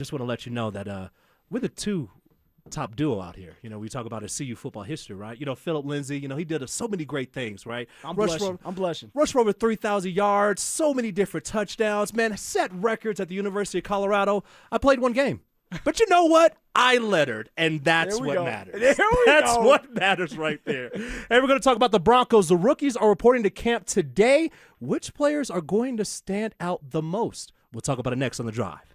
Just want to let you know that we're the two top duo out here. We talk about a CU football history, right? Phillip Lindsay, he did so many great things, right? I'm blushing. Rushed for over 3,000 yards, so many different touchdowns, man, set records at the University of Colorado. I played one game. But you know what? I lettered, and that's what matters. That's what matters right there. And we're going to talk about the Broncos. The rookies are reporting to camp today. Which players are going to stand out the most? We'll talk about it next on The Drive.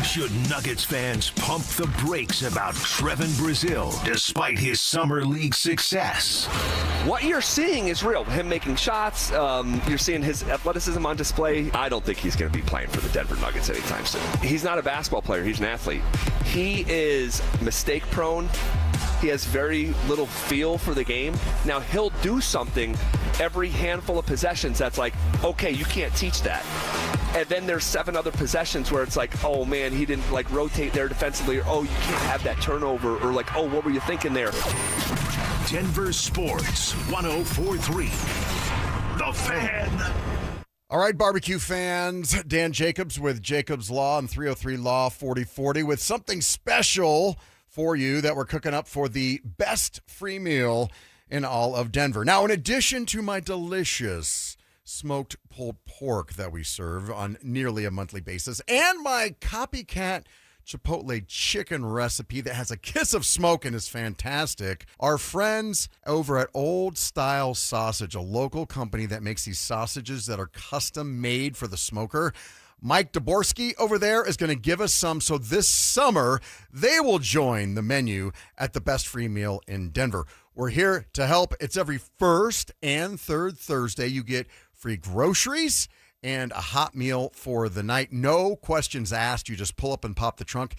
Should Nuggets fans pump the brakes about Trevin Brazil despite his summer league success? What you're seeing is real. Him making shots. You're seeing his athleticism on display. I don't think he's going to be playing for the Denver Nuggets anytime soon. He's not a basketball player. He's an athlete. He is mistake prone. He has very little feel for the game. Now, he'll do something every handful of possessions that's like, okay, you can't teach that. And then there's 7 other possessions where it's like, oh, man, he didn't, rotate there defensively. Or, oh, you can't have that turnover. Or, oh, what were you thinking there? Denver Sports, 104.3. The Fan. All right, barbecue fans, Dan Jacobs with Jacobs Law and 303 Law 4040 with something special for you that we're cooking up for the best free meal in all of Denver. Now, in addition to my delicious smoked pulled pork that we serve on nearly a monthly basis and my copycat Chipotle chicken recipe that has a kiss of smoke and is fantastic, our friends over at Old Style Sausage, a local company that makes these sausages that are custom made for the smoker, Mike Daborski over there is going to give us some. So this summer, they will join the menu at the best free meal in Denver. We're here to help. It's every first and third Thursday. You get free groceries and a hot meal for the night. No questions asked. You just pull up and pop the trunk.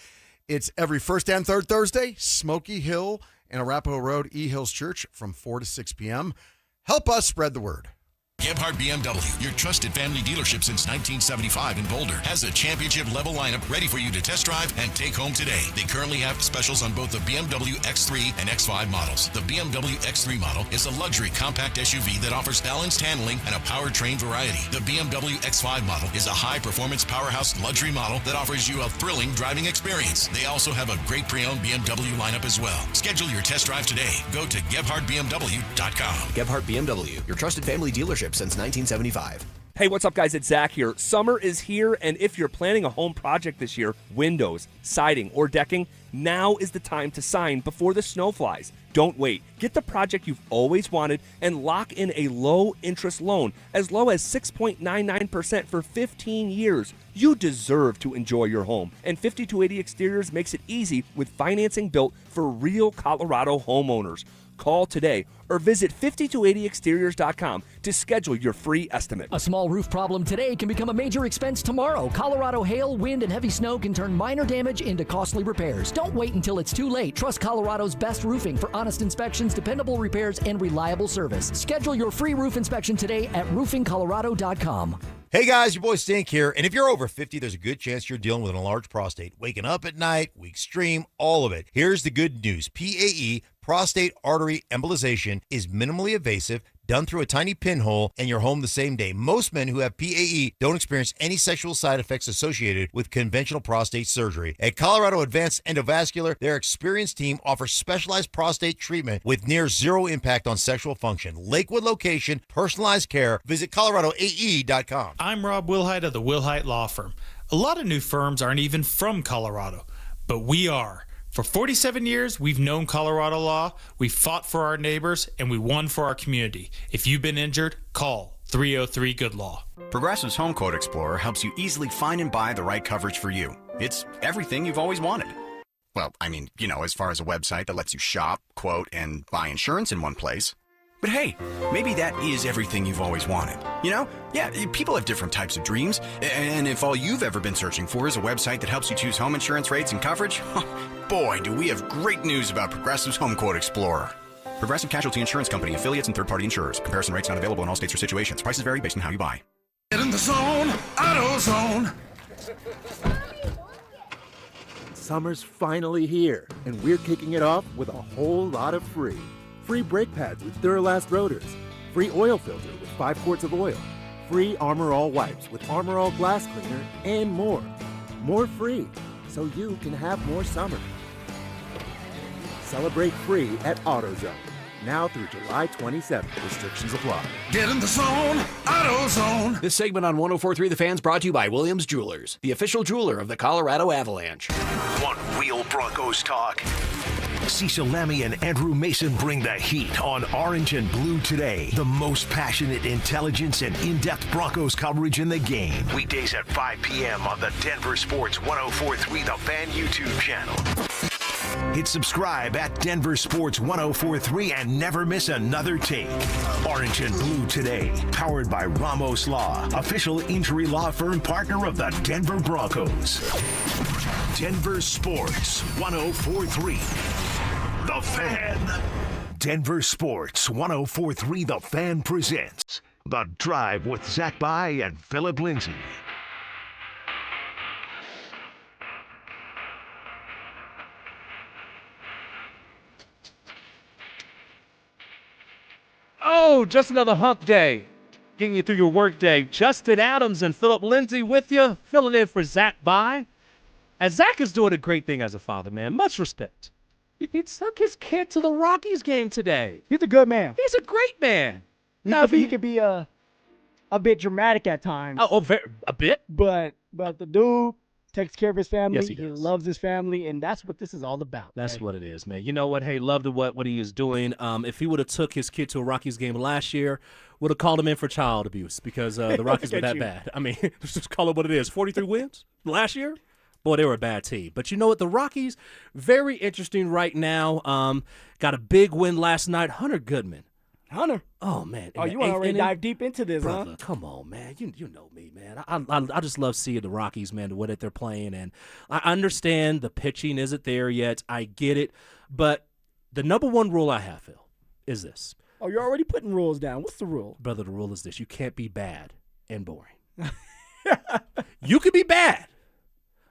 It's every first and third Thursday, Smoky Hill and Arapahoe Road, E Hills Church from 4 to 6 p.m. Help us spread the word. Gebhardt BMW, your trusted family dealership since 1975 in Boulder, has a championship-level lineup ready for you to test drive and take home today. They currently have specials on both the BMW X3 and X5 models. The BMW X3 model is a luxury compact SUV that offers balanced handling and a powertrain variety. The BMW X5 model is a high-performance powerhouse luxury model that offers you a thrilling driving experience. They also have a great pre-owned BMW lineup as well. Schedule your test drive today. Go to GebhardtBMW.com. Gebhardt BMW, your trusted family dealership since 1975. Hey, what's up, guys? It's Zach here. Summer is here, and if you're planning a home project this year, windows, siding, or decking, now is the time to sign before the snow flies. Don't wait. Get the project you've always wanted and lock in a low-interest loan as low as 6.99% for 15 years. You deserve to enjoy your home, and 5280 Exteriors makes it easy with financing built for real Colorado homeowners. Call today or visit 5280exteriors.com to schedule your free estimate. A small roof problem today can become a major expense tomorrow. Colorado hail, wind, and heavy snow can turn minor damage into costly repairs. Don't wait until it's too late. Trust Colorado's best roofing for honest inspections, dependable repairs, and reliable service. Schedule your free roof inspection today at roofingcolorado.com. Hey guys, your boy Stink here, and if you're over 50, there's a good chance you're dealing with an enlarged prostate. Waking up at night, weak stream, all of it. Here's the good news. PAE, prostate artery embolization, is minimally invasive, done through a tiny pinhole, and you're home the same day. Most men who have PAE don't experience any sexual side effects associated with conventional prostate surgery. At Colorado Advanced Endovascular, their experienced team offers specialized prostate treatment with near zero impact on sexual function. Lakewood location, personalized care. Visit coloradoae.com. I'm Rob Wilhite of the Wilhite Law Firm. A lot of new firms aren't even from Colorado, but we are. For 47 years, we've known Colorado law, we fought for our neighbors, and we won for our community. If you've been injured, call 303-GOOD-LAW. Progressive's Home Quote Explorer helps you easily find and buy the right coverage for you. It's everything you've always wanted. Well, I mean, as far as a website that lets you shop, quote, and buy insurance in one place. But hey, maybe that is everything you've always wanted. Yeah, people have different types of dreams. And if all you've ever been searching for is a website that helps you choose home insurance rates and coverage, boy, do we have great news about Progressive's Home Quote Explorer. Progressive Casualty Insurance Company, affiliates, and third-party insurers. Comparison rates not available in all states or situations. Prices vary based on how you buy. Get in the zone, AutoZone. Summer's finally here, and we're kicking it off with a whole lot of free. Free brake pads with Duralast rotors. Free oil filter with 5 quarts of oil. free Armor All wipes with Armor All glass cleaner, and more. More free, so you can have more summer. Celebrate free at AutoZone. Now through July 27th. Restrictions apply. Get in the zone, AutoZone. This segment on 104.3 The Fan's brought to you by Williams Jewelers, the official jeweler of the Colorado Avalanche. Want real Broncos talk? Cecil Lammy and Andrew Mason bring the heat on Orange and Blue Today. The most passionate intelligence and in-depth Broncos coverage in the game. Weekdays at 5 p.m. on the Denver Sports 104.3 The Fan YouTube channel. Hit subscribe at Denver Sports 104.3 and never miss another take. Orange and Blue Today, powered by Ramos Law, official injury law firm partner of the Denver Broncos. Denver Sports 104.3 The Fan. Denver Sports 104.3 The Fan presents The Drive with Zach By and Phillip Lindsay. Oh, just another hump day. Getting you through your work day. Justin Adams and Phillip Lindsay with you, filling in for Zach By. And Zach is doing a great thing as a father, man. Much respect. He took his kid to the Rockies game today. He's a good man. He's a great man. He could be a bit dramatic at times. A bit? But the dude takes care of his family. Yes, he He does. loves his family, and that's what this is all about. That's man. what it is, man. You know what? Hey, love what he is doing. If he would have took his kid to a Rockies game last year, would have called him in for child abuse because the Rockies were that bad. I mean, just call it what it is. 43 wins last year? Boy, they were a bad team. But you know what? The Rockies, very interesting right now. Got a big win last night. Hunter Goodman. Hunter. Oh, man. Oh, you want to already dive deep into this, Brother, huh? come on, man. You know me, man. I just love seeing the Rockies, man, the way that they're playing. And I understand the pitching isn't there yet. I get it. But the number one rule I have, Phil, is this. Oh, you're already putting rules down. What's the rule? Brother, the rule is this. You can't be bad and boring. You can be bad,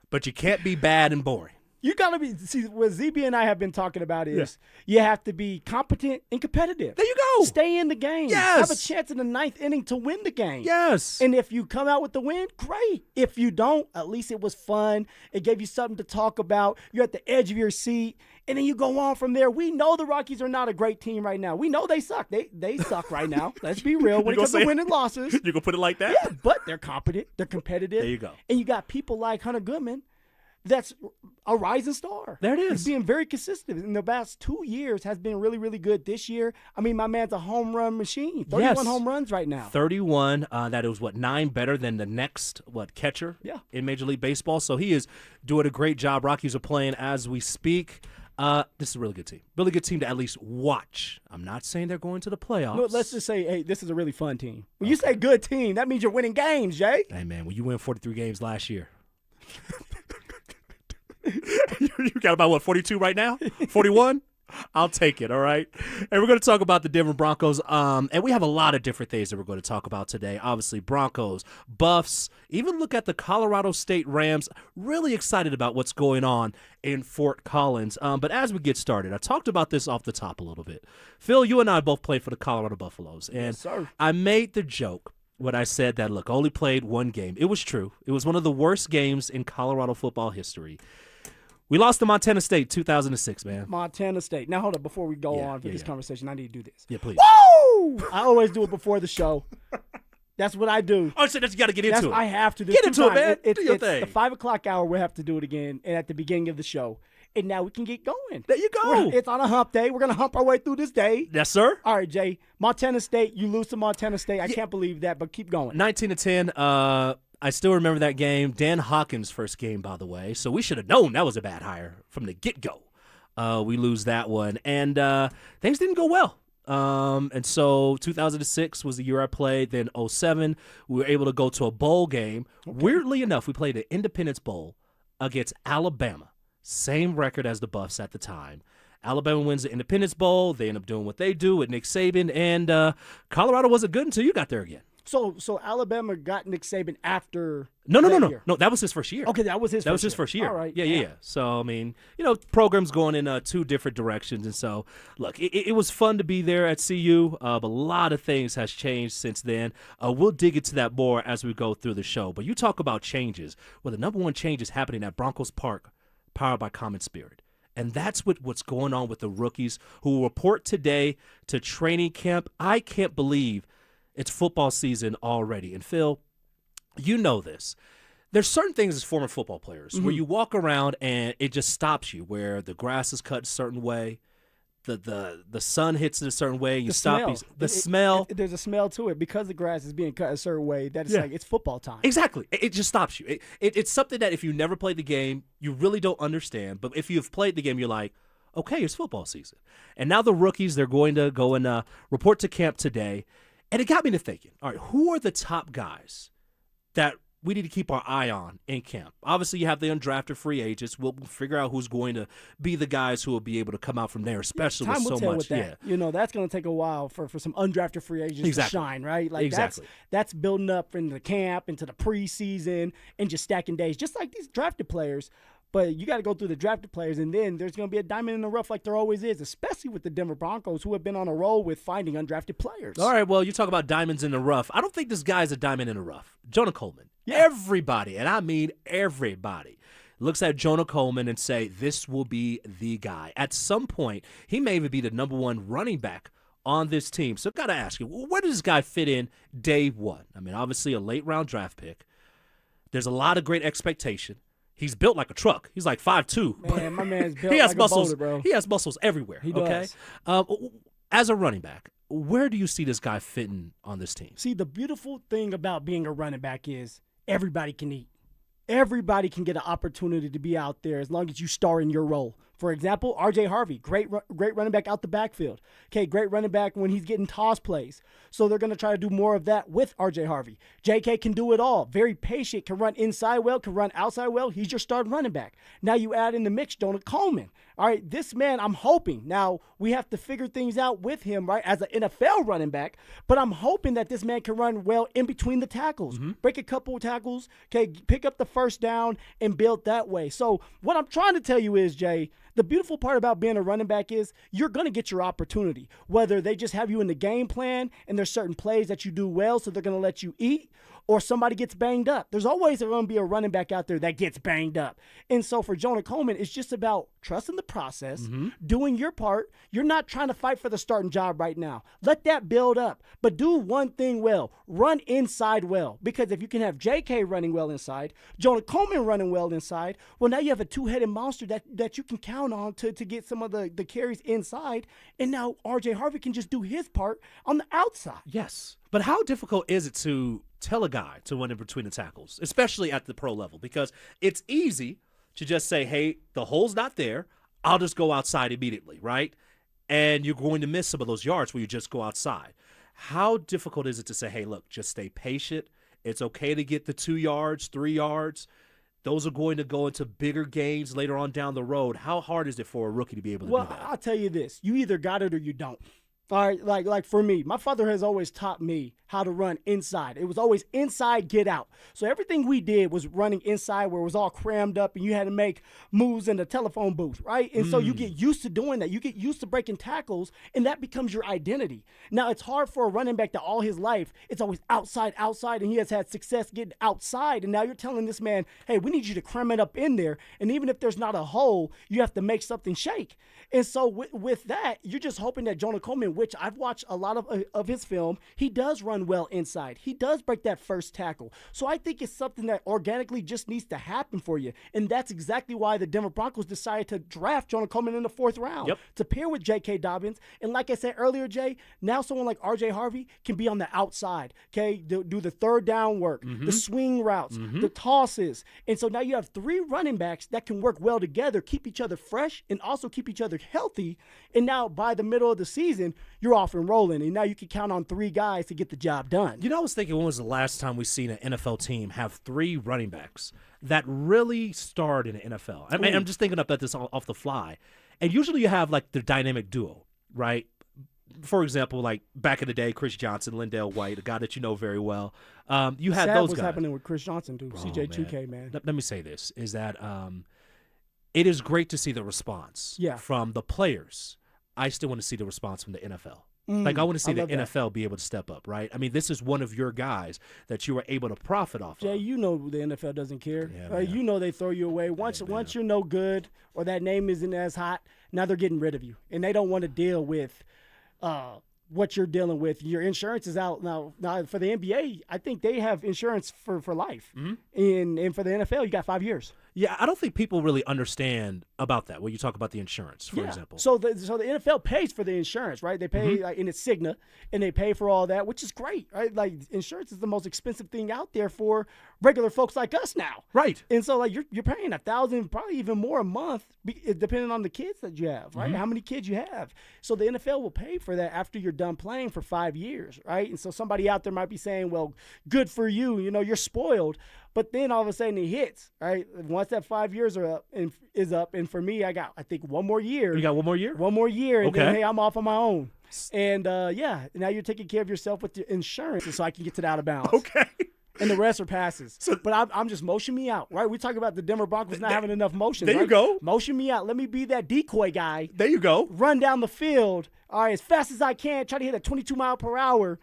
but you can't be bad and boring. You got to be – see, what ZB and I have been talking about is you have to be competent and competitive. There you go. Stay in the game. Yes. Have a chance in the ninth inning to win the game. Yes. And if you come out with the win, great. If you don't, at least it was fun. It gave you something to talk about. You're at the edge of your seat. And then you go on from there. We know the Rockies are not a great team right now. We know they suck. They suck right now. Let's be real when it comes to winning losses. You going to put it like that? Yeah, but they're competent. They're competitive. There you go. And you got people like Hunter Goodman that's a rising star. There it is. He's being very consistent. In the past 2 years has been really, really good. This year, I mean, my man's a home run machine. 31 home runs right now. 31. That is, 9 better than the next, catcher in Major League Baseball. So he is doing a great job. Rockies are playing as we speak. This is a really good team. Really good team to at least watch. I'm not saying they're going to the playoffs. No, let's just say, hey, this is a really fun team. When you say good team, that means you're winning games, Jay. Hey, man, when you win 43 games last year. You got about, 42 right now? 41? I'll take it, all right? And we're going to talk about the Denver Broncos. And we have a lot of different things that we're going to talk about today. Obviously, Broncos, Buffs, even look at the Colorado State Rams. Really excited about what's going on in Fort Collins. But as we get started, I talked about this off the top a little bit. Phil, you and I both played for the Colorado Buffaloes. And yes, sir. I made the joke when I said that, look, I only played one game. It was true. It was one of the worst games in Colorado football history. We lost to Montana State 2006, man. Montana State. Now, hold up. Before we go on for this conversation, I need to do this. Yeah, please. Woo! I always do it before the show. That's what I do. Oh, so you got to get into it. I have to do Get into it, man. It's do your thing. The 5 o'clock hour, we'll have to do it again and at the beginning of the show. And now we can get going. There you go. It's on a hump day. We're going to hump our way through this day. Yes, sir. All right, Jay. Montana State, you lose to Montana State. I can't believe that, but keep going. 19-10. I still remember that game. Dan Hawkins' first game, by the way. So we should have known that was a bad hire from the get-go. We lose that one. And things didn't go well. And so 2006 was the year I played. Then 2007, we were able to go to a bowl game. Okay. Weirdly enough, we played an Independence Bowl against Alabama. Same record as the Buffs at the time. Alabama wins the Independence Bowl. They end up doing what they do with Nick Saban. And Colorado wasn't good until you got there again. So Alabama got Nick Saban after No. year. No, that was his first year. Okay, that was his first year. All right. Yeah. So, I mean, programs going in two different directions. And so, look, it was fun to be there at CU, but a lot of things has changed since then. We'll dig into that more as we go through the show. But you talk about changes. Well, the number one change is happening at Broncos Park, powered by Common Spirit. And that's what's going on with the rookies who will report today to training camp. I can't believe it's football season already. And Phil, you know this. There's certain things as former football players where you walk around and it just stops you, where the grass is cut a certain way, the sun hits it a certain way, you stop. The smell. There's a smell to it because the grass is being cut a certain way. That it's like it's football time. Exactly. It just stops you. It's something that if you never played the game, you really don't understand. But if you've played the game, you're like, okay, it's football season. And now the rookies, they're going to go and report to camp today. And it got me to thinking, all right, who are the top guys that we need to keep our eye on in camp? Obviously, you have the undrafted free agents. We'll figure out who's going to be the guys who will be able to come out from there, especially with so much. With that. That's going to take a while for some undrafted free agents to shine, right? Like that's building up into the camp, into the preseason, and just stacking days, just like these drafted players. But you got to go through the drafted players, and then there's going to be a diamond in the rough like there always is, especially with the Denver Broncos, who have been on a roll with finding undrafted players. All right, well, you talk about diamonds in the rough. I don't think this guy's a diamond in the rough. Jonah Coleman. Yeah. Everybody, and I mean everybody, looks at Jonah Coleman and say, this will be the guy. At some point, he may even be the number one running back on this team. So I've got to ask you, where does this guy fit in day one? I mean, obviously a late-round draft pick. There's a lot of great expectation. He's built like a truck. He's like 5'2". Man, my man's built he has like muscles, a boulder, bro. He has muscles everywhere. He does. As a running back, where do you see this guy fitting on this team? See, the beautiful thing about being a running back is everybody can eat. Everybody can get an opportunity to be out there as long as you star in your role. For example, R.J. Harvey, great running back out the backfield. Okay, great running back when he's getting toss plays. So they're going to try to do more of that with R.J. Harvey. J.K. can do it all. Very patient, can run inside well, can run outside well. He's your starting running back. Now you add in the mix Jonah Coleman. All right, this man, I'm hoping. Now, we have to figure things out with him, right, as an NFL running back. But I'm hoping that this man can run well in between the tackles. Break a couple of tackles, okay, pick up the first down, and build that way. So what I'm trying to tell you is, Jay, the beautiful part about being a running back is you're going to get your opportunity. Whether they just have you in the game plan and there's certain plays that you do well, so they're going to let you eat, or somebody gets banged up. There's always going to be a running back out there that gets banged up. And so for Jonah Coleman, it's just about trusting the process, doing your part. You're not trying to fight for the starting job right now. Let that build up. But do one thing well. Run inside well. Because if you can have J.K. running well inside, Jonah Coleman running well inside, well, now you have a two-headed monster that you can count on to get some of the carries inside. And now R.J. Harvey can just do his part on the outside. Yes. But how difficult is it to tell a guy to run in between the tackles, especially at the pro level? Because it's easy to just say, hey, the hole's not there. I'll just go outside immediately, right? And you're going to miss some of those yards where you just go outside. How difficult is it to say, hey, look, just stay patient. It's okay to get the 2 yards, 3 yards. Those are going to go into bigger gains later on down the road. How hard is it for a rookie to be able to do that? Well, I'll tell you this. You either got it or you don't. All right, like for me, my father has always taught me how to run inside. It was always inside, get out. So everything we did was running inside where it was all crammed up and you had to make moves in the telephone booth, right? And so you get used to doing that. You get used to breaking tackles, and that becomes your identity. Now, it's hard for a running back that all his life, it's always outside, and he has had success getting outside. And now you're telling this man, hey, we need you to cram it up in there. And even if there's not a hole, you have to make something shake. And so with that, you're just hoping that Jonah Coleman, which I've watched a lot of his film, he does run well inside. He does break that first tackle. So I think it's something that organically just needs to happen for you. And that's exactly why the Denver Broncos decided to draft Jonah Coleman in the 4th round to pair with J.K. Dobbins. And like I said earlier, Jay, now someone like R.J. Harvey can be on the outside, okay, do the third down work, the swing routes, the tosses. And so now you have 3 running backs that can work well together, keep each other fresh, and also keep each other healthy. And now by the middle of the season, you're off and rolling. And now you can count on 3 guys to get the job done. You know, I was thinking, when was the last time we seen an NFL team have 3 running backs that really starred in the NFL? I mean, I'm just thinking about this off the fly. And usually you have like the dynamic duo, right? for example, like back in the day, Chris Johnson, Lindell White, a guy that you know very well. You had Sad those what's guys. happening with Chris Johnson, dude. Bro, CJ2K, man. Let me say this, is that it is great to see the response from the players. I still want to see the response from the NFL. Like, I want to see the NFL be able to step up, right? I mean, this is one of your guys that you were able to profit off Jay, of. you know the NFL doesn't care. You know they throw you away. Once you're no good or that name isn't as hot, now they're getting rid of you. And they don't want to deal with what you're dealing with. Your insurance is out now. Now, for the NBA, I think they have insurance for life. And for the NFL, you got 5 years. Yeah, I don't think people really understand about that when you talk about the insurance, for example. So the NFL pays for the insurance, right? They pay and it's Cigna, and they pay for all that, which is great, right? Like, insurance is the most expensive thing out there for regular folks like us now, right? And so, like, you're paying $1,000, probably even more a month, depending on the kids that you have, right? How many kids you have. So the NFL will pay for that after you're done playing for 5 years, right? And so somebody out there might be saying, well, good for you, you're spoiled. But then all of a sudden it hits, right? Once that 5 years is up, and for me, I think 1 more year. You got 1 more year? 1 more year, and okay. then, hey, I'm off on my own. And, now you're taking care of yourself with the insurance, and so I can get to the out of bounds. Okay. And the rest are passes. But I'm just motion me out, right? We talk about the Denver Broncos not having enough motion. There right? you go. Motion me out. Let me be that decoy guy. There you go. Run down the field, all right, as fast as I can, try to hit a 22-mile-per-hour,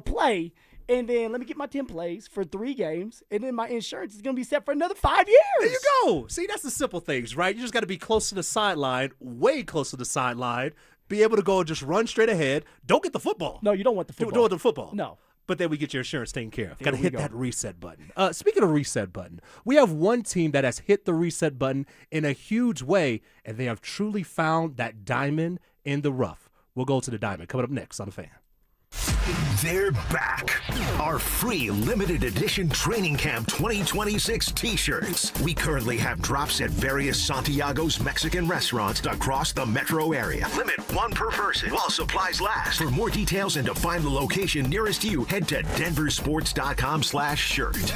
play. And then let me get my 10 plays for 3 games, and then my insurance is going to be set for another 5 years. There you go. See, that's the simple things, right? You just got to be close to the sideline, way close to the sideline, be able to go just run straight ahead. Don't get the football. No, you don't want the football. Don't want the football. No. But then we get your insurance taken care of. Got to hit that reset button. Speaking of reset button, we have one team that has hit the reset button in a huge way, and they have truly found that diamond in the rough. We'll go to the diamond. Coming up next on The Fan. They're back. Our free limited edition Training Camp 2026 t-shirts. We currently have drops at various Santiago's Mexican restaurants across the metro area. Limit 1 per person while supplies last. For more details and to find the location nearest you, head to DenverSports.com/shirt.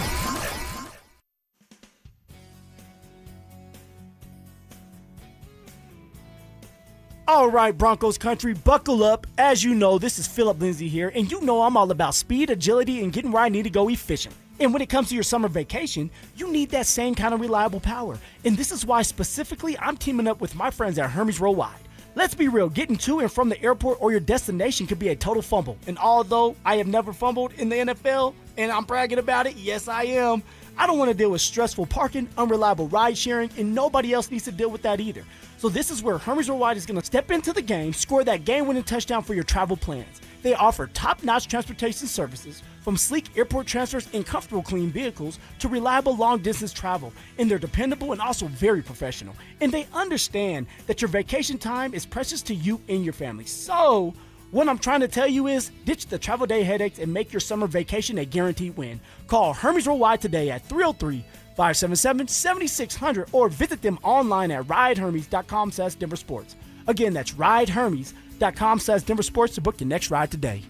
All right, Broncos country, buckle up. As you know, this is Phillip Lindsay here, and you know I'm all about speed, agility, and getting where I need to go efficient. And when it comes to your summer vacation, you need that same kind of reliable power. And this is why specifically I'm teaming up with my friends at Hermes Worldwide. Let's be real, getting to and from the airport or your destination could be a total fumble. And although I have never fumbled in the NFL, and I'm bragging about it, yes I am, I don't want to deal with stressful parking, unreliable ride sharing, and nobody else needs to deal with that either. So this is where Hermes Worldwide is going to step into the game, score that game-winning touchdown for your travel plans. They offer top-notch transportation services, from sleek airport transfers and comfortable clean vehicles to reliable long-distance travel. And they're dependable and also very professional. And they understand that your vacation time is precious to you and your family. So what I'm trying to tell you is ditch the travel day headaches and make your summer vacation a guaranteed win. Call Hermes Worldwide today at 303-577-7600 or visit them online at ridehermes.com/DenverSports. Again, that's ridehermes.com/DenverSports to book your next ride today.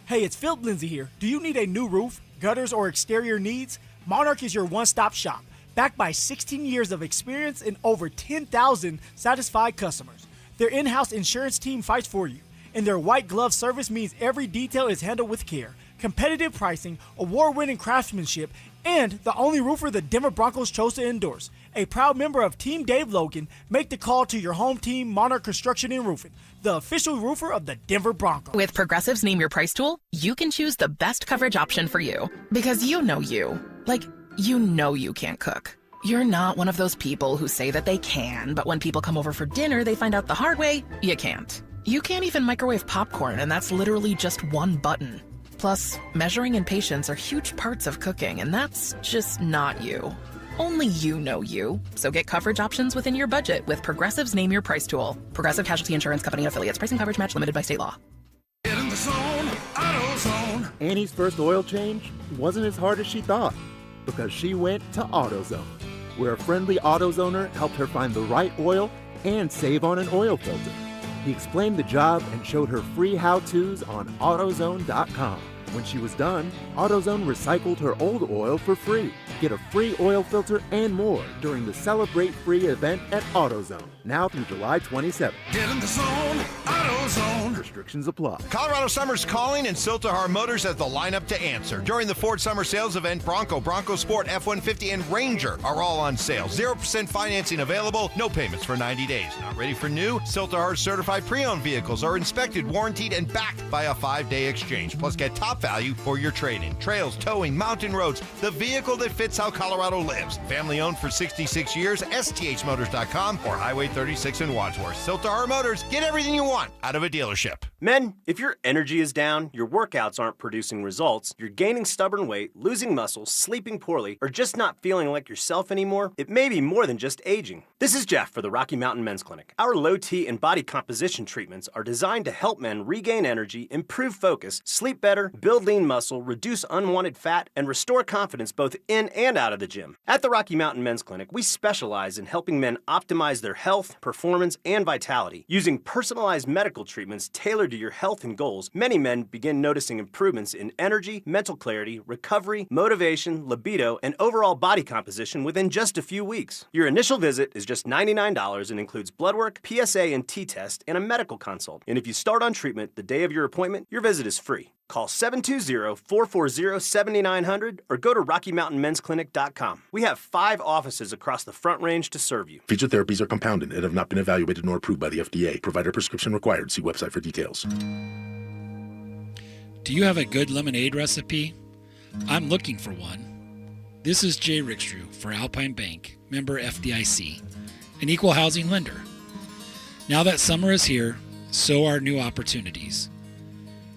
Hey, it's Phillip Lindsay here. Do you need a new roof, gutters, or exterior needs? Monarch is your one-stop shop, backed by 16 years of experience and over 10,000 satisfied customers. Their in-house insurance team fights for you, and their white glove service means every detail is handled with care. Competitive pricing, award-winning craftsmanship, and the only roofer the Denver Broncos chose to endorse. A proud member of Team Dave Logan, make the call to your home team, Monarch Construction and Roofing, the official roofer of the Denver Broncos. With Progressive's Name Your Price tool, you can choose the best coverage option for you. Because you know you. Like, you know you can't cook. You're not one of those people who say that they can, but when people come over for dinner, they find out the hard way, you can't. You can't even microwave popcorn, and that's literally just one button. Plus, measuring and patience are huge parts of cooking, and that's just not you. Only you know you. So get coverage options within your budget with Progressive's Name Your Price tool. Progressive Casualty Insurance Company affiliates. Price and coverage match limited by state law. Get in the zone, AutoZone. Annie's first oil change wasn't as hard as she thought because she went to AutoZone, where a friendly AutoZoner helped her find the right oil and save on an oil filter. He explained the job and showed her free how-tos on AutoZone.com. When she was done, AutoZone recycled her old oil for free. Get a free oil filter and more during the Celebrate Free event at AutoZone, now through July 27th. Get in the zone, AutoZone. Restrictions apply. Colorado Summer's calling, and Siltahar Motors has the lineup to answer. During the Ford Summer Sales Event, Bronco Sport, F-150, and Ranger are all on sale. 0% financing available, no payments for 90 days. Not ready for new? Siltahar certified pre-owned vehicles are inspected, warranted, and backed by a 5-day exchange. Plus, get top value for your trade-in. Trails, towing, mountain roads, the vehicle that fits how Colorado lives. Family owned for 66 years, sthmotors.com or Highway 36 in Wadsworth. Siltahar Motors, get everything you want out of a dealership. Men, if your energy is down, your workouts aren't producing results, you're gaining stubborn weight, losing muscle, sleeping poorly, or just not feeling like yourself anymore, it may be more than just aging. This is Jeff for the Rocky Mountain Men's Clinic. Our low T and body composition treatments are designed to help men regain energy, improve focus, sleep better, build lean muscle, reduce unwanted fat, and restore confidence both in and out of the gym. At the Rocky Mountain Men's Clinic, we specialize in helping men optimize their health, performance, and vitality. Using personalized medical treatments tailored to your health and goals, many men begin noticing improvements in energy, mental clarity, recovery, motivation, libido, and overall body composition within just a few weeks. Your initial visit is just $99 and includes blood work, PSA and T-test, and a medical consult. And if you start on treatment the day of your appointment, your visit is free. Call 720-440-7900 or go to RockyMountainMen'sClinic.com. We have 5 offices across the Front Range to serve you. Feature therapies are compounded and have not been evaluated nor approved by the FDA. Provider prescription required. See website for details. Do you have a good lemonade recipe? I'm looking for one. This is Jay Rickstrew for Alpine Bank, member FDIC, an equal housing lender. Now that summer is here, so are new opportunities.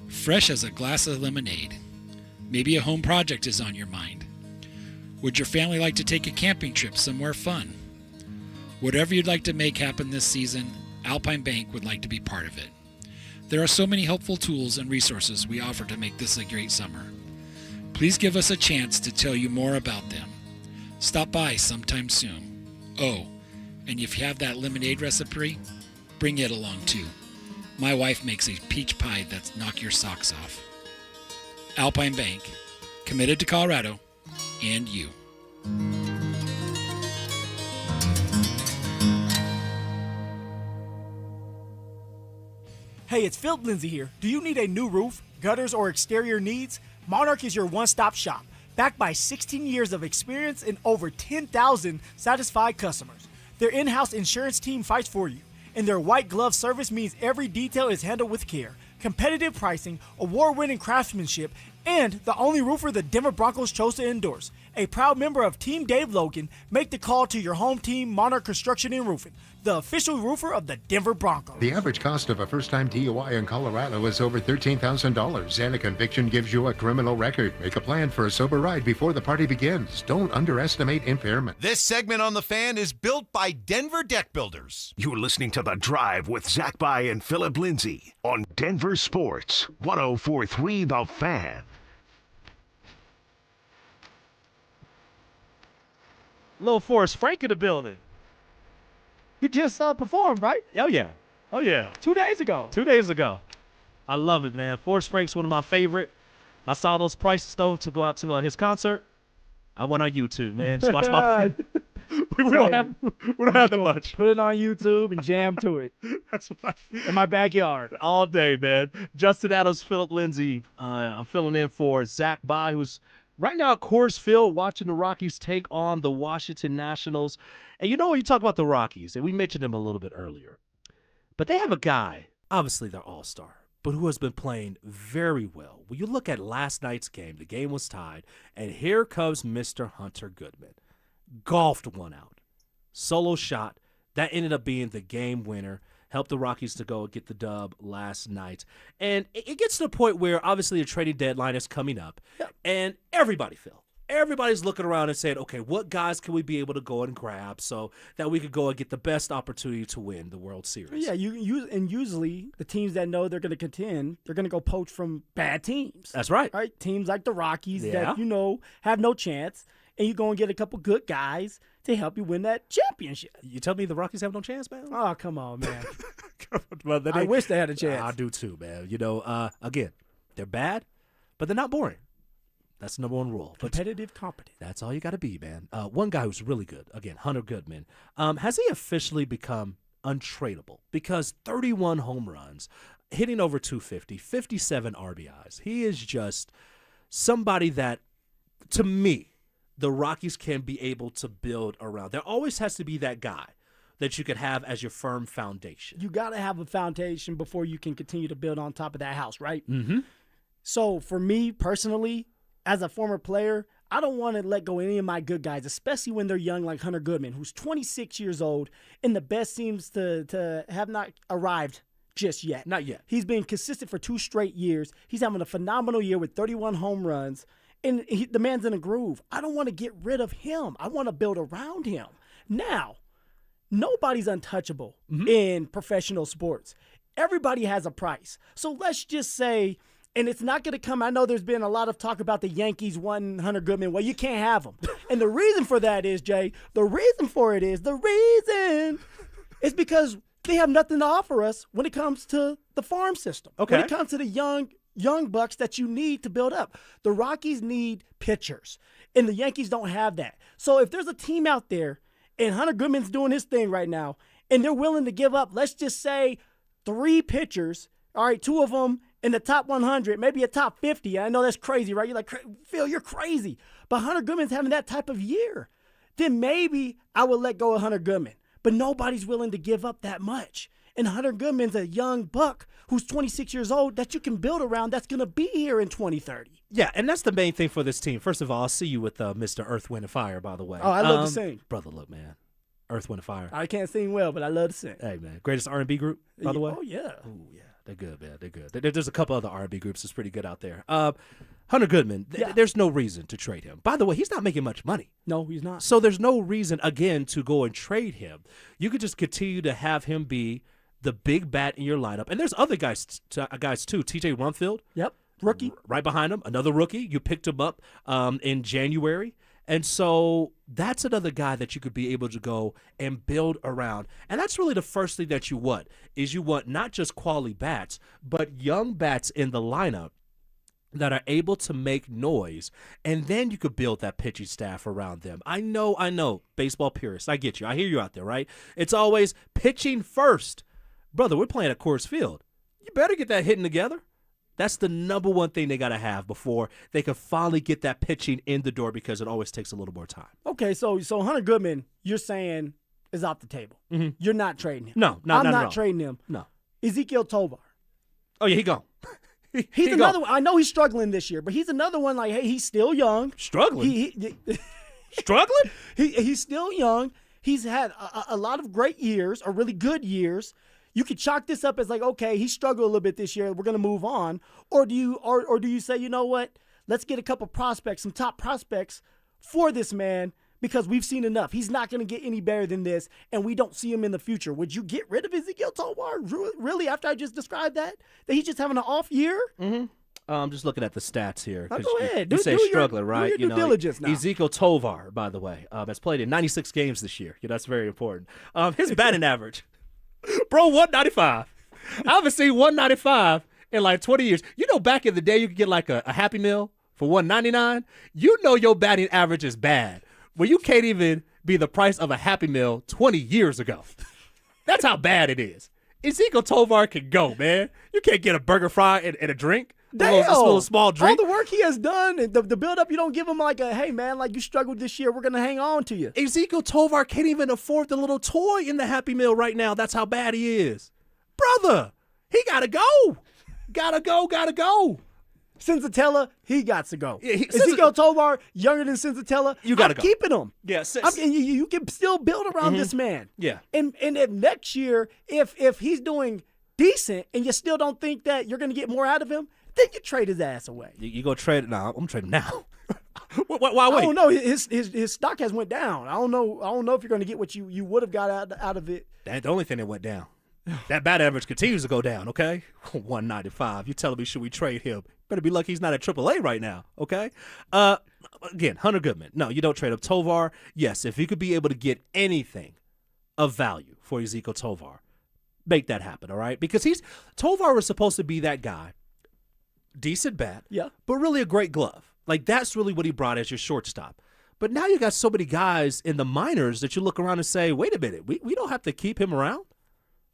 Fresh as a glass of lemonade. Maybe a home project is on your mind. Would your family like to take a camping trip somewhere fun? Whatever you'd like to make happen this season, Alpine Bank would like to be part of it. There are so many helpful tools and resources we offer to make this a great summer. Please give us a chance to tell you more about them. Stop by sometime soon. Oh, and if you have that lemonade recipe, bring it along too. My wife makes a peach pie that's knock your socks off. Alpine Bank, committed to Colorado and you. Hey, it's Phillip Lindsay here. Do you need a new roof, gutters, or exterior needs? Monarch is your one-stop shop, backed by 16 years of experience and over 10,000 satisfied customers. Their in-house insurance team fights for you, and their white glove service means every detail is handled with care. Competitive pricing, award-winning craftsmanship, and the only roofer the Denver Broncos chose to endorse. A proud member of Team Dave Logan, make the call to your home team, Monarch Construction and Roofing, the official roofer of the Denver Broncos. The average cost of a first-time DUI in Colorado is over $13,000, and a conviction gives you a criminal record. Make a plan for a sober ride before the party begins. Don't underestimate impairment. This segment on The Fan is built by Denver Deck Builders. You're listening to The Drive with Zach By and Phillip Lindsay on Denver Sports 104.3 The Fan. Little Forrest Frank in the building. You just performed, right? Oh, yeah. Oh, yeah. 2 days ago. 2 days ago. I love it, man. Forrest Frank's one of my favorite. I saw those prices, though, to go out to his concert. I went on YouTube, man. Just watch my we don't have that much. Put it on YouTube and jam to it. That's what in my backyard. All day, man. Justin Adams, Phillip Lindsay. I'm filling in for Zach By, who's right now at Coors Field watching the Rockies take on the Washington Nationals. And you know, you talk about the Rockies, and we mentioned him a little bit earlier. But they have a guy, obviously they're all-star, but who has been playing very well. When you look at last night's game, the game was tied, and here comes Mr. Hunter Goodman. Golfed one out. Solo shot. That ended up being the game winner. Helped the Rockies to go and get the dub last night. And it gets to the point where, obviously, the trading deadline is coming up. Yep. And everybody's looking around and saying, okay, what guys can we be able to go and grab so that we could go and get the best opportunity to win the World Series? Yeah, usually the teams that know they're going to contend, they're going to go poach from bad teams. That's right. Right? Teams like the Rockies that, have no chance. And you go and get a couple good guys to help you win that championship. You tell me the Rockies have no chance, man? Oh, come on, man. Well, I wish they had a chance. I do too, man. Again, they're bad, but they're not boring. That's the number one rule. Competitive, competent. That's all you got to be, man. One guy who's really good, again, Hunter Goodman. Has he officially become untradeable? Because 31 home runs, hitting over 250, 57 RBIs. He is just somebody that, to me, the Rockies can be able to build around. There always has to be that guy that you could have as your firm foundation. You got to have a foundation before you can continue to build on top of that house, right? Mm-hmm. So for me personally, as a former player, I don't want to let go of any of my good guys, especially when they're young like Hunter Goodman, who's 26 years old, and the best seems to have not arrived just yet. Not yet. He's been consistent for 2 straight years. He's having a phenomenal year with 31 home runs, and the man's in a groove. I don't want to get rid of him. I want to build around him. Now, nobody's untouchable in professional sports. Everybody has a price. So let's just say, and it's not going to come, I know there's been a lot of talk about the Yankees wanting Hunter Goodman. Well, you can't have him. And the reason for that is, Jay, the reason is because they have nothing to offer us when it comes to the farm system. Okay. When it comes to the young bucks that you need to build up. The Rockies need pitchers, and the Yankees don't have that. So if there's a team out there, and Hunter Goodman's doing his thing right now, and they're willing to give up, let's just say, 3 pitchers, all right, 2 of them in the top 100, maybe a top 50. I know that's crazy, right? You're like, Phil, you're crazy. But Hunter Goodman's having that type of year. Then maybe I would let go of Hunter Goodman. But nobody's willing to give up that much. And Hunter Goodman's a young buck who's 26 years old that you can build around that's going to be here in 2030. Yeah, and that's the main thing for this team. First of all, I'll see you with Mr. Earth, Wind, and Fire, by the way. Oh, I love to sing. Brother, look, man. Earth, Wind, and Fire. I can't sing well, but I love to sing. Hey, man. Greatest R&B group, by the way? Oh, yeah. Oh, yeah. They're good, man. They're good. There's a couple other R&B groups that's pretty good out there. Hunter Goodman, there's no reason to trade him. By the way, he's not making much money. No, he's not. So there's no reason, again, to go and trade him. You could just continue to have him be the big bat in your lineup. And there's other guys too. TJ Rumfield. Yep. Rookie. Right behind him. Another rookie. You picked him up in January. And so that's another guy that you could be able to go and build around. And that's really the first thing that you want, is you want not just quality bats, but young bats in the lineup that are able to make noise, and then you could build that pitching staff around them. I know, baseball purists, I get you. I hear you out there, right? It's always pitching first. Brother, we're playing at Coors Field. You better get that hitting together. That's the number one thing they got to have before they can finally get that pitching in the door, because it always takes a little more time. Okay, so Hunter Goodman, you're saying, is off the table. Mm-hmm. You're not trading him. No, I'm not not at all. trading him. No. Ezekiel Tovar. Oh, yeah, he gone. He's another one. I know he's struggling this year, but he's another one like, hey, he's still young. Struggling? Struggling? He's still young. He's had a lot of great years, or really good years. You could chalk this up as like, okay, he struggled a little bit this year. We're going to move on. Or do you say, you know what? Let's get a couple prospects, some top prospects for this man, because we've seen enough. He's not going to get any better than this, and we don't see him in the future. Would you get rid of Ezekiel Tovar, really, after I just described that he's just having an off year? Mm-hmm. I'm just looking at the stats here. Go ahead. You say struggling, right? Do your due diligence now. Ezekiel Tovar, by the way, has played in 96 games this year. That's very important. His batting average, bro, 195. I haven't seen 195 in like 20 years. You know, back in the day, you could get like a Happy Meal for $1.99. You know your batting average is bad when you can't even be the price of a Happy Meal 20 years ago. That's how bad it is. Ezekiel Tovar can go, man. You can't get a burger fry and a drink. Damn. A small drink. All the work he has done, and the build-up, you don't give him like a, hey, man, like you struggled this year, we're going to hang on to you. Ezekiel Tovar can't even afford the little toy in the Happy Meal right now. That's how bad he is. Brother, he got to go. Gotta go. Senzatella, he got to go. Yeah, Ezekiel Tovar, younger than Senzatella, you gotta I'm go. keeping him. Yes. You can still build around this man. Yeah. And if next year, if he's doing decent and you still don't think that you're going to get more out of him, then you trade his ass away. You go trade it now? I'm trading now. Why wait? I don't know. His stock has went down. I don't know if you're going to get what you would have got out of it. That's the only thing that went down. That bat average continues to go down, okay? 195. You telling me should we trade him? Better be lucky he's not at AAA right now, okay? Again, Hunter Goodman. No, you don't trade him. Tovar, yes, if you could be able to get anything of value for Ezekiel Tovar, make that happen, all right? Because Tovar was supposed to be that guy decent bat, Yeah. but really a great glove. Like, that's really what he brought as your shortstop. But now you got so many guys in the minors that you look around and say, wait a minute, we don't have to keep him around?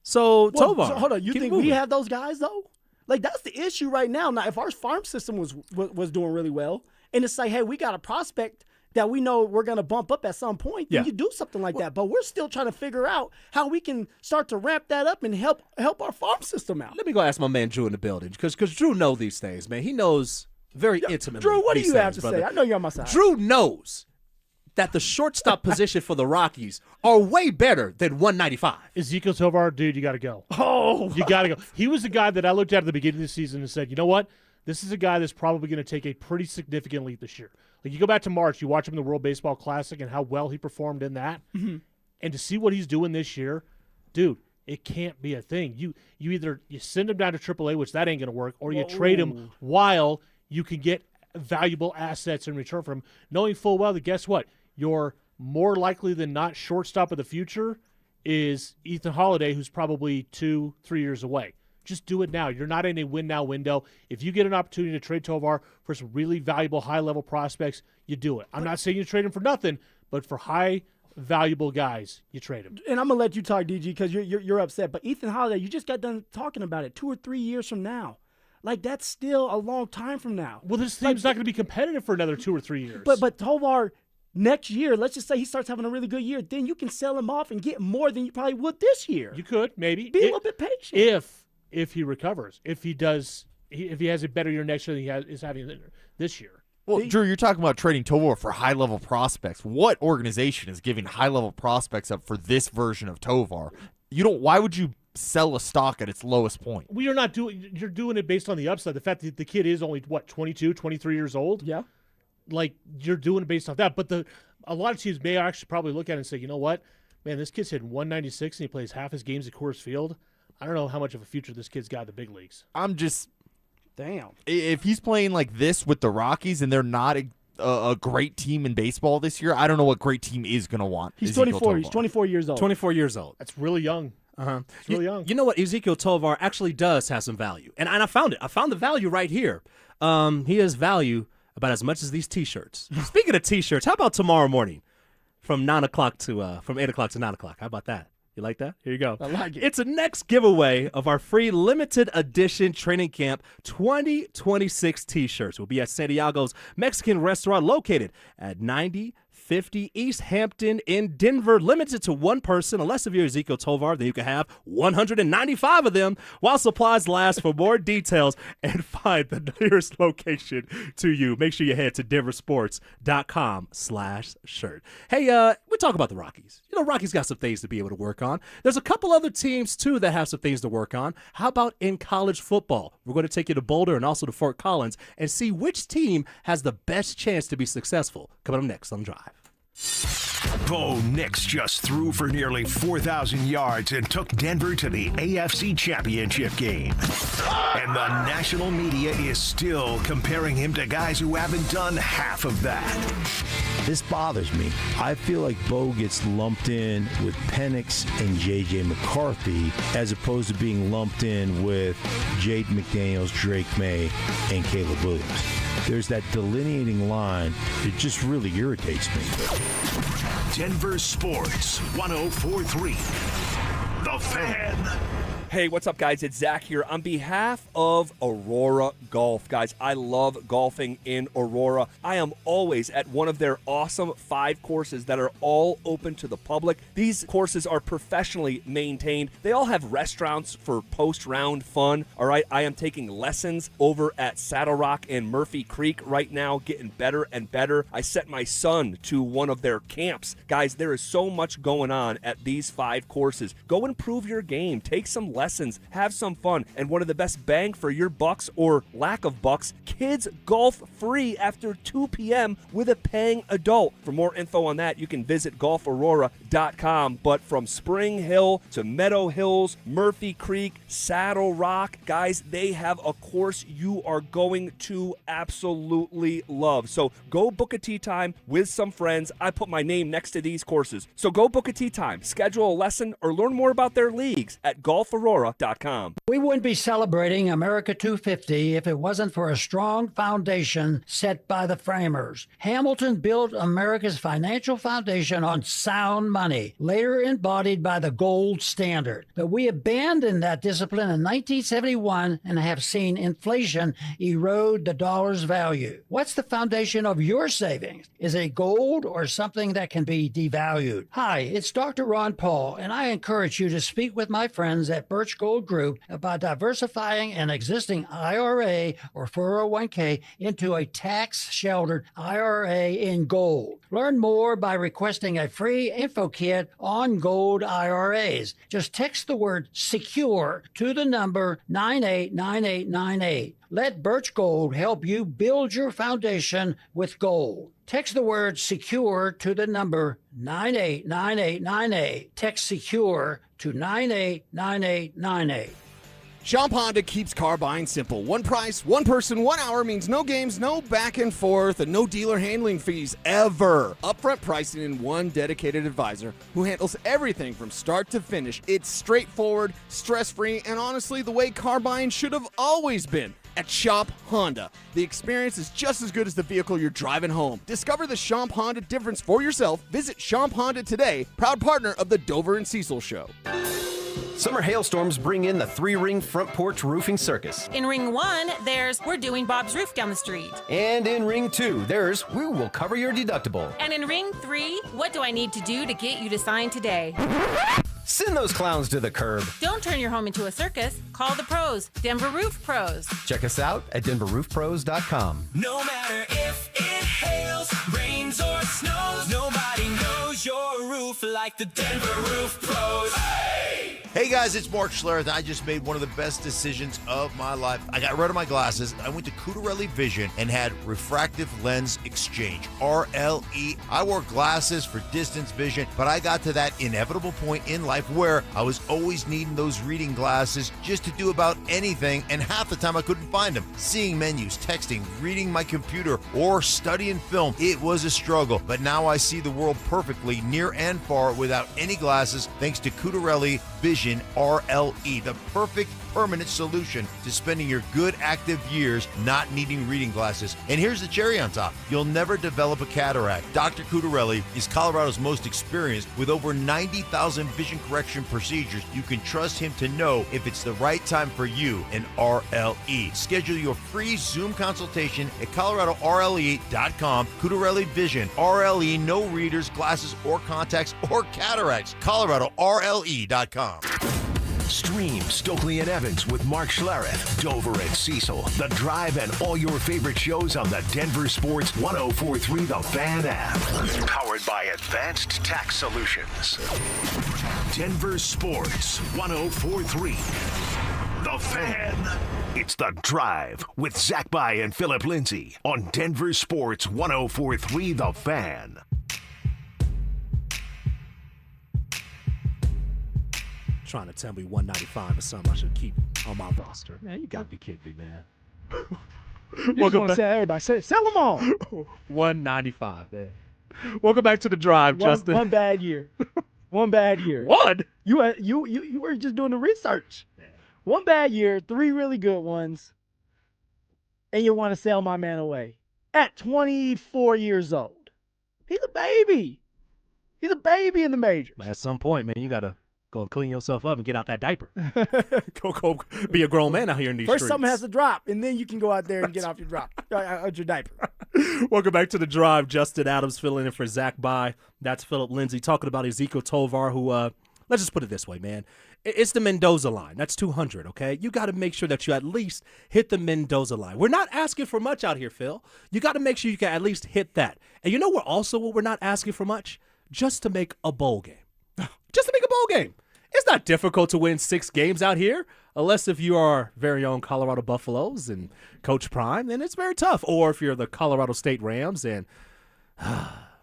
So, Tovar. So hold on. You keep think moving. we have those guys, though? Like, that's the issue right now. Now, if our farm system was doing really well, and it's like, hey, we got a prospect that we know we're going to bump up at some point, then you do something like that. But we're still trying to figure out how we can start to ramp that up and help our farm system out. Let me go ask my man Drew in the building, because Drew knows these things, man. He knows very intimately. Drew, what do these you have things, to brother. say? I know you're on my side. Drew knows that the shortstop position for the Rockies are way better than 195. Ezekiel Tovar, dude, you got to go. Oh, you got to go. He was the guy that I looked at the beginning of the season and said, you know what? This is a guy that's probably going to take a pretty significant leap this year. Like, you go back to March, you watch him in the World Baseball Classic and how well he performed in that, and to see what he's doing this year, dude, it can't be a thing. You either you send him down to AAA, which that ain't going to work, or you trade him while you can get valuable assets in return for him, knowing full well that guess what? Your more likely than not shortstop of the future is Ethan Holiday, who's probably 2-3 years away. Just do it now. You're not in a win-now window. If you get an opportunity to trade Tovar for some really valuable, high-level prospects, you do it. I'm not saying you trade him for nothing, but for high, valuable guys, you trade him. And I'm going to let you talk, DG, because you're upset. But Ethan Holiday, you just got done talking about it 2 or 3 years from now. Like, that's still a long time from now. Well, this team's not going to be competitive for another 2 or 3 years. But Tovar, next year, let's just say he starts having a really good year, then you can sell him off and get more than you probably would this year. You could, maybe. Be a little bit patient. If he recovers, if he has a better year next year than he is having this year. Well, Drew, you're talking about trading Tovar for high-level prospects. What organization is giving high-level prospects up for this version of Tovar? Why would you sell a stock at its lowest point? Well, you're doing it based on the upside. The fact that the kid is only 22, 23 years old. Yeah. Like, you're doing it based off that. But a lot of teams may actually probably look at it and say, you know what? Man, this kid's hitting 196 and he plays half his games at Coors Field. I don't know how much of a future this kid's got in the big leagues. Damn. If he's playing like this with the Rockies and they're not a great team in baseball this year, I don't know what great team is going to want. He's 24. He's 24 years old. 24 years old. That's really young. It's really young. You know what? Ezekiel Tovar actually does have some value. And I found it. I found the value right here. He has value about as much as these T-shirts. Speaking of T-shirts, how about tomorrow morning from 8 o'clock to 9 o'clock? How about that? You like that? Here you go. I like it. It's a next giveaway of our free limited edition training camp 2026 T-shirts. We'll be at Santiago's Mexican restaurant located at 9050 East Hampton in Denver. Limited to one person, unless if you're Ezekiel Tovar, then you can have 195 of them while supplies last. For more details and find the nearest location to you, make sure you head to DenverSports.com/shirt. Hey, we talk about the Rockies. You know, Rockies got some things to be able to work on. There's a couple other teams, too, that have some things to work on. How about in college football? We're going to take you to Boulder and also to Fort Collins and see which team has the best chance to be successful. Coming up next on Drive. Bo Nix just threw for nearly 4,000 yards and took Denver to the AFC Championship game. And the national media is still comparing him to guys who haven't done half of that. This bothers me. I feel like Bo gets lumped in with Penix and J.J. McCarthy as opposed to being lumped in with Jade McDaniels, Drake May, and Caleb Williams. There's that delineating line that just really irritates me. Denver Sports 104.3. The Fan. Hey, what's up, guys? It's Zach here. On behalf of Aurora Golf, guys, I love golfing in Aurora. I am always at one of their awesome 5 courses that are all open to the public. These courses are professionally maintained. They all have restaurants for post-round fun, all right? I am taking lessons over at Saddle Rock and Murphy Creek right now, getting better and better. I sent my son to one of their camps. Guys, there is so much going on at these 5 courses. Go improve your game. Take some lessons, have some fun, and one of the best bang for your bucks or lack of bucks, kids golf free after 2 p.m. with a paying adult. For more info on that, you can visit golfaurora.com. But from Spring Hill to Meadow Hills, Murphy Creek, Saddle Rock, guys, they have a course you are going to absolutely love. So go book a tee time with some friends. I put my name next to these courses. So go book a tee time, schedule a lesson, or learn more about their leagues at golfaurora.com. Aurora.com. We wouldn't be celebrating America 250 if it wasn't for a strong foundation set by the framers. Hamilton built America's financial foundation on sound money, later embodied by the gold standard. But we abandoned that discipline in 1971 and have seen inflation erode the dollar's value. What's the foundation of your savings? Is it gold or something that can be devalued? Hi, it's Dr. Ron Paul, and I encourage you to speak with my friends at Birch Gold Group about diversifying an existing IRA or 401k into a tax-sheltered IRA in gold. Learn more by requesting a free info kit on gold IRAs. Just text the word SECURE to the number 989898. Let Birch Gold help you build your foundation with gold. Text the word SECURE to the number 989898. Text SECURE to 989898. Shop Honda keeps car buying simple. One price, one person, 1 hour means no games, no back and forth, and no dealer handling fees ever. Upfront pricing and one dedicated advisor who handles everything from start to finish. It's straightforward, stress-free, and honestly the way car buying should have always been. At Shop Honda, the experience is just as good as the vehicle you're driving home. Discover the Shop Honda difference for yourself. Visit Shop Honda today, proud partner of the Dover and Cecil Show. Summer hailstorms bring in the 3-ring front porch roofing circus. In ring 1, there's We're Doing Bob's Roof Down the Street. And in ring 2, there's We Will Cover Your Deductible. And in ring 3, What Do I Need to Do to Get You to Sign Today? Send those clowns to the curb. Don't turn your home into a circus. Call the pros, Denver Roof Pros. Check us out at DenverRoofPros.com. No matter if it hails, rains, or snows, nobody knows your roof like the Denver Roof Pros. Hey guys, it's Mark Schlereth. I just made one of the best decisions of my life. I got rid of my glasses. I went to Cutarelli Vision and had refractive lens exchange, RLE. I wore glasses for distance vision, but I got to that inevitable point in life where I was always needing those reading glasses just to do about anything, and half the time I couldn't find them. Seeing menus, texting, reading my computer, or studying film, it was a struggle. But now I see the world perfectly, near and far, without any glasses, thanks to Cutarelli Vision RLE, the perfect permanent solution to spending your good active years not needing reading glasses. And here's the cherry on top. You'll never develop a cataract. Dr. Cutarelli is Colorado's most experienced with over 90,000 vision correction procedures. You can trust him to know if it's the right time for you in RLE. Schedule your free Zoom consultation at ColoradoRLE.com. Cutarelli Vision, RLE, no readers, glasses, or contacts, or cataracts. ColoradoRLE.com. Stream Stokely and Evans with Mark Schlereth, Dover and Cecil, The Drive, and all your favorite shows on the Denver Sports 104.3 The Fan app. Powered by Advanced Tax Solutions. Denver Sports 104.3 The Fan. It's The Drive with Zach By and Phillip Lindsay on Denver Sports 104.3 The Fan. Trying to tell me 195 is something I should keep on my roster. Man, you got to be kidding me, man. Welcome back. Say everybody, sell them all. 195, man. Welcome back to the drive, Justin. One bad year. One bad year. What? You were just doing the research. One bad year, 3 really good ones, and you want to sell my man away at 24 years old. He's a baby. He's a baby in the majors. At some point, man, you got to go and clean yourself up and get out that diaper. go be a grown man out here in these First, streets. something has to drop, and then you can go out there and get off your your diaper. Welcome back to the drive. Justin Adams filling in for Zach By. That's Phillip Lindsay talking about Ezekiel Tovar, who, let's just put it this way, man. It's the Mendoza line. That's 200, okay? You got to make sure that you at least hit the Mendoza line. We're not asking for much out here, Phil. You got to make sure you can at least hit that. And you know what we're not asking for much? Just to make a bowl game. Just to make a bowl game. It's not difficult to win 6 games out here, unless if you are very own Colorado Buffaloes and Coach Prime, then it's very tough. Or if you're the Colorado State Rams and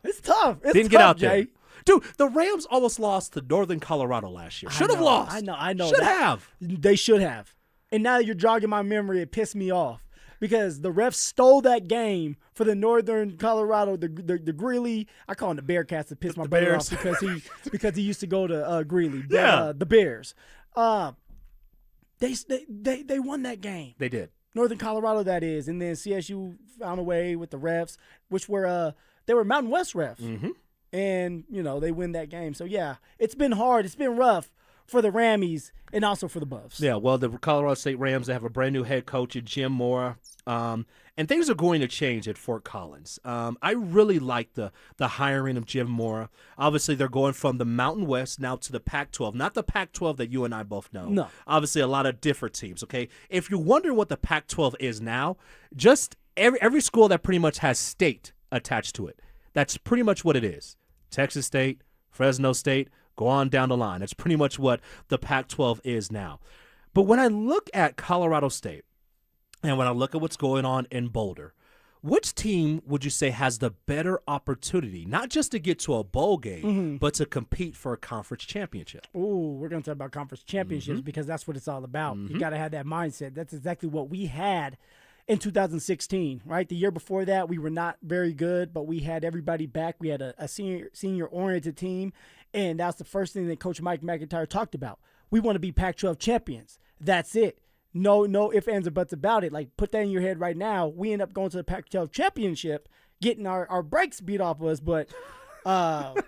it's tough. It's didn't tough, get out Jay. there. Dude, the Rams almost lost to Northern Colorado last year. Should have lost. I know. Should have. They should have. And now that you're jogging my memory, it pissed me off. Because the refs stole that game for the Northern Colorado, the Greeley. I call them the Bearcats to piss my brother off because he used to go to Greeley. But, Yeah. The Bears. They won that game. They did. Northern Colorado, that is, and then CSU found a way with the refs, which were they were Mountain West refs, and they win that game. So yeah, it's been hard. It's been rough for the Rammies and also for the Buffs. Yeah, well, the Colorado State Rams, they have a brand new head coach in Jim Mora, and things are going to change at Fort Collins. I really like the hiring of Jim Mora. Obviously, they're going from the Mountain West now to the Pac-12, not the Pac-12 that you and I both know. No. Obviously, a lot of different teams, okay? If you're wondering what the Pac-12 is now, just every school that pretty much has state attached to it, that's pretty much what it is. Texas State, Fresno State, go on down the line. That's pretty much what the Pac-12 is now. But when I look at Colorado State and when I look at what's going on in Boulder, which team would you say has the better opportunity, not just to get to a bowl game, but to compete for a conference championship? Ooh, we're going to talk about conference championships because that's what it's all about. You got to have that mindset. That's exactly what we had in 2016, right? The year before that, we were not very good, but we had everybody back. We had a senior-oriented team, and that's the first thing that Coach Mike McIntyre talked about. We want to be Pac-12 champions. That's it. No ifs, ands, or buts about it. Like, put that in your head right now. We end up going to the Pac-12 championship, getting our brakes beat off of us, but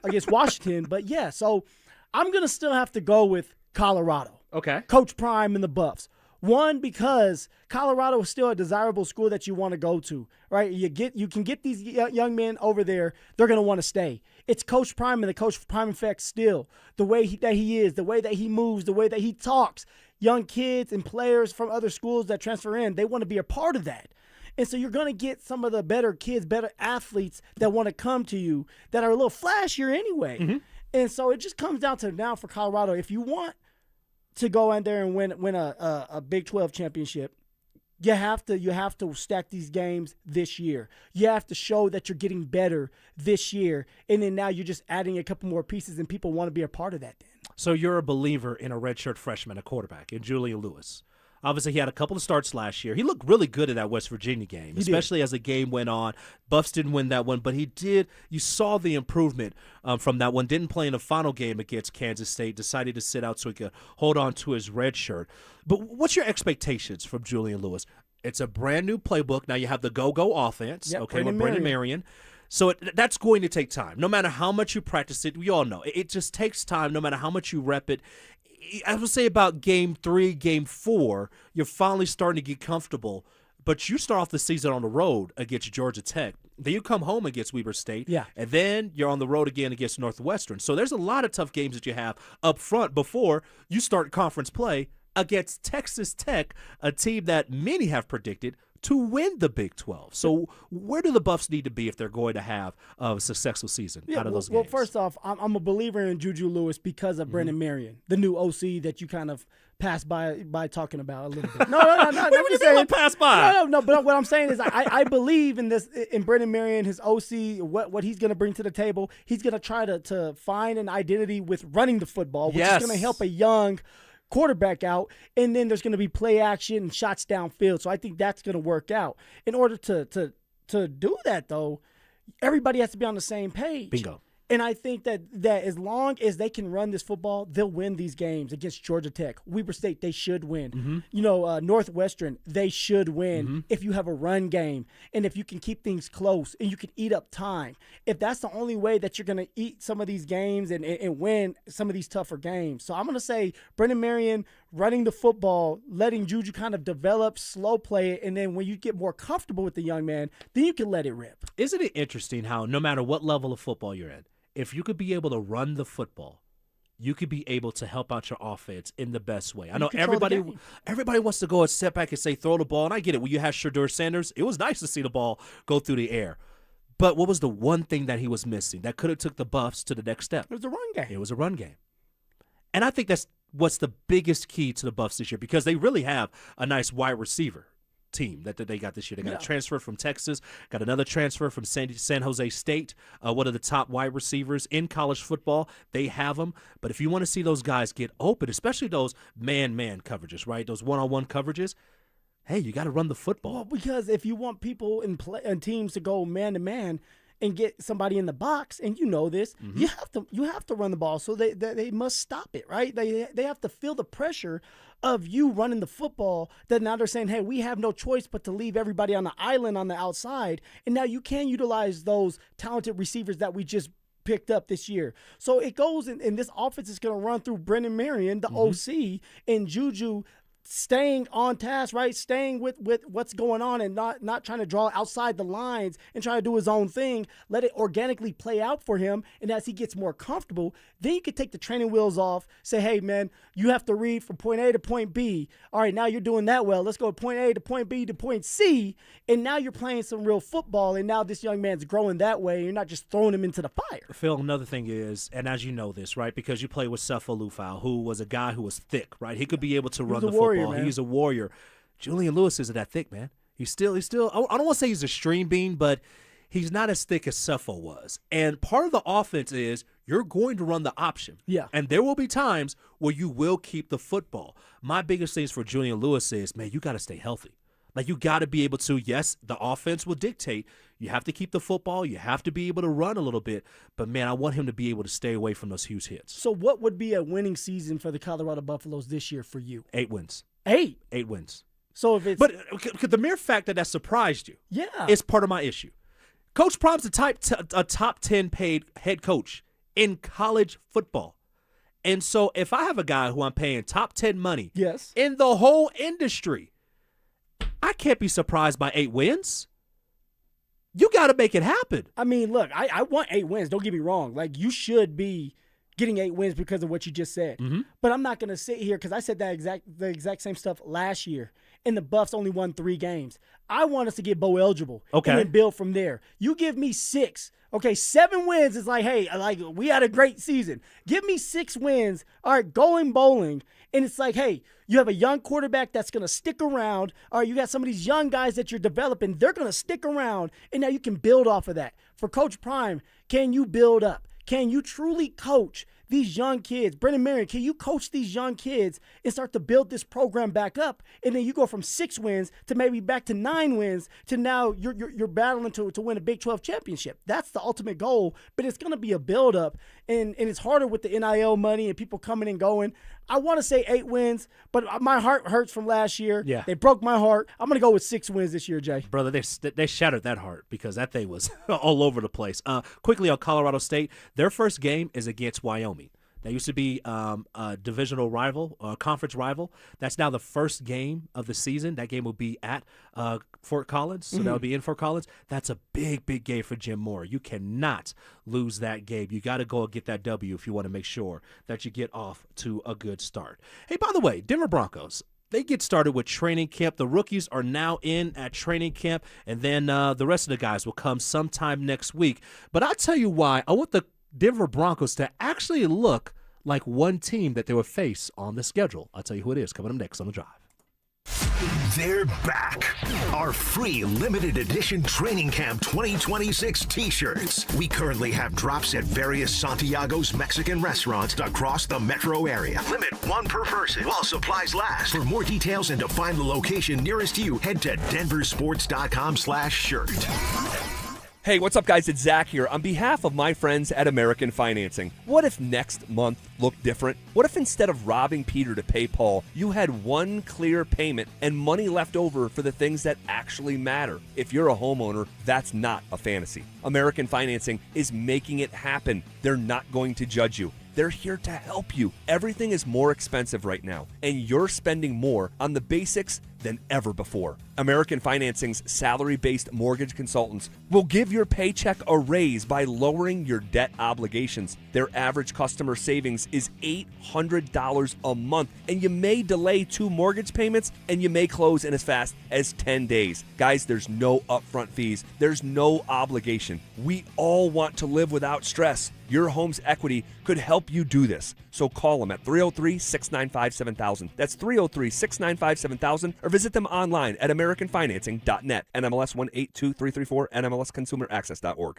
against Washington. But, yeah, so I'm going to still have to go with Colorado. Okay. Coach Prime and the Buffs. One, because Colorado is still a desirable school that you want to go to, right? You can get these young men over there. They're going to want to stay. It's Coach Prime and the Coach Prime effect still. The way that he is, the way that he moves, the way that he talks. Young kids and players from other schools that transfer in, they want to be a part of that. And so you're going to get some of the better kids, better athletes that want to come to you that are a little flashier anyway. And so it just comes down to now for Colorado, if you want to go in there and win a Big 12 championship, you have to stack these games this year. You have to show that you're getting better this year, and then now you're just adding a couple more pieces, and people want to be a part of that then. So you're a believer in a redshirt freshman, a quarterback, in Julian Lewis. Obviously, he had a couple of starts last year. He looked really good in that West Virginia game, especially as the game went on. Buffs didn't win that one, but he did. You saw the improvement from that one. Didn't play in the final game against Kansas State. Decided to sit out so he could hold on to his red shirt. But what's your expectations from Julian Lewis? It's a brand-new playbook. Now you have the go-go offense, with Brendan Marion. So that's going to take time. No matter how much you practice it, we all know. It just takes time no matter how much you rep it. I would say about game 3, game 4, you're finally starting to get comfortable. But you start off the season on the road against Georgia Tech. Then you come home against Weber State. Yeah. And then you're on the road again against Northwestern. So there's a lot of tough games that you have up front before you start conference play against Texas Tech, a team that many have predicted to win the Big 12. So where do the Buffs need to be if they're going to have a successful season out of those games? Well, first off, I'm a believer in Juju Lewis because of Brendan Marion, the new OC that you kind of passed by talking about a little bit. No. What do you mean pass by? No. But what I'm saying is I believe in this, in Brendan Marion, his OC, what he's going to bring to the table. He's going to try to find an identity with running the football, which is going to help a young quarterback out, and then there's going to be play action and shots downfield. So I think that's going to work out. In order to do that, though, everybody has to be on the same page. Bingo. And I think that as long as they can run this football, they'll win these games against Georgia Tech. Weber State, they should win. Northwestern, they should win if you have a run game and if you can keep things close and you can eat up time. If that's the only way that you're going to eat some of these games and win some of these tougher games. So I'm going to say Brendan Marion running the football, letting Juju kind of develop, slow play it, and then when you get more comfortable with the young man, then you can let it rip. Isn't it interesting how no matter what level of football you're in, if you could be able to run the football, you could be able to help out your offense in the best way. I know everybody wants to go and step back and say throw the ball, and I get it. When you had Shedeur Sanders, it was nice to see the ball go through the air. But what was the one thing that he was missing that could have took the Buffs to the next step? It was a run game. It was a run game. And I think that's what's the biggest key to the Buffs this year because they really have a nice wide receiver team that they got this year. They got a transfer from Texas, got another transfer from San Jose State, one of the top wide receivers in college football. They have them. But if you want to see those guys get open, especially those man-man coverages, right, those one-on-one coverages, hey, you got to run the football. Well, because if you want people and teams to go man-to-man, and get somebody in the box, and you know this, you have to run the ball. So they must stop it, right? They have to feel the pressure of you running the football, that now they're saying, hey, we have no choice but to leave everybody on the island on the outside. And now you can utilize those talented receivers that we just picked up this year. So it goes, and this offense is going to run through Brendan Marion, the OC, and Juju staying on task, right? Staying with what's going on and not trying to draw outside the lines and try to do his own thing. Let it organically play out for him. And as he gets more comfortable, then you can take the training wheels off, say, hey, man, you have to read from point A to point B. All right, now you're doing that well. Let's go point A to point B to point C. And now you're playing some real football. And now this young man's growing that way. You're not just throwing him into the fire. Phil, another thing is, and as you know this, right, because you play with Sefo Lufau, who was a guy who was thick, right? He could be able to run the football. Man. He's a warrior. Julian Lewis isn't that thick, man. He's still. I don't want to say he's a stream bean, but he's not as thick as Sefo was. And part of the offense is you're going to run the option. Yeah. And there will be times where you will keep the football. My biggest things for Julian Lewis is, man, you got to stay healthy. Like, you got to be able to, yes, the offense will dictate. You have to keep the football. You have to be able to run a little bit. But, man, I want him to be able to stay away from those huge hits. So what would be a winning season for the Colorado Buffaloes this year for you? 8 wins. 8 wins. So if it's, but the mere fact that surprised you, is part of my issue. Coach Prom's a top 10 paid head coach in college football, and so if I have a guy who I'm paying top 10 money, in the whole industry, I can't be surprised by 8 wins. You got to make it happen. I mean, look, I want 8 wins. Don't get me wrong. Like, you should be getting 8 wins because of what you just said. But I'm not going to sit here, because I said the exact same stuff last year, and the Buffs only won 3 games. I want us to get bowl eligible and then build from there. You give me 6. Okay, 7 wins is like, hey, like, we had a great season. Give me 6 wins. All right, going bowling. And it's like, hey, you have a young quarterback that's going to stick around. All right, you got some of these young guys that you're developing. They're going to stick around, and now you can build off of that. For Coach Prime, can you build up? Can you truly coach these young kids? Brendan Marion, can you coach these young kids and start to build this program back up? And then you go from 6 wins to maybe back to 9 wins to now you're battling to win a Big 12 championship. That's the ultimate goal, but it's going to be a build-up, and it's harder with the NIL money and people coming and going. I want to say 8 wins, but my heart hurts from last year. Yeah. They broke my heart. I'm going to go with 6 wins this year, Jay. Brother, they shattered that heart because that thing was all over the place. Quickly on Colorado State, their first game is against Wyoming. That used to be a divisional rival, conference rival. That's now the first game of the season. That game will be at Fort Collins, so that'll be in Fort Collins. That's a big, big game for Jim Moore. You cannot lose that game. You got to go and get that W if you want to make sure that you get off to a good start. Hey, by the way, Denver Broncos, they get started with training camp. The rookies are now in at training camp, and then the rest of the guys will come sometime next week. But I'll tell you why. I want the Denver Broncos to actually look like one team that they will face on the schedule. I'll tell you who it is coming up next on The Drive. They're back. Our free limited edition Training Camp 2026 t-shirts. We currently have drops at various Santiago's Mexican restaurants across the metro area. Limit 1 per person while supplies last. For more details and to find the location nearest you, head to denversports.com/shirt. Hey, what's up, guys? It's Zach here. On behalf of my friends at American Financing, what if next month looked different? What if instead of robbing Peter to pay Paul, you had one clear payment and money left over for the things that actually matter? If you're a homeowner, that's not a fantasy. American Financing is making it happen. They're not going to judge you. They're here to help you. Everything is more expensive right now, and you're spending more on the basics than ever before. American Financing's salary-based mortgage consultants will give your paycheck a raise by lowering your debt obligations. Their average customer savings is $800 a month, and you may delay 2 mortgage payments, and you may close in as fast as 10 days. Guys, there's no upfront fees. There's no obligation. We all want to live without stress. Your home's equity could help you do this. So call them at 303-695-7000. That's 303-695-7000, or visit them online at americanfinancing.net. NMLS 182334, NMLSconsumeraccess.org.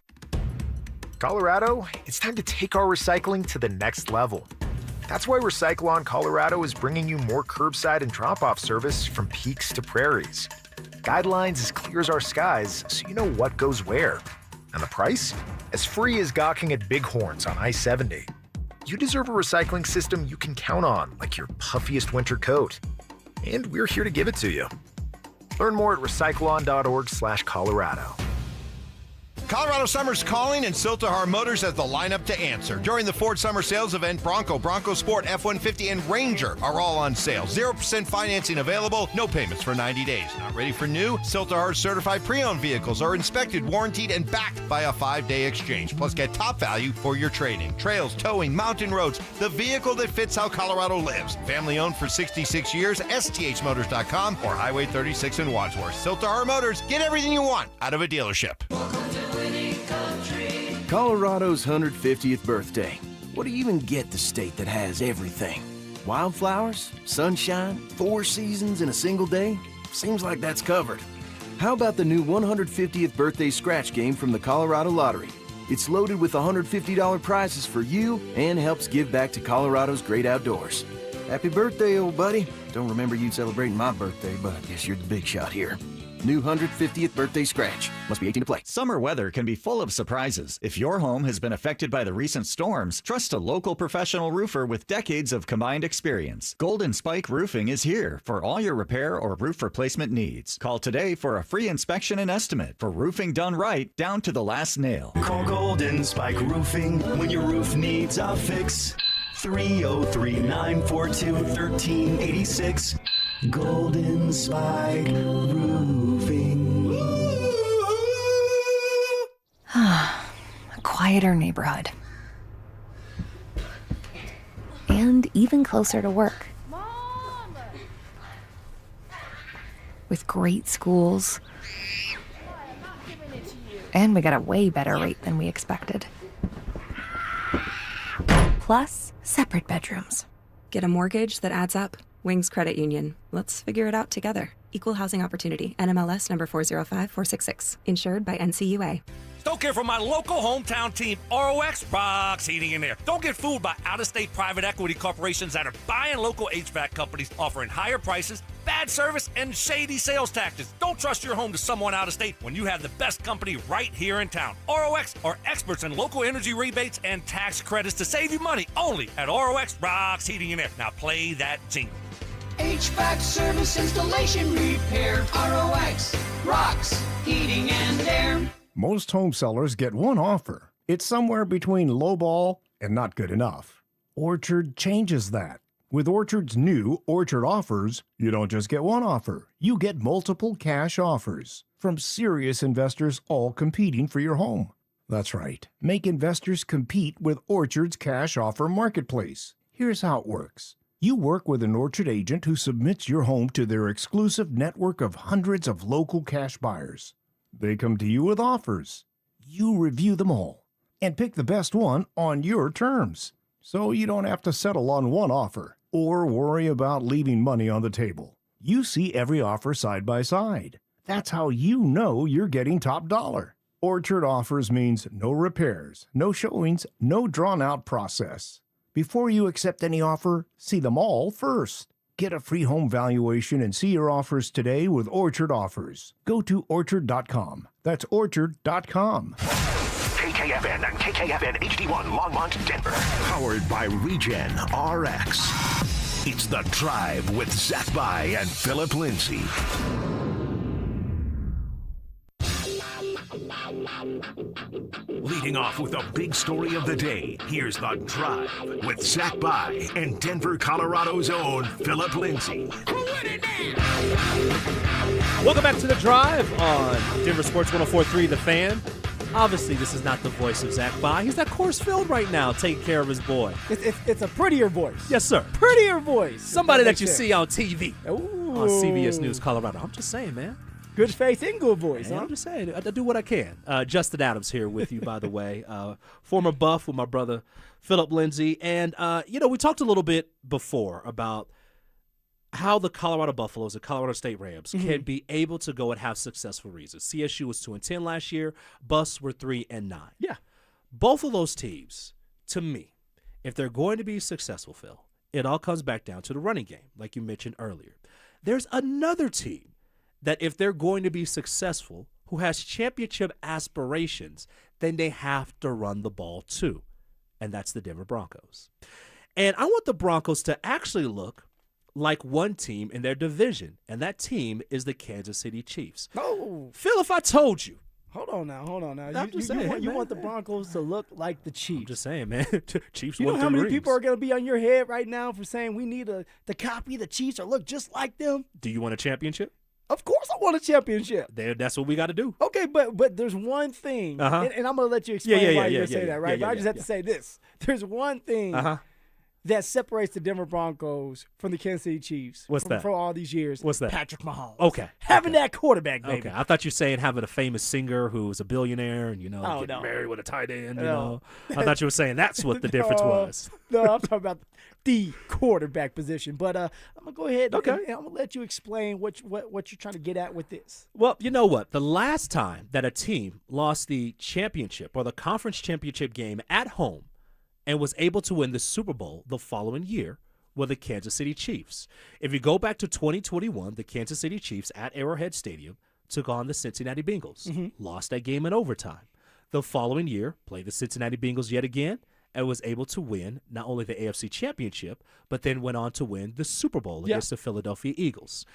Colorado, it's time to take our recycling to the next level. That's why Recycle-On Colorado is bringing you more curbside and drop-off service from peaks to prairies. Guidelines as clear as our skies, so you know what goes where. And the price? As free as gawking at bighorns on I-70. You deserve a recycling system you can count on, like your puffiest winter coat. And we're here to give it to you. Learn more at recycleon.org/Colorado. Colorado Summer's calling, and Siltahar Motors has the lineup to answer. During the Ford Summer Sales Event, Bronco Sport, F-150, and Ranger are all on sale. 0% financing available, no payments for 90 days. Not ready for new? Siltahar's certified pre-owned vehicles are inspected, warranted, and backed by a 5-day exchange. Plus, get top value for your trade-in. Trails, towing, mountain roads, the vehicle that fits how Colorado lives. Family owned for 66 years, sthmotors.com or Highway 36 in Wadsworth. Siltahar Motors, get everything you want out of a dealership. Colorado's 150th birthday. What do you even get the state that has everything? Wildflowers, sunshine, 4 seasons in a single day? Seems like that's covered. How about the new 150th birthday scratch game from the Colorado Lottery? It's loaded with $150 prizes for you and helps give back to Colorado's great outdoors. Happy birthday, old buddy. Don't remember you celebrating my birthday, but I guess you're the big shot here. New 150th birthday scratch. Must be 18 to play. Summer weather can be full of surprises. If your home has been affected by the recent storms, trust a local professional roofer with decades of combined experience. Golden Spike Roofing is here for all your repair or roof replacement needs. Call today for a free inspection and estimate for roofing done right down to the last nail. Call Golden Spike Roofing when your roof needs a fix. 303-942-1386. Golden Spike Roofing. A quieter neighborhood. And even closer to work. With great schools. And we got a way better rate than we expected. Plus, separate bedrooms. Get a mortgage that adds up. Wings Credit Union. Let's figure it out together. Equal housing opportunity. NMLS number 405466. Insured by NCUA. Don't care for my local hometown team, ROX Rocks Heating and Air. Don't get fooled by out-of-state private equity corporations that are buying local HVAC companies, offering higher prices, bad service, and shady sales tactics. Don't trust your home to someone out of state when you have the best company right here in town. ROX are experts in local energy rebates and tax credits to save you money only at ROX Rocks Heating and Air. Now play that jingle. HVAC service, installation, repair. ROX Rocks Heating and Air. Most home sellers get one offer. It's somewhere between lowball and not good enough. Orchard changes that. With Orchard's new Orchard offers, you don't just get one offer. You get multiple cash offers from serious investors all competing for your home. That's right. Make investors compete with Orchard's cash offer marketplace. Here's how it works. You work with an Orchard agent who submits your home to their exclusive network of hundreds of local cash buyers. They come to you with offers. You review them all and pick the best one on your terms. So you don't have to settle on one offer or worry about leaving money on the table. You see every offer side by side. That's how you know you're getting top dollar. Orchard offers means no repairs, no showings, no drawn-out process. Before you accept any offer, see them all first. Get a free home valuation and see your offers today with Orchard Offers. Go to Orchard.com. That's Orchard.com. KKFN and KKFN HD1 Longmont, Denver. Powered by Regen RX. It's The Drive with Zach By and Phillip Lindsay. Leading off with the big story of the day, here's The Drive with Zach By and Denver, Colorado's own Phillip Lindsay. Welcome back to The Drive on Denver Sports 104.3 The Fan. Obviously, this is not the voice of Zach By. He's at Coors Field right now taking care of his boy. It's a prettier voice. Yes, sir. Prettier voice. Somebody that you see on TV. On CBS News Colorado. I'm just saying, man. Good face and good voice, huh? I'm just saying. I do what I can. Justin Adams here with you, by the way. Former Buff with my brother, Phillip Lindsay. And, we talked a little bit before about how the Colorado Buffaloes and Colorado State Rams can be able to go and have successful reasons. CSU was 2-10 last year. Buffs were 3-9. Yeah. Both of those teams, to me, if they're going to be successful, Phil, it all comes back down to the running game, like you mentioned earlier. There's another team that if they're going to be successful, who has championship aspirations, then they have to run the ball too. And that's the Denver Broncos. And I want the Broncos to actually look like one team in their division, and that team is the Kansas City Chiefs. Oh. Phil, if I told you. Hold on now. I'm just saying, you want the Broncos to look like the Chiefs. I'm just saying, man. Chiefs You won know how 3 many rings. people are going to be on your head right now for saying we need to copy the Chiefs or look just like them? Do you want a championship? Of course I want a championship. That's what we got to do. Okay, but there's one thing, and I'm going to let you explain why you're going to say that, right? But I just have to say this. There's one thing that separates the Denver Broncos from the Kansas City Chiefs. What's that? For all these years. What's that? Patrick Mahomes. Okay. Having that quarterback, baby. Okay. I thought you were saying having a famous singer who was a billionaire and, getting no. married with a tight end, you No. know. I thought you were saying that's what the difference was. No, I'm talking about the quarterback position. But I'm going to go ahead and I'm going to let you explain what you're trying to get at with this. Well, you know what? The last time that a team lost the championship or the conference championship game at home and was able to win the Super Bowl the following year were the Kansas City Chiefs. If you go back to 2021, the Kansas City Chiefs at Arrowhead Stadium took on the Cincinnati Bengals, lost that game in overtime. The following year, played the Cincinnati Bengals yet again, and was able to win not only the AFC Championship, but then went on to win the Super Bowl against the Philadelphia Eagles.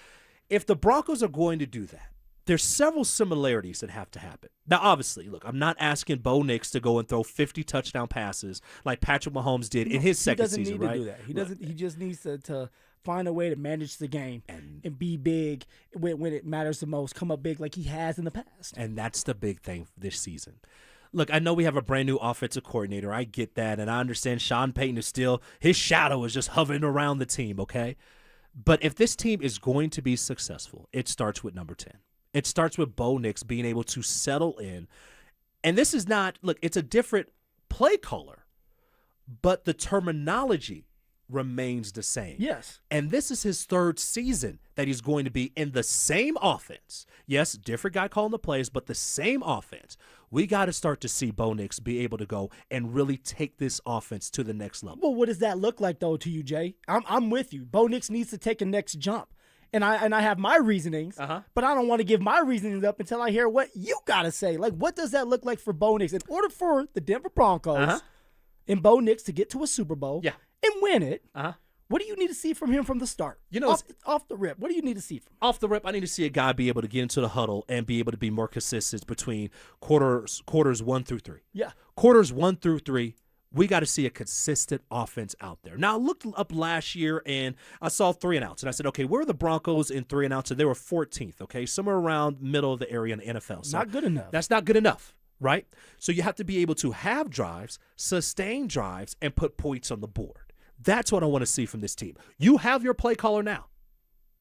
If the Broncos are going to do that, there's several similarities that have to happen. Now, obviously, look, I'm not asking Bo Nix to go and throw 50 touchdown passes like Patrick Mahomes did in his second season, right? He doesn't need to do that. He doesn't. He just needs to find a way to manage the game and be big when it matters the most. Come up big like he has in the past. And that's the big thing this season. Look, I know we have a brand new offensive coordinator. I get that, and I understand Sean Payton is still – his shadow is just hovering around the team, okay? But if this team is going to be successful, it starts with number 10. It starts with Bo Nix being able to settle in. And this is not – look, it's a different play caller, but the terminology remains the same. Yes. And this is his third season that he's going to be in the same offense. Yes, different guy calling the plays, but the same offense. We got to start to see Bo Nix be able to go and really take this offense to the next level. Well, what does that look like, though, to you, Jay? I'm with you. Bo Nix needs to take a next jump. And I have my reasonings, but I don't want to give my reasonings up until I hear what you got to say. Like, what does that look like for Bo Nix? In order for the Denver Broncos and Bo Nix to get to a Super Bowl and win it, what do you need to see from him from the start? You know, off the rip, what do you need to see from him? Off the rip, I need to see a guy be able to get into the huddle and be able to be more consistent between quarters 1 through 3. Yeah. Quarters 1 through 3. We got to see a consistent offense out there. Now, I looked up last year, and I saw 3 and outs. And I said, okay, where are the Broncos in 3 and outs? And they were 14th, okay, somewhere around middle of the area in the NFL. So not good enough. That's not good enough, right? So you have to be able to have drives, sustain drives, and put points on the board. That's what I want to see from this team. You have your play caller now.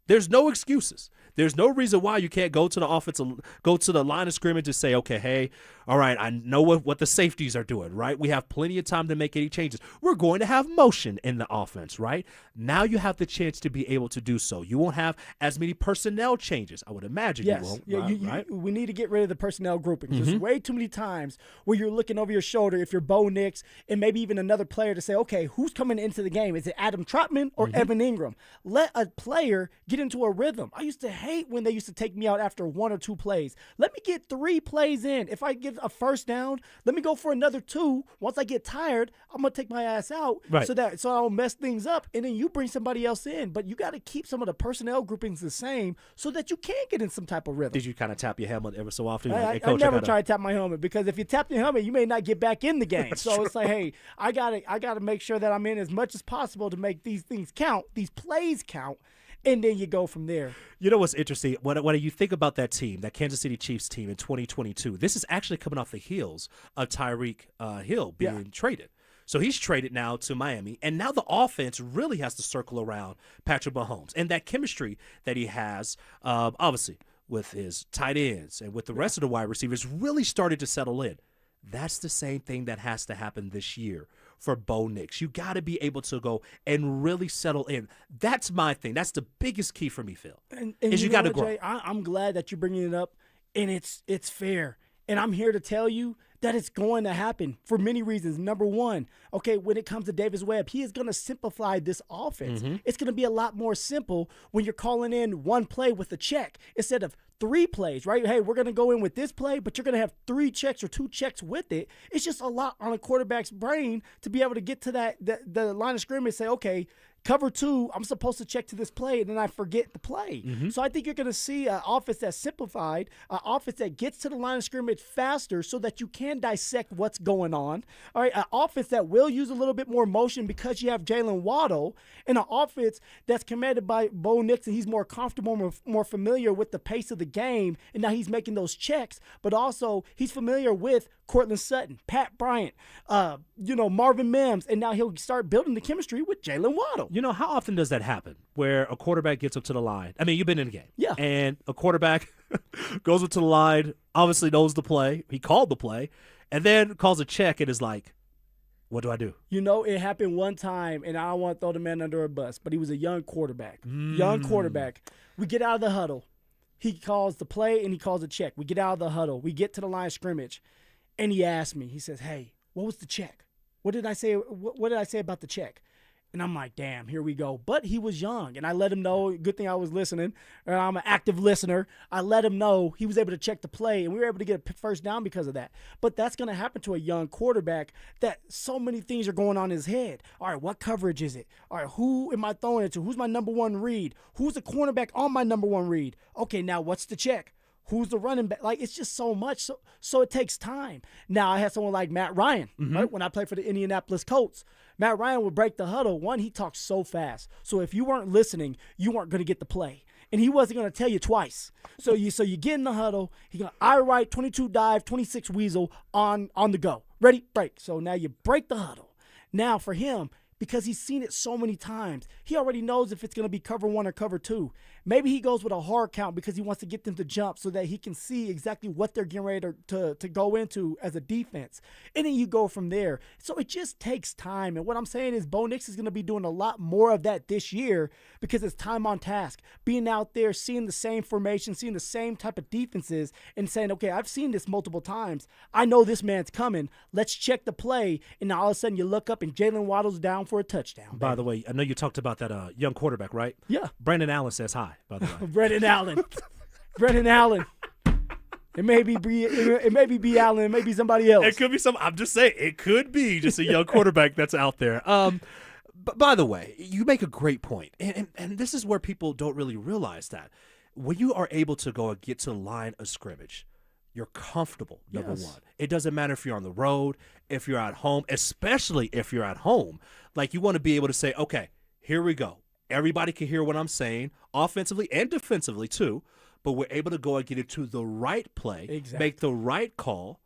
There's no excuses. There's no reason why you can't go to the line of scrimmage and say, okay, hey, all right, I know what the safeties are doing, right? We have plenty of time to make any changes. We're going to have motion in the offense, right? Now you have the chance to be able to do so. You won't have as many personnel changes. I would imagine you won't. Right? We need to get rid of the personnel grouping. There's way too many times where you're looking over your shoulder if you're Bo Nix and maybe even another player to say, okay, who's coming into the game? Is it Adam Trotman or Evan Ingram? Let a player get into a rhythm. I used to hate when they used to take me out after 1 or 2 plays. Let me get 3 plays in. If I get a first down, let me go for another 2. Once I get tired, I'm going to take my ass out so I don't mess things up, and then you bring somebody else in. But you got to keep some of the personnel groupings the same so that you can get in some type of rhythm. Did you kind of tap your helmet every so often? I never try to tap my helmet, because if you tap your helmet, you may not get back in the game. So it's like, hey, I gotta make sure that I'm in as much as possible to make these things count, these plays count, and then you go from there. You know what's interesting? When you think about that team, that Kansas City Chiefs team in 2022, this is actually coming off the heels of Tyreek Hill being traded. So he's traded now to Miami, and now the offense really has to circle around Patrick Mahomes. And that chemistry that he has, obviously, with his tight ends and with the rest of the wide receivers really started to settle in. That's the same thing that has to happen this year for Bo Nix. You got to be able to go and really settle in. That's my thing. That's the biggest key for me, Phil, is you got to grow. Jay, I'm glad that you're bringing it up, and it's fair. And I'm here to tell you that it's going to happen for many reasons. Number one, okay, when it comes to Davis Webb, he is going to simplify this offense. It's going to be a lot more simple when you're calling in one play with a check instead of 3 plays, right? Hey, we're going to go in with this play, but you're going to have 3 checks or 2 checks with it. It's just a lot on a quarterback's brain to be able to get to the line of scrimmage and say, okay, cover 2, I'm supposed to check to this play, and then I forget the play. So I think you're going to see an offense that's simplified, an offense that gets to the line of scrimmage faster so that you can dissect what's going on. All right, an offense that will use a little bit more motion because you have Jalen Waddle, and an offense that's commanded by Bo Nix, and he's more comfortable, more familiar with the pace of the game, and now he's making those checks, but also he's familiar with Cortland Sutton, Pat Bryant, Marvin Mims, and now he'll start building the chemistry with Jalen Waddle. You know, how often does that happen where a quarterback gets up to the line? I mean, you've been in a game. Yeah. And a quarterback goes up to the line, obviously knows the play. He called the play, and then calls a check and is like, what do I do? You know, it happened one time, and I don't want to throw the man under a bus, but he was a young quarterback. Young quarterback. We get out of the huddle. He calls the play, and he calls a check. We get out of the huddle. We get to the line of scrimmage, and he asked me, he says, hey, what was the check? What did I say? What did I say about the check? And I'm like, damn, here we go. But he was young, and I let him know. Good thing I was listening. I'm an active listener. I let him know he was able to check the play, and we were able to get a first down because of that. But that's going to happen to a young quarterback that so many things are going on in his head. All right, what coverage is it? All right, who am I throwing it to? Who's my number 1 read? Who's the cornerback on my number 1 read? Okay, now what's the check? Who's the running back? Like, it's just so much. So it takes time. Now, I had someone like Matt Ryan, right? When I played for the Indianapolis Colts, Matt Ryan would break the huddle. One, he talks so fast. So if you weren't listening, you weren't going to get the play. And he wasn't going to tell you twice. So you get in the huddle. He's going to eye right, 22 dive, 26 weasel on the go. Ready, break. So now you break the huddle. Now for him, because he's seen it so many times, he already knows if it's going to be cover 1 or cover 2. Maybe he goes with a hard count because he wants to get them to jump so that he can see exactly what they're getting ready to go into as a defense. And then you go from there. So it just takes time. And what I'm saying is Bo Nix is going to be doing a lot more of that this year because it's time on task. Being out there, seeing the same formation, seeing the same type of defenses, and saying, okay, I've seen this multiple times. I know this man's coming. Let's check the play. And now all of a sudden you look up and Jalen Waddle's down for a touchdown. By the way, I know you talked about that young quarterback, right? Yeah. Brandon Allen says hi, by the way. Brendan Allen. Brendan Allen. It may be B Allen. It may be somebody else. It could be I'm just saying, it could be just a young quarterback that's out there. But by the way, you make a great point. And this is where people don't really realize that. When you are able to go and get to the line of scrimmage, you're comfortable, number one. It doesn't matter if you're on the road, if you're at home, especially if you're at home. Like, you want to be able to say, okay, here we go. Everybody can hear what I'm saying, offensively and defensively too, but we're able to go and get into the right play, make the right call,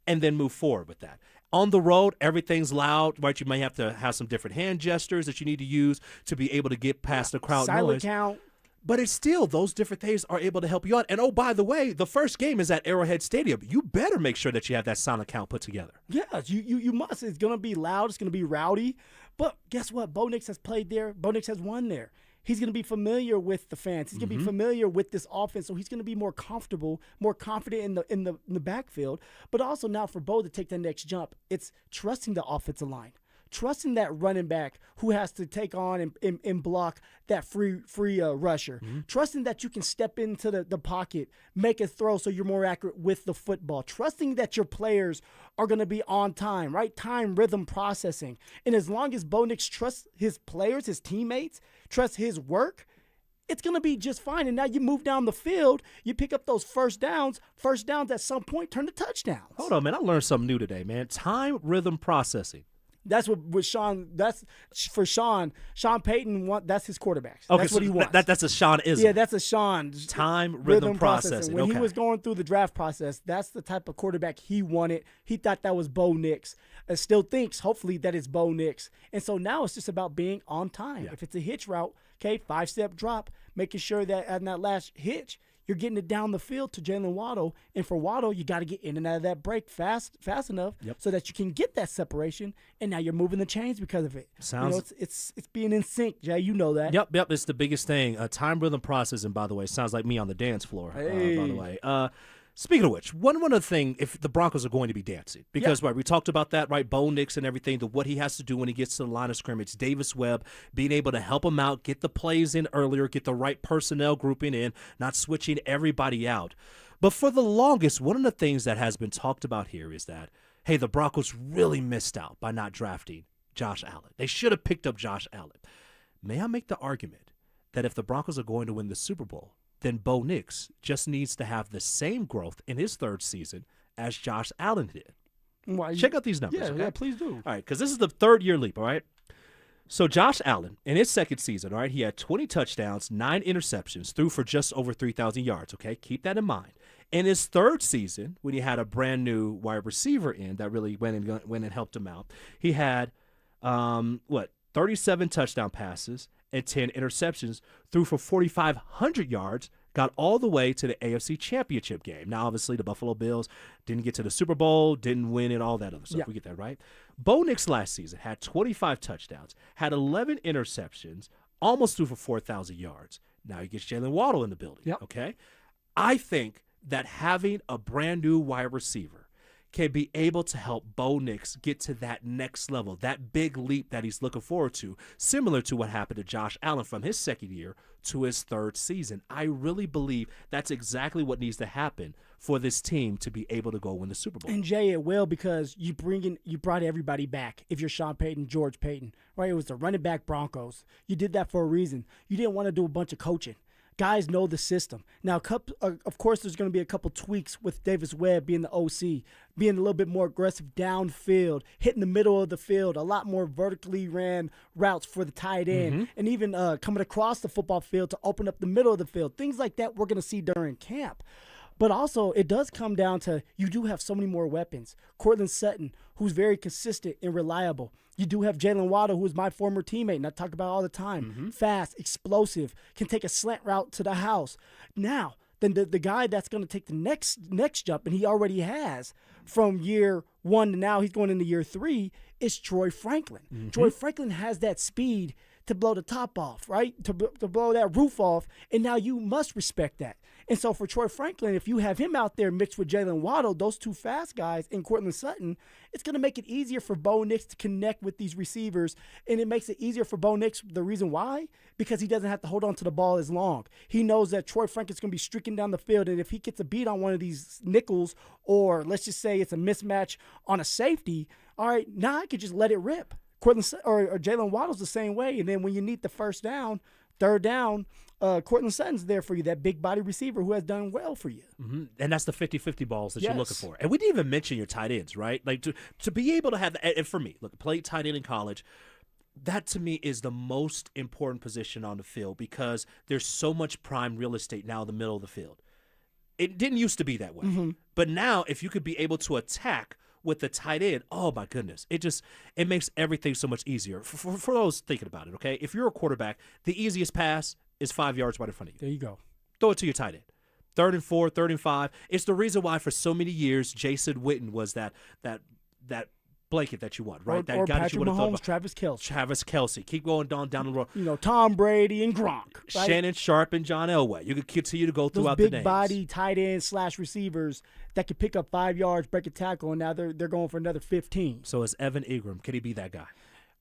and then move forward with that. On the road, everything's loud, right? You may have to have some different hand gestures that you need to use to be able to get past the crowd Silent noise. count. But it's still, those different things are able to help you out. And, oh, by the way, the first game is at Arrowhead Stadium. You better make sure that you have that silent count put together. Yes, you must. It's going to be loud. It's going to be rowdy. But guess what? Bo Nix has played there. Bo Nix has won there. He's going to be familiar with the fans. He's going to be familiar with this offense, so he's going to be more comfortable, more confident in the backfield. But also now for Bo to take the next jump, it's trusting the offensive line. Trusting that running back who has to take on and block that free rusher. Trusting that you can step into the pocket, make a throw so you're more accurate with the football. Trusting that your players are going to be on time, right? Time, rhythm, processing. And as long as Bo Nix trusts his players, his teammates, trusts his work, it's going to be just fine. And now you move down the field, you pick up those first downs. First downs at some point turn to touchdowns. Hold on, man. I learned something new today, man. Time, rhythm, processing. That's what with Sean. That's for Sean. Sean Payton. That's his quarterbacks. Okay, that's what he wants. That's a Sean-ism. Yeah, that's a Sean. Time, rhythm, processing. When okay. he was going through the draft process, that's the type of quarterback he wanted. He thought that was Bo Nix. Still thinks, hopefully, that it's Bo Nix. And so now it's just about being on time. Yeah. If it's a hitch route, okay, 5-step drop, making sure that at that last hitch, you're getting it down the field to Jalen Waddle. And for Waddle, you got to get in and out of that break fast enough so that you can get that separation. And now you're moving the chains because of it. It's being in sync, Jay. You know that. Yep. It's the biggest thing. Time, rhythm, processing, by the way. Sounds like me on the dance floor, by the way. Speaking of which, one other thing, if the Broncos are going to be dancing, because right, we talked about that, right? Bo Nix and everything, what he has to do when he gets to the line of scrimmage, Davis Webb being able to help him out, get the plays in earlier, get the right personnel grouping in, not switching everybody out. But for the longest, one of the things that has been talked about here is that, hey, the Broncos really missed out by not drafting Josh Allen. They should have picked up Josh Allen. May I make the argument that if the Broncos are going to win the Super Bowl, then Bo Nix just needs to have the same growth in his third season as Josh Allen did. Check out these numbers. Yeah, please do. All right, because this is the third-year leap, all right? So Josh Allen, in his second season, all right, he had 20 touchdowns, 9 interceptions, threw for just over 3,000 yards, okay? Keep that in mind. In his third season, when he had a brand-new wide receiver in that really went and helped him out, he had, 37 touchdown passes and 10 interceptions, threw for 4,500 yards, got all the way to the AFC Championship game. Now, obviously, the Buffalo Bills didn't get to the Super Bowl, didn't win it, all that other stuff. Yeah. We get that, right? Bo Nix last season had 25 touchdowns, had 11 interceptions, almost threw for 4,000 yards. Now he gets Jalen Waddle in the building, okay? I think that having a brand-new wide receiver can be able to help Bo Nix get to that next level, that big leap that he's looking forward to, similar to what happened to Josh Allen from his second year to his third season. I really believe that's exactly what needs to happen for this team to be able to go win the Super Bowl. And Jay, it will, because you brought everybody back. If you're Sean Payton, George Payton, right? It was the running back Broncos. You did that for a reason. You didn't want to do a bunch of coaching. Guys know the system. Now, of course, there's going to be a couple tweaks with Davis Webb being the OC, being a little bit more aggressive downfield, hitting the middle of the field, a lot more vertically ran routes for the tight end, and even coming across the football field to open up the middle of the field. Things like that we're going to see during camp. But also, it does come down to you do have so many more weapons. Cortland Sutton, who's very consistent and reliable. You do have Jalen Waddle, who is my former teammate, and I talk about all the time. Fast, explosive, can take a slant route to the house. Now, then the guy that's going to take the next jump, and he already has from year 1 to now, he's going into year 3, is Troy Franklin. Troy Franklin has that speed to blow the top off, right? To blow that roof off, and now you must respect that. And so for Troy Franklin, if you have him out there mixed with Jalen Waddle, those two fast guys, and Cortland Sutton, it's going to make it easier for Bo Nix to connect with these receivers, and it makes it easier for Bo Nix. The reason why? Because he doesn't have to hold on to the ball as long. He knows that Troy Franklin's going to be streaking down the field, and if he gets a beat on one of these nickels, or let's just say it's a mismatch on a safety, all right, now I could just let it rip. Cortland or Jalen Waddle's the same way, and then when you need the first down, third down, Cortland Sutton's there for you, that big body receiver who has done well for you. And that's the 50-50 balls that you're looking for. And we didn't even mention your tight ends, right? Like to be able to have that, and for me, look, played tight end in college, that to me is the most important position on the field because there's so much prime real estate now in the middle of the field. It didn't used to be that way. But now if you could be able to attack with the tight end, oh my goodness, it makes everything so much easier. For those thinking about it, okay? If you're a quarterback, the easiest pass is 5 yards right in front of you. There you go. Throw it to your tight end. 3rd and 4, 3rd and 5. It's the reason why for so many years Jason Witten was that blanket that you want, right? That or guy Patrick that you want to throw. Mahomes, Travis Kelce. Keep going down the road. You know, Tom Brady and Gronk. Right? Shannon Sharp and John Elway. You could continue to go throughout the names. Those big body tight end / receivers that could pick up 5 yards, break a tackle, and now they're going for another 15. So is Evan Ingram, can he be that guy?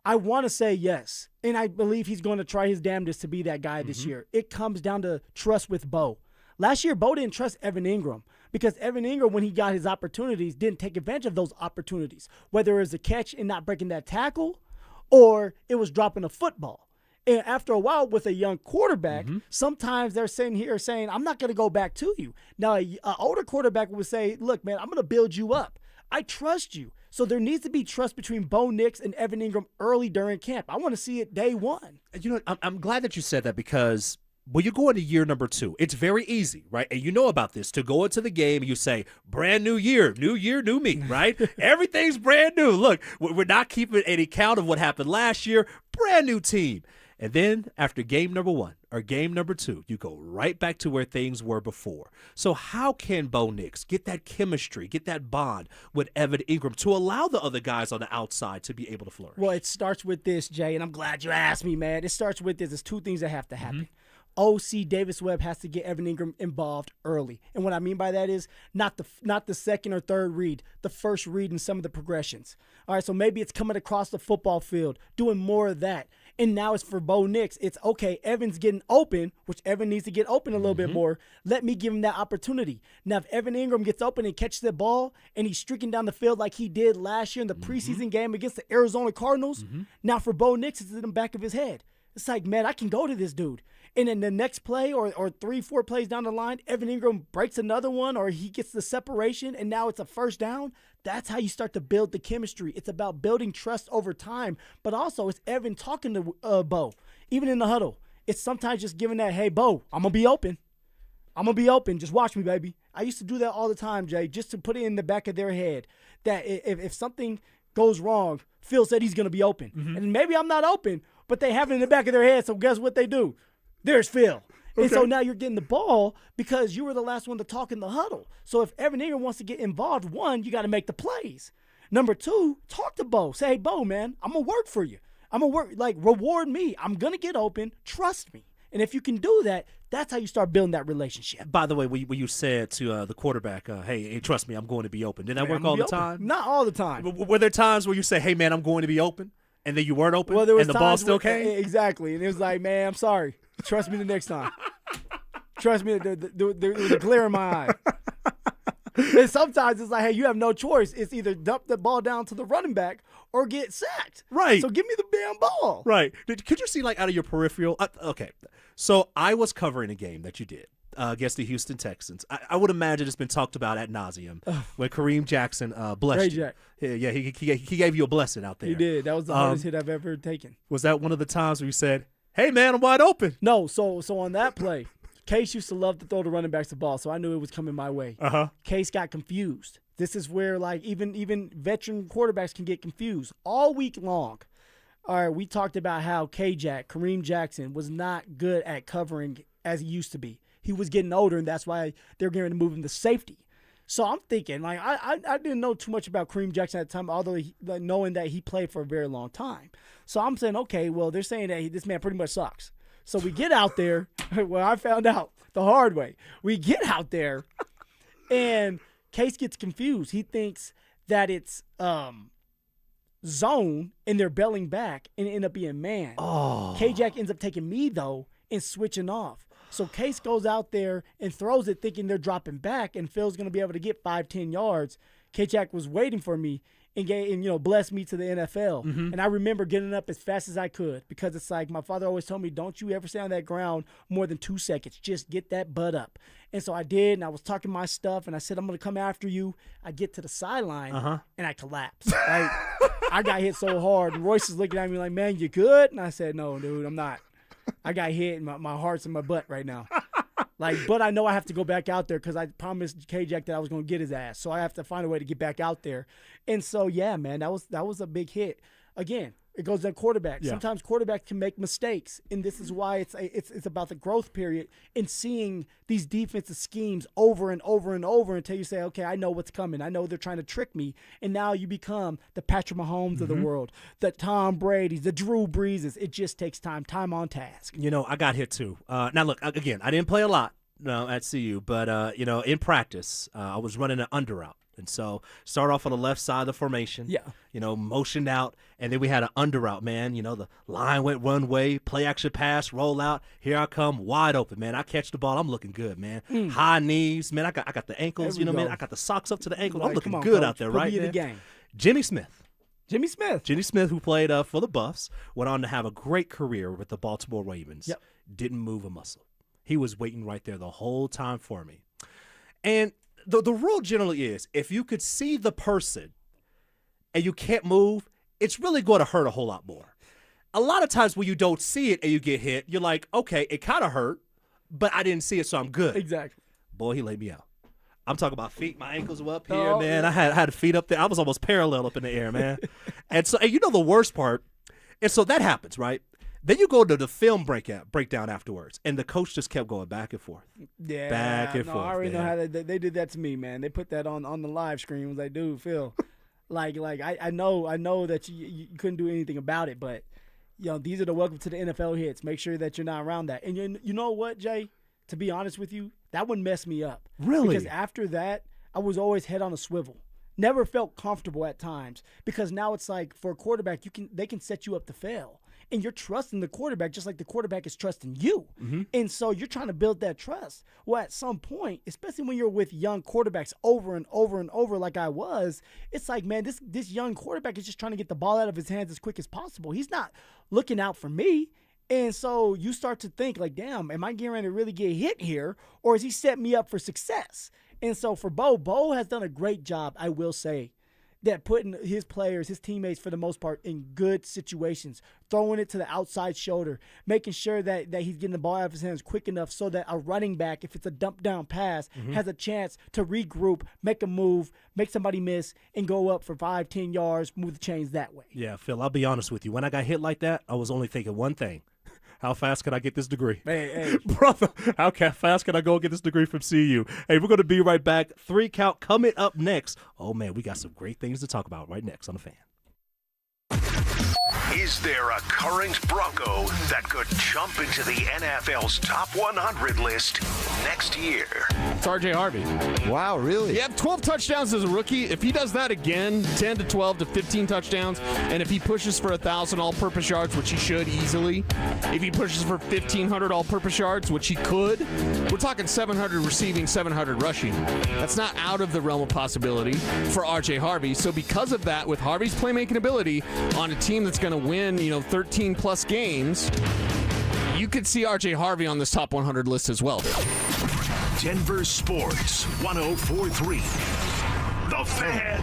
I want to say yes, and I believe he's going to try his damnedest to be that guy this year. It comes down to trust with Bo. Last year, Bo didn't trust Evan Ingram because Evan Ingram, when he got his opportunities, didn't take advantage of those opportunities, whether it was a catch and not breaking that tackle or it was dropping a football. And after a while, with a young quarterback, sometimes they're saying, I'm not going to go back to you. Now, an older quarterback would say, look, man, I'm going to build you up. I trust you. So there needs to be trust between Bo Nix and Evan Ingram early during camp. I want to see it day one. You know, I'm glad that you said that because when you go into year number 2, it's very easy, right? And you know about this, to go into the game and you say, brand new year, new me, right? Everything's brand new. Look, we're not keeping any count of what happened last year. Brand new team. And then after game number 1 or game number 2, you go right back to where things were before. So how can Bo Nix get that chemistry, get that bond with Evan Ingram to allow the other guys on the outside to be able to flourish? Well, it starts with this, Jay, and I'm glad you asked me, man. It starts with this. There's 2 things that have to happen. OC Davis-Webb has to get Evan Ingram involved early. And what I mean by that is not the second or third read, the first read in some of the progressions. All right, so maybe it's coming across the football field, doing more of that. And now it's for Bo Nix. It's, okay, Evan's getting open, which Evan needs to get open a little bit more. Let me give him that opportunity. Now, if Evan Ingram gets open and catches the ball and he's streaking down the field like he did last year in the preseason game against the Arizona Cardinals, now for Bo Nix, it's in the back of his head. It's like, man, I can go to this dude. And in the next play or 3-4 plays down the line, Evan Ingram breaks another one or he gets the separation and now it's a first down. That's how you start to build the chemistry. It's about building trust over time. But also it's Evan talking to Bo, even in the huddle. It's sometimes just giving that, hey, Bo, I'm going to be open. I'm going to be open. Just watch me, baby. I used to do that all the time, Jay, just to put it in the back of their head that if something goes wrong, Phil said he's going to be open. And maybe I'm not open, but they have it in the back of their head, so guess what they do? There's Phil. And so now you're getting the ball because you were the last one to talk in the huddle. So if Evan Ingram wants to get involved, one, you got to make the plays. Number two, talk to Bo. Say, hey, Bo, man, I'm going to work for you. I'm going to work, like, reward me. I'm going to get open. Trust me. And if you can do that, that's how you start building that relationship. By the way, when you said to the quarterback, hey, trust me, I'm going to be open. Did that work all the time? Not all the time. Were there times where you say, hey, man, I'm going to be open, and then you weren't open, well, there was and the ball still came? Exactly. And it was like, man, I'm sorry. Trust me the next time. Trust me, there was a glare in my eye. And sometimes it's like, hey, you have no choice. It's either dump the ball down to the running back or get sacked. Right. So give me the damn ball. Right. Could you see, like, out of your peripheral? Okay. So I was covering a game that you did against the Houston Texans. I would imagine it's been talked about ad nauseum when Kareem Jackson blessed you. Jack. Yeah, he gave you a blessing out there. He did. That was the hardest hit I've ever taken. Was that one of the times where you said, hey, man, I'm wide open? No. So on that play, Case used to love to throw the running backs the ball, so I knew it was coming my way. Case got confused. This is where, like, even veteran quarterbacks can get confused. All week long, all right, we talked about how Kareem Jackson, was not good at covering as he used to be. He was getting older, and that's why they're going to move him to safety. So I'm thinking, like, I didn't know too much about Kareem Jackson at the time, although knowing that he played for a very long time. So I'm saying, okay, well, they're saying that this man pretty much sucks. So we get out there. Well, I found out the hard way. We get out there, and Case gets confused. He thinks that it's zone, and they're belling back, and it end up being man. K-Jack ends up taking me, though, and switching off. So Case goes out there and throws it thinking they're dropping back, and Phil's going to be able to get 5-10 yards. K-Jack was waiting for me and blessed me to the NFL. And I remember getting up as fast as I could because it's like my father always told me, don't you ever stay on that ground more than 2 seconds. Just get that butt up. And so I did, and I was talking my stuff, and I said, I'm going to come after you. I get to the sideline, and I collapsed. Right? I got hit so hard. And Royce is looking at me like, man, you good? And I said, no, dude, I'm not. I got hit, and my heart's in my butt right now. But I know I have to go back out there because I promised K-Jack that I was going to get his ass. So I have to find a way to get back out there. And so, yeah, man, that was a big hit. Again, it goes to quarterbacks. Yeah. Sometimes quarterbacks can make mistakes, and this is why it's about the growth period and seeing these defensive schemes over and over and over until you say, okay, I know what's coming. I know they're trying to trick me. And now you become the Patrick Mahomes of the world, the Tom Brady's, the Drew Breeses. It just takes time on task. I got hit too. Now, look, again, I didn't play a lot at CU, but, in practice, I was running an under route. And so start off on the left side of the formation, motioned out, and then we had an under route, man. The line went one way, play action pass, roll out. Here I come, wide open, man. I catch the ball. I'm looking good, man. High knees, man. I got the ankles, man. I got the socks up to the ankles. I'm looking good out there, right? Put me in the game. Jimmy Smith, who played for the Buffs, went on to have a great career with the Baltimore Ravens. Yep. Didn't move a muscle. He was waiting right there the whole time for me. And the rule generally is if you could see the person and you can't move, it's really going to hurt a whole lot more. A lot of times when you don't see it and you get hit, you're like, okay, it kind of hurt, but I didn't see it, so I'm good. Exactly. Boy, he laid me out. I'm talking about feet. My ankles were up here, man. Yeah. I had feet up there. I was almost parallel up in the air, man. And the worst part, and so that happens, right? Then you go to the film breakdown afterwards, and the coach just kept going back and forth. Yeah, back and forth. I already know how they did that to me, man. They put that on the live screen. I was like, dude, Phil, like I know that you couldn't do anything about it, but these are the welcome to the NFL hits. Make sure that you're not around that. And you know what, Jay? To be honest with you, that would mess me up. Really? Because after that, I was always head on a swivel. Never felt comfortable at times because now it's like for a quarterback, they can set you up to fail. And you're trusting the quarterback just like the quarterback is trusting you. Mm-hmm. And so you're trying to build that trust. Well, at some point, especially when you're with young quarterbacks over and over and over like I was, it's like, man, this young quarterback is just trying to get the ball out of his hands as quick as possible. He's not looking out for me. And so you start to think like, damn, am I getting ready to really get hit here? Or is he setting me up for success? And so for Bo has done a great job, I will say, that putting his players, his teammates for the most part, in good situations, throwing it to the outside shoulder, making sure that he's getting the ball out of his hands quick enough so that a running back, if it's a dump down pass, has a chance to regroup, make a move, make somebody miss, and go up for 5-10 yards, move the chains that way. Yeah, Phil, I'll be honest with you. When I got hit like that, I was only thinking one thing. How fast can I get this degree? Hey. Brother, how fast can I go get this degree from CU? Hey, we're going to be right back. 3 Count coming up next. Oh, man, we got some great things to talk about right next on The Fan. Is there a current Bronco that could jump into the NFL's top 100 list next year? It's R.J. Harvey. Wow, really? Yeah, 12 touchdowns as a rookie. If he does that again, 10 to 12 to 15 touchdowns, and if he pushes for 1,000 all-purpose yards, which he should easily, if he pushes for 1,500 all-purpose yards, which he could, we're talking 700 receiving, 700 rushing. That's not out of the realm of possibility for R.J. Harvey. So because of that, with Harvey's playmaking ability on a team that's going to win, 13-plus games, you could see R.J. Harvey on this top 100 list as well. Denver Sports 104.3. The Fan.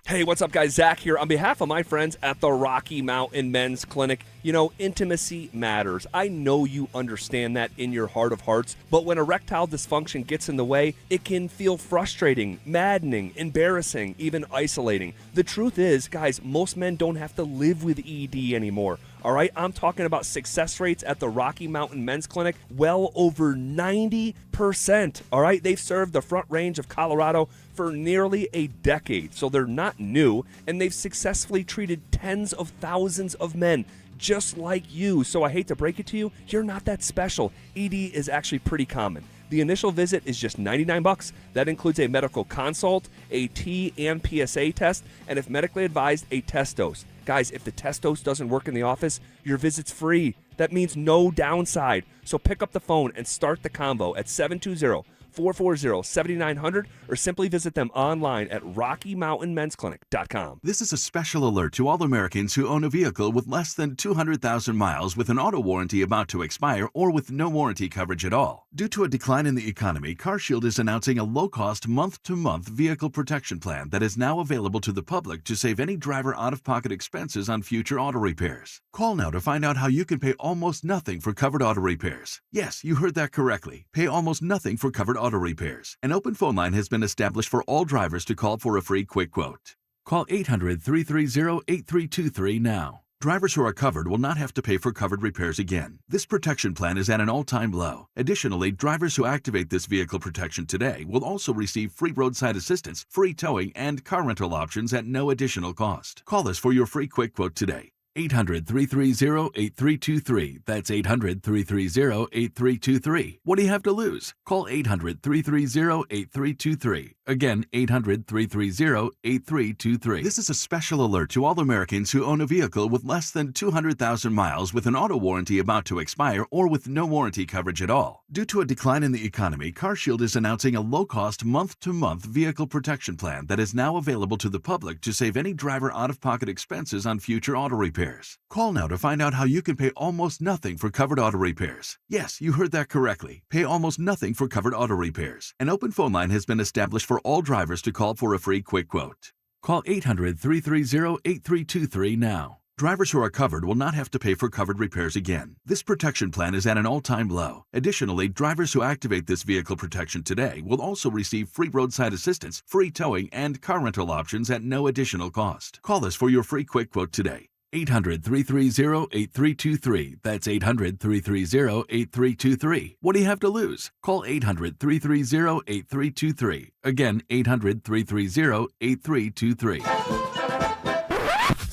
Hey, what's up, guys? Zach here. On behalf of my friends at the Rocky Mountain Men's Clinic, intimacy matters. I know you understand that in your heart of hearts, but when erectile dysfunction gets in the way, it can feel frustrating, maddening, embarrassing, even isolating. The truth is, guys, most men don't have to live with ED anymore. All right, I'm talking about success rates at the Rocky Mountain Men's Clinic, well over 90%. All right, they've served the Front Range of Colorado for nearly a decade, so they're not new, and they've successfully treated tens of thousands of men just like you. So I hate to break it to you, you're not that special. ED is actually pretty common. The initial visit is just $99. That includes a medical consult, a T and PSA test, and if medically advised, a test dose. Guys, if the test dose doesn't work in the office, your visit's free. That means no downside. So pick up the phone and start the convo at 720-440-7900 or simply visit them online at RockyMountainMen'sClinic.com. This is a special alert to all Americans who own a vehicle with less than 200,000 miles with an auto warranty about to expire or with no warranty coverage at all. Due to a decline in the economy, CarShield is announcing a low-cost month-to-month vehicle protection plan that is now available to the public to save any driver out-of-pocket expenses on future auto repairs. Call now to find out how you can pay almost nothing for covered auto repairs. Yes, you heard that correctly. Pay almost nothing for covered auto repairs. An open phone line has been established for all drivers to call for a free quick quote. Call 800-330-8323 now. Drivers who are covered will not have to pay for covered repairs again. This protection plan is at an all-time low. Additionally, drivers who activate this vehicle protection today will also receive free roadside assistance, free towing, and car rental options at no additional cost. Call us for your free quick quote today. 800-330-8323. That's 800-330-8323. What do you have to lose? Call 800-330-8323. Again, 800-330-8323. This is a special alert to all Americans who own a vehicle with less than 200,000 miles with an auto warranty about to expire or with no warranty coverage at all. Due to a decline in the economy, CarShield is announcing a low-cost month-to-month vehicle protection plan that is now available to the public to save any driver out-of-pocket expenses on future auto repairs. Call now to find out how you can pay almost nothing for covered auto repairs. Yes, you heard that correctly. Pay almost nothing for covered auto repairs. An open phone line has been established for all drivers to call for a free quick quote. Call 800-330-8323 now. Drivers who are covered will not have to pay for covered repairs again. This protection plan is at an all-time low. Additionally, drivers who activate this vehicle protection today will also receive free roadside assistance, free towing, and car rental options at no additional cost. Call us for your free quick quote today. 800-330-8323. That's 800-330-8323. What do you have to lose? Call 800-330-8323. Again, 800-330-8323.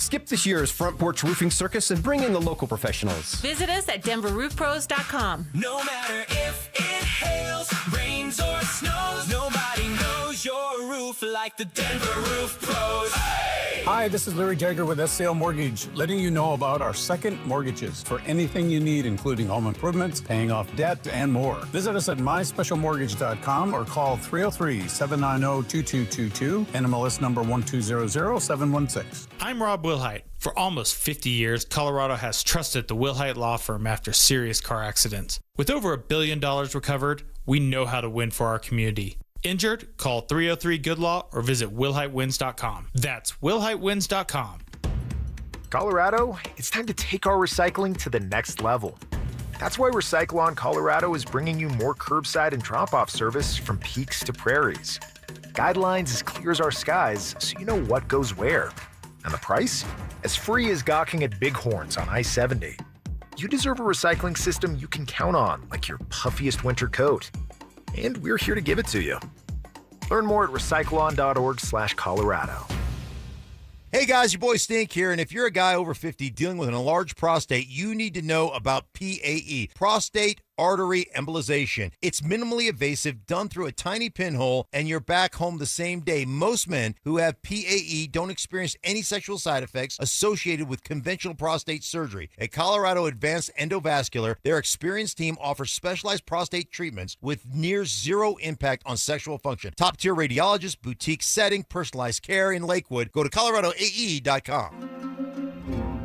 Skip this year's front porch roofing circus and bring in the local professionals. Visit us at DenverRoofPros.com. No matter if it hails, rains, or snows, nobody knows your roof like the Denver Roof Pros. Hey! Hi, this is Larry Jagger with SCL Mortgage, letting you know about our second mortgages for anything you need, including home improvements, paying off debt, and more. Visit us at myspecialmortgage.com or call 303-790-2222, NMLS number 1200716. I'm Rob Wilhite. For almost 50 years, Colorado has trusted the Wilhite Law Firm after serious car accidents. With over $1 billion recovered, we know how to win for our community. Injured? Call 303-GOOD-LAW or visit WilhiteWins.com. That's WilhiteWins.com. Colorado, it's time to take our recycling to the next level. That's why Recycle-On Colorado is bringing you more curbside and drop-off service from peaks to prairies. Guidelines as clear as our skies, so you know what goes where. And the price? As free as gawking at bighorns on I-70. You deserve a recycling system you can count on, like your puffiest winter coat. And we're here to give it to you. Learn more at recycleon.org/Colorado. Hey guys, your boy Stink here, and if you're a guy over 50 dealing with an enlarged prostate, you need to know about PAE, prostate artery embolization. It's minimally invasive, done through a tiny pinhole, and you're back home the same day. Most men who have PAE don't experience any sexual side effects associated with conventional prostate surgery. At Colorado Advanced Endovascular, their experienced team offers specialized prostate treatments with near zero impact on sexual function. Top-tier radiologists, boutique setting, personalized care in Lakewood. Go to coloradoae.com.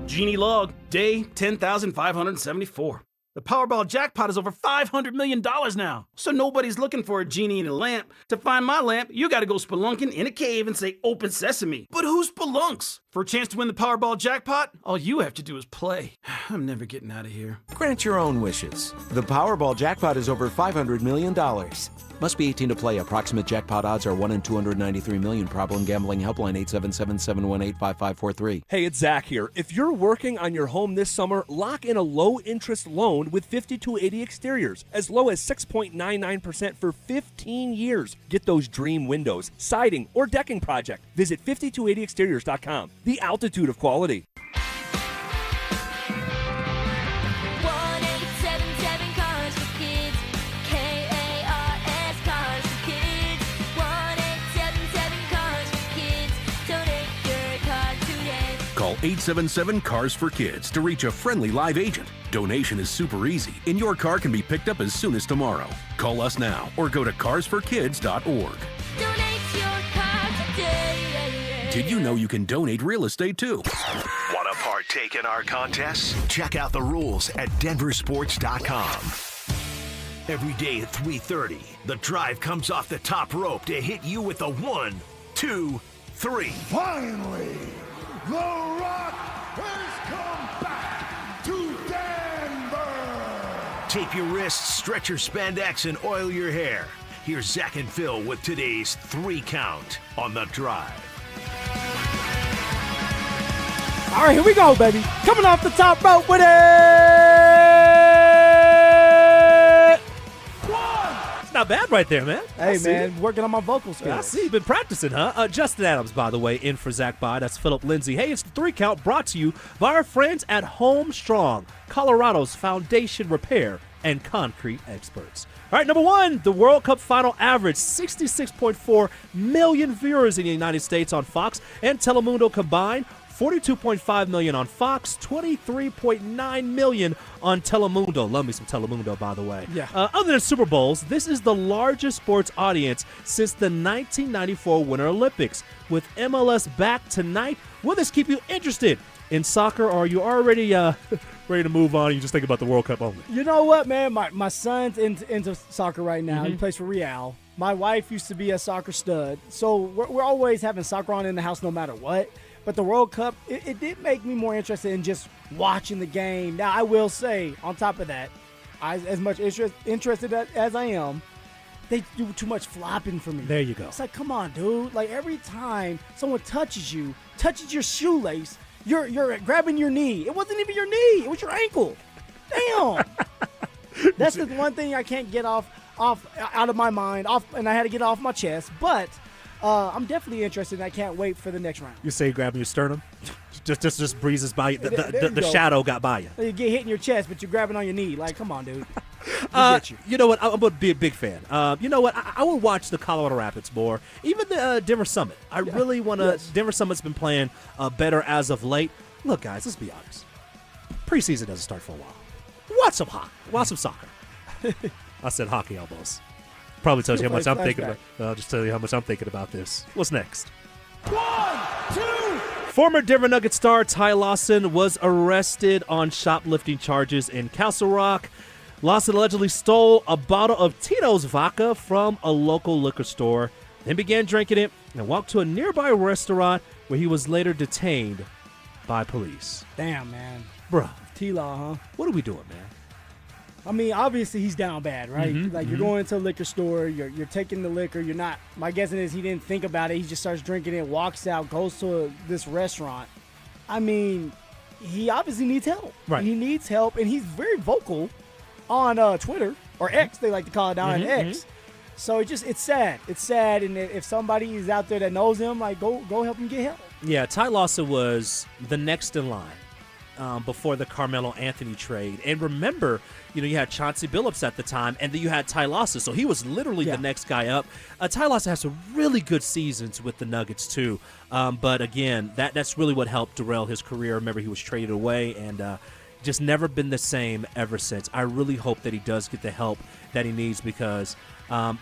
Genie log, day 10,574. The Powerball jackpot is over $500 million now. So nobody's looking for a genie in a lamp. To find my lamp, you gotta go spelunking in a cave and say, "Open sesame." But who spelunks? For a chance to win the Powerball jackpot, all you have to do is play. I'm never getting out of here. Grant your own wishes. The Powerball jackpot is over $500 million. Must be 18 to play. Approximate jackpot odds are 1 in 293 million. Problem gambling helpline 877-718-5543. Hey, it's Zach here. If you're working on your home this summer, lock in a low-interest loan with 5280 Exteriors, as low as 6.99% for 15 years. Get those dream windows, siding, or decking project. Visit 5280exteriors.com. The altitude of quality. Call 877-CARS-FOR-KIDS to reach a friendly live agent. Donation is super easy, and your car can be picked up as soon as tomorrow. Call us now or go to carsforkids.org. Donate your car today. Did you know you can donate real estate too? Want to partake in our contests? Check out the rules at DenverSports.com. Every day at 3:30, the drive comes off the top rope to hit you with a 1, 2, 3. Finally, The Rock has come back to Denver. Tape your wrists, stretch your spandex, and oil your hair. Here's Zach and Phil with today's 3 count on the drive. All right, here we go, baby. Coming off the top rope with it. It's not bad right there, man. Hey, man, working on my vocal skills. I see. You've been practicing, huh? Justin Adams, by the way, in for Zach Bye. That's Phillip Lindsay. Hey, it's the 3 count brought to you by our friends at Home Strong, Colorado's foundation repair and concrete experts. All right, number 1, the World Cup final average 66.4 million viewers in the United States on Fox and Telemundo combined. 42.5 million on Fox, 23.9 million on Telemundo. Love me some Telemundo, by the way. Yeah. Other than Super Bowls, this is the largest sports audience since the 1994 Winter Olympics. With MLS back tonight, will this keep you interested in soccer, or are you already ready to move on and you just think about the World Cup only? You know what, man? My son's into soccer right now. He plays for Real. My wife used to be a soccer stud. So we're always having soccer on in the house no matter what. But the World Cup, it did make me more interested in just watching the game. Now, I will say, on top of that, as much interested as I am, they do too much flopping for me. There you go. It's like, come on, dude. Like, every time someone touches your shoelace, you're grabbing your knee. It wasn't even your knee. It was your ankle. Damn. That's the one thing I can't get out of my mind, and I had to get it off my chest. But I'm definitely interested, and I can't wait for the next round. You say grabbing your sternum? just breezes by you. There you The go. shadow got by you. You get hit in your chest, but you're grabbing on your knee. Like, come on, dude. You know what? I'm a big fan. You know what? I will watch the Colorado Rapids more. Even the Denver Summit. I really want to. Yes. Denver Summit's been playing better as of late. Look, guys, let's be honest. Preseason doesn't start for a while. Watch some hockey. Watch some soccer. I said hockey almost. Probably tells you how much I'm thinking about. I'll just tell you how much I'm thinking about this. What's next? 1, 2. Former Denver Nuggets star Ty Lawson was arrested on shoplifting charges in Castle Rock. Lawson allegedly stole a bottle of Tito's vodka from a local liquor store, then began drinking it and walked to a nearby restaurant where he was later detained by police. Damn, man. Bruh. T-Law, huh? What are we doing, man? I mean, obviously he's down bad, right? Mhm, Like, you're going to a liquor store, you're taking the liquor, you're not. My guessing is he didn't think about it. He just starts drinking it, walks out, goes to this restaurant. I mean, he obviously needs help. Right. He needs help, and he's very vocal on Twitter, or X, they like to call it down on X. So it's sad. It's sad, and if somebody is out there that knows him, like, go help him get help. Yeah, Ty Lawson was the next in line before the Carmelo Anthony trade. And remember, you had Chauncey Billups at the time, and then you had Ty Lawson, so he was literally the next guy up. Ty Lawson has some really good seasons with the Nuggets, too. But, again, that's really what helped derail his career. Remember, he was traded away, and just never been the same ever since. I really hope that he does get the help that he needs because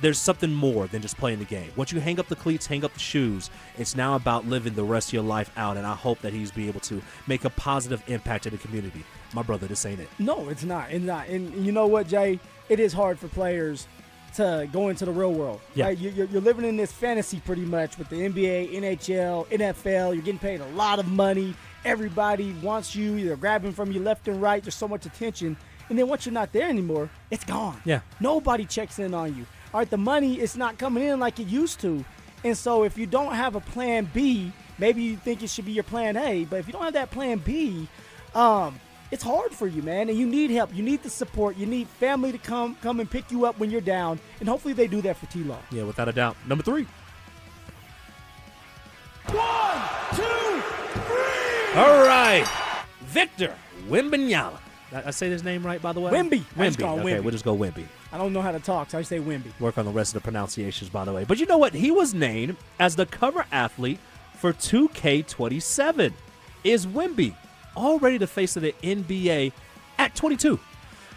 there's something more than just playing the game. Once you hang up the cleats, hang up the shoes, it's now about living the rest of your life out, and I hope that he's be able to make a positive impact in the community. My brother, this ain't it. No, it's not. It's not. And you know what, Jay? It is hard for players to go into the real world. Yeah. Right? You're living in this fantasy pretty much with the NBA, NHL, NFL. You're getting paid a lot of money. Everybody wants you. They're grabbing from you left and right. There's so much attention. And then once you're not there anymore, it's gone. Yeah. Nobody checks in on you. All right, the money is not coming in like it used to. And so if you don't have a plan B, maybe you think it should be your plan A. But if you don't have that plan B, it's hard for you, man. And you need help. You need the support. You need family to come and pick you up when you're down. And hopefully they do that for T-Law. Yeah, without a doubt. Number 3. 1, 2, 3. All right. Victor Wembanyama. I say his name right, by the way? Wemby. I just call him Okay, Wemby. we'll just go Wemby. I don't know how to talk, so I say Wemby. Work on the rest of the pronunciations, by the way. But you know what? He was named as the cover athlete for 2K27. Is Wemby already the face of the NBA at 22?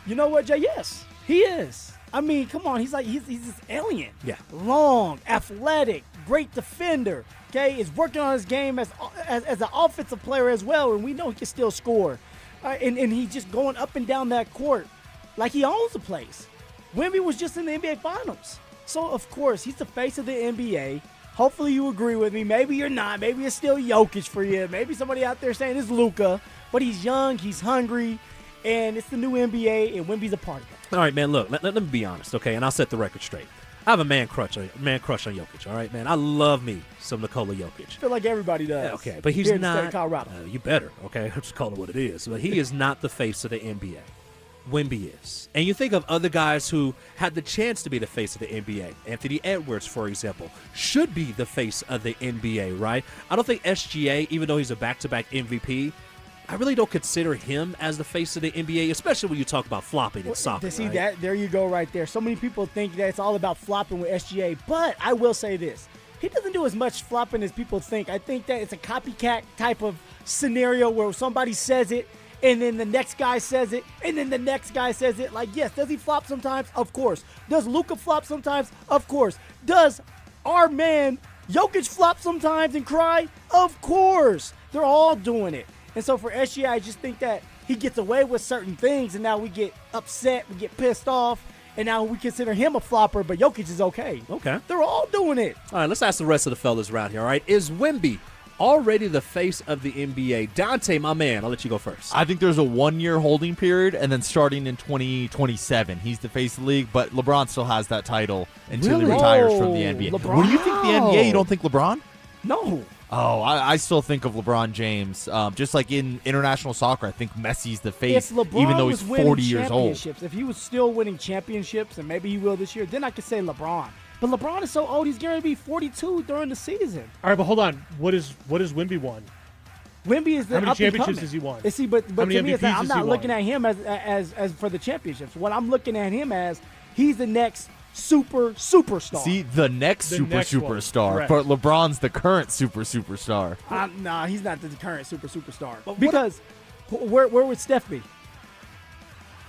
You know what, Jay? Yes, he is. I mean, come on. He's this alien. Yeah. Long, athletic, great defender. Okay, is working on his game as an offensive player as well, and we know he can still score. And he's just going up and down that court like he owns the place. Wemby was just in the NBA Finals. So, of course, he's the face of the NBA. Hopefully you agree with me. Maybe you're not. Maybe it's still Jokic for you. Maybe somebody out there saying it's Luka. But he's young, he's hungry, and it's the new NBA, and Wemby's a part of it. All right, man, look, let me be honest, okay? And I'll set the record straight. I have a man crush on Jokic, all right, man? I love me some Nikola Jokic. I feel like everybody does. Okay, but he's Here in the state not. of Colorado. You better, okay? I'll just call it what it is. But he is not the face of the NBA. Wemby is. And you think of other guys who had the chance to be the face of the NBA. Anthony Edwards, for example, should be the face of the NBA, right? I don't think SGA, even though he's a back-to-back MVP, I really don't consider him as the face of the NBA, especially when you talk about flopping in soccer. See right? that? There you go right there. So many people think that it's all about flopping with SGA, but I will say this. He doesn't do as much flopping as people think. I think that it's a copycat type of scenario where somebody says it, and then the next guy says it, and then the next guy says it. Like, yes, does he flop sometimes? Of course. Does Luka flop sometimes? Of course. Does our man Jokic flop sometimes and cry? Of course. They're all doing it. And so for SGA, I just think that he gets away with certain things, and now we get upset, we get pissed off, and now we consider him a flopper, but Jokic is okay. Okay. They're all doing it. All right, let's ask the rest of the fellas around here, all right? Is Wemby already the face of the NBA? Dante, my man, I'll let you go first. I think there's a 1-year holding period, and then starting in 2027, he's the face of the league, but LeBron still has that title until he retires from the NBA. LeBron? What do you think the NBA? You don't think LeBron? No. Oh, I still think of LeBron James. Just like in international soccer, I think Messi's the face, If LeBron even though he's was winning 40 years old. championships, if he was still winning championships, and maybe he will this year, then I could say LeBron. But LeBron is so old, he's going to be 42 during the season. All right, but hold on. What is Wemby won? Wemby is the How many up and championships coming. has he won? See, but How many to me, it's MVPs like, I'm has not he looking won? at him as for the championships. What I'm looking at him as, he's the next superstar. See, the next superstar, Correct. but LeBron's the current superstar. Nah, he's not the current superstar. Because where would Steph be?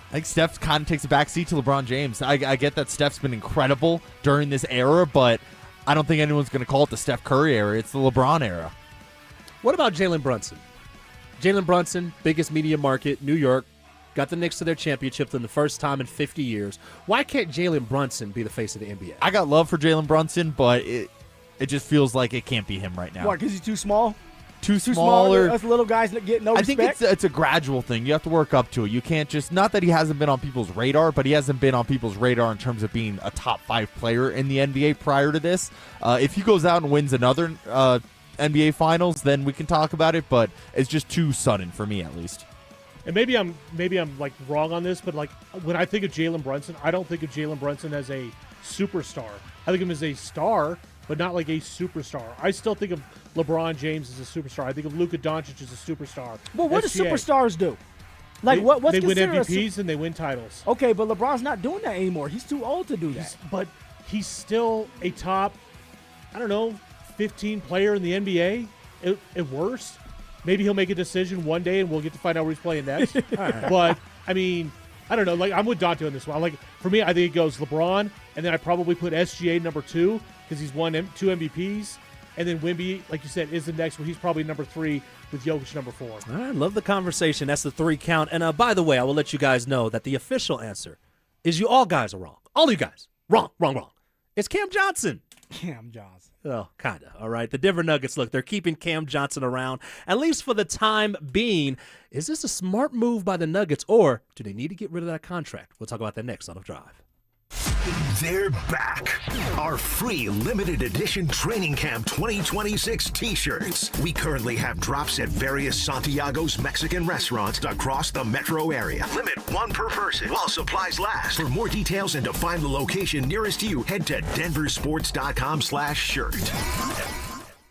I think Steph kind of takes a backseat to LeBron James. I get that Steph's been incredible during this era, but I don't think anyone's going to call it the Steph Curry era. It's the LeBron era. What about Jalen Brunson? Jalen Brunson, biggest media market, New York, got the Knicks to their championship for the first time in 50 years. Why can't Jalen Brunson be the face of the NBA? I got love for Jalen Brunson, but it just feels like it can't be him right now. What, because he's too small? Too smaller. Us little guys get no respect? I think it's a gradual thing. You have to work up to it. You can't just, not that he hasn't been on people's radar, but he hasn't been on people's radar in terms of being a top 5 player in the NBA prior to this. If he goes out and wins another NBA Finals, then we can talk about it, but it's just too sudden for me, at least. And maybe I'm like wrong on this, but like when I think of Jalen Brunson, I don't think of Jalen Brunson as a superstar. I think of him as a star, but not like a superstar. I still think of LeBron James as a superstar. I think of Luka Doncic as a superstar. Well, what do SGA. superstars do? Like They what's win considered MVPs and they win titles. Okay, but LeBron's not doing that anymore. He's too old to do that. But he's still a top, 15 player in the NBA at worst. Maybe he'll make a decision one day and we'll get to find out where he's playing next. But, I mean, I don't know. Like, I'm with Dante on this one. Like, for me, I think it goes LeBron, and then I probably put SGA number 2 because he's won 2 MVPs. And then Wemby, like you said, is the next one. He's probably number 3 with Jokic number 4. All right, love the conversation. That's the 3 count. And by the way, I will let you guys know that the official answer is you all guys are wrong. All you guys. Wrong. It's Cam Johnson. Cam Johnson. Oh, kind of. All right. The Denver Nuggets, look, they're keeping Cam Johnson around, at least for the time being. Is this a smart move by the Nuggets, or do they need to get rid of that contract? We'll talk about that next on The Drive. They're back. Our free limited edition Training Camp 2026 t-shirts. We currently have drops at various Santiago's Mexican restaurants across the metro area. Limit 1 per person while supplies last. For more details and to find the location nearest you, head to DenverSports.com/shirt.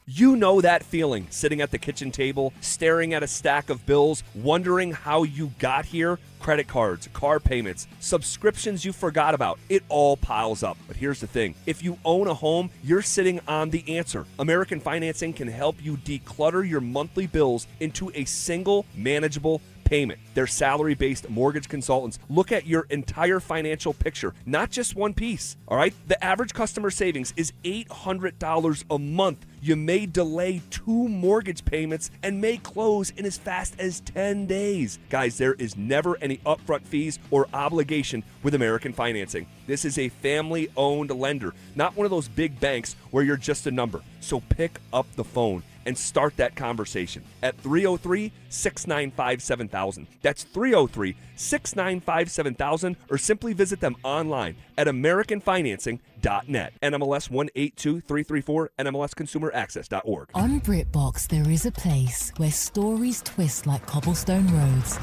You know that feeling, sitting at the kitchen table, staring at a stack of bills, wondering how you got here? Credit cards, car payments, subscriptions you forgot about. It all piles up. But here's the thing. If you own a home, you're sitting on the answer. American Financing can help you declutter your monthly bills into a single manageable payment. Their salary-based mortgage consultants look at your entire financial picture, not just one piece, all right? The average customer savings is $800 a month. You may delay 2 mortgage payments and may close in as fast as 10 days. Guys, there is never any upfront fees or obligation with American Financing. This is a family-owned lender, not one of those big banks where you're just a number. So pick up the phone and start that conversation at 303-695-7000. That's 303-695-7000, or simply visit them online at AmericanFinancing.net. NMLS 182334, NMLSConsumerAccess.org. On BritBox, there is a place where stories twist like cobblestone roads,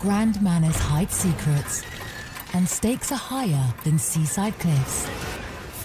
grand manners hide secrets, and stakes are higher than seaside cliffs.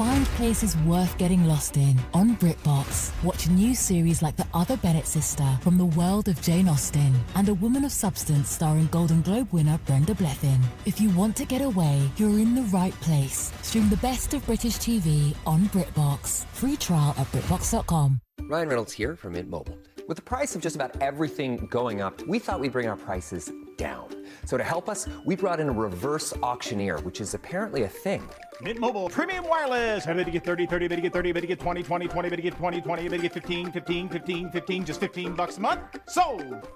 Find places worth getting lost in on BritBox. Watch new series like The Other Bennett Sister from the world of Jane Austen and A Woman of Substance starring Golden Globe winner Brenda Blethyn. If you want to get away, you're in the right place. Stream the best of British TV on BritBox. Free trial at BritBox.com. Ryan Reynolds here from Mint Mobile. With the price of just about everything going up, we thought we'd bring our prices down. So to help us, we brought in a reverse auctioneer, which is apparently a thing. Mint Mobile Premium Wireless. How to get 30, 30, how to get 30, how to get 20, 20, 20, how to get 20, 20, how to get 15, 15, 15, 15, just $15 a month? Sold!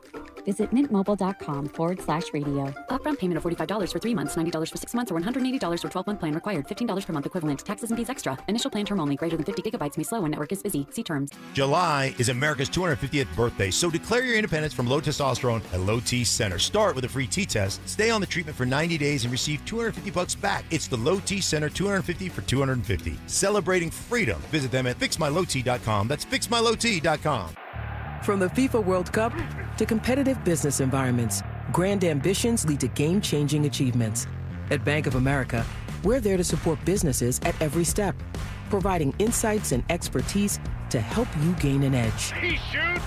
Visit mintmobile.com/radio. Upfront payment of $45 for 3 months, $90 for 6 months, or $180 for 12-month plan required. $15 per month equivalent. Taxes and fees extra. Initial plan term only. Greater than 50 gigabytes may slow when network is busy. See terms. July is America's 250th birthday, so declare your independence from low testosterone at Low T Center. Start with a free T-test, stay on the treatment for 90 days, and receive $250 back. It's the Low T Center 250 for 250. Celebrating freedom. Visit them at fixmylowt.com. That's fixmylowt.com. From the FIFA World Cup to competitive business environments, grand ambitions lead to game-changing achievements. At Bank of America, we're there to support businesses at every step, providing insights and expertise to help you gain an edge. He shoots,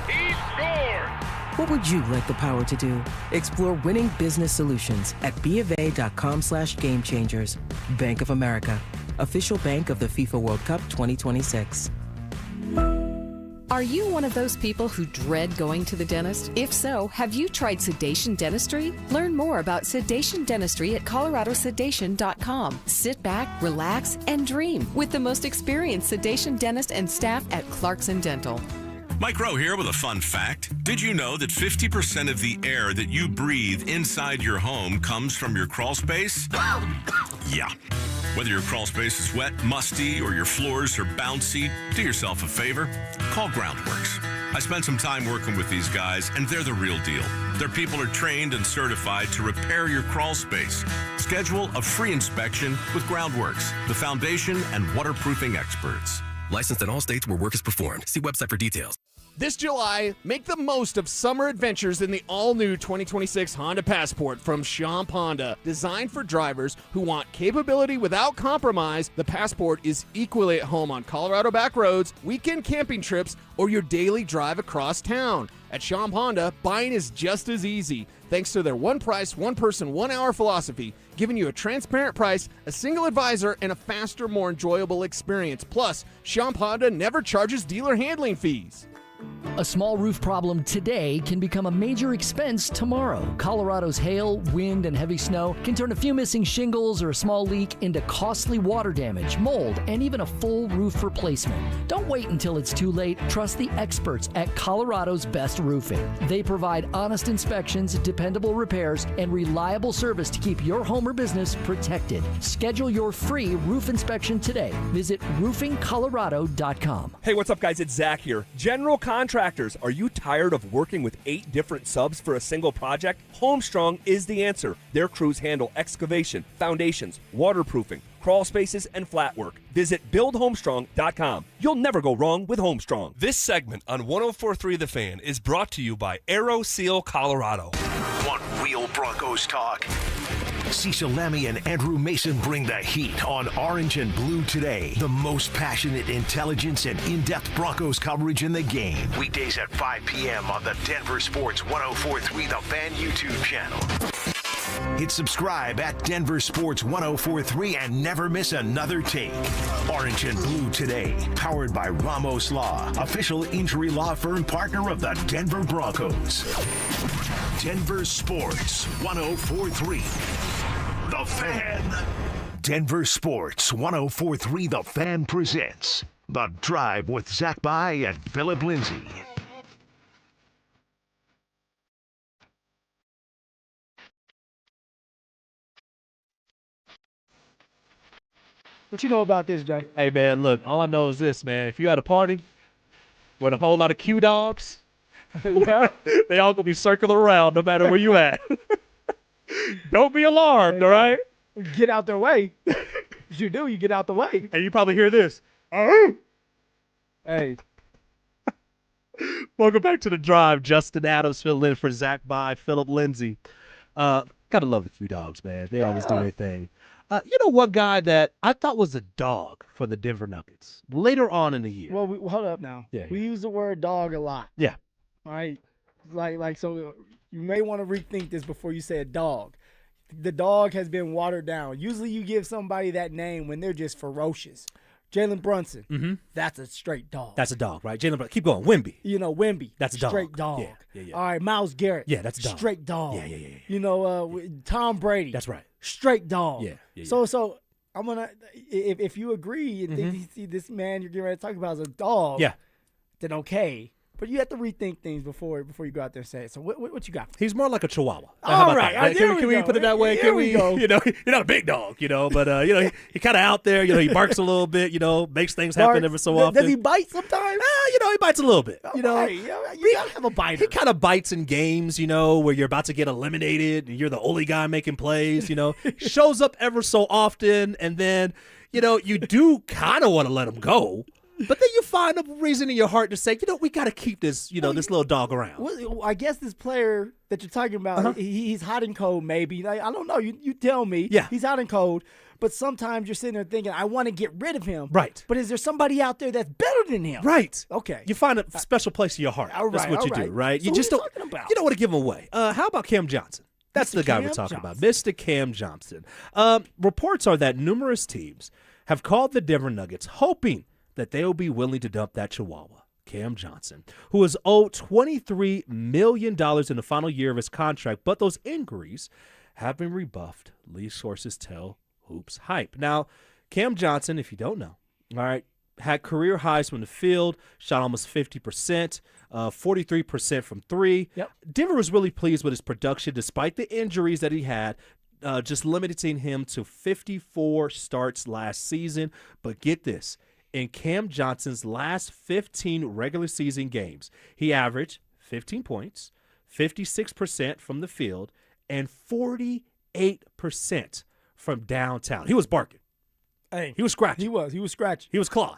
he's What would you like the power to do? Explore winning business solutions at BofA.com/gamechangers. Bank of America, official bank of the FIFA World Cup 2026. Are you one of those people who dread going to the dentist? If so, have you tried sedation dentistry? Learn more about sedation dentistry at coloradosedation.com. Sit back, relax, and dream with the most experienced sedation dentist and staff at Clarkson Dental. Mike Rowe here with a fun fact. Did you know that 50% of the air that you breathe inside your home comes from your crawl space? Yeah. Whether your crawl space is wet, musty, or your floors are bouncy, do yourself a favor. Call Groundworks. I spent some time working with these guys, and they're the real deal. Their people are trained and certified to repair your crawl space. Schedule a free inspection with Groundworks, the foundation and waterproofing experts. Licensed in all states where work is performed. See website for details. This July, make the most of summer adventures in the all-new 2026 Honda Passport from Champ Honda. Designed for drivers who want capability without compromise, the Passport is equally at home on Colorado back roads, weekend camping trips, or your daily drive across town. At Champ Honda, buying is just as easy, thanks to their one price, one person, 1 hour philosophy, giving you a transparent price, a single advisor, and a faster, more enjoyable experience. Plus, Champ Honda never charges dealer handling fees. A small roof problem today can become a major expense tomorrow. Colorado's hail, wind, and heavy snow can turn a few missing shingles or a small leak into costly water damage, mold, and even a full roof replacement. Don't wait until it's too late. Trust the experts at Colorado's Best Roofing. They provide honest inspections, dependable repairs, and reliable service to keep your home or business protected. Schedule your free roof inspection today. Visit roofingcolorado.com. Hey, what's up, guys? It's Zach here. General contractors, are you tired of working with 8 different subs for a single project? Homestrong is the answer. Their crews handle excavation, foundations, waterproofing, crawl spaces, and flat work. Visit buildhomestrong.com. You'll never go wrong with Homestrong. This segment on 104.3 The Fan is brought to you by Aero Seal Colorado. One Wheel Broncos talk. Cecil Lammy and Andrew Mason bring the heat on Orange and Blue Today. The most passionate intelligence and in-depth Broncos coverage in the game. Weekdays at 5 p.m. on the Denver Sports 104.3 The Fan YouTube channel. Hit subscribe at Denver Sports 104.3 and never miss another take. Orange and Blue Today, powered by Ramos Law, official injury law firm partner of the Denver Broncos. Denver Sports 104.3 The Fan. Denver Sports 104.3 The Fan presents The Drive with Zach By and Phillip Lindsay. What you know about this, Jay? Hey, man, look, all I know is this, man. If you at a party with a whole lot of Q dogs, they all gonna be circling around no matter where you at. Don't be alarmed, all right? Get out their way. If you do, you get out the way. And you probably hear this. Hey. Welcome back to The Drive. Justin Adams filling in for Zach By, Phillip Lindsay. Gotta love the Q dogs, man. They always do their thing. You know one guy that I thought was a dog for the Denver Nuggets later on in the year? Well, hold up now. Yeah. We use the word dog a lot. Yeah. All right? Like so you may want to rethink this before you say a dog. The dog has been watered down. Usually you give somebody that name when they're just ferocious. Jalen Brunson, that's a straight dog. That's a dog, right? Jalen Brunson. Keep going. Wemby. You know, Wemby. That's a dog. Straight dog. Yeah. All right, Myles Garrett. Yeah, that's a dog. Straight dog. Yeah. You know, Tom Brady. That's right. Straight dog. Yeah. So I'm gonna if you agree and think you see this man you're getting ready to talk about as a dog, then okay. But you have to rethink things before you go out there and say it. So what you got? He's more like a Chihuahua. All right. Can we put it that way? Here we go. You know, you're not a big dog, you know, but you know, he kind of out there. You know, he barks a little bit. You know, makes things happen every so often. Does he bite sometimes? You know, he bites a little bit. You know, right. You gotta have a biter. He kind of bites in games, you know, where you're about to get eliminated and you're the only guy making plays. You know, shows up ever so often, and then you know you do kind of want to let him go. But then you find a reason in your heart to say, we got to keep this, this little dog around. Well, I guess this player that you're talking about, he's hot and cold maybe. Like, I don't know. You tell me. Yeah. He's hot and cold. But sometimes you're sitting there thinking, I want to get rid of him. Right. But is there somebody out there that's better than him? Right. Okay. You find a special place in your heart. That's what you do, right? So You what just are you don't. talking about? You don't want to give him away. How about Cam Johnson? That's Mr. the guy Cam we're talking about, Johnson. Mr. Cam Johnson. Reports are that numerous teams have called the Denver Nuggets, hoping that they will be willing to dump that Chihuahua, Cam Johnson, who is owed $23 million in the final year of his contract, but those inquiries have been rebuffed, lead sources tell Hoops Hype. Now, Cam Johnson, if you don't know, all right, had career highs from the field, shot almost 50%, 43% from three. Yep. Denver was really pleased with his production despite the injuries that he had, just limiting him to 54 starts last season. But get this, in Cam Johnson's last 15 regular season games, he averaged 15 points, 56% from the field, and 48% from downtown. He was barking. Hey, he was scratching. He was scratching. He was clawing.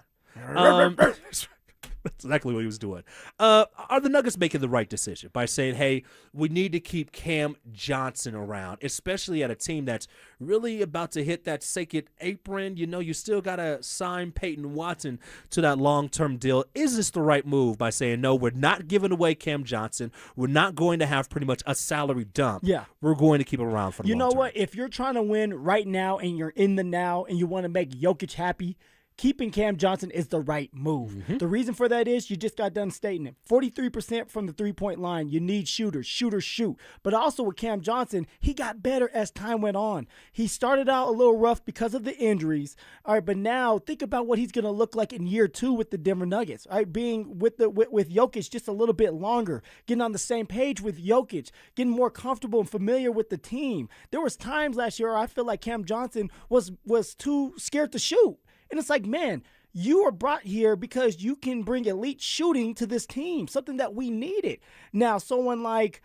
That's exactly what he was doing. Are the Nuggets making the right decision by saying, hey, we need to keep Cam Johnson around, especially at a team that's really about to hit that second apron? You still got to sign Payton Watson to that long-term deal. Is this the right move by saying, no, we're not giving away Cam Johnson. We're not going to have pretty much a salary dump. Yeah. We're going to keep him around for the long term. You know what? If you're trying to win right now and you're in the now and you want to make Jokic happy, keeping Cam Johnson is the right move. Mm-hmm. The reason for that is you just got done stating it. 43% from the three-point line. You need shooters. Shooters shoot. But also with Cam Johnson, he got better as time went on. He started out a little rough because of the injuries. All right, but now think about what he's going to look like in year 2 with the Denver Nuggets. All right, being with Jokic just a little bit longer, getting on the same page with Jokic, getting more comfortable and familiar with the team. There was times last year where I feel like Cam Johnson was too scared to shoot. And it's like, man, you were brought here because you can bring elite shooting to this team, something that we needed. Now, someone like,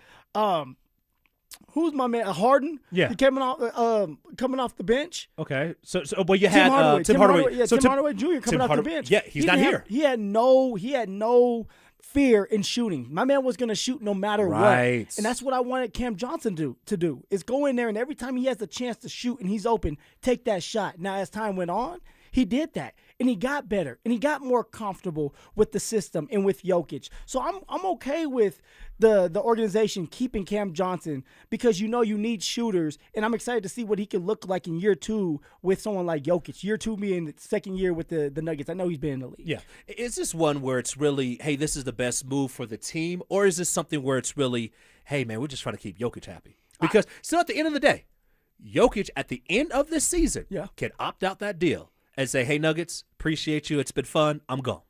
who's my man, Harden? Yeah. He coming off the bench. Okay. So you had Tim Hardaway. Yeah, Tim Hardaway Jr. coming off the bench. Yeah, he's not here. He had no fear in shooting. My man was going to shoot no matter what. And that's what I wanted Cam Johnson to do, is go in there and every time he has the chance to shoot and he's open, take that shot. Now, as time went on, he did that, and he got better, and he got more comfortable with the system and with Jokic. So I'm okay with the organization keeping Cam Johnson because you need shooters, and I'm excited to see what he can look like in year 2 with someone like Jokic. Year 2 being the second year with the Nuggets. I know he's been in the league. Yeah. Is this one where it's really, hey, this is the best move for the team, or is this something where it's really, hey, man, we're just trying to keep Jokic happy? Because still at the end of the day, Jokic at the end of this season can opt out that deal and say, hey, Nuggets, appreciate you. It's been fun. I'm gone.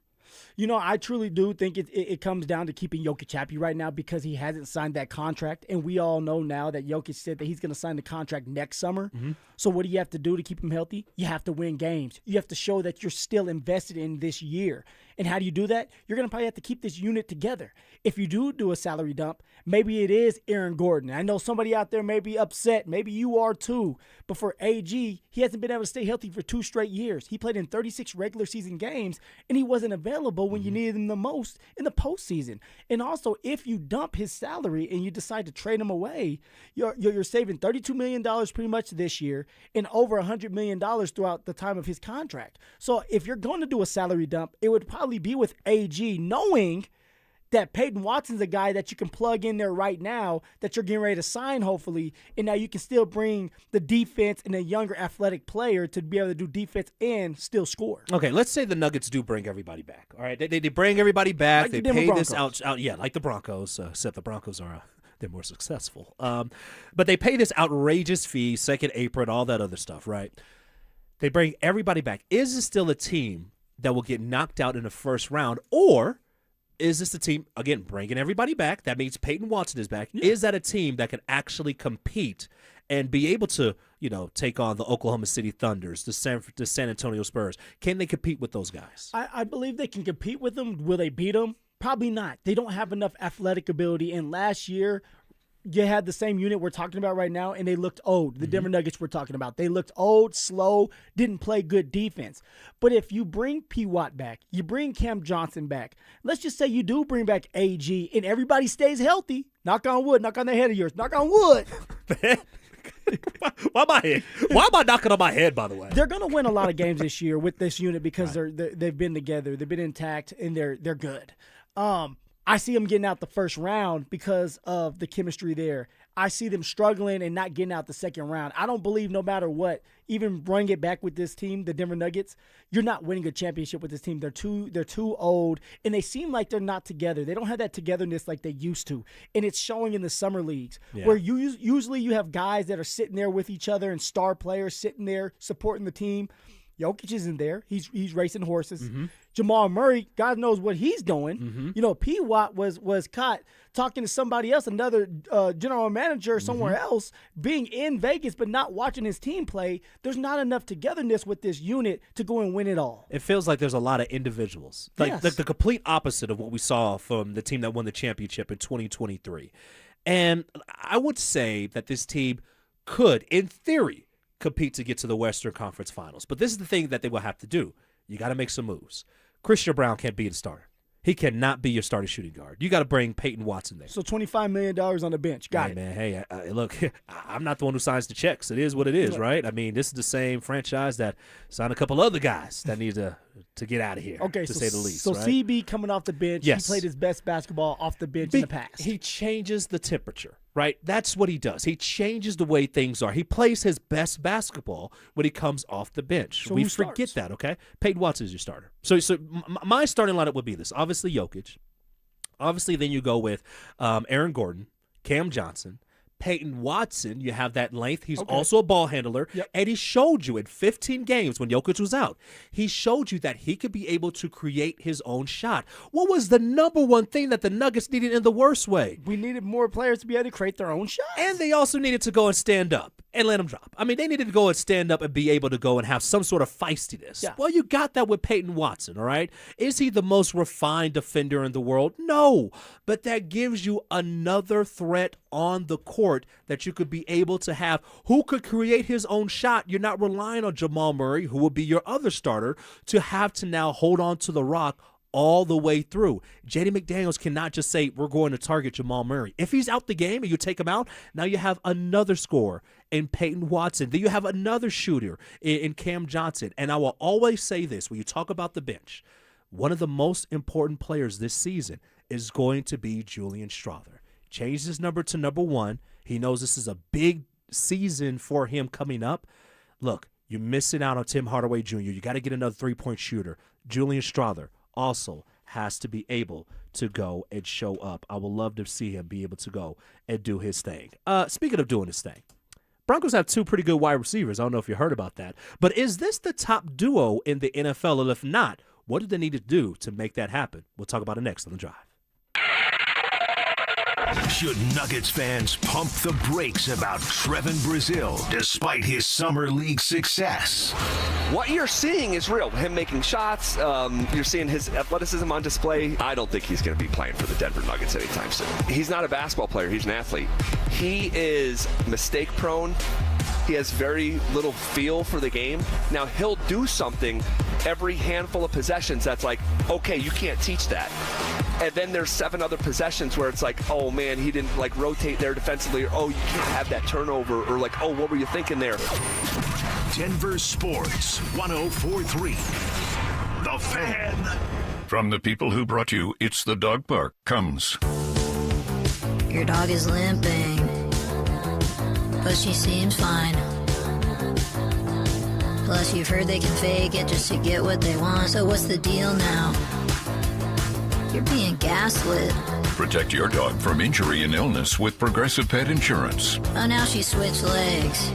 I truly do think it comes down to keeping Jokic happy right now because he hasn't signed that contract. And we all know now that Jokic said that he's going to sign the contract next summer. Mm-hmm. So what do you have to do to keep him healthy? You have to win games. You have to show that you're still invested in this year. And how do you do that? You're going to probably have to keep this unit together. If you do a salary dump, maybe it is Aaron Gordon. I know somebody out there may be upset. Maybe you are too. But for AG, he hasn't been able to stay healthy for 2 straight years. He played in 36 regular season games, and he wasn't available when you needed him the most in the postseason. And also, if you dump his salary and you decide to trade him away, you're saving $32 million pretty much this year and over $100 million throughout the time of his contract. So if you're going to do a salary dump, it would probably be with AG, knowing that Payton Watson's a guy that you can plug in there right now that you're getting ready to sign, hopefully, and now you can still bring the defense and a younger athletic player to be able to do defense and still score. Okay, let's say the Nuggets do bring everybody back. All right, they bring everybody back. Like they the pay Denver this Broncos. out. Yeah, like the Broncos, except the Broncos are they're more successful. But they pay this outrageous fee, second apron, all that other stuff, right? They bring everybody back. Is this still a team that will get knocked out in the first round, or is this the team, again, bringing everybody back? That means Payton Watson is back. Yeah. Is that a team that can actually compete and be able to, take on the Oklahoma City Thunders, the San Antonio Spurs? Can they compete with those guys? I believe they can compete with them. Will they beat them? Probably not. They don't have enough athletic ability. And last year, you had the same unit we're talking about right now, and they looked old. The Denver Nuggets we're talking about. They looked old, slow, didn't play good defense. But if you bring P. Watt back, you bring Cam Johnson back, let's just say you do bring back AG, and everybody stays healthy. Knock on wood. Knock on the head of yours. Knock on wood. Why am I knocking on my head, by the way? They're going to win a lot of games this year with this unit because they've been together. They've been intact, and they're good. I see them getting out the first round because of the chemistry there. I see them struggling and not getting out the second round. I don't believe no matter what, even bring it back with this team, the Denver Nuggets, you're not winning a championship with this team. They're too old, and they seem like they're not together. They don't have that togetherness like they used to, and it's showing in the summer leagues where usually you have guys that are sitting there with each other and star players sitting there supporting the team. Jokic isn't there. He's racing horses. Jamal Murray, God knows what he's doing. P. Watt was caught talking to somebody else, another general manager somewhere else, being in Vegas but not watching his team play. There's not enough togetherness with this unit to go and win it all. It feels like there's a lot of individuals. Like the complete opposite of what we saw from the team that won the championship in 2023. And I would say that this team could, in theory, compete to get to the Western Conference Finals. But this is the thing that they will have to do. You got to make some moves. Christian Brown can't be the starter. He cannot be your starting shooting guard. You got to bring Payton Watson there. So $25 million on the bench. Got it. Man, hey, look, I'm not the one who signs the checks. It is what it is, right? I mean, this is the same franchise that signed a couple other guys that need to get out of here, to say the least. So right? CB coming off the bench, yes. He played his best basketball off the bench in the past. He changes the temperature, right? That's what he does. He changes the way things are. He plays his best basketball when he comes off the bench. So we who forget starts? that, okay? Peyton Watson is your starter. So my starting lineup would be this. Obviously, Jokic. Obviously, then you go with Aaron Gordon, Cam Johnson, Peyton Watson. You have that length. He's also a ball handler. Yep. And he showed you in 15 games when Jokic was out, he showed you that he could be able to create his own shot. What was the number one thing that the Nuggets needed in the worst way? We needed more players to be able to create their own shots. And they also needed to go and stand up and let them drop. I mean, they needed to go and stand up and be able to go and have some sort of feistiness. Yeah. Well, you got that with Peyton Watson, all right? Is he the most refined defender in the world? No. But that gives you another threat on the court that you could be able to have who could create his own shot. You're not relying on Jamal Murray, who will be your other starter, to have to now hold on to the rock all the way through. J.D. McDaniels cannot just say, we're going to target Jamal Murray. If he's out the game and you take him out, now you have another scorer in Peyton Watson. Then you have another shooter in Cam Johnson. And I will always say this, when you talk about the bench, one of the most important players this season is going to be Julian Strawther. Changed his number to number 1. He knows this is a big season for him coming up. Look, you're missing out on Tim Hardaway Jr. You got to get another three-point shooter. Julian Strawther also has to be able to go and show up. I would love to see him be able to go and do his thing. Speaking of doing his thing, Broncos have 2 pretty good wide receivers. I don't know if you heard about that. But is this the top duo in the NFL? And if not, what do they need to do to make that happen? We'll talk about it next on The Drive. Should Nuggets fans pump the brakes about Trevin Brazil despite his summer league success? What you're seeing is real. Him making shots. You're seeing his athleticism on display. I don't think he's going to be playing for the Denver Nuggets anytime soon. He's not a basketball player. He's an athlete. He is mistake prone. He has very little feel for the game. Now, he'll do something every handful of possessions that's like, okay, you can't teach that. And then there's 7 other possessions where it's like, oh man, he didn't like rotate there defensively, or oh, you can't have that turnover, or like, oh, what were you thinking there? Denver Sports 104.3. The Fan. From the people who brought you It's the Dog Park comes. Your dog is limping, but she seems fine. Plus, you've heard they can fake it just to get what they want. So what's the deal now? You're being gaslit. Protect your dog from injury and illness with Progressive Pet Insurance. Oh, now she switched legs.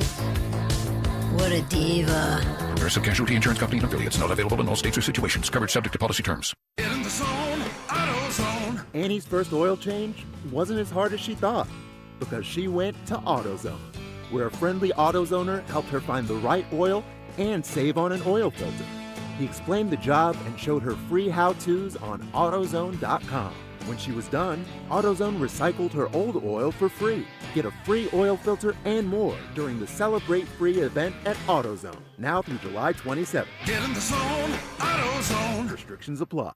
What a diva. Progressive Casualty Insurance Company and affiliates. Not available in all states or situations. Coverage subject to policy terms. In the zone, AutoZone. Annie's first oil change wasn't as hard as she thought because she went to AutoZone, where a friendly AutoZoner helped her find the right oil and save on an oil filter. He explained the job and showed her free how-tos on AutoZone.com. When she was done, AutoZone recycled her old oil for free. Get a free oil filter and more during the Celebrate Free event at AutoZone, now through July 27th. Get in the zone, AutoZone. Restrictions apply.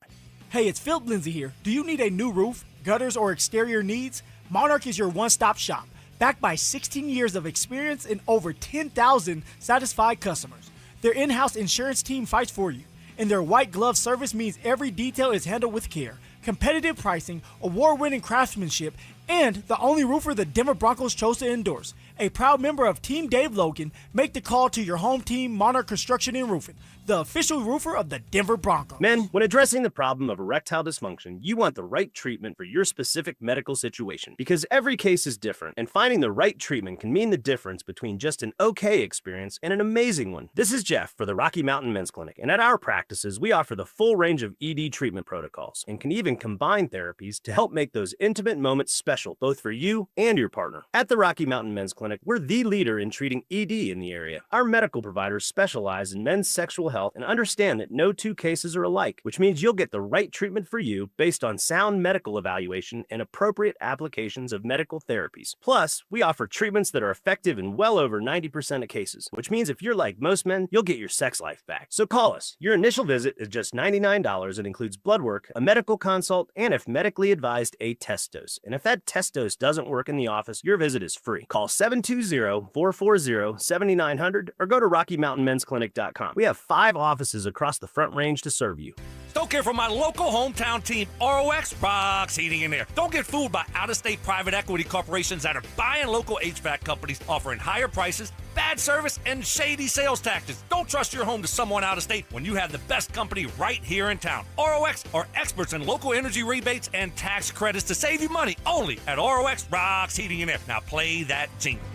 Hey, it's Phillip Lindsay here. Do you need a new roof, gutters, or exterior needs? Monarch is your one-stop shop, backed by 16 years of experience and over 10,000 satisfied customers. Their in-house insurance team fights for you, and their white glove service means every detail is handled with care. Competitive pricing, award-winning craftsmanship, and the only roofer the Denver Broncos chose to endorse. A proud member of Team Dave Logan, make the call to your home team, Monarch Construction and Roofing, the official roofer of the Denver Broncos. Men, when addressing the problem of erectile dysfunction, you want the right treatment for your specific medical situation because every case is different, and finding the right treatment can mean the difference between just an okay experience and an amazing one. This is Jeff for the Rocky Mountain Men's Clinic, and at our practices, we offer the full range of ED treatment protocols and can even combine therapies to help make those intimate moments special, both for you and your partner. At the Rocky Mountain Men's Clinic, we're the leader in treating ED in the area. Our medical providers specialize in men's sexual health and understand that no two cases are alike, which means you'll get the right treatment for you based on sound medical evaluation and appropriate applications of medical therapies. Plus, we offer treatments that are effective in well over 90% of cases, which means if you're like most men, you'll get your sex life back. So call us. Your initial visit is just $99 and includes blood work, a medical consult, and if medically advised, a test dose. And if that test dose doesn't work in the office, your visit is free. Call 720-440-7900 or go to RockyMountainMen'sClinic.com. We have 5 offices across the Front Range to serve you. Don't care for my local hometown team, ROX Rocks Heating and Air. Don't get fooled by out-of-state private equity corporations that are buying local HVAC companies, offering higher prices, bad service, and shady sales tactics. Don't trust your home to someone out of state when you have the best company right here in town. ROX are experts in local energy rebates and tax credits to save you money only at ROX Rocks Heating and Air. Now play that jingle.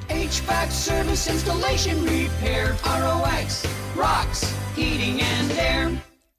HVAC service, installation, repair. ROX Rocks Heating and Air.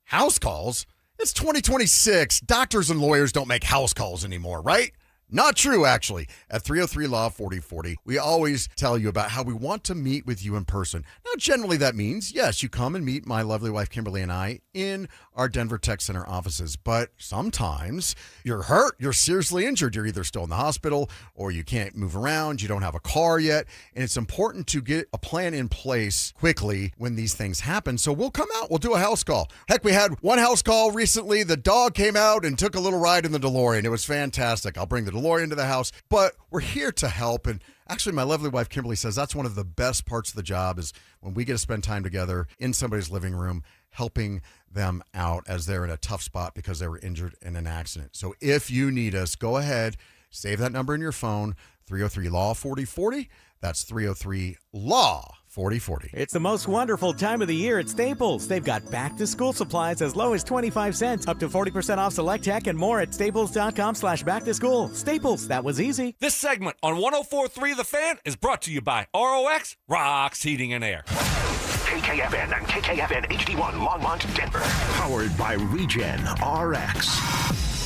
House calls? It's 2026. Doctors and lawyers don't make house calls anymore, right? Not true, actually. At 303 Law 4040, we always tell you about how we want to meet with you in person. Now, generally that means, yes, you come and meet my lovely wife, Kimberly, and I in our Denver Tech Center offices. But sometimes you're hurt, you're seriously injured. You're either still in the hospital or you can't move around, you don't have a car yet. And it's important to get a plan in place quickly when these things happen. So we'll come out, we'll do a house call. Heck, we had one house call recently. The dog came out and took a little ride in the DeLorean. It was fantastic. I'll bring the DeLorean into the house, but we're here to help. And actually, my lovely wife, Kimberly, says that's one of the best parts of the job is when we get to spend time together in somebody's living room, helping them out as they're in a tough spot because they were injured in an accident. So if you need us, go ahead, save that number in your phone, 303 Law 4040. That's 303 Law 4040. It's the most wonderful time of the year at Staples. They've got back-to-school supplies as low as 25 cents, up to 40% off select tech and more at staples.com/back-to-school. Staples, that was easy. This segment on 104.3 The Fan is brought to you by ROX Rocks Heating and Air. KKFN and KKFN HD1 Longmont, Denver. Powered by Regen RX.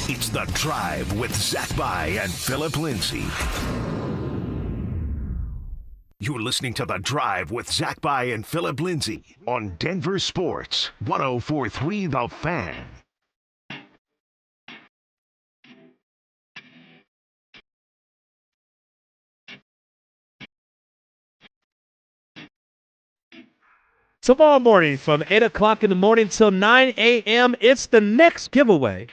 It's The Drive with Zach By and Phillip Lindsay. You're listening to The Drive with Zach By and Phillip Lindsay on Denver Sports 104.3 The Fan. Tomorrow morning from 8 o'clock in the morning till 9 a.m., it's the next giveaway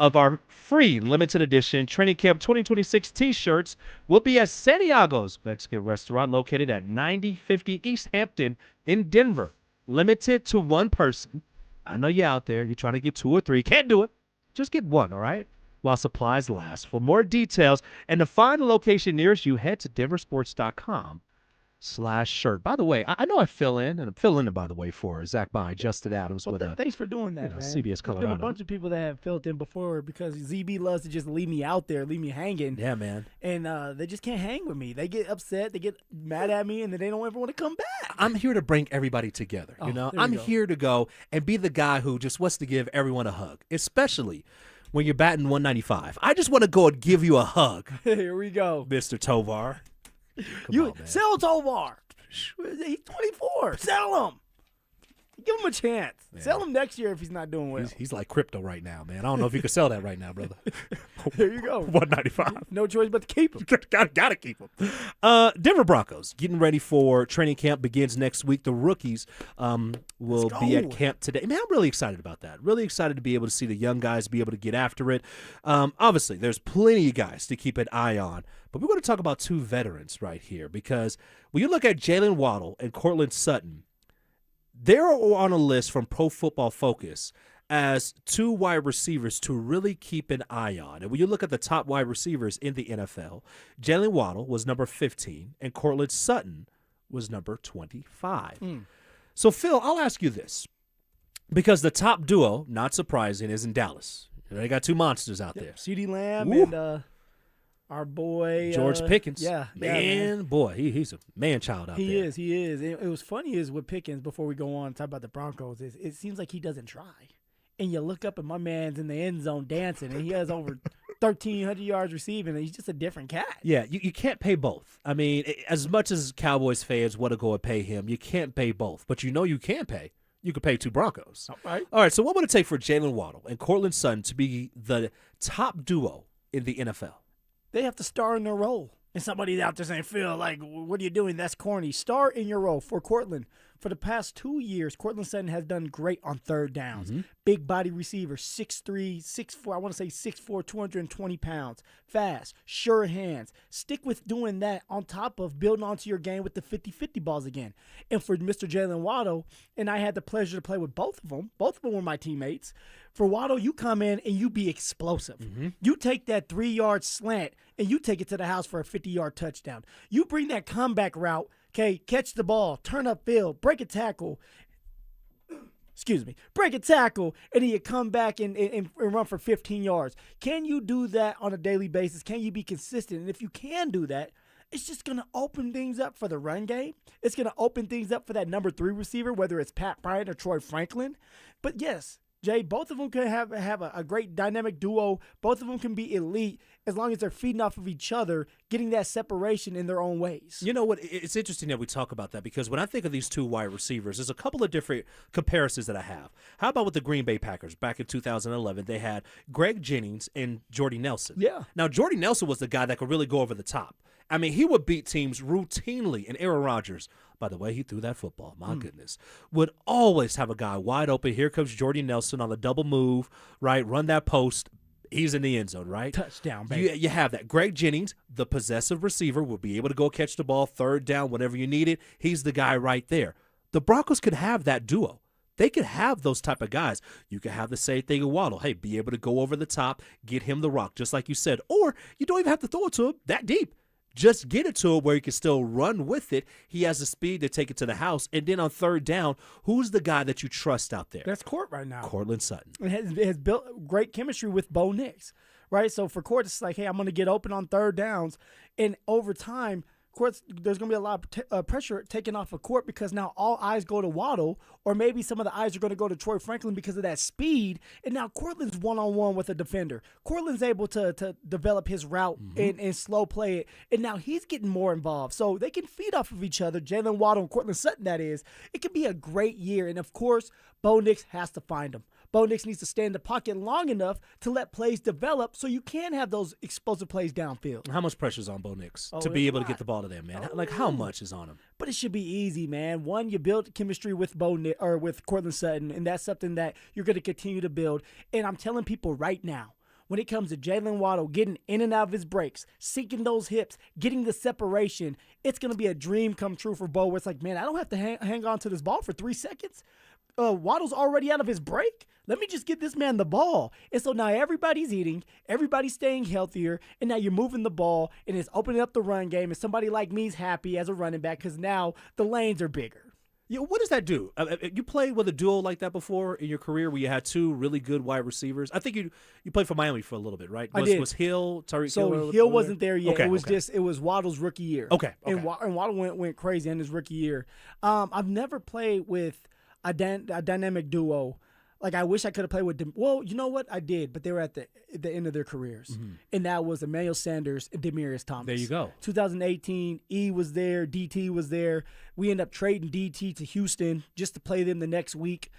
of our free limited edition Training Camp 2026 t-shirts. Will be at Santiago's Mexican restaurant located at 9050 East Hampton in Denver. Limited to one person. I know you're out there. You're trying to get 2 or 3. Can't do it. Just get one, all right? While supplies last. For more details and to find the location nearest you, head to DenverSports.com/shirt. By the way, I know I fill in, and I'm filling in, by the way, for Zach By, Justin Adams. Well, thanks for doing that, man. CBS Colorado. There's been a bunch of people that have filled in before because ZB loves to just leave me out there, leave me hanging. Yeah, man. And they just can't hang with me. They get upset, they get mad at me, and then they don't ever want to come back. I'm here to bring everybody together. You know, I'm here to go and be the guy who just wants to give everyone a hug, especially when you're batting 195. I just want to go and give you a hug. Here we go, Mr. Tovar. Sell Tovar. He's 24. Sell him. Give him a chance. Sell him next year if he's not doing well. He's like crypto right now, man. I don't know if you can sell that right now, brother. There you go. $195. No choice but to keep him. Gotta keep him. Denver Broncos getting ready for training camp begins next week. The rookies will be at camp today. Man, I'm really excited about that. Really excited to be able to see the young guys be able to get after it. Obviously, there's plenty of guys to keep an eye on, but we're going to talk about two veterans right here because when you look at Jalen Waddle and Courtland Sutton, they're on a list from Pro Football Focus as two wide receivers to really keep an eye on. And when you look at the top wide receivers in the NFL, Jalen Waddle was number 15 and Courtland Sutton was number 25. So, Phil, I'll ask you this because the top duo, not surprising, is in Dallas. They got two monsters out there. CeeDee Lamb and our boy George Pickens. Yeah, man. Boy, he's a man-child out there. He is. It was funny is with Pickens, before we go on and talk about the Broncos, it seems like he doesn't try. And you look up and my man's in the end zone dancing, and he has over 1,300 yards receiving, and he's just a different cat. Yeah, you can't pay both. I mean, as much as Cowboys fans want to go and pay him, you can't pay both. But you know you can pay. You could pay two Broncos. All right, so what would it take for Jalen Waddle and Courtland Sutton to be the top duo in the NFL? They have to star in their role. And somebody out there saying, Phil, like, what are you doing? That's corny. Star in your role. For Courtland, for the past 2 years, Courtland Sutton has done great on third downs. Big body receiver, 6'3", 6'4", I want to say 6'4", 220 pounds. Fast, sure hands. Stick with doing that on top of building onto your game with the 50-50 balls again. And for Mr. Jalen Waddle, and I had the pleasure to play with both of them. Both of them were my teammates. For Waddle, you come in and you be explosive. You take that 3-yard slant and you take it to the house for a 50-yard touchdown. You bring that comeback route, okay, catch the ball, turn up field, break a tackle, break a tackle, and then you come back and run for 15 yards. Can you do that on a daily basis? Can you be consistent? And if you can do that, it's just going to open things up for the run game. It's going to open things up for that number 3 receiver, whether it's Pat Bryant or Troy Franklin. But yes, Jay, both of them can have a great dynamic duo. Both of them can be elite as long as they're feeding off of each other, getting that separation in their own ways. You know what? It's interesting that we talk about that because when I think of these two wide receivers, there's a couple of different comparisons that I have. How about with the Green Bay Packers? Back in 2011, they had Greg Jennings and Jordy Nelson. Yeah. Now, Jordy Nelson was the guy that could really go over the top. I mean, he would beat teams routinely, and Aaron Rodgers, by the way, he threw that football, my goodness, would always have a guy wide open. Here comes Jordy Nelson on the double move, right? Run that post. He's in the end zone, right? Touchdown, baby. You have that. Greg Jennings, the possessive receiver, will be able to go catch the ball, third down, whenever you need it. He's the guy right there. The Broncos could have that duo. They could have those type of guys. You could have the same thing in Waddle. Hey, be able to go over the top, get him the rock, just like you said. Or you don't even have to throw it to him that deep. Just get it to him where he can still run with it. He has the speed to take it to the house. And then on third down, who's the guy that you trust out there? That's Court right now. Courtland Sutton. It has built great chemistry with Bo Nix, right? So for Court, it's like, hey, I'm going to get open on third downs. And over time, there's going to be a lot of pressure taken off of Court because now all eyes go to Waddle, or maybe some of the eyes are going to go to Troy Franklin because of that speed. And now Courtland's one-on-one with a defender. Courtland's able to develop his route and slow play it. And now he's getting more involved. So they can feed off of each other, Jalen Waddle and Courtland Sutton, that is. It could be a great year. And, of course, Bo Nix has to find him. Bo Nix needs to stay in the pocket long enough to let plays develop so you can have those explosive plays downfield. How much pressure is on Bo Nix to be able to get the ball to them, man? Like, how much is on him? But it should be easy, man. One, you build chemistry with with Courtland Sutton, and that's something that you're going to continue to build. And I'm telling people right now, when it comes to Jalen Waddle getting in and out of his breaks, sinking those hips, getting the separation, it's going to be a dream come true for Bo where it's like, man, I don't have to hang on to this ball for 3 seconds. Waddle's already out of his break. Let me just get this man the ball. And so now everybody's eating, everybody's staying healthier, and now you're moving the ball, and it's opening up the run game, and somebody like me's happy as a running back because now the lanes are bigger. Yeah, what does that do? You played with a duo like that before in your career where you had two really good wide receivers? I think you played for Miami for a little bit, right? I did. Was Hill, Tyreek Hill? So Hill wasn't there yet. Okay, it was Waddle's rookie year. Okay. And Waddle went crazy in his rookie year. I've never played with a dynamic duo Like, I wish I could have played with them. Well, you know what? I did, but they were at the end of their careers. And that was Emmanuel Sanders and Demaryius Thomas. There you go. 2018, E was there, DT was there. We ended up trading DT to Houston just to play them the next week.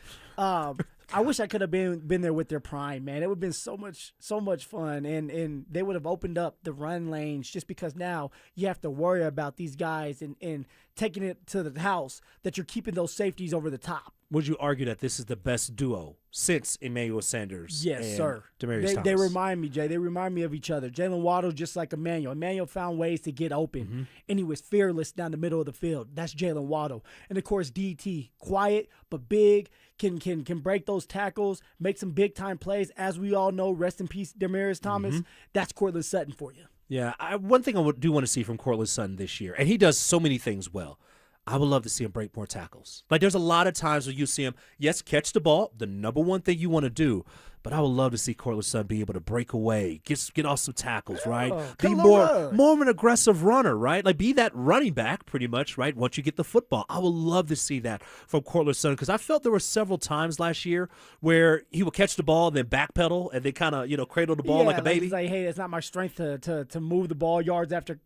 I wish I could have been there with their prime, man. It would have been so much fun, and they would have opened up the run lanes just because now you have to worry about these guys and taking it to the house that you're keeping those safeties over the top. Would you argue that this is the best duo since Emmanuel Sanders Yes, and sir. Demaryius Thomas? They remind me, Jay. They remind me of each other. Jalen Waddle, just like Emmanuel. Emmanuel found ways to get open, and he was fearless down the middle of the field. That's Jalen Waddle. And, of course, DT, quiet but big, can break those tackles, make some big-time plays. As we all know, rest in peace, Demaryius Thomas. That's Courtland Sutton for you. Yeah, one thing I do want to see from Courtland Sutton this year, and he does so many things well, I would love to see him break more tackles. Like, there's a lot of times where you see him, yes, catch the ball, the number one thing you want to do, but I would love to see Courtland Sutton be able to break away, get off some tackles, right? Be more of an aggressive runner, right? Like, be that running back pretty much, right, once you get the football. I would love to see that from Courtland Sutton because I felt there were several times last year where he would catch the ball and then backpedal and then kind of, cradle the ball like a baby. He's like, hey, it's not my strength to move the ball yards after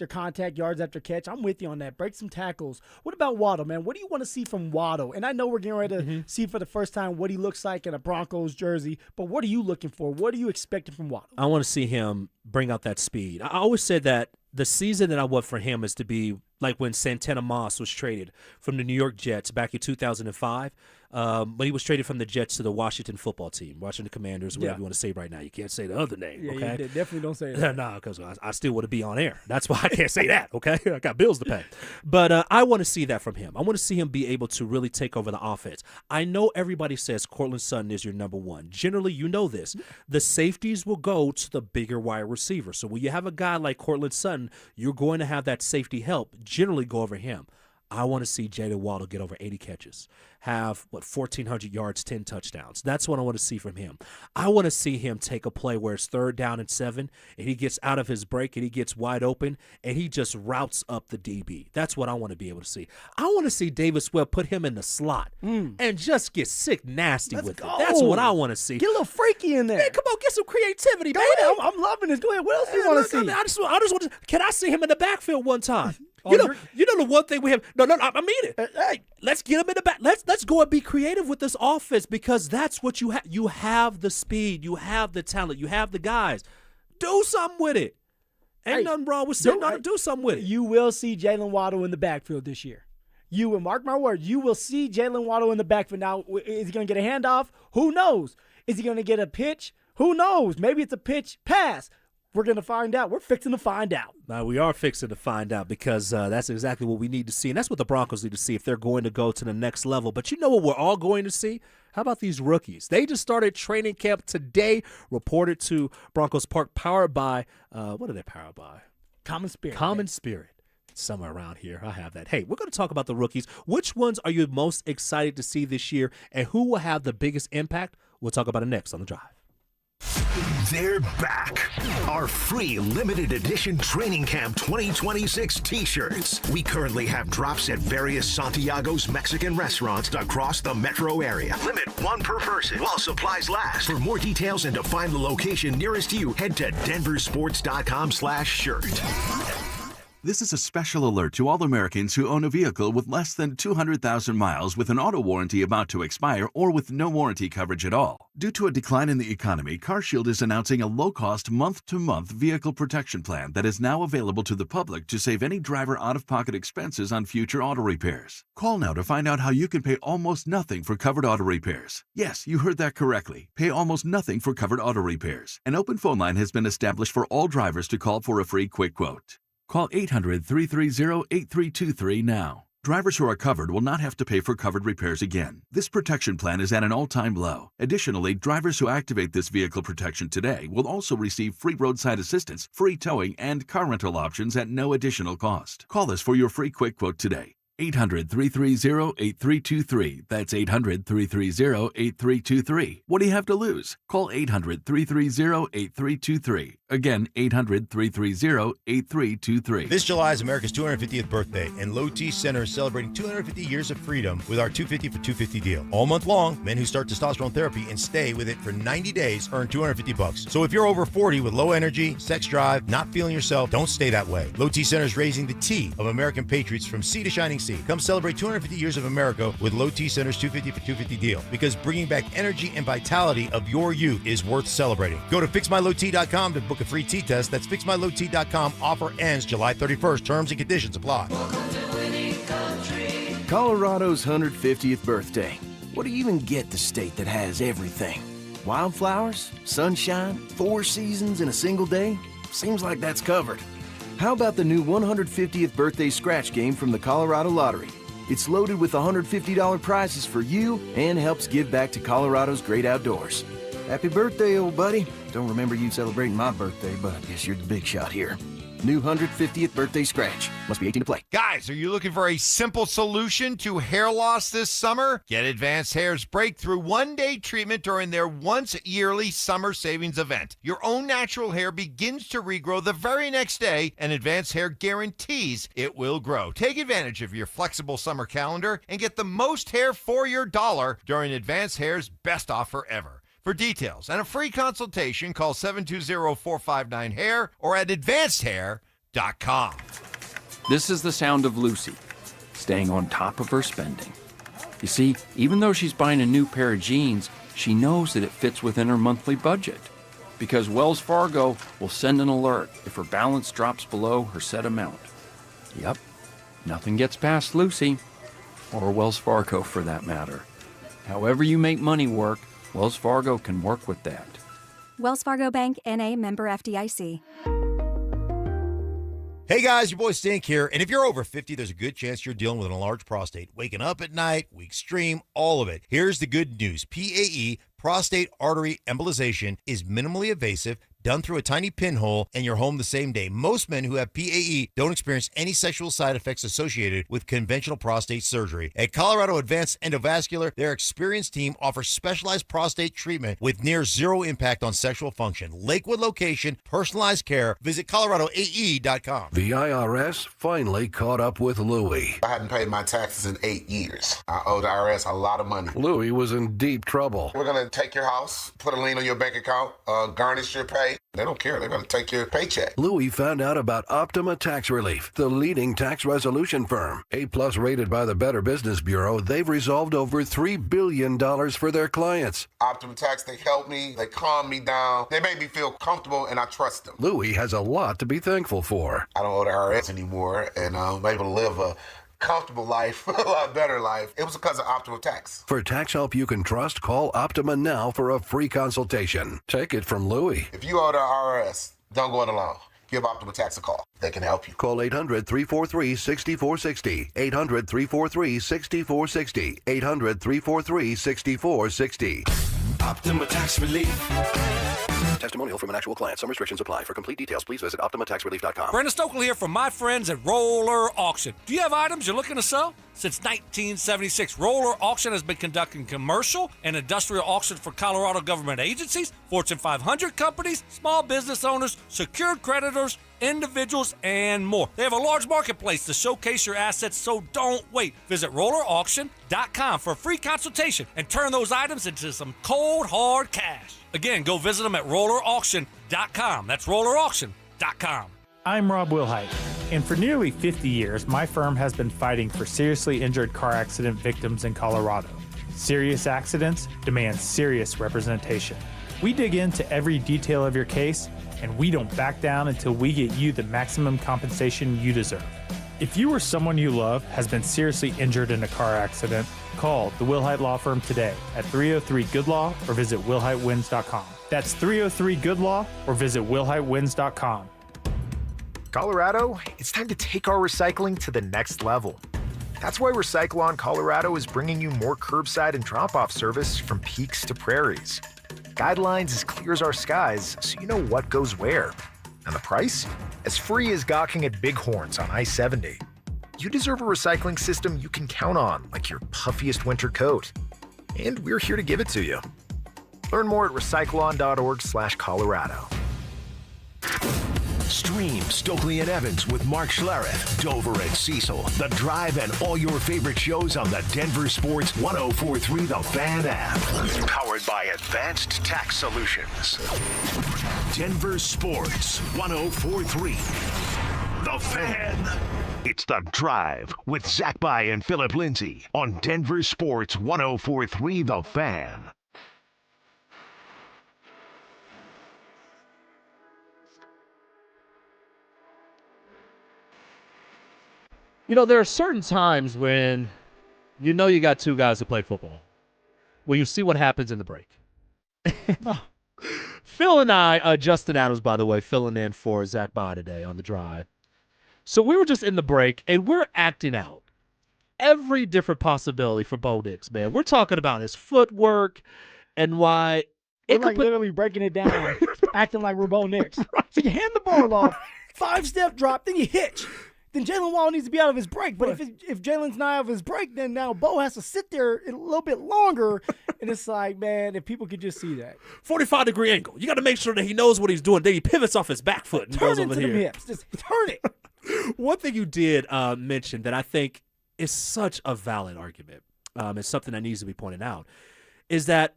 contact, yards after catch. I'm with you on that. Break some tackles. What about Waddle, man? What do you want to see from Waddle? And I know we're getting ready to see for the first time what he looks like in a Broncos jersey, but what are you looking for? What are you expecting from Waddle? I want to see him bring out that speed. I always said that the season that I want for him is to be like when Santana Moss was traded from the New York Jets back in 2005. When he was traded from the Jets to the Washington football team, Washington Commanders, whatever you want to say right now. You can't say the other name, okay? Yeah, definitely don't say that. No, because I still want to be on air. That's why I can't say that, okay? I got bills to pay. But I want to see that from him. I want to see him be able to really take over the offense. I know everybody says Courtland Sutton is your number one. Generally, you know this. The safeties will go to the bigger wide receiver. So when you have a guy like Courtland Sutton, you're going to have that safety help generally go over him. I want to see Jalen Waddle get over 80 catches, have, 1,400 yards, 10 touchdowns. That's what I want to see from him. I want to see him take a play where it's 3rd down and 7, and he gets out of his break and he gets wide open, and he just routes up the DB. That's what I want to be able to see. I want to see Davis Webb put him in the slot and just get sick nasty with it. That's what I want to see. Get a little freaky in there. Hey, come on, get some creativity, baby. I'm loving this. Go ahead. What else do you want to see? I just want to. Can I see him in the backfield one time? You know the one thing we have. No, I mean it. Hey, let's get him in the back. Let's go and be creative with this offense because that's what you have. You have the speed, you have the talent, you have the guys. Do something with it. Ain't nothing wrong with sitting on it. Do something with it. You will see Jalen Waddle in the backfield this year. You will, mark my words, you will see Jalen Waddle in the backfield. Now, is he going to get a handoff? Who knows? Is he going to get a pitch? Who knows? Maybe it's a pitch pass. We're going to find out. We're fixing to find out. Now, we are fixing to find out because that's exactly what we need to see. And that's what the Broncos need to see if they're going to go to the next level. But you know what we're all going to see? How about these rookies? They just started training camp today, reported to Broncos Park, powered by, what are they powered by? Common Spirit. Common Spirit. Somewhere around here. I have that. Hey, we're going to talk about the rookies. Which ones are you most excited to see this year, and who will have the biggest impact? We'll talk about it next on The Drive. They're back. Our free limited edition Training Camp 2026 t-shirts. We currently have drops at various Santiago's Mexican restaurants across the metro area. Limit 1 per person while supplies last. For more details and to find the location nearest you, head to DenverSports.com/shirt. This is a special alert to all Americans who own a vehicle with less than 200,000 miles with an auto warranty about to expire or with no warranty coverage at all. Due to a decline in the economy, CarShield is announcing a low-cost month-to-month vehicle protection plan that is now available to the public to save any driver out-of-pocket expenses on future auto repairs. Call now to find out how you can pay almost nothing for covered auto repairs. Yes, you heard that correctly. Pay almost nothing for covered auto repairs. An open phone line has been established for all drivers to call for a free quick quote. Call 800-330-8323 now. Drivers who are covered will not have to pay for covered repairs again. This protection plan is at an all-time low. Additionally, drivers who activate this vehicle protection today will also receive free roadside assistance, free towing, and car rental options at no additional cost. Call us for your free quick quote today. 800-330-8323. That's 800-330-8323. What do you have to lose? Call 800-330-8323. Again, 800-330-8323. This July is America's 250th birthday, and Low T Center is celebrating 250 years of freedom with our 250 for 250 deal. All month long, men who start testosterone therapy and stay with it for 90 days earn $250. So if you're over 40 with low energy, sex drive, not feeling yourself, don't stay that way. Low T Center is raising the T of American patriots from sea to shining sea. Come celebrate 250 years of America with Low T Center's 250 for 250 deal, because bringing back energy and vitality of your youth is worth celebrating. Go to fixmylowt.com to book a free tea test. That's fixmylowt.com. Offer ends July 31st. Terms and conditions apply. Colorado's 150th birthday. What do you even get the state that has everything? Wildflowers, sunshine, 4 seasons in a single day? Seems like that's covered. How about the new 150th birthday scratch game from the Colorado Lottery? It's loaded with $150 prizes for you and helps give back to Colorado's great outdoors. Happy birthday, old buddy. Don't remember you celebrating my birthday, but I guess you're the big shot here. New 150th birthday scratch. Must be 18 to play. Guys, are you looking for a simple solution to hair loss this summer? Get Advanced Hair's breakthrough one-day treatment during their once-yearly summer savings event. Your own natural hair begins to regrow the very next day, and Advanced Hair guarantees it will grow. Take advantage of your flexible summer calendar and get the most hair for your dollar during Advanced Hair's best offer ever. For details and a free consultation, call 720-459-HAIR or at advancedhair.com. This is the sound of Lucy, staying on top of her spending. You see, even though she's buying a new pair of jeans, she knows that it fits within her monthly budget, because Wells Fargo will send an alert if her balance drops below her set amount. Yep, nothing gets past Lucy, or Wells Fargo for that matter. However you make money work, Wells Fargo can work with that. Wells Fargo Bank, N.A., member FDIC. Hey guys, your boy Stink here, and if you're over 50, there's a good chance you're dealing with an enlarged prostate. Waking up at night, weak stream, all of it. Here's the good news. PAE, prostate artery embolization, is minimally invasive, done through a tiny pinhole, and you're home the same day. Most men who have PAE don't experience any sexual side effects associated with conventional prostate surgery. At Colorado Advanced Endovascular, their experienced team offers specialized prostate treatment with near zero impact on sexual function. Lakewood location, personalized care. Visit coloradoae.com. The IRS finally caught up with Louie. I hadn't paid my taxes in 8 years. I owe the IRS a lot of money. Louie was in deep trouble. We're going to take your house, put a lien on your bank account, garnish your pay. They don't care. They're going to take your paycheck. Louie found out about Optima Tax Relief, the leading tax resolution firm. A-plus rated by the Better Business Bureau, they've resolved over $3 billion for their clients. Optima Tax, they help me. They calm me down. They make me feel comfortable, and I trust them. Louie has a lot to be thankful for. I don't owe the IRS anymore, and I'm able to live a comfortable life, a lot better life. It was because of Optima Tax. For tax help you can trust, call Optima now for a free consultation. Take it from Louie. If you owe the IRS, don't go it alone. Give Optima Tax a call. They can help you. Call 800-343-6460. 800-343-6460. 800-343-6460. Optima Tax Relief. Testimonial from an actual client. Some restrictions apply. For complete details, please visit OptimaTaxRelief.com. Brandon Stokely here from my friends at Roller Auction. Do you have items you're looking to sell? Since 1976, Roller Auction has been conducting commercial and industrial auctions for Colorado government agencies, Fortune 500 companies, small business owners, secured creditors, individuals, and more. They have a large marketplace to showcase your assets, so don't wait. Visit rollerauction.com for a free consultation and turn those items into some cold, hard cash. Again, go visit them at rollerauction.com. That's rollerauction.com. I'm Rob Wilhite, and for nearly 50 years, my firm has been fighting for seriously injured car accident victims in Colorado. Serious accidents demand serious representation. We dig into every detail of your case, and we don't back down until we get you the maximum compensation you deserve. If you or someone you love has been seriously injured in a car accident, call the Wilhite Law Firm today at 303-GOOD-LAW or visit wilhitewins.com. That's 303-GOOD-LAW or visit wilhitewins.com. Colorado, it's time to take our recycling to the next level. That's why Recyclon Colorado is bringing you more curbside and drop-off service from peaks to prairies. Guidelines as clear as our skies, so you know what goes where. And the price? As free as gawking at Bighorns on I-70. You deserve a recycling system you can count on, like your puffiest winter coat. And we're here to give it to you. Learn more at recycleon.org/Colorado. Stream Stokely and Evans with Mark Schlereth, Dover and Cecil, The Drive, and all your favorite shows on the Denver Sports 104.3 The Fan app. Powered by Advanced Tax Solutions. Denver Sports 104.3 The Fan. It's The Drive with Zach By and Phillip Lindsay on Denver Sports 104.3 The Fan. You know, there are certain times when you know you got two guys who play football, when you see what happens in the break. Phil and I, Justin Adams, by the way, filling in for Zach By today on The Drive. So we were just in the break, and we're acting out every different possibility for Bo Nix, man. We're talking about his footwork and why We're like literally breaking it down, acting like we're Bo Nix. So you hand the ball off, 5-step drop, then you hitch. Then Jalen Waddle needs to be out of his break. But if Jalen's not out of his break, then now Bo has to sit there a little bit longer. And it's like, man, if people could just see that. 45-degree angle. You got to make sure that he knows what he's doing. Then he pivots off his back foot and goes over Turn into here. the hips. Just turn it. One thing you did mention that I think is such a valid argument, it's something that needs to be pointed out, is that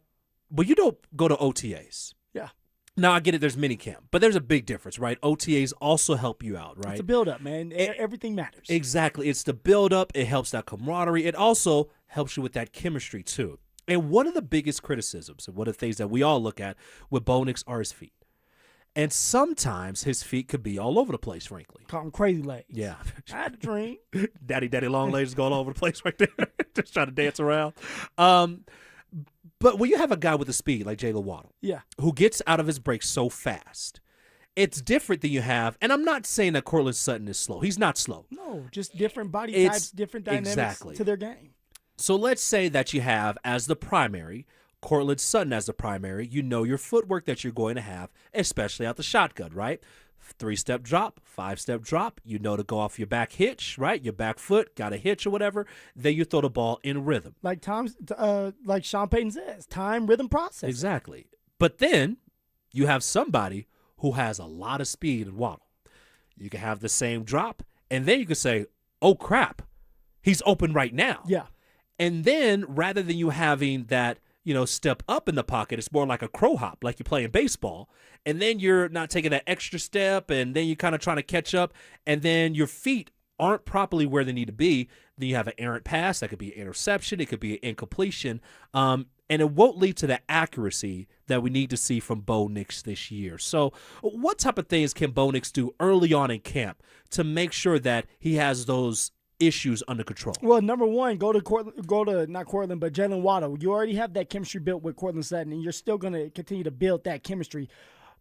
when you don't go to OTAs. Yeah. Now, I get it, there's minicamp, but there's a big difference, right? OTAs also help you out, right? It's a build-up, man. Everything matters. Exactly. It's the build-up. It helps that camaraderie. It also helps you with that chemistry, too. And one of the biggest criticisms and one of the things that we all look at with Bo Nix are his feet. And sometimes his feet could be all over the place, frankly. Call him crazy legs. Yeah. I had a dream. Daddy long legs go all over the place right there. Just trying to dance around. But when you have a guy with the speed like Jalen Waddle, yeah, who gets out of his break so fast, it's different than you have. And I'm not saying that Cortland Sutton is slow. He's not slow. No, just different body types, different dynamics to their game. So let's say that you have as the primary Cortland Sutton as the primary. You know your footwork that you're going to have, especially out the shotgun, right? 3-step drop, 5-step drop. You know to go off your back hitch, right? Your back foot, got a hitch or whatever. Then you throw the ball in rhythm. Like Sean Payton says, time, rhythm, process. Exactly. But then you have somebody who has a lot of speed and Waddle. You can have the same drop, and then you can say, oh, crap, he's open right now. Yeah. And then rather than you having that, step up in the pocket, it's more like a crow hop, like you're playing baseball. And then you're not taking that extra step, and then you're kind of trying to catch up, and then your feet aren't properly where they need to be. Then you have an errant pass. That could be an interception. It could be an incompletion. And it won't lead to the accuracy that we need to see from Bo Nix this year. So what type of things can Bo Nix do early on in camp to make sure that he has those issues under control? Well, number one, go to not Cortland, but Jalen Waddle. You already have that chemistry built with Cortland Sutton, and you're still going to continue to build that chemistry.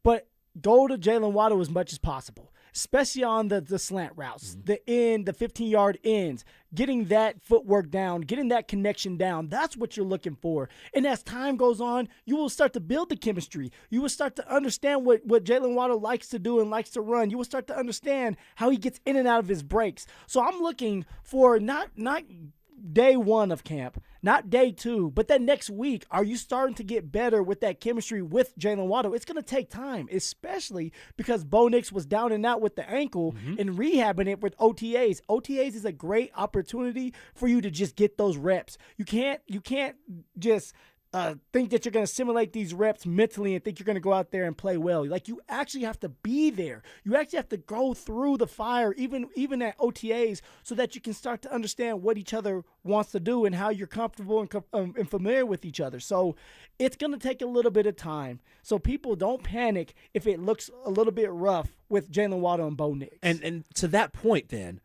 But go to Jalen Waddle as much as possible, especially on the slant routes, the 15-yard ends, getting that footwork down, getting that connection down. That's what you're looking for. And as time goes on, you will start to build the chemistry. You will start to understand what Jalen Waddle likes to do and likes to run. You will start to understand how he gets in and out of his breaks. So I'm looking for not day one of camp, not day two, but that next week, are you starting to get better with that chemistry with Jalen Waddle? It's going to take time, especially because Bo Nix was down and out with the ankle and rehabbing it with OTAs. OTAs is a great opportunity for you to just get those reps. You can't just think that you're going to simulate these reps mentally and think you're going to go out there and play well. Like, you actually have to be there. You actually have to go through the fire, even at OTAs, so that you can start to understand what each other wants to do and how you're comfortable and familiar with each other. So it's going to take a little bit of time. So people don't panic if it looks a little bit rough with Jalen Waddle and Bo Nix. And to that point then,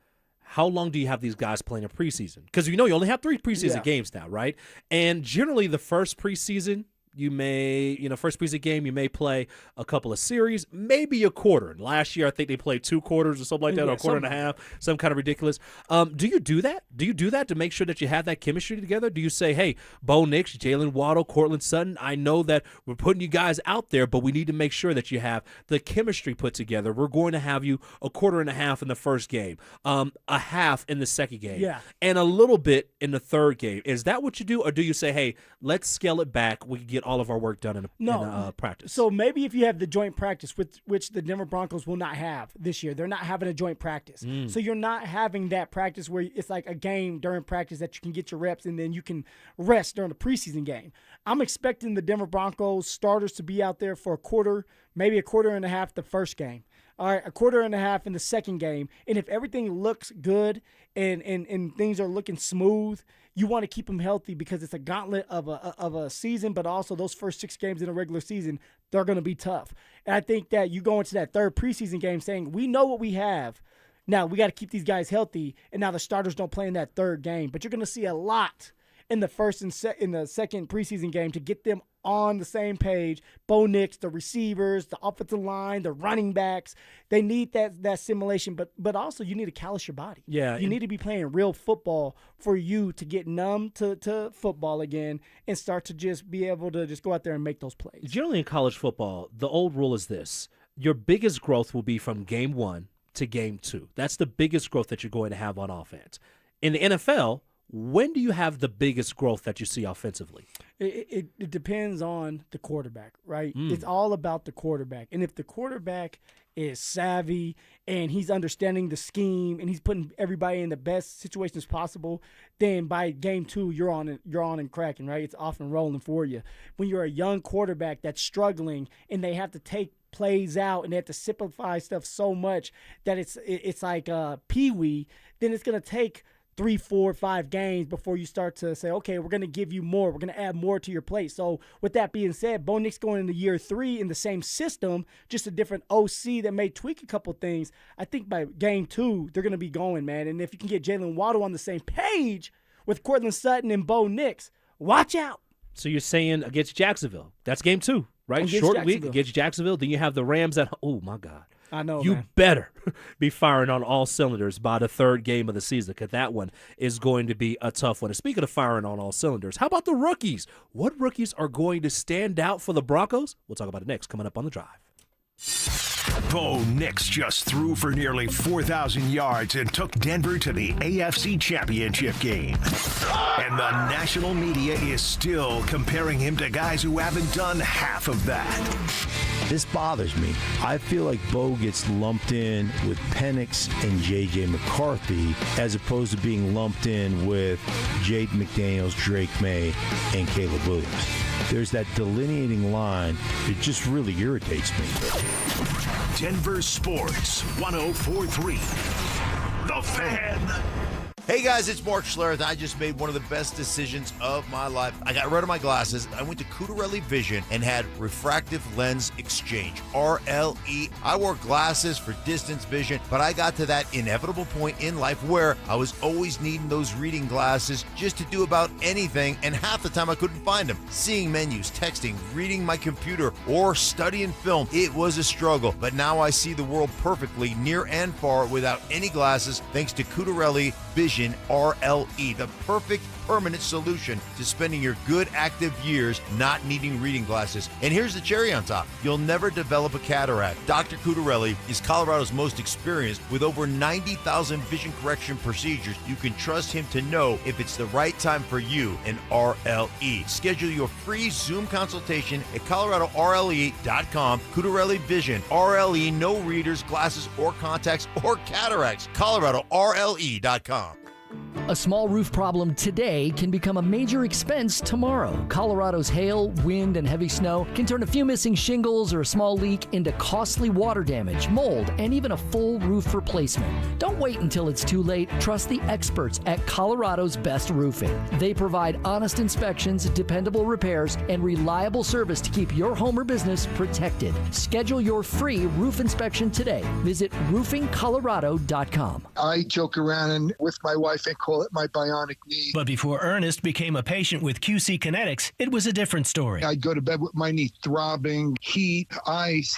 how long do you have these guys playing in preseason? Because you only have 3 preseason games now, right? And generally the first preseason, You may, first preseason game, you may play a couple of series, maybe a quarter. And last year, I think they played 2 quarters or something like that, or a quarter and a half, some kind of ridiculous. Do you do that? Do you do that to make sure that you have that chemistry together? Do you say, hey, Bo Nix, Jalen Waddle, Cortland Sutton, I know that we're putting you guys out there, but we need to make sure that you have the chemistry put together. We're going to have you a quarter and a half in the first game, a half in the second game, and a little bit in the third game. Is that what you do, or do you say, hey, let's scale it back. We can get all of our work done in practice? So maybe if you have the joint practice, which the Denver Broncos will not have this year. They're not having a joint practice. So you're not having that practice where it's like a game during practice that you can get your reps and then you can rest during the preseason game. I'm expecting the Denver Broncos starters to be out there for a quarter, maybe a quarter and a half the first game. All right, a quarter and a half in the second game. And if everything looks good and things are looking smooth, you want to keep them healthy because it's a gauntlet of a season, but also those first 6 games in a regular season, they're going to be tough. And I think that you go into that third preseason game saying, we know what we have. Now, we got to keep these guys healthy, and now the starters don't play in that third game. But you're going to see a lot in the first and in the second preseason game to get them on the same page. Bo Nix, the receivers, the offensive line, the running backs, they need that simulation, but also you need to callous your body. Yeah. You need to be playing real football for you to get numb to football again and start to just be able to just go out there and make those plays. Generally in college football, the old rule is this. Your biggest growth will be from game 1 to game 2. That's the biggest growth that you're going to have on offense. In the NFL, when do you have the biggest growth that you see offensively? It depends on the quarterback, right? It's all about the quarterback. And if the quarterback is savvy and he's understanding the scheme and he's putting everybody in the best situations possible, then by game 2, you're on and cracking, right? It's off and rolling for you. When you're a young quarterback that's struggling and they have to take plays out and they have to simplify stuff so much that it's like peewee, then it's going to take 3, 4, 5 games before you start to say, okay, we're going to give you more. We're going to add more to your plate. So with that being said, Bo Nix going into year 3 in the same system, just a different OC that may tweak a couple things. I think by game 2, they're going to be going, man. And if you can get Jalen Waddle on the same page with Cortland Sutton and Bo Nix, watch out. So you're saying against Jacksonville. That's game 2, right? Short week against Jacksonville. Then you have the Rams at – oh, my God. I know, you man. better be firing on all cylinders by the third game of the season, because that one is going to be a tough one. And speaking of firing on all cylinders, how about the rookies? What rookies are going to stand out for the Broncos? We'll talk about it next, coming up on The Drive. Bo Nix just threw for nearly 4,000 yards and took Denver to the AFC Championship game. And the national media is still comparing him to guys who haven't done half of that. This bothers me. I feel like Bo gets lumped in with Penix and J.J. McCarthy as opposed to being lumped in with Jade McDaniels, Drake May, and Caleb Williams. There's that delineating line that just really irritates me. Denver Sports 104.3. The Fan. Hey guys, it's Mark Schlereth. I just made one of the best decisions of my life. I got rid of my glasses. I went to Cutarelli Vision and had refractive lens exchange, RLE. I wore glasses for distance vision, but I got to that inevitable point in life where I was always needing those reading glasses just to do about anything, and half the time I couldn't find them. Seeing menus, texting, reading my computer, or studying film, it was a struggle. But now I see the world perfectly, near and far, without any glasses, thanks to Cutarelli Vision RLE, the perfect permanent solution to spending your good active years not needing reading glasses. And here's the cherry on top. You'll never develop a cataract. Dr. Cutarelli is Colorado's most experienced with over 90,000 vision correction procedures. You can trust him to know if it's the right time for you and RLE. Schedule your free Zoom consultation at coloradorle.com. Cutarelli Vision, RLE, no readers, glasses, or contacts, or cataracts. coloradorle.com. A small roof problem today can become a major expense tomorrow. Colorado's hail, wind, and heavy snow can turn a few missing shingles or a small leak into costly water damage, mold, and even a full roof replacement. Don't wait until it's too late. Trust the experts at Colorado's Best Roofing. They provide honest inspections, dependable repairs, and reliable service to keep your home or business protected. Schedule your free roof inspection today. Visit roofingcolorado.com. I joke around and with my wife and call call it my bionic knee. But before Ernest became a patient with QC Kinetics, it was a different story. I'd go to bed with my knee throbbing, heat, ice.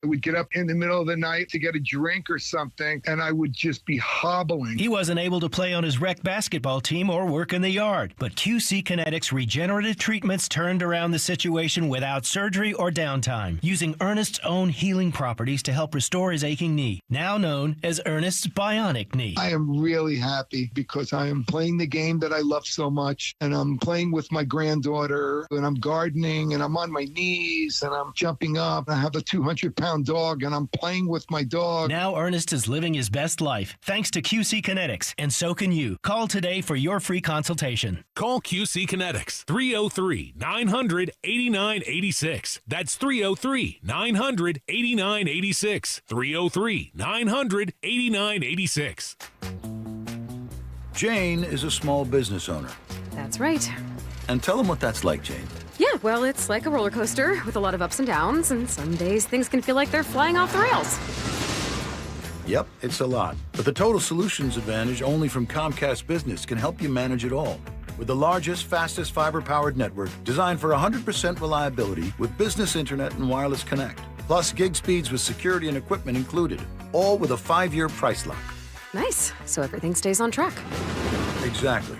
I would get up in the middle of the night to get a drink or something, and I would just be hobbling. He wasn't able to play on his rec basketball team or work in the yard, but QC Kinetics regenerative treatments turned around the situation without surgery or downtime, using Ernest's own healing properties to help restore his aching knee, now known as Ernest's bionic knee. I am really happy because I am playing the game that I love so much, and I'm playing with my granddaughter, and I'm gardening, and I'm on my knees, and I'm jumping up. I have a 200-pound dog, and I'm playing with my dog. Now Ernest is living his best life thanks to QC Kinetics, and so can you. Call today for your free consultation. Call QC Kinetics, 303-900-8986. That's 303-900-8986. 303-900-8986. Jane is a small business owner. That's right. And tell them what that's like, Jane. Yeah, well, it's like a roller coaster with a lot of ups and downs, and some days things can feel like they're flying off the rails. Yep, it's a lot. But the Total Solutions Advantage only from Comcast Business can help you manage it all. With the largest, fastest fiber-powered network designed for 100% reliability with business internet and wireless connect. Plus gig speeds with security and equipment included. All with a 5-year price lock. Nice. So everything stays on track. Exactly.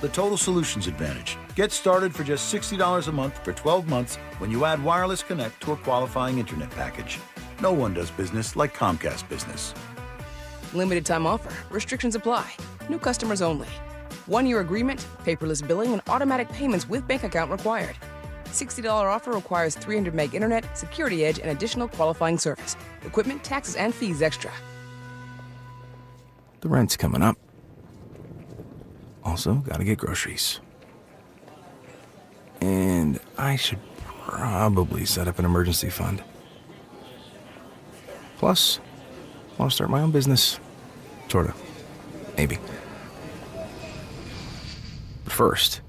The Total Solutions Advantage. Get started for just $60 a month for 12 months when you add wireless connect to a qualifying internet package. No one does business like Comcast Business. Limited time offer. Restrictions apply. New customers only. 1-year agreement, paperless billing, and automatic payments with bank account required. $60 offer requires 300 meg internet, security edge, and additional qualifying service. Equipment, taxes, and fees extra. The rent's coming up. Also, gotta get groceries. And I should probably set up an emergency fund. Plus, I want to start my own business. Sorta. Maybe. But first,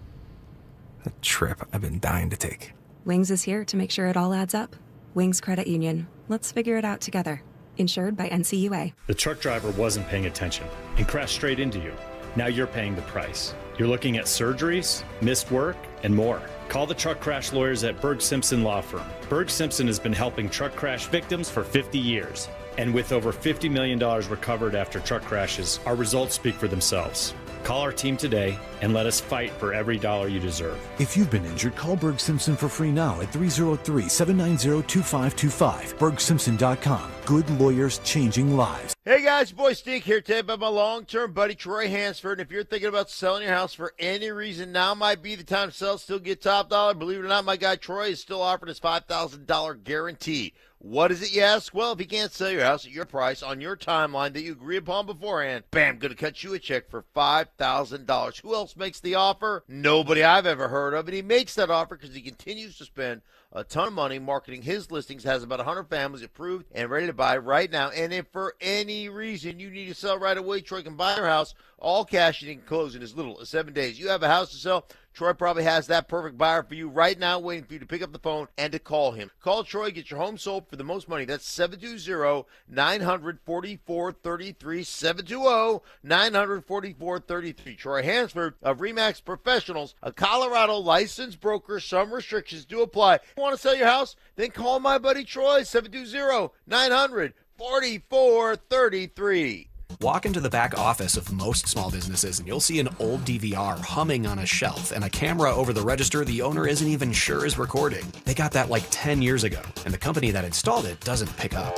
a trip I've been dying to take. Wings is here to make sure it all adds up. Wings Credit Union. Let's figure it out together. Insured by NCUA. The truck driver wasn't paying attention and crashed straight into you. Now you're paying the price. You're looking at surgeries, missed work, and more. Call the truck crash lawyers at Berg Simpson Law Firm. Berg Simpson has been helping truck crash victims for 50 years. And with over $50 million recovered after truck crashes, our results speak for themselves. Call our team today and let us fight for every dollar you deserve. If you've been injured, call Berg Simpson for free now at 303-790-2525. BergSimpson.com. Good lawyers changing lives. Hey guys, your boy Steve here today about my long-term buddy Troy Hansford. And if you're thinking about selling your house for any reason, now might be the time to sell, still get top dollar. Believe it or not, my guy Troy is still offering his $5,000 guarantee. What is it, you ask? Well, if you can't sell your house at your price on your timeline that you agree upon beforehand, bam, going to cut you a check for $5,000. Who else makes the offer? Nobody I've ever heard of. And he makes that offer because he continues to spend a ton of money marketing his listings, has about 100 families approved and ready to buy right now. And if for any reason you need to sell right away, Troy can buy your house, all cash, and he can close in as little as 7 days. You have a house to sell, Troy probably has that perfect buyer for you right now, waiting for you to pick up the phone and to call him. Call Troy, get your home sold for the most money. That's 720-900-4433, 720-900-4433. Troy Hansford of RE/MAX Professionals, a Colorado licensed broker. Some restrictions do apply. Want to sell your house? Then call my buddy Troy, 720-900-4433. Walk into the back office of most small businesses and you'll see an old DVR humming on a shelf and a camera over the register the owner isn't even sure is recording. They got that like 10 years ago, and the company that installed it doesn't pick up.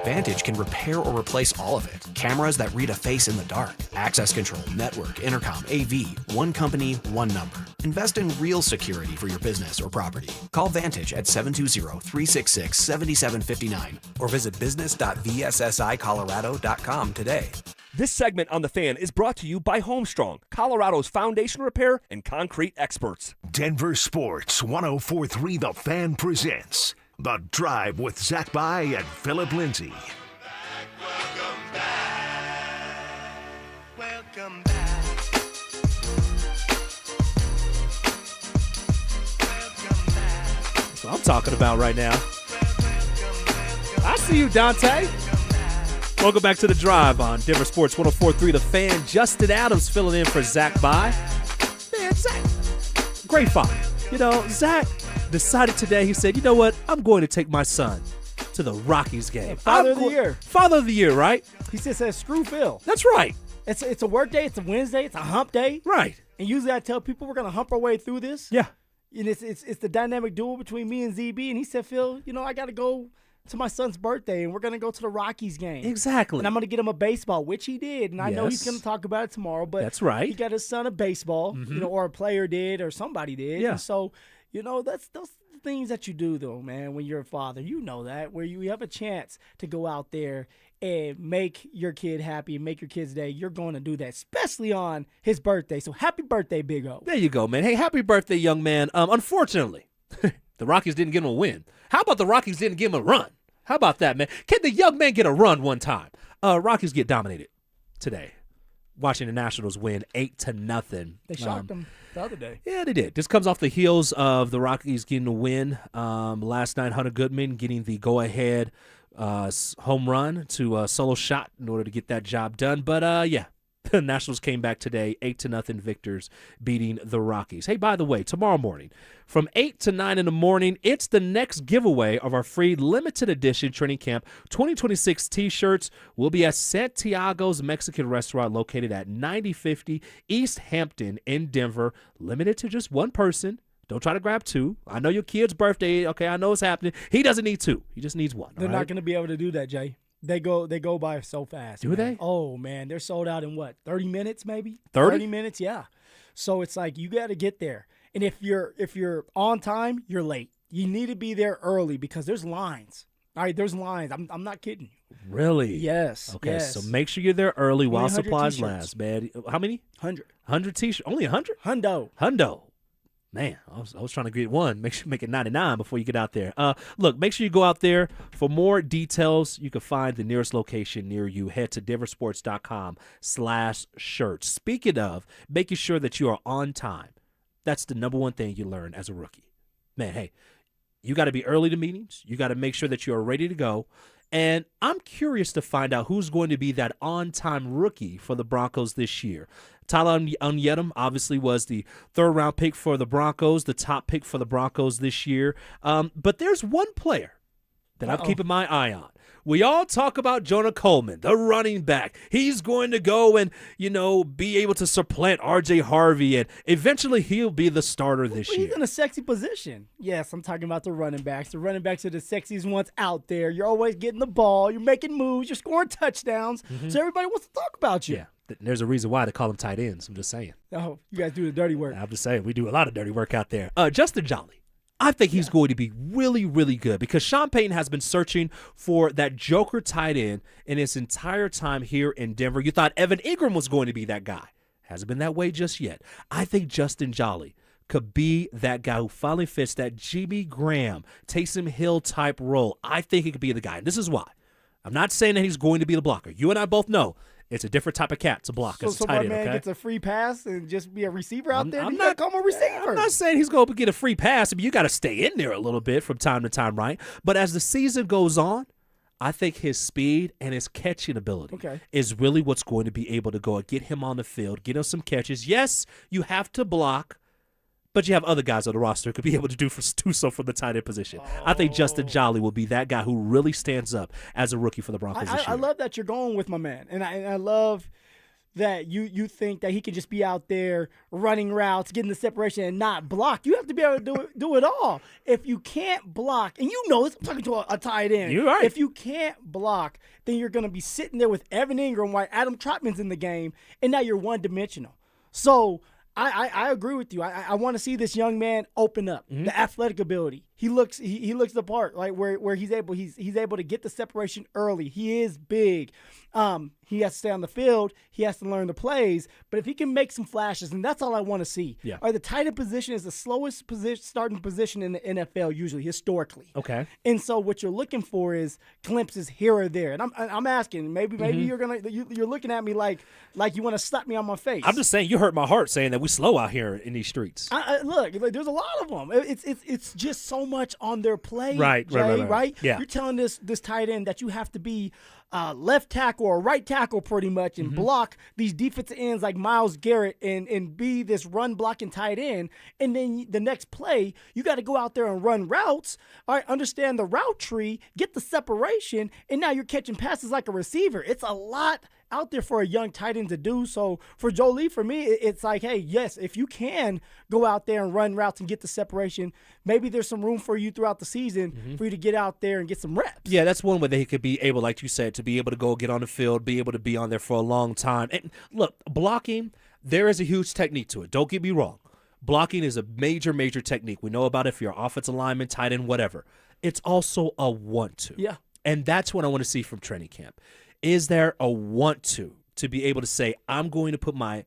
Vantage can repair or replace all of it. Cameras that read a face in the dark. Access control, network, intercom, AV. One company, one number. Invest in real security for your business or property. Call Vantage at 720-366-7759 or visit business.vssicolorado.com today. This segment on The Fan is brought to you by Homestrong, Colorado's foundation repair and concrete experts. Denver Sports 104.3 The Fan presents The Drive with Zach By and Phillip Lindsay. Welcome back. That's what I'm talking about right now. I see you, Dante. Welcome back to The Drive on Denver Sports 104.3 The Fan. Justin Adams filling in for Zach Bye. Man, Zach, great father. You know, Zach decided today, he said, you know what? I'm going to take my son to the Rockies game. Father of the year. Father of the year, right? He says, screw Phil. That's right. It's a work day. It's a Wednesday. It's a hump day. Right. And usually I tell people we're going to hump our way through this. Yeah. And it's the dynamic duel between me and ZB. And he said, Phil, you know, I got to go to my son's birthday, and we're going to go to the Rockies game. Exactly. And I'm going to get him a baseball, which he did. And I know he's going to talk about it tomorrow. But that's right. He got his son a baseball, you know, or a player did, or somebody did. Yeah. And so, you know, those things that you do, though, man, when you're a father. You know that, where you have a chance to go out there and make your kid happy and make your kid's day. You're going to do that, especially on his birthday. So happy birthday, Big O. There you go, man. Hey, happy birthday, young man. Unfortunately, the Rockies didn't give him a win. How about the Rockies didn't give him a run? How about that, man? Can the young man get a run one time? Rockies get dominated today. Watching the Nationals win 8-0. They shocked them the other day. Yeah, they did. This comes off the heels of the Rockies getting a win last night. Hunter Goodman getting the go-ahead home run to a solo shot in order to get that job done. But, yeah, the Nationals came back today, 8-0 victors, beating the Rockies. Hey, by the way, tomorrow morning, from 8 to 9 in the morning, it's the next giveaway of our free limited edition training camp 2026 T-shirts. We'll be at Santiago's Mexican restaurant located at 9050 East Hampton in Denver, limited to just one person. Don't try to grab two. I know your kid's birthday. Okay, I know it's happening. He doesn't need two. He just needs one. They're not going to be able to do that, Jay. They go by so fast. Do man. they? Oh, man. They're sold out in what, 30 minutes maybe? 30 minutes, yeah. So it's like you got to get there. And if you're on time, you're late. You need to be there early because there's lines. All right, there's lines. I'm not kidding you. Really? Yes. Okay, yes. so make sure you're there early while 100 supplies t-shirts. last, man. How many? 100. 100 T-shirts? Only 100? Hundo. Man, I was trying to get one. Make it 99 before you get out there. Look, make sure you go out there. For more details, you can find the nearest location near you. Head to DenverSports.com/shirts. Speaking of, making sure that you are on time. That's the number one thing you learn as a rookie. Man, hey, you got to be early to meetings. You got to make sure that you are ready to go. And I'm curious to find out who's going to be that on-time rookie for the Broncos this year. Tyler Unyedem obviously was the third-round pick for the Broncos, the top pick for the Broncos this year. But there's one player that I'm keeping my eye on. We all talk about Jonah Coleman, the running back. He's going to go and, be able to supplant R.J. Harvey, and eventually he'll be the starter this year. He's in a sexy position. Yes, I'm talking about the running backs. The running backs are the sexiest ones out there. You're always getting the ball. You're making moves. You're scoring touchdowns. So everybody wants to talk about you. Yeah. There's a reason why they call them tight ends. I'm just saying. Oh, you guys do the dirty work. I'm just saying. We do a lot of dirty work out there. Justin Jolly. I think he's going to be really, really good because Sean Payton has been searching for that joker tight end in his entire time here in Denver. You thought Evan Ingram was going to be that guy. Hasn't been that way just yet. I think Justin Jolly could be that guy who finally fits that Jimmy Graham, Taysom Hill type role. I think he could be the guy. And this is why. I'm not saying that he's going to be the blocker. You and I both know it's a different type of cat to block as a tight end. So my man gets a free pass and just be a receiver out there? You got to call him a receiver. I'm not saying he's going to get a free pass. I mean, you got to stay in there a little bit from time to time, right? But as the season goes on, I think his speed and his catching ability is really what's going to be able to go and get him on the field, get him some catches. Yes, you have to block, but you have other guys on the roster who could be able to do so from the tight end position. I think Justin Jolly will be that guy who really stands up as a rookie for the Broncos this year. I love that you're going with my man, and I love that you think that he can just be out there running routes, getting the separation, and not block. You have to be able to do it all. If you can't block, and this, I'm talking to a tight end. You're right. If you can't block, then you're going to be sitting there with Evan Ingram while Adam Trotman's in the game, and now you're one-dimensional. So I agree with you. I want to see this young man open up. The athletic ability. He looks the part, like where he's able to get the separation early. He is big. He has to stay on the field. He has to learn the plays. But if he can make some flashes, and that's all I want to see. Yeah. The tight end position is the slowest starting position in the NFL usually, historically. Okay. And so what you're looking for is glimpses here or there. And I'm asking, maybe you're looking at me like you want to slap me on my face. I'm just saying you hurt my heart saying that we slow out here in these streets. Look, there's a lot of them. It's just so much on their play, right, Jay, right. Yeah. You're telling this tight end that you have to be left tackle or right tackle pretty much and block these defensive ends like Myles Garrett and be this run blocking tight end. And then the next play, you got to go out there and run routes. All right, understand the route tree, get the separation, and now you're catching passes like a receiver. It's a lot out there for a young tight end to do. So for Jolie, for me, it's like, hey, yes, if you can go out there and run routes and get the separation, maybe there's some room for you throughout the season for you to get out there and get some reps. Yeah, that's one way they could be able, like you said, to be able to go get on the field, be able to be on there for a long time. And look, blocking, there is a huge technique to it. Don't get me wrong. Blocking is a major, major technique. We know about it if you're offensive lineman, tight end, whatever. It's also a want to. Yeah. And that's what I want to see from training camp. Is there a want to be able to say, I'm going to put my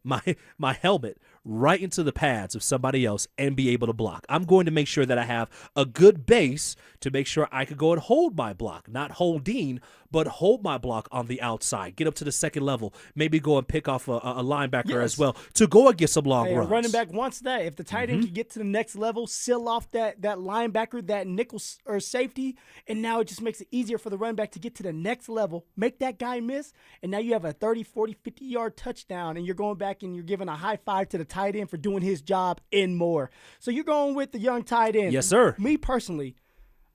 helmet right into the pads of somebody else and be able to block? I'm going to make sure that I have a good base to make sure I could go and hold my block, not holding, but hold my block on the outside, get up to the second level, maybe go and pick off a linebacker as well to go and get some long runs. Running back wants that. If the tight end can get to the next level, seal off that linebacker, that nickel or safety, and now it just makes it easier for the running back to get to the next level, make that guy miss, and now you have a 30, 40, 50-yard touchdown, and you're going back and you're giving a high five to the tight end for doing his job and more. So you're going with the young tight end. Yes, sir. Me personally,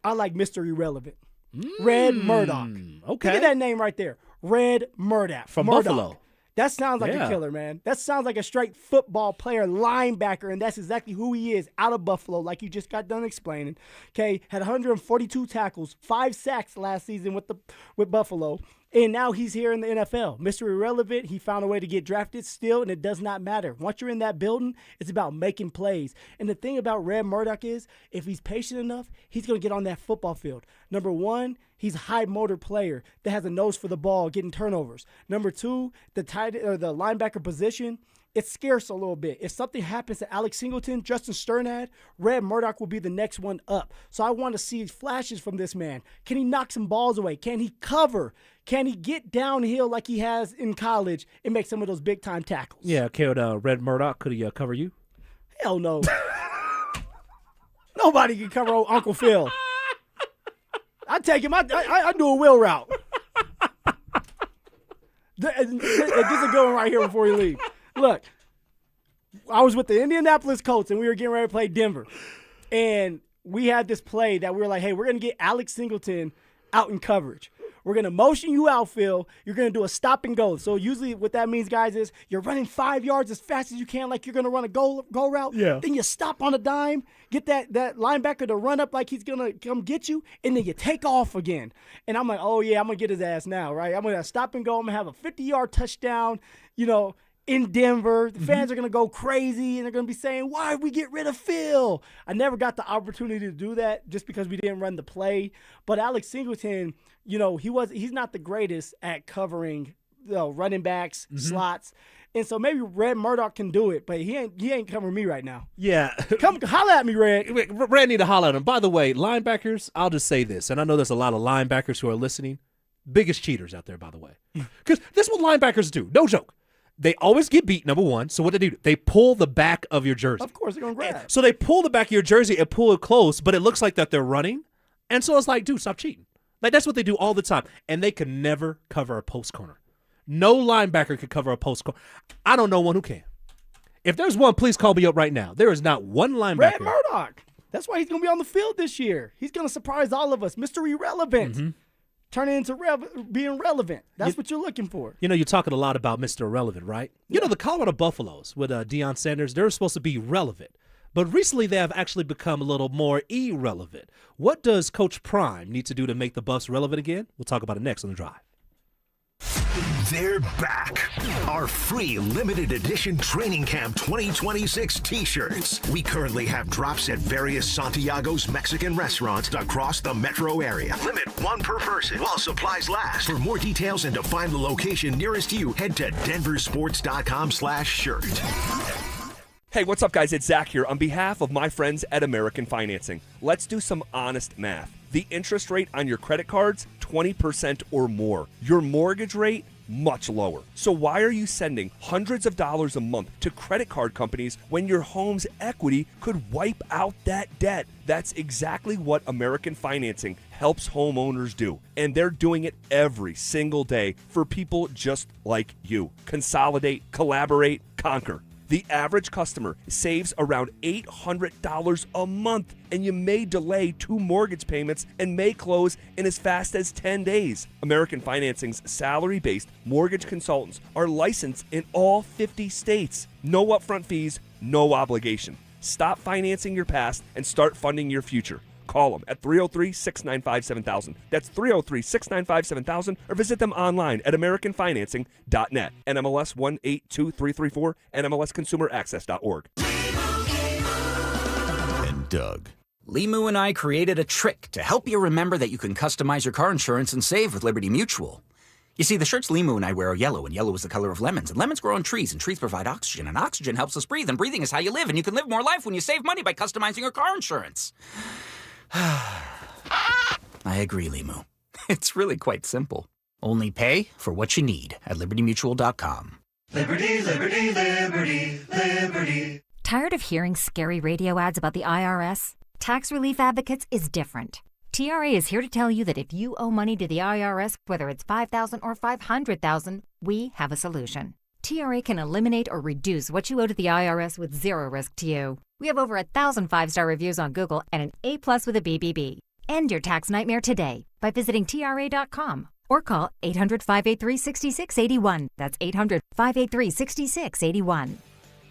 I like Mr. Irrelevant. Red Murdoch. Okay. Look at that name right there. Red Murdoch. From Buffalo. That sounds like a killer, man. That sounds like a straight football player, linebacker, and that's exactly who he is out of Buffalo, like you just got done explaining. Okay, had 142 tackles, 5 sacks last season with Buffalo, and now he's here in the NFL. Mr. Irrelevant, he found a way to get drafted still, and it does not matter. Once you're in that building, it's about making plays. And the thing about Red Murdoch is, if he's patient enough, he's going to get on that football field. Number one, he's a high motor player that has a nose for the ball, getting turnovers. Number two, the linebacker position, it's scarce a little bit. If something happens to Alex Singleton, Justin Sternad, Red Murdoch will be the next one up. So I want to see flashes from this man. Can he knock some balls away? Can he cover? Can he get downhill like he has in college and make some of those big-time tackles? Yeah, could Red Murdoch, could he cover you? Hell no. Nobody can cover old Uncle Phil. I take him. I do a wheel route. This is a good one right here before we leave. Look, I was with the Indianapolis Colts, and we were getting ready to play Denver. And we had this play that we were like, hey, we're going to get Alex Singleton out in coverage. We're going to motion you out, Phil. You're going to do a stop and go. So usually what that means, guys, is you're running 5 yards as fast as you can like you're going to run a go route. Yeah. Then you stop on a dime, get that linebacker to run up like he's going to come get you, and then you take off again. And I'm like, oh, yeah, I'm going to get his ass now, right? I'm going to stop and go. I'm going to have a 50-yard touchdown, in Denver. The fans are going to go crazy, and they're going to be saying, why did we get rid of Phil? I never got the opportunity to do that just because we didn't run the play. But Alex Singleton, he's not the greatest at covering running backs, slots. And so maybe Red Murdoch can do it, but he ain't covering me right now. Yeah. Come holler at me, Red. Red need to holler at him. By the way, linebackers, I'll just say this, and I know there's a lot of linebackers who are listening. Biggest cheaters out there, by the way. Because this is what linebackers do. No joke. They always get beat, number one. So what do? They pull the back of your jersey. Of course, they're going to grab. So they pull the back of your jersey and pull it close, but it looks like that they're running. And so it's like, dude, stop cheating. Like, that's what they do all the time. And they can never cover a post corner. No linebacker can cover a post corner. I don't know one who can. If there's one, please call me up right now. There is not one linebacker. Red Murdoch. That's why he's going to be on the field this year. He's going to surprise all of us. Mr. Irrelevant. Turn it into being relevant. That's what you're looking for. You're talking a lot about Mr. Irrelevant, right? Yeah. The Colorado Buffaloes with Deion Sanders, they're supposed to be relevant. But recently they have actually become a little more irrelevant. What does Coach Prime need to do to make the Buffs relevant again? We'll talk about it next on The Drive. They're back. Our free limited edition Training Camp 2026 t-shirts. We currently have drops at various Santiago's Mexican restaurants across the metro area. Limit 1 per person while supplies last. For more details and to find the location nearest you, head to DenverSports.com/shirt. Hey, what's up, guys? It's Zach here on behalf of my friends at American Financing. Let's do some honest math. The interest rate on your credit cards, 20% or more. Your mortgage rate, much lower. So why are you sending hundreds of dollars a month to credit card companies when your home's equity could wipe out that debt? That's exactly what American Financing helps homeowners do. And they're doing it every single day for people just like you. Consolidate, collaborate, conquer. The average customer saves around $800 a month, and you may delay 2 mortgage payments and may close in as fast as 10 days. American Financing's salary-based mortgage consultants are licensed in all 50 states. No upfront fees, no obligation. Stop financing your past and start funding your future. Call them at 303-695-7000. That's 303-695-7000, or visit them online at americanfinancing.net. NMLS 182334, NMLSconsumeraccess.org. And Doug. Limu and I created a trick to help you remember that you can customize your car insurance and save with Liberty Mutual. You see, the shirts Limu and I wear are yellow, and yellow is the color of lemons, and lemons grow on trees, and trees provide oxygen, and oxygen helps us breathe, and breathing is how you live, and you can live more life when you save money by customizing your car insurance. I agree, Limu. It's really quite simple. Only pay for what you need at libertymutual.com. Liberty, liberty, liberty, liberty. Tired of hearing scary radio ads about the IRS? Tax Relief Advocates is different. TRA is here to tell you that if you owe money to the IRS, whether it's $5,000 or $500,000, we have a solution. TRA can eliminate or reduce what you owe to the IRS with zero risk to you. We have over 1,000 5-star reviews on Google and an A+ with a BBB. End your tax nightmare today by visiting TRA.com or call 800-583-6681. That's 800-583-6681.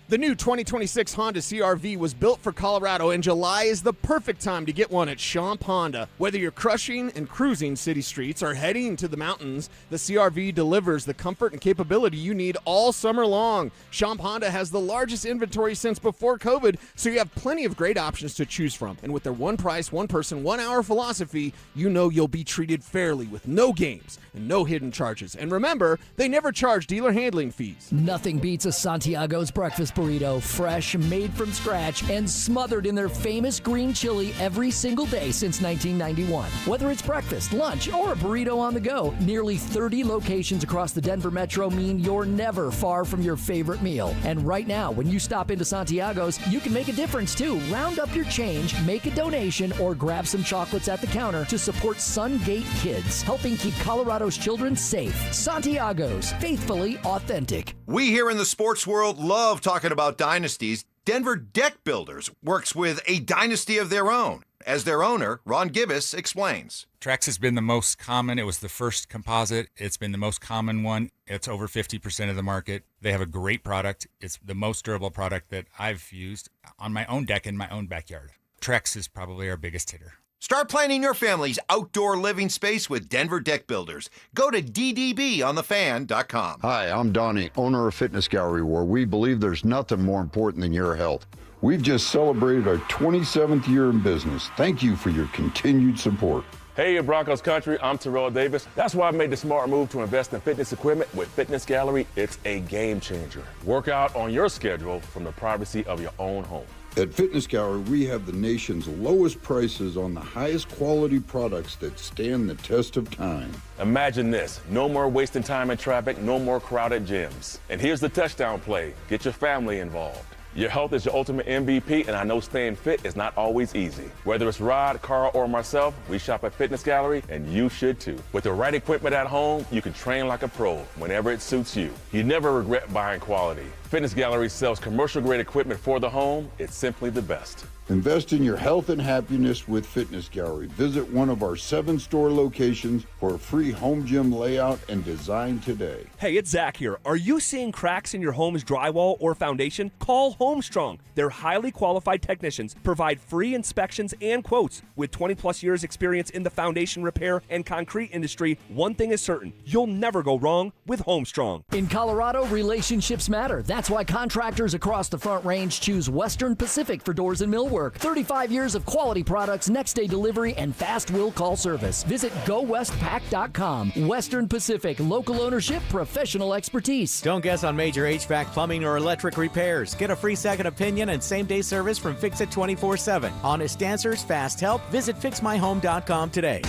The new 2026 Honda CR-V was built for Colorado, and July is the perfect time to get one at Champ Honda. Whether you're crushing and cruising city streets or heading into the mountains, the CR-V delivers the comfort and capability you need all summer long. Champ Honda has the largest inventory since before COVID, so you have plenty of great options to choose from. And with their one price, one person, 1 hour philosophy, you know you'll be treated fairly with no games and no hidden charges. And remember, they never charge dealer handling fees. Nothing beats a Santiago's breakfast burrito, fresh, made from scratch, and smothered in their famous green chili every single day since 1991. Whether it's breakfast, lunch, or a burrito on the go, nearly 30 locations across the Denver metro mean you're never far from your favorite meal. And right now, when you stop into Santiago's, you can make a difference too. Round up your change, make a donation, or grab some chocolates at the counter to support Sungate Kids, helping keep Colorado's children safe. Santiago's, faithfully authentic. We here in the sports world love talking about dynasties. Denver Deck Builders works with a dynasty of their own. As their owner, Ron Gibbs, explains. Trex has been the most common. It was the first composite. It's been the most common one. It's over 50% of the market. They have a great product. It's the most durable product that I've used on my own deck in my own backyard. Trex is probably our biggest hitter. Start planning your family's outdoor living space with Denver Deck Builders. Go to ddbonthefan.com. Hi, I'm Donnie, owner of Fitness Gallery, where we believe there's nothing more important than your health. We've just celebrated our 27th year in business. Thank you for your continued support. Hey, Broncos country, I'm Terrell Davis. That's why I made the smart move to invest in fitness equipment with Fitness Gallery. It's a game changer. Work out on your schedule from the privacy of your own home. At Fitness Gallery, we have the nation's lowest prices on the highest quality products that stand the test of time. Imagine this, no more wasting time in traffic, no more crowded gyms. And here's the touchdown play, get your family involved. Your health is your ultimate MVP, and I know staying fit is not always easy. Whether it's Rod, Carl, or myself, we shop at Fitness Gallery, and you should too. With the right equipment at home, you can train like a pro whenever it suits you. You never regret buying quality. Fitness Gallery sells commercial-grade equipment for the home. It's simply the best. Invest in your health and happiness with Fitness Gallery. Visit one of our 7 store locations for a free home gym layout and design today. Hey, it's Zach here. Are you seeing cracks in your home's drywall or foundation? Call Homestrong. Their highly qualified technicians provide free inspections and quotes. With 20-plus years experience in the foundation repair and concrete industry, one thing is certain, you'll never go wrong with Homestrong. In Colorado, relationships matter. That's why contractors across the Front Range choose Western Pacific for doors and millwork. 35 years of quality products, next-day delivery, and fast will call service. Visit GoWestPack.com. Western Pacific, local ownership, professional expertise. Don't guess on major HVAC, plumbing, or electric repairs. Get a free second opinion and same-day service from Fix It 24/7. Honest answers, fast help. Visit FixMyHome.com today.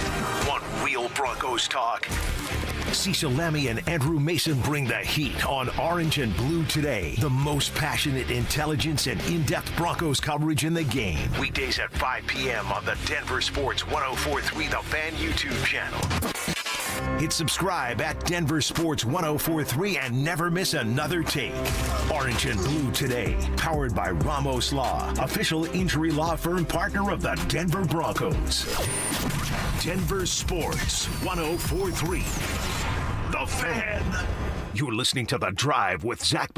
One real Broncos talk. Cecil Lammy and Andrew Mason bring the heat on Orange and Blue Today. The most passionate intelligence and in-depth Broncos coverage in the game. Weekdays at 5 p.m. on the Denver Sports 104.3 The Fan YouTube channel. Hit subscribe at Denver Sports 104.3 and never miss another take. Orange and Blue Today, powered by Ramos Law, official injury law firm partner of the Denver Broncos. Denver Sports 104.3. The Fan. You're listening to The Drive with Zach.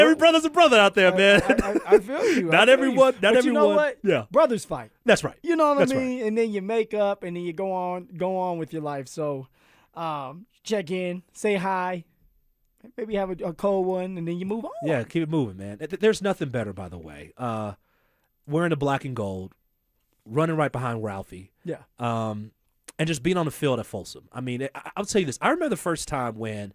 Every brother's a brother out there, man. I feel you. Not everyone. Not but everyone. You know what? Yeah. Brothers fight. That's right. You know what That's I mean? right. And then you make up, and then you go on with your life. So, check in, say hi, maybe have a cold one, and then you move on. Yeah, keep it moving, man. There's nothing better, by the way. Wearing the black and gold, running right behind Ralphie. Yeah. And just being on the field at Folsom. I mean, I'll tell you this. I remember the first time when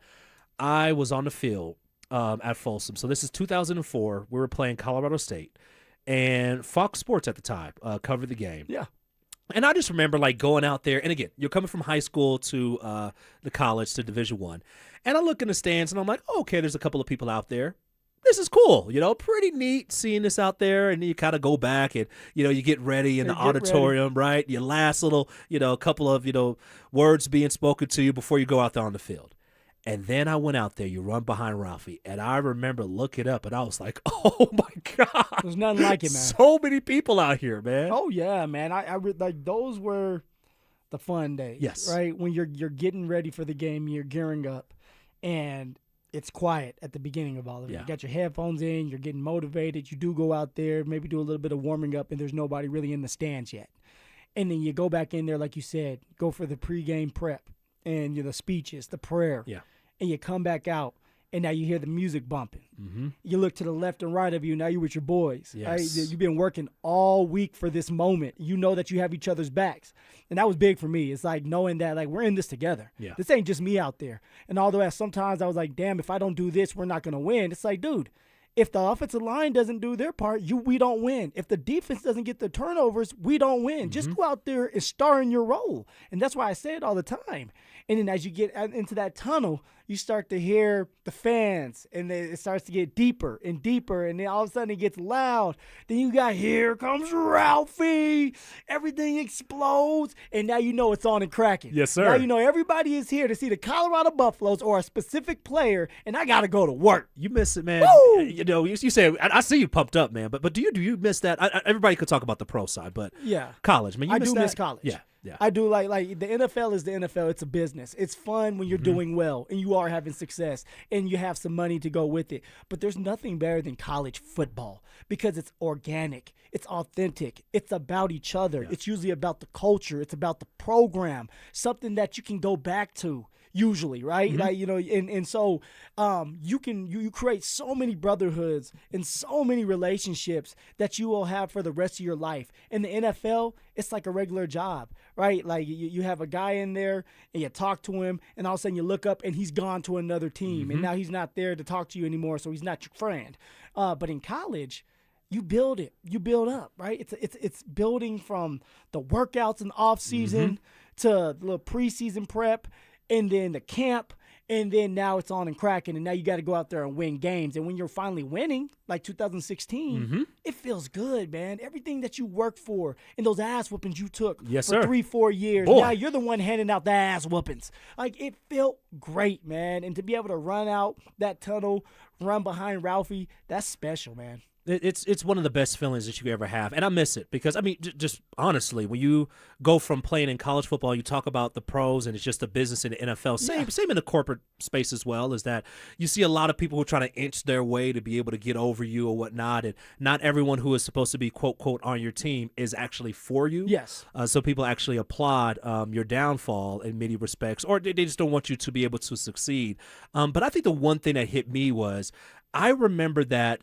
I was on the field at Folsom. So this is 2004. We were playing Colorado State, and Fox Sports at the time covered the game. Yeah. And I just remember like going out there, and again, you're coming from high school to the college to Division I, and I look in the stands and I'm like, oh, okay, there's a couple of people out there. This is cool, pretty neat seeing this out there, and you kind of go back and you get ready in the auditorium, right? Your last little, couple of words being spoken to you before you go out there on the field. And then I went out there, you run behind Ralphie, and I remember looking up, and I was like, oh, my God. There's nothing like it, man. So many people out here, man. Oh, yeah, man. I like those were the fun days. Yes. Right? When you're getting ready for the game, you're gearing up, and it's quiet at the beginning of all of it. Yeah. You got your headphones in, you're getting motivated. You do go out there, maybe do a little bit of warming up, and there's nobody really in the stands yet. And then you go back in there, like you said, go for the pregame prep and the speeches, the prayer. Yeah. And you come back out, and now you hear the music bumping. Mm-hmm. You look to the left and right of you. Now you're with your boys. Yes. Right? You've been working all week for this moment. You know that you have each other's backs. And that was big for me. It's like knowing that like we're in this together. Yeah. This ain't just me out there. And although sometimes I was like, damn, if I don't do this, we're not going to win. It's like, dude, if the offensive line doesn't do their part, we don't win. If the defense doesn't get the turnovers, we don't win. Just go out there and star in your role. And that's why I say it all the time. And then as you get into that tunnel, you start to hear the fans, and then it starts to get deeper and deeper, and then all of a sudden it gets loud. Then you got, here comes Ralphie. Everything explodes, and now you know it's on and cracking. Yes, sir. Now you know everybody is here to see the Colorado Buffaloes or a specific player, and I got to go to work. You miss it, man. Woo! You say, I see you pumped up, man, but do you miss that? Everybody could talk about the pro side, but Yeah. college, man, you I miss do that? miss college. Yeah. Yeah. I do like the NFL is the NFL. It's a business. It's fun when you're doing well and you are having success and you have some money to go with it. But there's nothing better than college football because it's organic. It's authentic. It's about each other. It's usually about the culture. It's about the program, something that you can go back to. Usually, right? Like, and so you create so many brotherhoods and so many relationships that you will have for the rest of your life. In the NFL, it's like a regular job, right? Like you have a guy in there and you talk to him, and all of a sudden you look up and he's gone to another team, and now he's not there to talk to you anymore, so he's not your friend. But in college, you build it, you build up, right? It's building from the workouts in the off season to the little preseason prep, and then the camp, and then now it's on and cracking, and now you got to go out there and win games. And when you're finally winning, like 2016, it feels good, man. Everything that you worked for and those ass whoopings you took for sir. 3-4 years, Boy. now you're the one handing out the ass whoopings. Like, it felt great, man. And to be able to run out that tunnel, run behind Ralphie, that's special, man. It's one of the best feelings that you ever have, and I miss it because, I mean, just honestly, when you go from playing in college football, you talk about the pros, and it's just a business in the NFL. Same in the corporate space as well, is that you see a lot of people who try to inch their way to be able to get over you or whatnot, and not everyone who is supposed to be, quote, quote, on your team is actually for you. Yes. So people actually applaud your downfall in many respects, or they just don't want you to be able to succeed. But I think the one thing that hit me was I remember that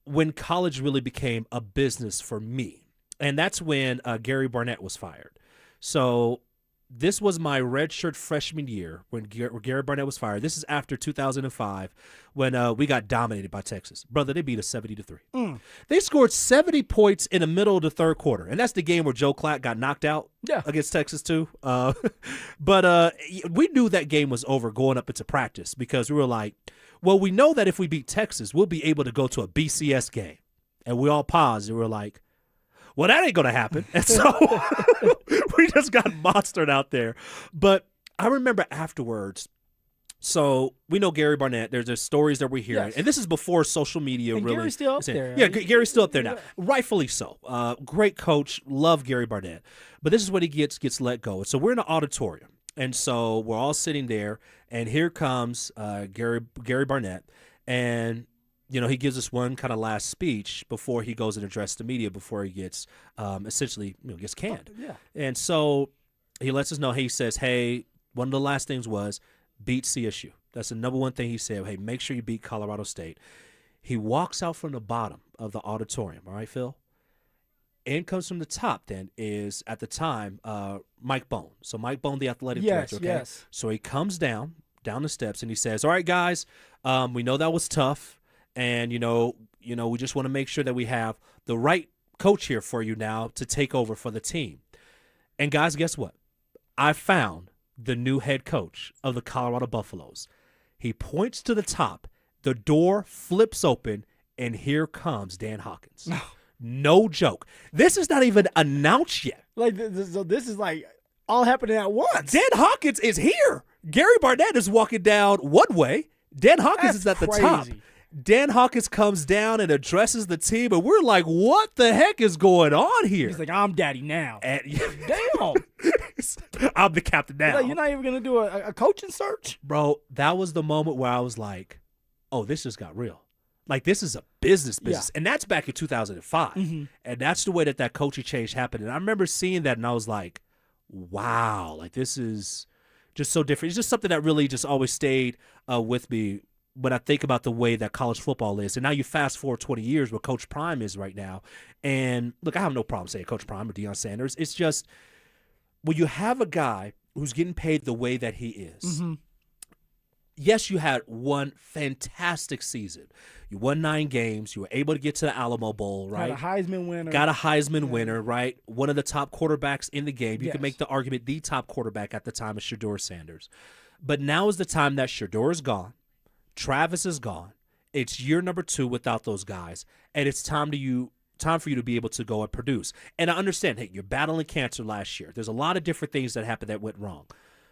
when college really became a business for me, and that's when Gary Barnett was fired. So this was my redshirt freshman year when Gary Barnett was fired. This is after 2005 when we got dominated by Texas. Brother, they beat us 70-3. They scored 70 points in the middle of the third quarter, and that's the game where Joe Clack got knocked out against Texas too. But we knew that game was over going up into practice because we were like, well, we know that if we beat Texas, we'll be able to go to a BCS game. And we all paused and we were like, well, that ain't going to happen. And so we just got monstered out there. But I remember afterwards, so we know Gary Barnett. There's stories that we're hearing. Yes. And this is before social media and really. Gary's still up there. Yeah, Gary's still up there now. Rightfully so. Great coach. Love Gary Barnett. But this is when he gets let go. And so we're in an auditorium. And so we're all sitting there, and here comes Gary Barnett, and he gives us one kind of last speech before he goes and addresses the media before he gets essentially gets canned. Yeah. And so he lets us know. He says, "Hey, one of the last things was beat CSU. That's the number one thing he said. Hey, make sure you beat Colorado State." He walks out from the bottom of the auditorium. All right, Phil. In comes from the top then is, at the time, Mike Bone. So Mike Bone, the athletic director. Okay? Yes. So he comes down the steps, and he says, all right, guys, we know that was tough, and, we just want to make sure that we have the right coach here for you now to take over for the team. And, guys, guess what? I found the new head coach of the Colorado Buffaloes. He points to the top. The door flips open, and here comes Dan Hawkins. No joke. This is not even announced yet. So this is like all happening at once. Dan Hawkins is here. Gary Barnett is walking down one way. Dan Hawkins is at the top. Dan Hawkins comes down and addresses the team, and we're like, what the heck is going on here? He's like, I'm daddy now. And, damn. I'm the captain now. You're not even going to do a coaching search? Bro, that was the moment where I was like, oh, this just got real. Like, this is a business. Yeah. And that's back in 2005. Mm-hmm. And that's the way that coaching change happened. And I remember seeing that, and I was like, wow, like, this is just so different. It's just something that really just always stayed with me when I think about the way that college football is. And now you fast forward 20 years where Coach Prime is right now. And, look, I have no problem saying Coach Prime or Deion Sanders. It's just when you have a guy who's getting paid the way that he is, mm-hmm. Yes, you had one fantastic season. You won 9 games. You were able to get to the Alamo Bowl, right? Got a Heisman winner. Got a Heisman winner, right? One of the top quarterbacks in the game. You can make the argument the top quarterback at the time is Shedeur Sanders. But now is the time that Shedeur is gone. Travis is gone. It's year number 2 without those guys. And it's time for you to be able to go and produce. And I understand, hey, you're battling cancer last year. There's a lot of different things that happened that went wrong.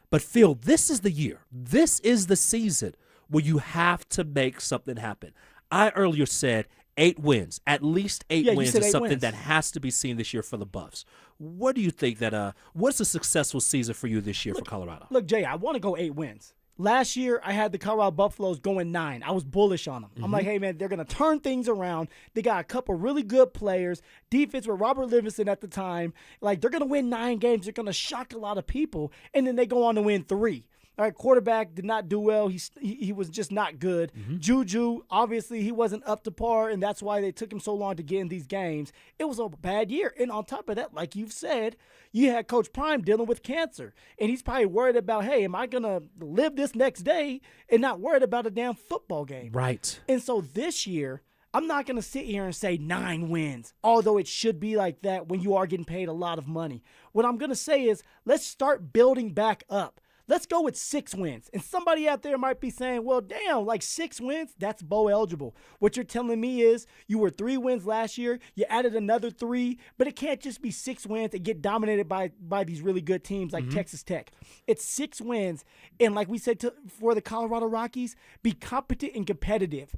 But, Phil, this is the year. This is the season where you have to make something happen. I earlier said 8 wins. At least 8 wins is something that has to be seen this year for the Buffs. What do you think that what's a successful season for you this year for Colorado? Look, Jay, I want to go 8 wins. Last year, I had the Colorado Buffaloes going 9. I was bullish on them. Mm-hmm. I'm like, hey, man, they're going to turn things around. They got a couple really good players. Defense with Robert Livingston at the time. Like, they're going to win 9 games. They're going to shock a lot of people. And then they go on to win 3. All right, quarterback did not do well. He was just not good. Mm-hmm. Juju, obviously, he wasn't up to par, and that's why they took him so long to get in these games. It was a bad year. And on top of that, like you've said, you had Coach Prime dealing with cancer, and he's probably worried about, hey, am I going to live this next day and not worried about a damn football game? Right. And so this year, I'm not going to sit here and say 9 wins, although it should be like that when you are getting paid a lot of money. What I'm going to say is let's start building back up. Let's go with 6 wins. And somebody out there might be saying, well, damn, like 6 wins, that's bowl eligible. What you're telling me is you were 3 wins last year, you added another 3, but it can't just be 6 wins and get dominated by these really good teams like Texas Tech. It's 6 wins. And like we said for the Colorado Rockies, be competent and competitive.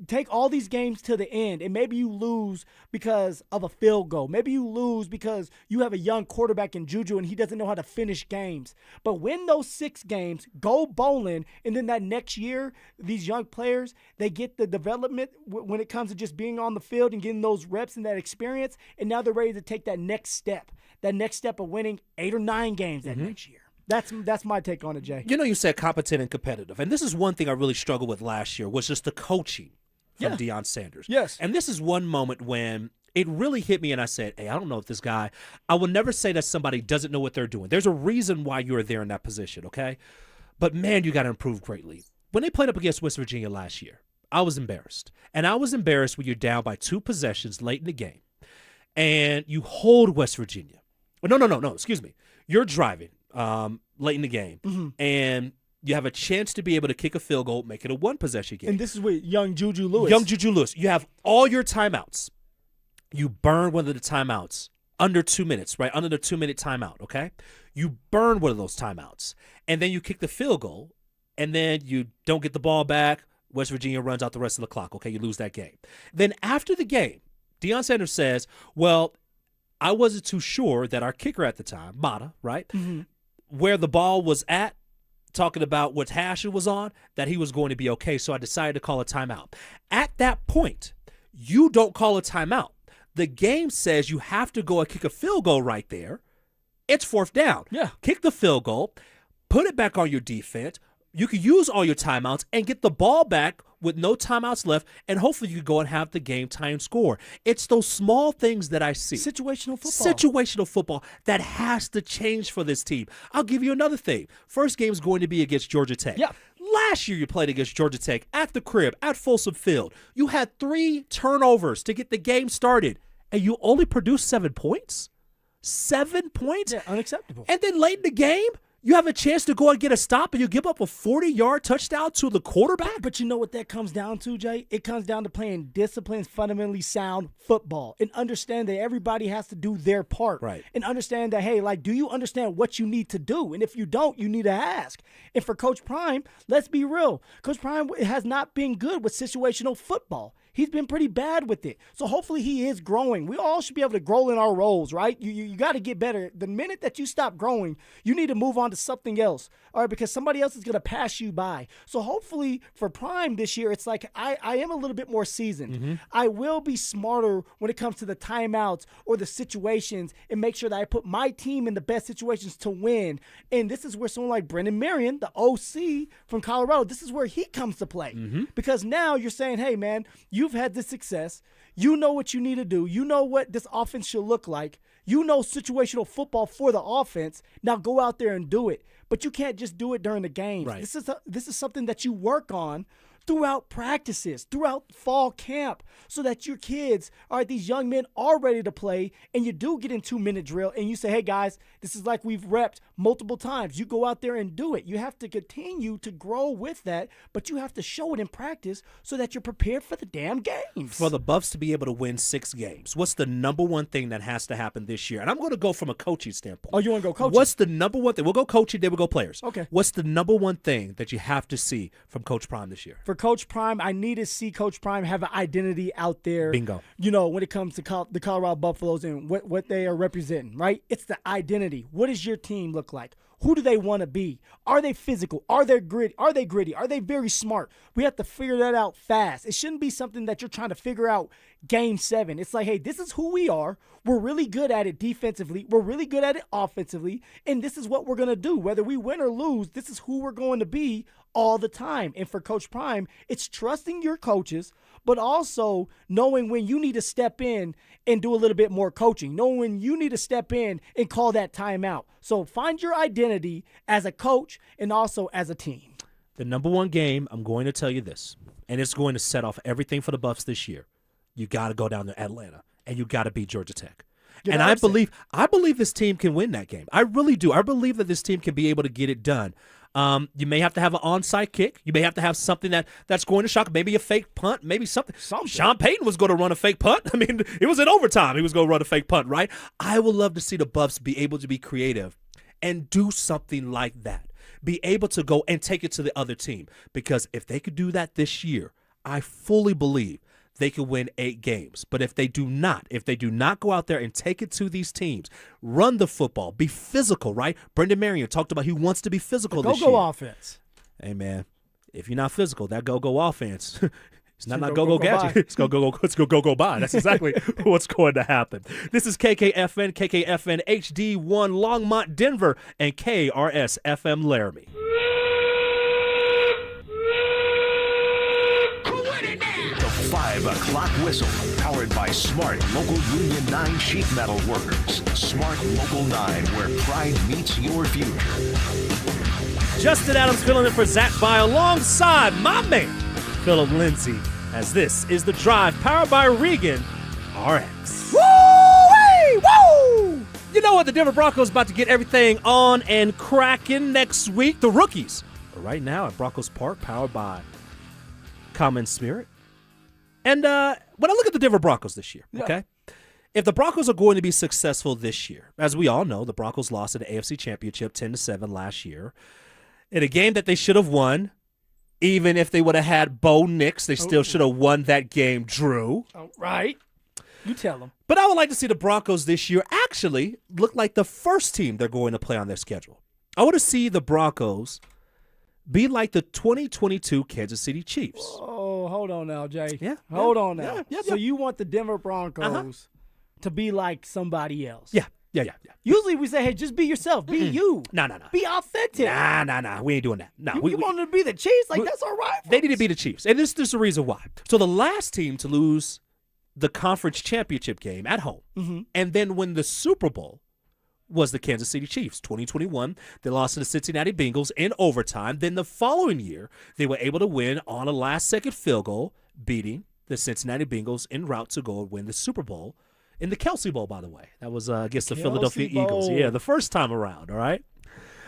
Take all these games to the end, and maybe you lose because of a field goal. Maybe you lose because you have a young quarterback in Juju and he doesn't know how to finish games. But win those 6 games, go bowling, and then that next year, these young players, they get the development when it comes to just being on the field and getting those reps and that experience, and now they're ready to take that next step of winning 8 or 9 games that next year. That's my take on it, Jay. You know, you said competent and competitive, and this is one thing I really struggled with last year was just the coaching from Deion Sanders. Yes. And this is one moment when it really hit me, and I said, hey, I don't know if this guy – I will never say that somebody doesn't know what they're doing. There's a reason why you're there in that position, okay? But, man, you got to improve greatly. When they played up against West Virginia last year, I was embarrassed. And I was embarrassed when you're down by 2 possessions late in the game, and you hold West Virginia. No, excuse me. You're driving late in the game, and you have a chance to be able to kick a field goal, make it a 1-possession game. And this is with young Juju Lewis. You have all your timeouts. You burn one of the timeouts under 2 minutes, right? Under the 2-minute timeout, okay? You burn one of those timeouts, and then you kick the field goal, and then you don't get the ball back. West Virginia runs out the rest of the clock, okay? You lose that game. Then after the game, Deion Sanders says, well, I wasn't too sure that our kicker at the time, Mata, right, where the ball was at, talking about what hash it was on, that he was going to be okay, so I decided to call a timeout. At that point, you don't call a timeout. The game says you have to go and kick a field goal right there. It's 4th down. Yeah. Kick the field goal, put it back on your defense. You can use all your timeouts and get the ball back with no timeouts left, and hopefully you can go and have the game-time score. It's those small things that I see. Situational football that has to change for this team. I'll give you another thing. First game is going to be against Georgia Tech. Yeah. Last year you played against Georgia Tech at the crib, at Folsom Field. You had 3 turnovers to get the game started, and you only produced 7 points? 7 points? Yeah, unacceptable. And then late in the game, you have a chance to go and get a stop, and you give up a 40-yard touchdown to the quarterback? But you know what that comes down to, Jay? It comes down to playing disciplined, fundamentally sound football and understand that everybody has to do their part. Right. And understand that, hey, like, do you understand what you need to do? And if you don't, you need to ask. And for Coach Prime, let's be real. Coach Prime has not been good with situational football. He's been pretty bad with it. So hopefully he is growing. We all should be able to grow in our roles, right? You got to get better. The minute that you stop growing, you need to move on to something else, all right, because somebody else is going to pass you by. So hopefully for Prime this year, it's like I am a little bit more seasoned. I will be smarter when it comes to the timeouts or the situations and make sure that I put my team in the best situations to win. And this is where someone like Brendan Marion, the OC from Colorado, this is where he comes to play. Because now you're saying, hey, man, you've had this success. You know what you need to do. You know what this offense should look like. You know situational football for the offense. Now go out there and do it. But you can't just do it during the games. Right. This is something that you work on throughout practices, throughout fall camp, so that your kids, all right, these young men are ready to play, and you do get in 2-minute drill, and you say, hey, guys, this is like we've repped multiple times. You go out there and do it. You have to continue to grow with that, but you have to show it in practice so that you're prepared for the damn games. For the Buffs to be able to win 6 games, what's the number one thing that has to happen this year? And I'm going to go from a coaching standpoint. Oh, you want to go coaching? What's the number one thing? We'll go coaching, then we'll go players. Okay. What's the number one thing that you have to see from Coach Prime this year? For Coach Prime, I need to see Coach Prime have an identity out there. Bingo. You know, when it comes to the Colorado Buffaloes and what they are representing, right? It's the identity. What does your team look like? Who do they want to be? Are they physical? Are they gritty? Are they very smart? We have to figure that out fast. It shouldn't be something that you're trying to figure out game 7. It's like, hey, this is who we are. We're really good at it defensively. We're really good at it offensively. And this is what we're going to do. Whether we win or lose, this is who we're going to be all the time. And for Coach Prime, it's trusting your coaches, but also knowing when you need to step in and do a little bit more coaching, knowing when you need to step in and call that timeout. So find your identity as a coach and also as a team. The number one game, I'm going to tell you this, and it's going to set off everything for the Buffs this year. You got to go down to Atlanta, and you got to beat Georgia Tech. And I believe this team can win that game. I really do. I believe that this team can be able to get it done. You may have to have an onside kick. You may have to have something that's going to shock. Maybe a fake punt. Maybe something. Sean Payton was going to run a fake punt. I mean, it was in overtime. He was going to run a fake punt, right? I would love to see the Buffs be able to be creative and do something like that. Be able to go and take it to the other team. Because if they could do that this year, I fully believe they could win 8 games. But if they do not go out there and take it to these teams, run the football, be physical, right? Brendan Marion talked about he wants to be physical this year. Go offense. Hey, man, if you're not physical, that go offense, it's not go gadget. It's go by. That's exactly what's going to happen. This is KKFN HD1 Longmont, Denver, and KRS FM Laramie. 5 o'clock whistle, powered by Smart Local Union 9 sheet metal workers. Smart Local 9, where pride meets your future. Justin Adams filling in for Zach By alongside my man, Phillip Lindsay, as this is The Drive, powered by Regan RX. Woo! Woo! You know what? The Denver Broncos about to get everything on and cracking next week. The Rookies are right now at Broncos Park, powered by Common Spirit. And when I look at the Denver Broncos this year, okay, if the Broncos are going to be successful this year, as we all know, the Broncos lost in the AFC Championship 10-7 last year, in a game that they should have won. Even if they would have had Bo Nix, they still should have won that game, Drew. Right. You tell them. But I would like to see the Broncos this year actually look like the first team they're going to play on their schedule. I want to see the Broncos be like the 2022 Kansas City Chiefs. Oh, hold on now, Jay. Yeah. Hold on now. Yeah. So you want the Denver Broncos to be like somebody else? Yeah. Usually we say, hey, just be yourself. Be you. No. Be authentic. Nah. We ain't doing that. No. You want them to be the Chiefs? Like, that's all right. They need to be the Chiefs. And this is the reason why. So the last team to lose the conference championship game at home and then win the Super Bowl was the Kansas City Chiefs. 2021, they lost to the Cincinnati Bengals in overtime. Then the following year, they were able to win on a last-second field goal, beating the Cincinnati Bengals en route to go and win the Super Bowl in the Kelsey Bowl, by the way. That was against the Philadelphia Eagles. Yeah, the first time around, all right?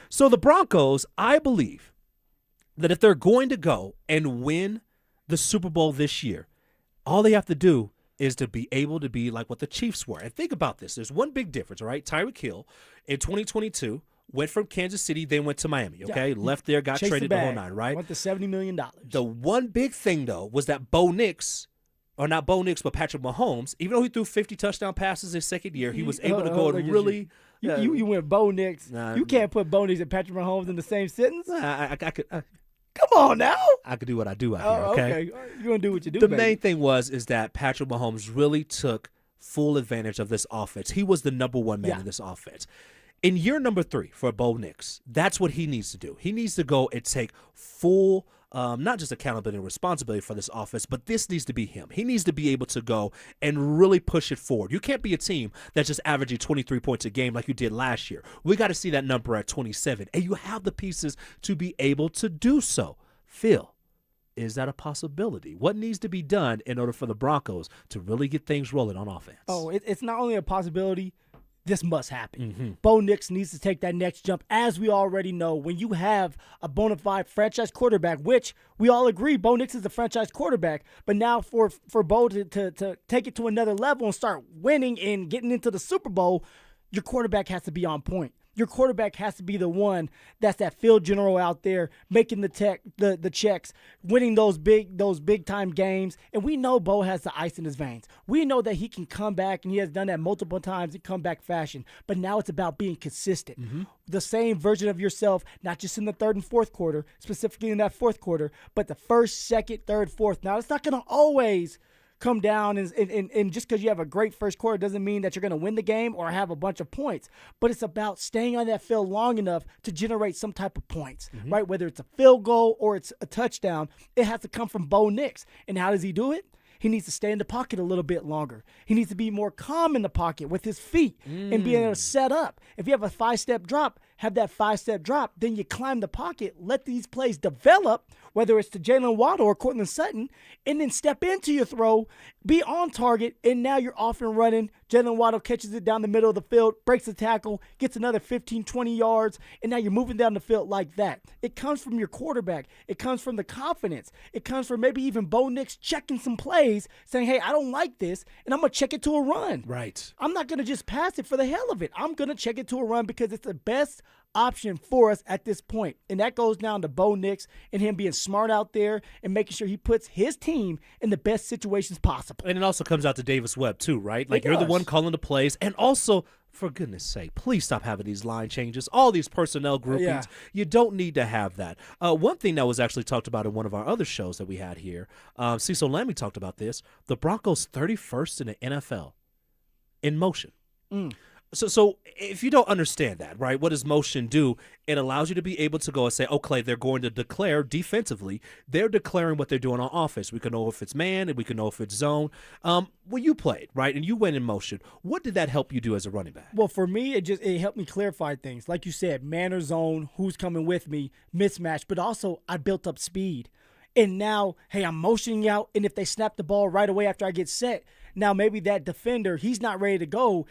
So the Broncos, I believe that if they're going to go and win the Super Bowl this year, all they have to do is to be able to be like what the Chiefs were. And think about this. There's one big difference, all right? Tyreek Hill in 2022 went from Kansas City, then went to Miami, okay? Left there, got traded the whole nine, right? Went to $70 million. The one big thing, though, was that Bo Nix, or not Bo Nix, but Patrick Mahomes, even though he threw 50 touchdown passes his second year, he was able to go and really – You went Bo Nix. You can't put Bo Nix and Patrick Mahomes in the same sentence. I could Come on now. I could do what I do out here, okay? You're going to do what you do, The main thing is that Patrick Mahomes really took full advantage of this offense. He was the number one man in this offense. In year number 3 for Bo Nix, that's what he needs to do. He needs to go and take full not just accountability and responsibility for this offense, but this needs to be him. He needs to be able to go and really push it forward. You can't be a team that's just averaging 23 points a game like you did last year. We got to see that number at 27, and you have the pieces to be able to do so. Phil, is that a possibility? What needs to be done in order for the Broncos to really get things rolling on offense? Oh, it's not only a possibility. This must happen. Bo Nix needs to take that next jump. As we already know, when you have a bona fide franchise quarterback, which we all agree Bo Nix is a franchise quarterback, but now for Bo to take it to another level and start winning and getting into the Super Bowl, your quarterback has to be on point. Your quarterback has to be the one that's that field general out there making the checks, winning those big time games. And we know Bo has the ice in his veins. We know that he can come back, and he has done that multiple times in comeback fashion. But now it's about being consistent. The same version of yourself, not just in the third and fourth quarter, specifically in that fourth quarter, but the first, second, third, fourth. Now, it's not going to always come down and just because you have a great first quarter doesn't mean that you're going to win the game or have a bunch of points. But it's about staying on that field long enough to generate some type of points, right? Whether it's a field goal or it's a touchdown, it has to come from Bo Nix. And how does he do it? He needs to stay in the pocket a little bit longer. He needs to be more calm in the pocket with his feet and being able to set up. If you have a 5-step drop, have that 5-step drop, then you climb the pocket, let these plays develop, whether it's to Jalen Waddle or Cortland Sutton, and then step into your throw, be on target, and now you're off and running. Jalen Waddle catches it down the middle of the field, breaks the tackle, gets another 15, 20 yards, and now you're moving down the field like that. It comes from your quarterback. It comes from the confidence. It comes from maybe even Bo Nix checking some plays, saying, hey, I don't like this, and I'm going to check it to a run. Right. I'm not going to just pass it for the hell of it. I'm going to check it to a run because it's the best option for us at this point. And that goes down to Bo Nix and him being smart out there and making sure he puts his team in the best situations possible. And it also comes out to Davis Webb, too, right? Like, you're the does. one calling the plays. And also, for goodness sake, please stop having these line changes, all these personnel groupings. Yeah. You don't need to have that. One thing that was actually talked about in one of our other shows that we had here, Cecil Lammey talked about this, the Broncos 31st in the NFL in motion. So if you don't understand that, right, what does motion do? It allows you to be able to go and say, okay, they're going to declare defensively. They're declaring what they're doing on offense. We can know if it's man and we can know if it's zone. When you played, right, and you went in motion, what did that help you do as a running back? Well, for me, it helped me clarify things. Like you said, man or zone, who's coming with me, mismatch. But also, I built up speed. And now, hey, I'm motioning out, and if they snap the ball right away after I get set, now maybe that defender, he's not ready to go.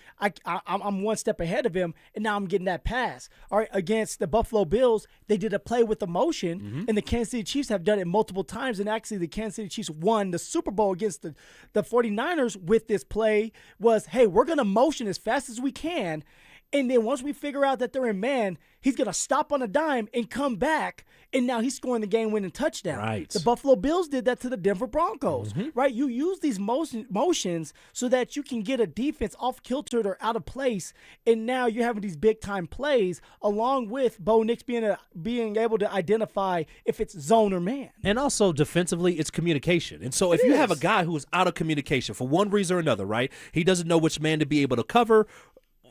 I'm one step ahead of him, and now I'm getting that pass. All right, against the Buffalo Bills, they did a play with the motion, and the Kansas City Chiefs have done it multiple times, and actually the Kansas City Chiefs won the Super Bowl against the 49ers with this play was, hey, we're going to motion as fast as we can, and then once we figure out that they're in man, he's going to stop on a dime and come back, and now he's scoring the game-winning touchdown. Right. The Buffalo Bills did that to the Denver Broncos, right? You use these motions so that you can get a defense off-kilter or out of place, and now you're having these big-time plays along with Bo Nix being able to identify if it's zone or man. And also defensively, it's communication. And so if you have a guy who is out of communication for one reason or another, right, he doesn't know which man to be able to cover,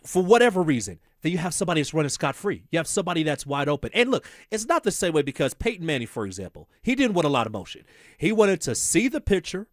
for whatever reason, then you have somebody that's running scot-free. You have somebody that's wide open. And look, it's not the same way because Peyton Manning, for example, he didn't want a lot of motion. He wanted to see the picture,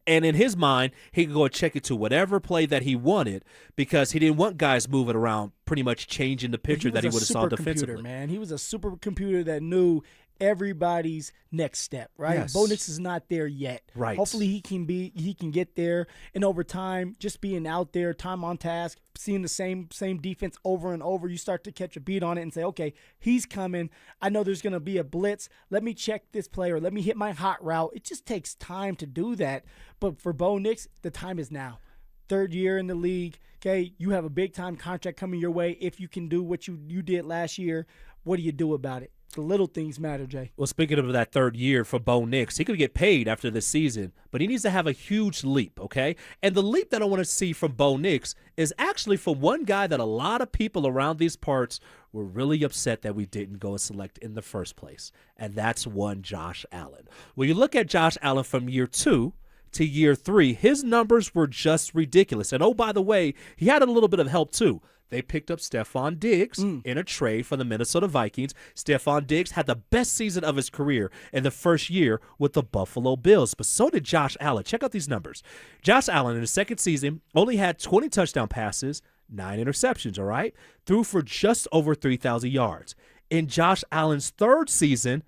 and in his mind, he could go and check it to whatever play that he wanted because he didn't want guys moving around pretty much changing the picture that he would have saw defensively. Man, he was a supercomputer that knew everybody's next step, right? Yes. Bo Nix is not there yet. Right. Hopefully he can get there, and over time, just being out there, time on task, seeing the same defense over and over, you start to catch a beat on it and say, okay, he's coming. I know there's going to be a blitz. Let me check this play or let me hit my hot route. It just takes time to do that. But for Bo Nix, the time is now. Third year in the league, okay, you have a big-time contract coming your way. If you can do what you did last year, what do you do about it? The little things matter, Jay. Well, speaking of that third year for Bo Nix, he could get paid after this season, but he needs to have a huge leap, okay? And the leap that I want to see from Bo Nix is actually from one guy that a lot of people around these parts were really upset that we didn't go and select in the first place, and that's one Josh Allen. When you look at Josh Allen from year 2 to year 3, his numbers were just ridiculous. And, oh, by the way, he had a little bit of help too. They picked up Stephon Diggs in a trade from the Minnesota Vikings. Stephon Diggs had the best season of his career in the first year with the Buffalo Bills, but so did Josh Allen. Check out these numbers. Josh Allen in his second season only had 20 touchdown passes, 9 interceptions, all right? Threw for just over 3,000 yards. In Josh Allen's third season,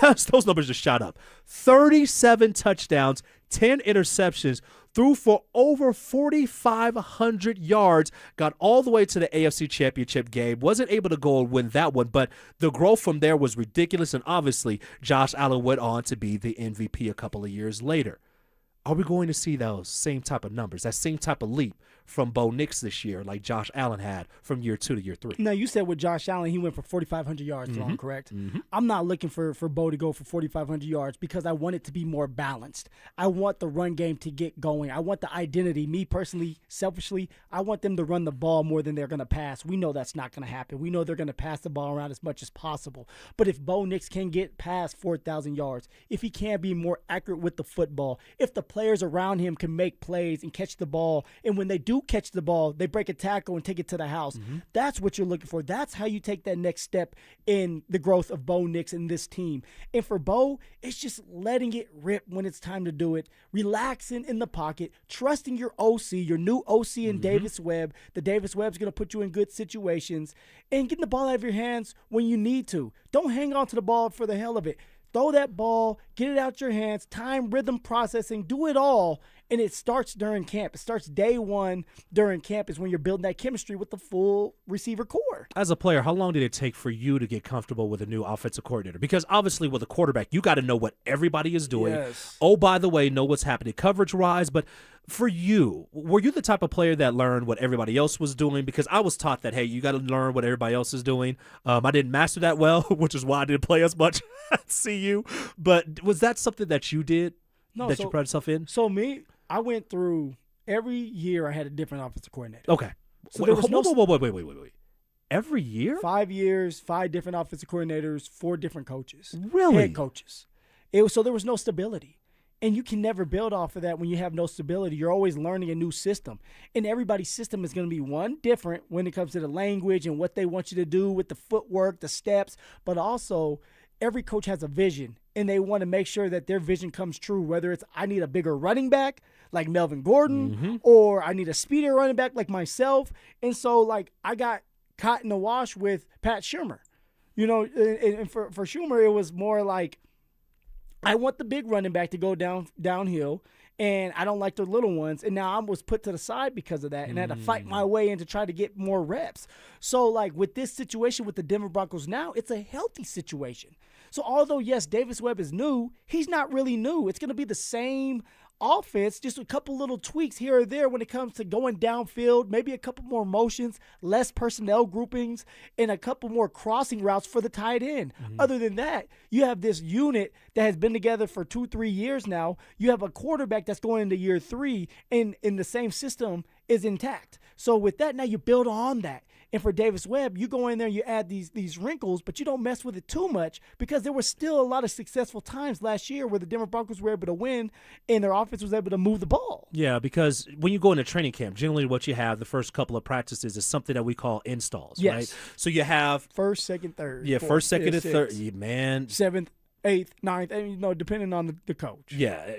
those numbers just shot up. 37 touchdowns, 10 interceptions, threw for over 4,500 yards, got all the way to the AFC Championship game, wasn't able to go and win that one, but the growth from there was ridiculous, and obviously Josh Allen went on to be the MVP a couple of years later. Are we going to see those same type of numbers, that same type of leap from Bo Nix this year like Josh Allen had from year 2 to year 3? Now, you said with Josh Allen, he went for 4,500 yards long, correct? I'm not looking for Bo to go for 4,500 yards because I want it to be more balanced. I want the run game to get going. I want the identity. Me personally, selfishly, I want them to run the ball more than they're going to pass. We know that's not going to happen. We know they're going to pass the ball around as much as possible. But if Bo Nix can get past 4,000 yards, if he can be more accurate with the football, if the players around him can make plays and catch the ball, and when they do do catch the ball, they break a tackle and take it to the house. That's what you're looking for. That's how you take that next step in the growth of Bo Nix and this team. And for Bo, it's just letting it rip when it's time to do it, relaxing in the pocket, trusting your OC, your new OC in Davis Webb. The Davis Webb's going to put you in good situations, and getting the ball out of your hands when you need to. Don't hang on to the ball for the hell of it. Throw that ball, get it out your hands, time, rhythm, processing, do it all, and it starts during camp. It starts day one during camp is when you're building that chemistry with the full receiver core. As a player, how long did it take for you to get comfortable with a new offensive coordinator? Because obviously with a quarterback, you got to know what everybody is doing. Yes. Oh, by the way, know what's happening coverage-wise. But for you, were you the type of player that learned what everybody else was doing? Because I was taught that, hey, you got to learn what everybody else is doing. I didn't master that well, which is why I didn't play as much at CU. But was that something that you did, you pride yourself in? So I went through every year I had a different offensive coordinator. Okay. So there was wait. Every year? 5 years, 5 different offensive coordinators, 4 different coaches. Really? Head coaches. So there was no stability. And you can never build off of that when you have no stability. You're always learning a new system. And everybody's system is going to be different when it comes to the language and what they want you to do with the footwork, the steps, but also every coach has a vision, and they want to make sure that their vision comes true, whether it's I need a bigger running back like Melvin Gordon or I need a speedier running back like myself. And so, I got caught in the wash with Pat Shermer. And for Schumer, it was more like I want the big running back to go downhill, and I don't like the little ones. And now I was put to the side because of that, and I had to fight my way in to try to get more reps. So, with this situation with the Denver Broncos now, it's a healthy situation. So, although, yes, Davis Webb is new, he's not really new. It's going to be the same offense, just a couple little tweaks here or there when it comes to going downfield, maybe a couple more motions, less personnel groupings, and a couple more crossing routes for the tight end. Other than that, you have this unit that has been together for 2-3 years now. You have a quarterback that's going into year 3, and the same system is intact. So with that, now you build on that. And for Davis Webb, you go in there and you add these wrinkles, but you don't mess with it too much because there were still a lot of successful times last year where the Denver Broncos were able to win and their offense was able to move the ball. Yeah, because when you go into training camp, generally what you have the first couple of practices is something that we call installs, right? So you have first, second, third. Yeah, first, second, and third. Yeah, man. 7th, 8th, 9th, and, depending on the coach. Yeah.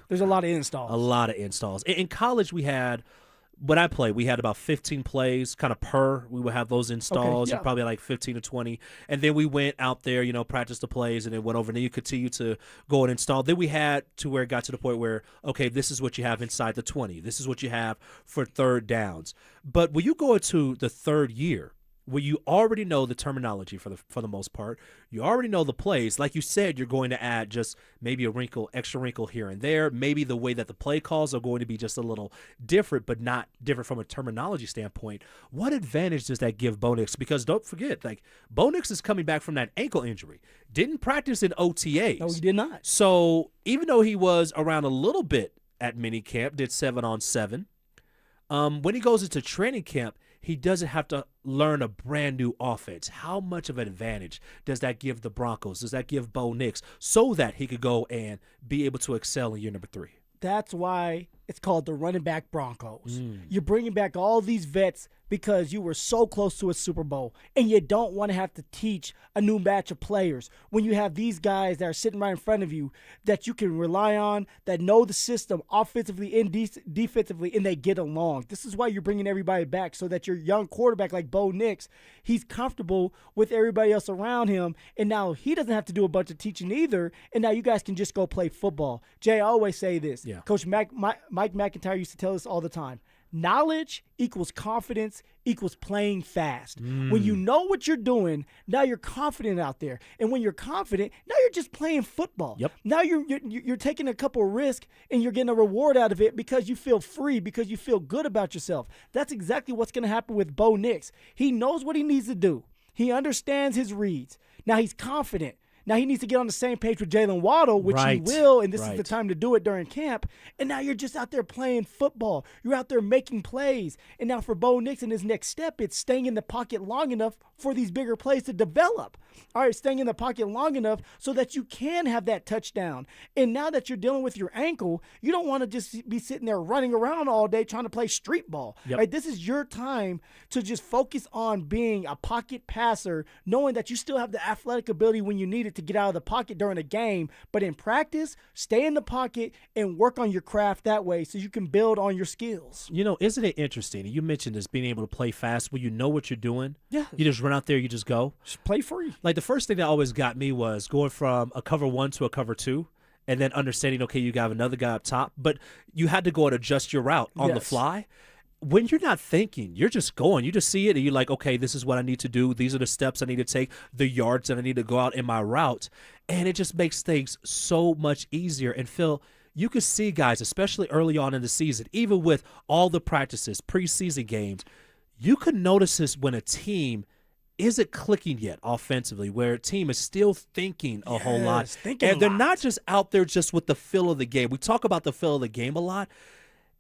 There's a lot of installs. A lot of installs. In college, we had – when I played, we had about 15 plays kind of per. We would have those installs, probably like 15 to 20. And then we went out there, practiced the plays, and then went over. And then you continue to go and install. Then we had to where it got to the point where, okay, this is what you have inside the 20. This is what you have for third downs. But when you go into the third year, where you already know the terminology for the most part, you already know the plays. Like you said, you're going to add just maybe extra wrinkle here and there. Maybe the way that the play calls are going to be just a little different, but not different from a terminology standpoint. What advantage does that give Bo Nix? Because don't forget, Bo Nix is coming back from that ankle injury. Didn't practice in OTAs. No, he did not. So even though he was around a little bit at minicamp, did 7-on-7, when he goes into training camp, he doesn't have to learn a brand new offense. How much of an advantage does that give the Broncos? Does that give Bo Nix so that he could go and be able to excel in year number 3? That's why it's called the running back Broncos. You're bringing back all these vets because you were so close to a Super Bowl, and you don't want to have to teach a new batch of players when you have these guys that are sitting right in front of you that you can rely on, that know the system offensively and defensively, and they get along. This is why you're bringing everybody back, so that your young quarterback like Bo Nix, he's comfortable with everybody else around him, and now he doesn't have to do a bunch of teaching either, and now you guys can just go play football. Jay, I always say this. Yeah. Coach Mike McIntyre used to tell us all the time. Knowledge equals confidence equals playing fast. When you know what you're doing, now you're confident out there. And when you're confident, now you're just playing football. Yep. Now you're taking a couple of risks and you're getting a reward out of it because you feel free, because you feel good about yourself. That's exactly what's going to happen with Bo Nix. He knows what he needs to do. He understands his reads. Now he's confident. Now he needs to get on the same page with Jalen Waddle, which he will, and this is the time to do it during camp. And now you're just out there playing football. You're out there making plays. And now for Bo Nix and his next step, it's staying in the pocket long enough for these bigger plays to develop. All right, staying in the pocket long enough so that you can have that touchdown. And now that you're dealing with your ankle, you don't want to just be sitting there running around all day trying to play street ball. Yep. Right? This is your time to just focus on being a pocket passer, knowing that you still have the athletic ability when you need it to get out of the pocket during a game. But in practice, stay in the pocket and work on your craft that way so you can build on your skills. You know, isn't it interesting? You mentioned this, being able to play fast when you know what you're doing. Yeah. You just run out there, you just go. Just play free. Like the first thing that always got me was going from a cover 1 to a cover 2. And then understanding, okay, you got another guy up top, but you had to go and adjust your route on the fly. When you're not thinking, you're just going. You just see it, and you're like, okay, this is what I need to do. These are the steps I need to take, the yards that I need to go out in my route. And it just makes things so much easier. And, Phil, you could see guys, especially early on in the season, even with all the practices, preseason games, you could notice this when a team isn't clicking yet offensively, where a team is still thinking a whole lot. And they're not just out there just with the feel of the game. We talk about the feel of the game a lot.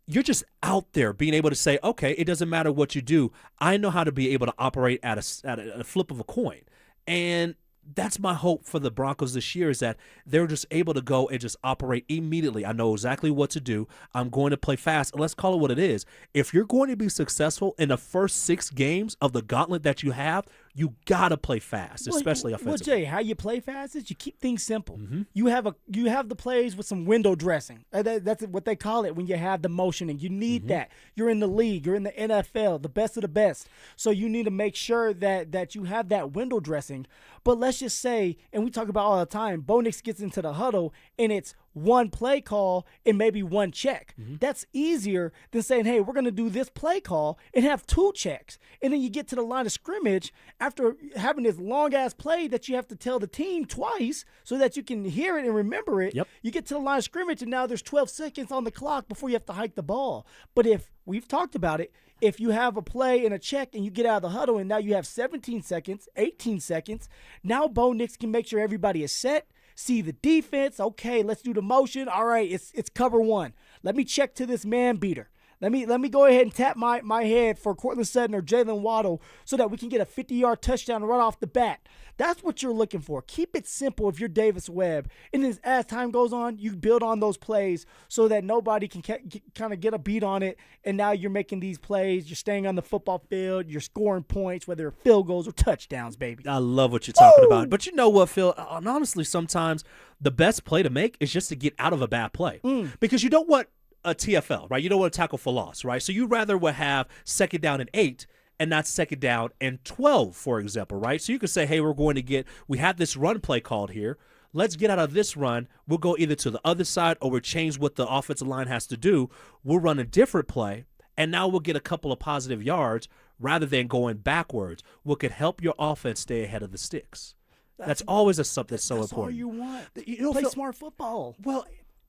You're just out there being able to say, okay, it doesn't matter what you do. I know how to be able to operate at a flip of a coin. And that's my hope for the Broncos this year, is that they're just able to go and just operate immediately. I know exactly what to do. I'm going to play fast. And let's call it what it is. If you're going to be successful in the first 6 games of the gauntlet that you have, you got to play fast, especially offensively. Well, Jay, how you play fast is you keep things simple. You have the plays with some window dressing. That's what they call it when you have the motioning. You need that. You're in the league. You're in the NFL, the best of the best. So you need to make sure that you have that window dressing. But let's just say, and we talk about all the time, Bo Nix gets into the huddle, and it's one play call and maybe one check. That's easier than saying, hey, we're going to do this play call and have 2 checks. And then you get to the line of scrimmage after having this long-ass play that you have to tell the team twice so that you can hear it and remember it. Yep. You get to the line of scrimmage, and now there's 12 seconds on the clock before you have to hike the ball. But if we've talked about it, if you have a play and a check and you get out of the huddle and now you have 17 seconds, 18 seconds, now Bo Nix can make sure everybody is set, see the defense. Okay, let's do the motion. All right, it's cover 1. Let me check to this man beater. Let me go ahead and tap my head for Courtland Sutton or Jalen Waddle so that we can get a 50-yard touchdown right off the bat. That's what you're looking for. Keep it simple if you're Davis Webb. And as time goes on, you build on those plays so that nobody can kind of get a beat on it. And now you're making these plays. You're staying on the football field. You're scoring points, whether field goals or touchdowns, baby. I love what you're talking about. But you know what, Phil? Honestly, sometimes the best play to make is just to get out of a bad play. Because you don't want a TFL, right? You don't want to tackle for loss, right? So you rather would have 2nd down and 8 and not 2nd down and 12, for example, right? So you could say, hey, we have this run play called here. Let's get out of this run. We'll go either to the other side or we'll change what the offensive line has to do. We'll run a different play, and now we'll get a couple of positive yards rather than going backwards, what could help your offense stay ahead of the sticks. That's always something so important. That's all you want. Play smart football. Well,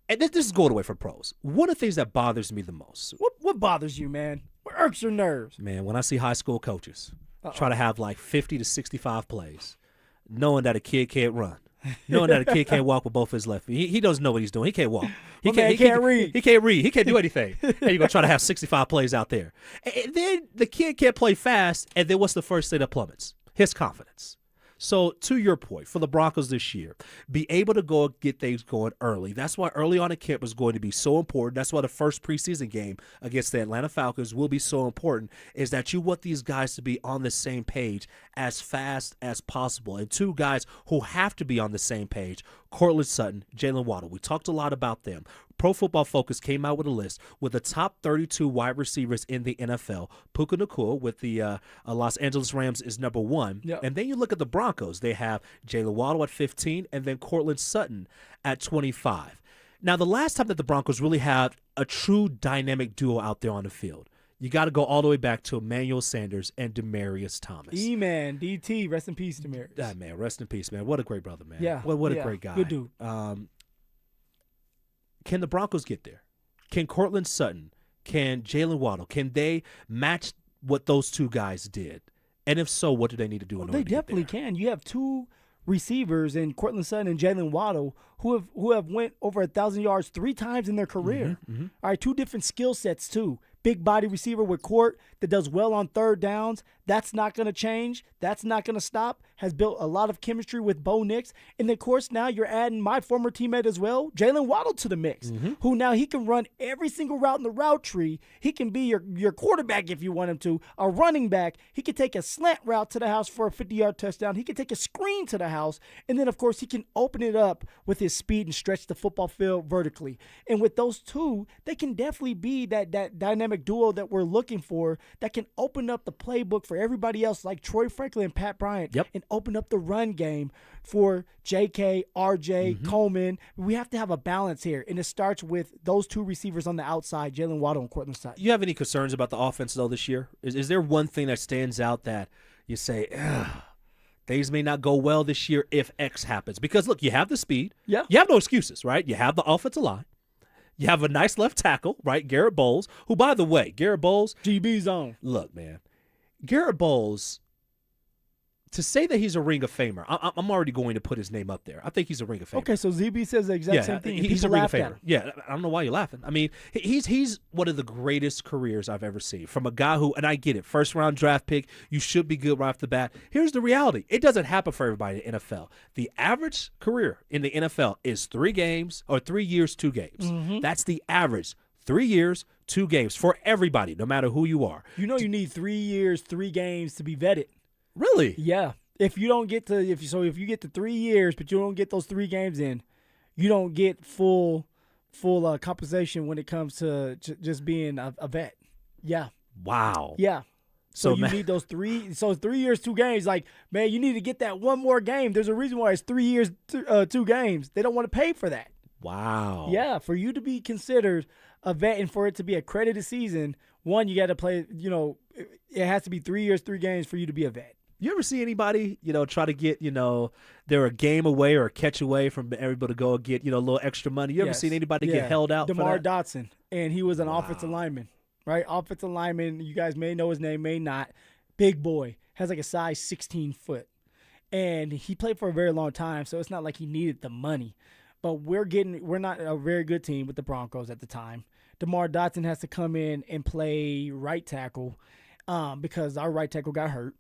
and this is going away from pros. One of the things that bothers me the most. What bothers you, man? What irks your nerves? Man, when I see high school coaches try to have like 50 to 65 plays, knowing that a kid can't run, knowing that a kid can't walk with both his left feet. He doesn't know what he's doing. He can't walk. He can't read. He can't read. He can't do anything. And you're going to try to have 65 plays out there. And then the kid can't play fast, and then what's the first thing that plummets? His confidence. So to your point, for the Broncos this year, be able to go get things going early. That's why early on in camp is going to be so important. That's why the first preseason game against the Atlanta Falcons will be so important, is that you want these guys to be on the same page as fast as possible. And 2 guys who have to be on the same page, Courtland Sutton, Jalen Waddle. We talked a lot about them. Pro Football Focus came out with a list with the top 32 wide receivers in the NFL. Puka Nacua with the Los Angeles Rams is number 1. Yep. And then you look at the Broncos. They have Jalen Waddle at 15 and then Courtland Sutton at 25. Now, the last time that the Broncos really had a true dynamic duo out there on the field, you got to go all the way back to Emmanuel Sanders and Demaryius Thomas. E-man, DT, rest in peace, Demaryius. That man, rest in peace, man. What a great brother, man. Yeah. What a great guy. Good dude. Can the Broncos get there? Can Courtland Sutton, can Jalen Waddle, can they match what those 2 guys did? And if so, what do they need to do in order to get there? They definitely can. You have 2 receivers in Cortland Sutton and Jalen Waddle who have went over 1,000 yards 3 times in their career. All right, 2 different skill sets too. Big body receiver with Court that does well on third downs. That's not going to change. That's not going to stop. Has built a lot of chemistry with Bo Nix. And, of course, now you're adding my former teammate as well, Jalen Waddle, to the mix, who now he can run every single route in the route tree. He can be your quarterback if you want him to, a running back. He can take a slant route to the house for a 50-yard touchdown. He can take a screen to the house. And then, of course, he can open it up with his speed and stretch the football field vertically. And with those two, they can definitely be that dynamic duo that we're looking for that can open up the playbook for everybody else like Troy Franklin and Pat Bryant and open up the run game for JK, RJ, Coleman. We have to have a balance here, and it starts with those 2 receivers on the outside, Jalen Waddle and Cortland Sutton. You have any concerns about the offense, though, this year? Is there one thing that stands out that you say, things may not go well this year if X happens? Because, look, you have the speed. Yeah. You have no excuses, right? You have the offensive line. You have a nice left tackle, right? Garrett Bowles, who, by the way, Garrett Bowles. GB zone. Look, man. Garrett Bowles, to say that he's a Ring of Famer, I'm already going to put his name up there. I think he's a Ring of Famer. Okay, so ZB says the exact same thing. He's a Ring of Famer. Him. Yeah, I don't know why you're laughing. I mean, he's one of the greatest careers I've ever seen. From a guy who, and I get it, first-round draft pick, you should be good right off the bat. Here's the reality. It doesn't happen for everybody in the NFL. The average career in the NFL is 3 games or 3 years, 2 games. That's the average. 3 years, 2 games for everybody, no matter who you are. You know you need 3 years, 3 games to be vetted. Really? Yeah. If you don't get to if you get to 3 years, but you don't get those 3 games in, you don't get full compensation when it comes to just being a vet. Yeah. Wow. Yeah. So you need those 3. So 3 years, 2 games. Like, man, you need to get that one more game. There's a reason why it's 3 years, 2 games. They don't want to pay for that. Wow. Yeah. For you to be considered a vet and for it to be a credited season, one, you got to play. It has to be 3 years, 3 games for you to be a vet. You ever see anybody, try to get, they're a game away or a catch away from everybody to go get, a little extra money? You ever seen anybody get held out DeMar for that? Dotson, and he was an offensive lineman, right? Offensive lineman, you guys may know his name, may not. Big boy, has like a size 16 foot. And he played for a very long time, so it's not like he needed the money. But we're not a very good team with the Broncos at the time. DeMar Dotson has to come in and play right tackle because our right tackle got hurt.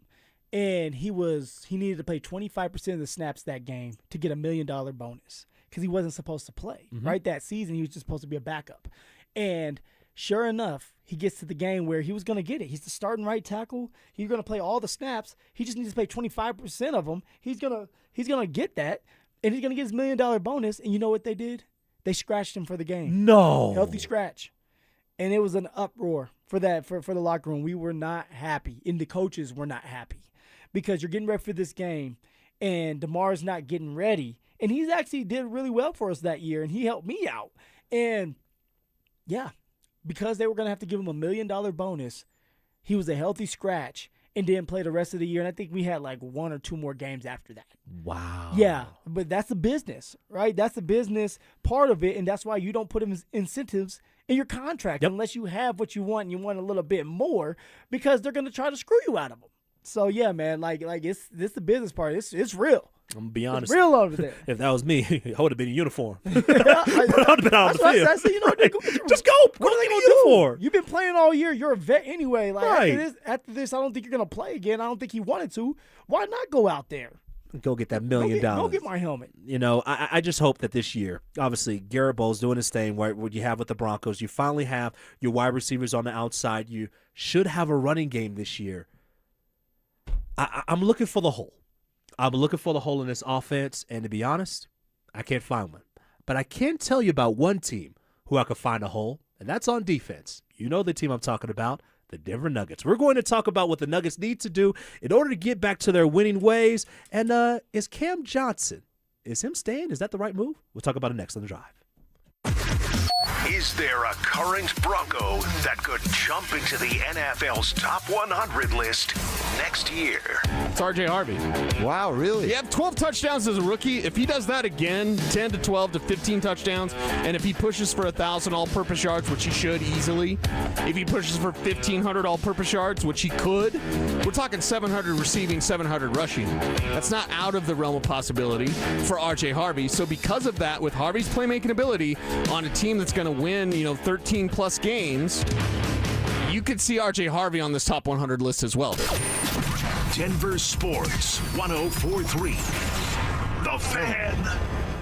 And he needed to play 25% of the snaps that game to get $1 million bonus because he wasn't supposed to play, right? That season, he was just supposed to be a backup. And sure enough, he gets to the game where he was going to get it. He's the starting right tackle. He's going to play all the snaps. He just needs to play 25% of them. He's gonna get that, and he's going to get his $1 million bonus. And you know what they did? They scratched him for the game. No. Healthy scratch. And it was an uproar for that for the locker room. We were not happy, and the coaches were not happy. Because you're getting ready for this game, and DeMar's not getting ready. And he's actually did really well for us that year, and he helped me out. And, yeah, because they were going to have to give him $1 million bonus, he was a healthy scratch and didn't play the rest of the year. And I think we had like 1 or 2 more games after that. Wow. Yeah, but that's the business, right? That's the business part of it, and that's why you don't put incentives in your contract unless you have what you want and you want a little bit more because they're going to try to screw you out of them. So yeah, man, like this the business part. It's real. I'm gonna be honest. It's real over there. If that was me, I would have been in uniform. I would have been out on the field. I said, just go. What are they gonna do for? You've been playing all year. You're a vet anyway. Like right. after this, I don't think you're gonna play again. I don't think he wanted to. Why not go out there? Go get that $1 million. Go get my helmet. I just hope that this year, obviously, Garrett Bowles doing his thing. What you have with the Broncos, you finally have your wide receivers on the outside. You should have a running game this year. I'm looking for the hole. I'm looking for the hole in this offense, and to be honest, I can't find one. But I can tell you about one team who I could find a hole, and that's on defense. You know the team I'm talking about, the Denver Nuggets. We're going to talk about what the Nuggets need to do in order to get back to their winning ways. And is Cam Johnson, is him staying? Is that the right move? We'll talk about it next on The Drive. Is there a current Bronco that could jump into the NFL's top 100 list next year? It's RJ Harvey. Wow, really? Yeah, 12 touchdowns as a rookie. If he does that again, 10 to 12 to 15 touchdowns, and if he pushes for 1,000 all-purpose yards, which he should easily, if he pushes for 1,500 all-purpose yards, which he could, we're talking 700 receiving, 700 rushing. That's not out of the realm of possibility for RJ Harvey. So because of that, with Harvey's playmaking ability on a team that's going to win, 13-plus games, you could see RJ Harvey on this top 100 list as well. Denver Sports 104.3. The Fan.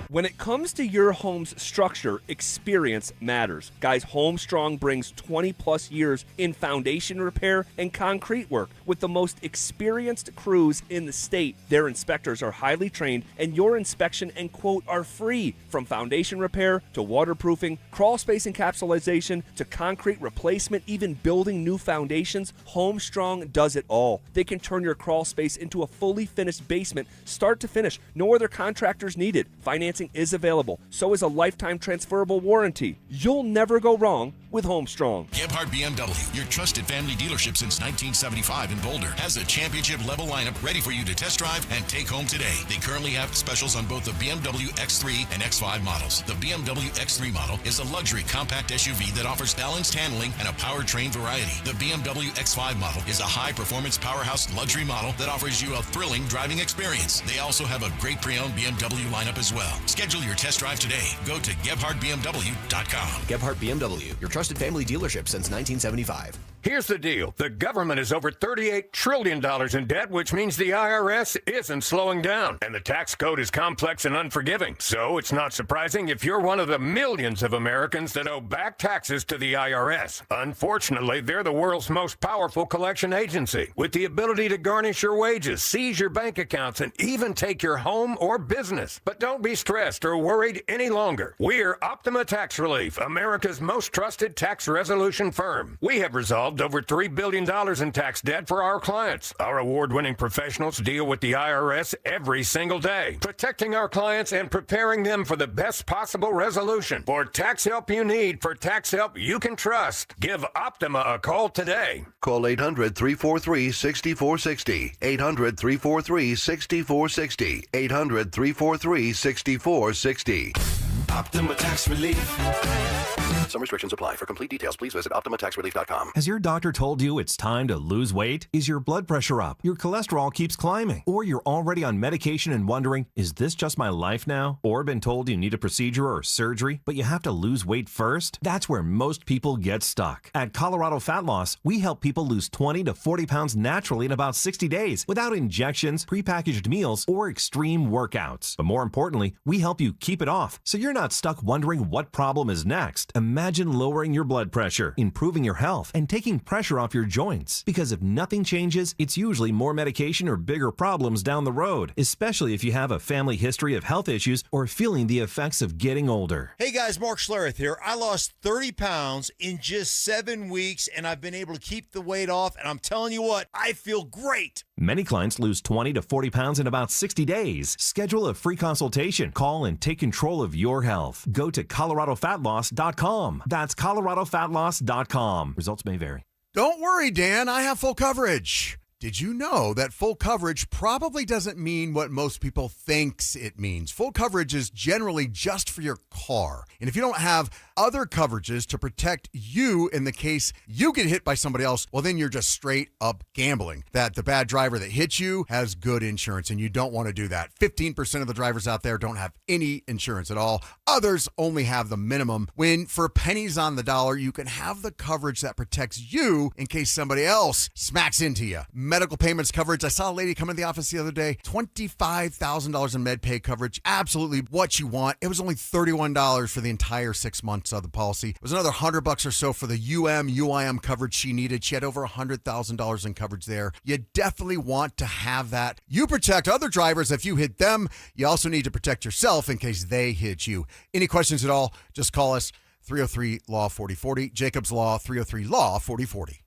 When it comes to your home's structure, experience matters. Guys, Homestrong brings 20-plus years in foundation repair and concrete work. With the most experienced crews in the state, their inspectors are highly trained, and your inspection and quote are free. From foundation repair to waterproofing, crawl space encapsulation to concrete replacement, even building new foundations, Homestrong does it all. They can turn your crawl space into a fully finished basement, start to finish. No other contractors needed. Financing is available. So is a lifetime transferable warranty. You'll never go wrong with Homestrong. Gebhardt BMW, your trusted family dealership since 1975 in Boulder, has a championship-level lineup ready for you to test drive and take home today. They currently have specials on both the BMW X3 and X5 models. The BMW X3 model is a luxury compact SUV that offers balanced handling and a powertrain variety. The BMW X5 model is a high-performance powerhouse luxury model that offers you a thrilling driving experience. They also have a great pre-owned BMW lineup as well. Schedule your test drive today. Go to GebhardtBMW.com. Gebhardt BMW, your trusted family dealership since 1975. Here's the deal. The government is over $38 trillion in debt, which means the IRS isn't slowing down. And the tax code is complex and unforgiving. So it's not surprising if you're one of the millions of Americans that owe back taxes to the IRS. Unfortunately, they're the world's most powerful collection agency, with the ability to garnish your wages, seize your bank accounts, and even take your home or business. But don't be stressed or worried any longer. We're Optima Tax Relief, America's most trusted tax resolution firm. We have resolved over $3 billion in tax debt for our clients. Our award-winning professionals deal with the IRS every single day, protecting our clients and preparing them for the best possible resolution. For tax help you need, for tax help you can trust, give Optima a call today. Call 800-343-6460. 800-343-6460. 800-343-6460. Optima Tax Relief. Some restrictions apply. For complete details, please visit OptimaTaxRelief.com. Has your doctor told you it's time to lose weight? Is your blood pressure up? Your cholesterol keeps climbing? Or you're already on medication and wondering, is this just my life now? Or been told you need a procedure or surgery, but you have to lose weight first? That's where most people get stuck. At Colorado Fat Loss, we help people lose 20 to 40 pounds naturally in about 60 days without injections, prepackaged meals, or extreme workouts. But more importantly, we help you keep it off so you're not stuck wondering what problem is next. Imagine lowering your blood pressure, improving your health, and taking pressure off your joints. Because if nothing changes, it's usually more medication or bigger problems down the road, especially if you have a family history of health issues or feeling the effects of getting older. Hey guys, Mark Schlereth here. I lost 30 pounds in just 7 weeks, and I've been able to keep the weight off, and I'm telling you what, I feel great. Many clients lose 20 to 40 pounds in about 60 days. Schedule a free consultation. Call and take control of your health. Go to ColoradoFatLoss.com. That's ColoradoFatLoss.com. Results may vary. Don't worry, Dan. I have full coverage. Did you know that full coverage probably doesn't mean what most people thinks it means? Full coverage is generally just for your car. And if you don't have other coverages to protect you in the case you get hit by somebody else, well, then you're just straight up gambling that the bad driver that hit you has good insurance, and you don't want to do that. 15% of the drivers out there don't have any insurance at all. Others only have the minimum, when for pennies on the dollar, you can have the coverage that protects you in case somebody else smacks into you. Medical payments coverage. I saw a lady come in the office the other day, $25,000 in med pay coverage. Absolutely what you want. It was only $31 for the entire 6 months of the policy. It was another $100 or so for the UIM coverage she needed. She had over $100,000 in coverage there. You definitely want to have that. You protect other drivers if you hit them. You also need to protect yourself in case they hit you. Any questions at all, just call us 303-LAW-4040. Jacobs Law, 303-LAW-4040.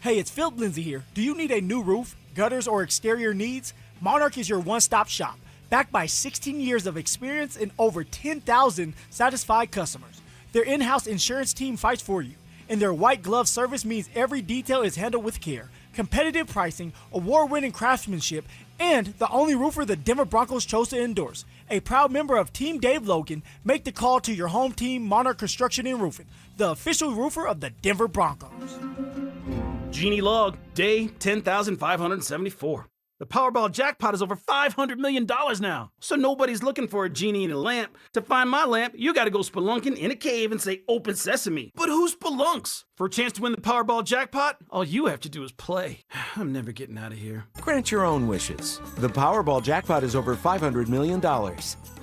Hey, it's Phillip Lindsay here. Do you need a new roof, gutters, or exterior needs? Monarch is your one-stop shop, backed by 16 years of experience and over 10,000 satisfied customers. Their in-house insurance team fights for you, and their white glove service means every detail is handled with care. Competitive pricing, award-winning craftsmanship, and the only roofer the Denver Broncos chose to endorse. A proud member of Team Dave Logan, make the call to your home team, Monarch Construction and Roofing, the official roofer of the Denver Broncos. Genie log, day 10,574. The Powerball jackpot is over $500 million now, so nobody's looking for a genie in a lamp. To find my lamp, you gotta go spelunking in a cave and say, "Open sesame." But who spelunks? For a chance to win the Powerball jackpot, all you have to do is play. I'm never getting out of here. Grant your own wishes. The Powerball jackpot is over $500 million.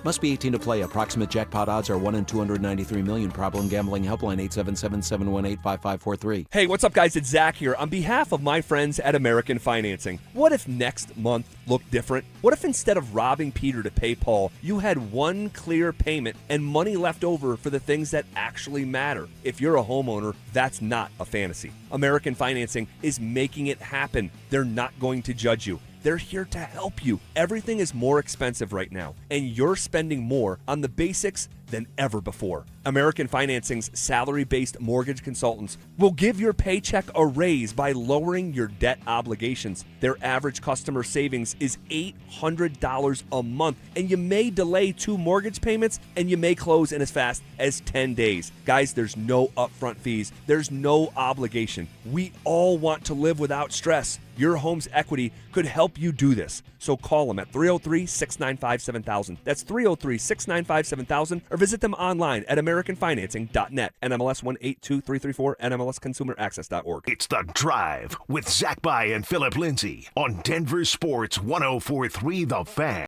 Must be 18 to play. Approximate jackpot odds are 1 in 293 million. Problem gambling helpline 877-718-5543. Hey, what's up, guys? It's Zach here. On behalf of my friends at American Financing, what if next month looked different? What if instead of robbing Peter to pay Paul, you had one clear payment and money left over for the things that actually matter? If you're a homeowner, that's not a fantasy. American Financing is making it happen. They're not going to judge you. They're here to help you. Everything is more expensive right now, and you're spending more on the basics than ever before. American Financing's salary-based mortgage consultants will give your paycheck a raise by lowering your debt obligations. Their average customer savings is $800 a month, and you may delay 2 mortgage payments, and you may close in as fast as 10 days. Guys, there's no upfront fees. There's no obligation. We all want to live without stress. Your home's equity could help you do this. So call them at 303-695-7000. That's 303-695-7000, or visit them online at americanfinancing.net. NMLS 182334, NMLSconsumeraccess.org. It's The Drive with Zach By and Phillip Lindsay on Denver Sports 104.3 The Fan.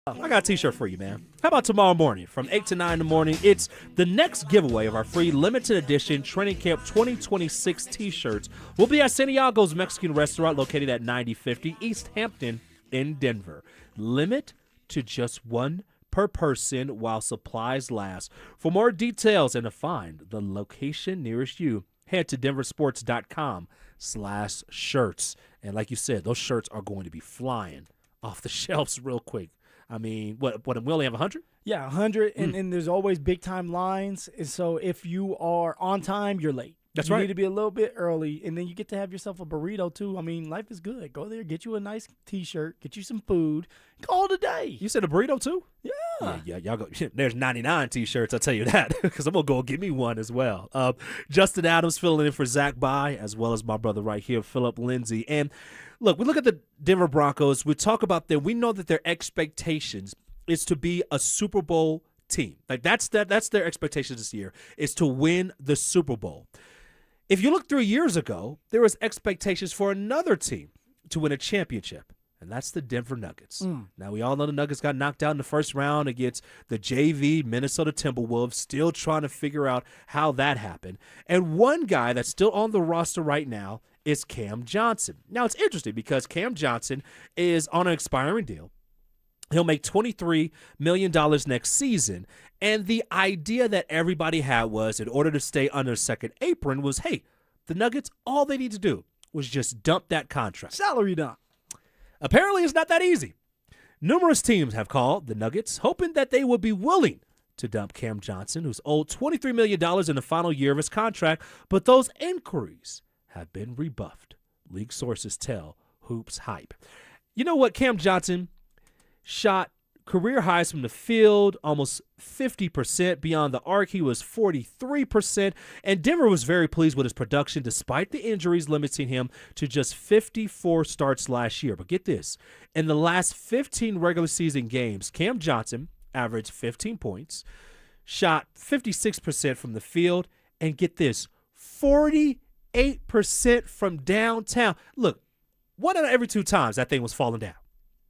I got a t-shirt for you, man. How about tomorrow morning from 8 to 9 in the morning? It's the next giveaway of our free limited edition Training Camp 2026 t-shirts. We'll be at Santiago's Mexican restaurant located at 9050 East Hampton in Denver. Limit to just one per person while supplies last. For more details and to find the location nearest you, head to denversports.com/shirts. And like you said, those shirts are going to be flying off the shelves real quick. I mean, we only have 100? Yeah, 100, and there's always big-time lines. And so if you are on time, you're late. That's you right. You need to be a little bit early, and then you get to have yourself a burrito, too. I mean, life is good. Go there, get you a nice T-shirt, get you some food, call it a day. You said a burrito, too? Yeah. Yeah, y'all go. There's 99 T-shirts, I'll tell you that, because I'm going to go get me one as well. Justin Adams filling in for Zach By, as well as my brother right here, Phillip Lindsay. And look, we look at the Denver Broncos. We talk about them. We know that their expectations is to be a Super Bowl team. Like that's their expectations this year, is to win the Super Bowl. If you look 3 years ago, there was expectations for another team to win a championship, and that's the Denver Nuggets. Now, we all know the Nuggets got knocked out in the first round against the JV Minnesota Timberwolves, still trying to figure out how that happened. And one guy that's still on the roster right now is Cam Johnson. Now, it's interesting because Cam Johnson is on an expiring deal. He'll make $23 million next season. And the idea that everybody had was, in order to stay under second apron, was, hey, the Nuggets, all they need to do was just dump that contract. Salary dump. Apparently, it's not that easy. Numerous teams have called the Nuggets, hoping that they would be willing to dump Cam Johnson, who's owed $23 million in the final year of his contract. But those inquiries have been rebuffed. League sources tell Hoops Hype. You know what? Cam Johnson shot career highs from the field, almost 50%. Beyond the arc, he was 43%. And Denver was very pleased with his production, despite the injuries limiting him to just 54 starts last year. But get this. In the last 15 regular season games, Cam Johnson averaged 15 points, shot 56% from the field, and get this, 48% from downtown. Look, 1 out of every 2 times that thing was falling down.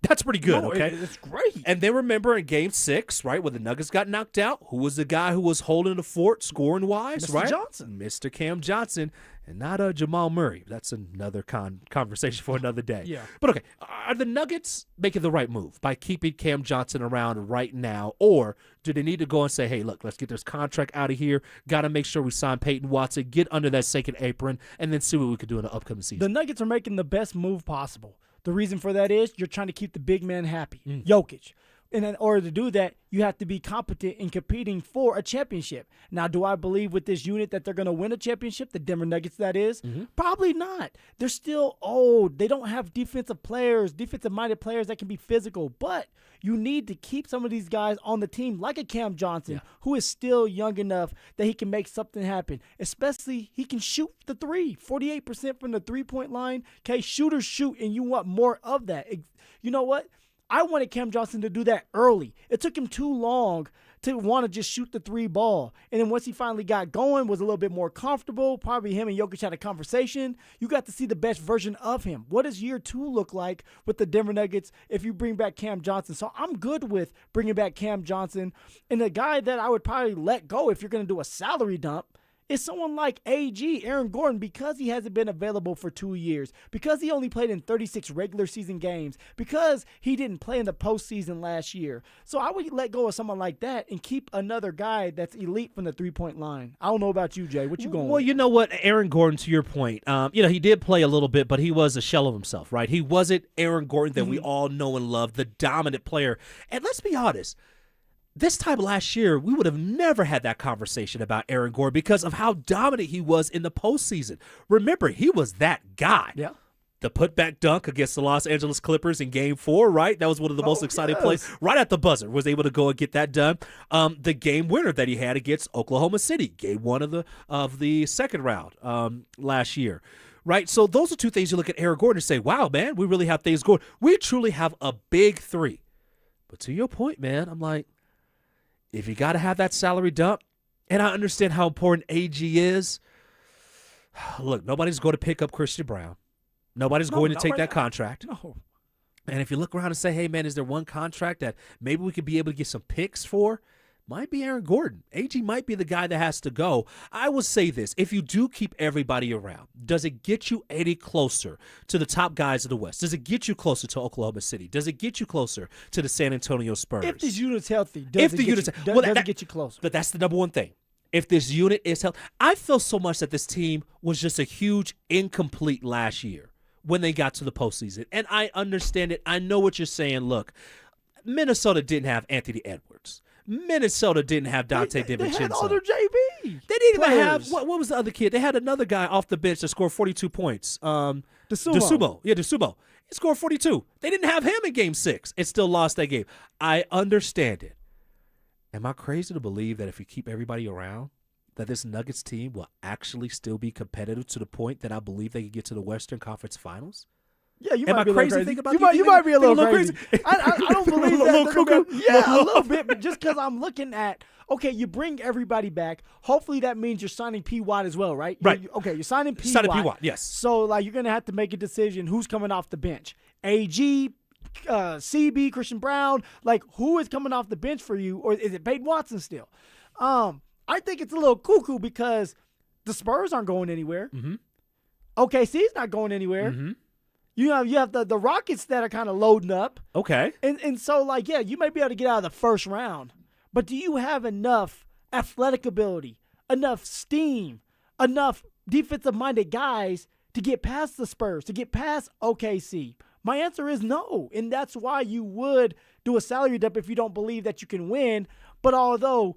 That's pretty good, No, okay? it's great. And then remember in Game 6, right, when the Nuggets got knocked out, who was the guy who was holding the fort scoring-wise, Mr. right? Johnson. Mr. Cam Johnson, and not Jamal Murray. That's another conversation for another day. Yeah. But, okay, are the Nuggets making the right move by keeping Cam Johnson around right now, or do they need to go and say, hey, look, let's get this contract out of here, got to make sure we sign Payton Watson, get under that second apron, and then see what we could do in the upcoming season? The Nuggets are making the best move possible. The reason for that is you're trying to keep the big man happy, Jokic. And in order to do that, you have to be competent in competing for a championship. Now, do I believe with this unit that they're going to win a championship, the Denver Nuggets that is? Probably not. They're still old. They don't have defensive-minded players that can be physical. But you need to keep some of these guys on the team, like a Cam Johnson, who is still young enough that he can make something happen. Especially, he can shoot the three, 48% from the three-point line. Okay, shooters shoot, and you want more of that. You know what? I wanted Cam Johnson to do that early. It took him too long to want to just shoot the three ball. And then once he finally got going, was a little bit more comfortable. Probably him and Jokic had a conversation. You got to see the best version of him. What does year 2 look like with the Denver Nuggets if you bring back Cam Johnson? So I'm good with bringing back Cam Johnson. And the guy that I would probably let go if you're going to do a salary dump is someone like AG, Aaron Gordon, because he hasn't been available for 2 years, because he only played in 36 regular season games, because he didn't play in the postseason last year. So I would let go of someone like that and keep another guy that's elite from the three-point line. I don't know about you, Jay. What you going Well, with? you know what, Aaron Gordon, to your point, he did play a little bit, but he was a shell of himself, right? He wasn't Aaron Gordon that we all know and love, the dominant player. And let's be honest, this time last year, we would have never had that conversation about Aaron Gordon because of how dominant he was in the postseason. Remember, he was that guy. Yeah. The putback dunk against the Los Angeles Clippers in Game 4, right? That was one of the most exciting plays. Right at the buzzer, was able to go and get that done. The game winner that he had against Oklahoma City, Game 1 of the second round last year. Right, so those are two things you look at Aaron Gordon and say, wow, man, we really have things going. We truly have a big three. But to your point, man, I'm like, if you got to have that salary dump, and I understand how important AG is, look, nobody's going to pick up Christian Brown. Nobody's going to take that contract. No. And if you look around and say, hey, man, is there one contract that maybe we could be able to get some picks for? Might be Aaron Gordon. AG might be the guy that has to go. I will say this. If you do keep everybody around, does it get you any closer to the top guys of the West? Does it get you closer to Oklahoma City? Does it get you closer to the San Antonio Spurs? If this unit's healthy, does it get you closer? But that's the number one thing. If this unit is healthy. I feel so much that this team was just a huge incomplete last year when they got to the postseason. And I understand it. I know what you're saying. Look, Minnesota didn't have Anthony Edwards. Minnesota didn't have Dante DiVincenzo. They had all their JV. They didn't even have what was the other kid? They had another guy off the bench that scored 42 points. DeSumo. Yeah, DeSumo. He scored 42. They didn't have him in Game 6. It still lost that game. I understand it. Am I crazy to believe that if we keep everybody around, that this Nuggets team will actually still be competitive to the point that I believe they can get to the Western Conference Finals? Yeah, you Am might I be crazy? crazy. Think about You might be a little crazy. I don't believe that. A little cuckoo? Yeah, a little bit, but just because I'm looking at, okay, you bring everybody back. Hopefully that means you're signing P. Watt as well, right? Right. You're signing P. Signing Watt. P. Watt, yes. So, you're going to have to make a decision who's coming off the bench. AG, CB, Christian Brown, who is coming off the bench for you, or is it Peyton Watson still? I think it's a little cuckoo because the Spurs aren't going anywhere. Mm-hmm. OKC's not going anywhere. Mm-hmm. You have the Rockets that are kind of loading up. Okay. And so, you may be able to get out of the first round, but do you have enough athletic ability, enough steam, enough defensive-minded guys to get past the Spurs, to get past OKC? My answer is no, and that's why you would do a salary dump if you don't believe that you can win. But although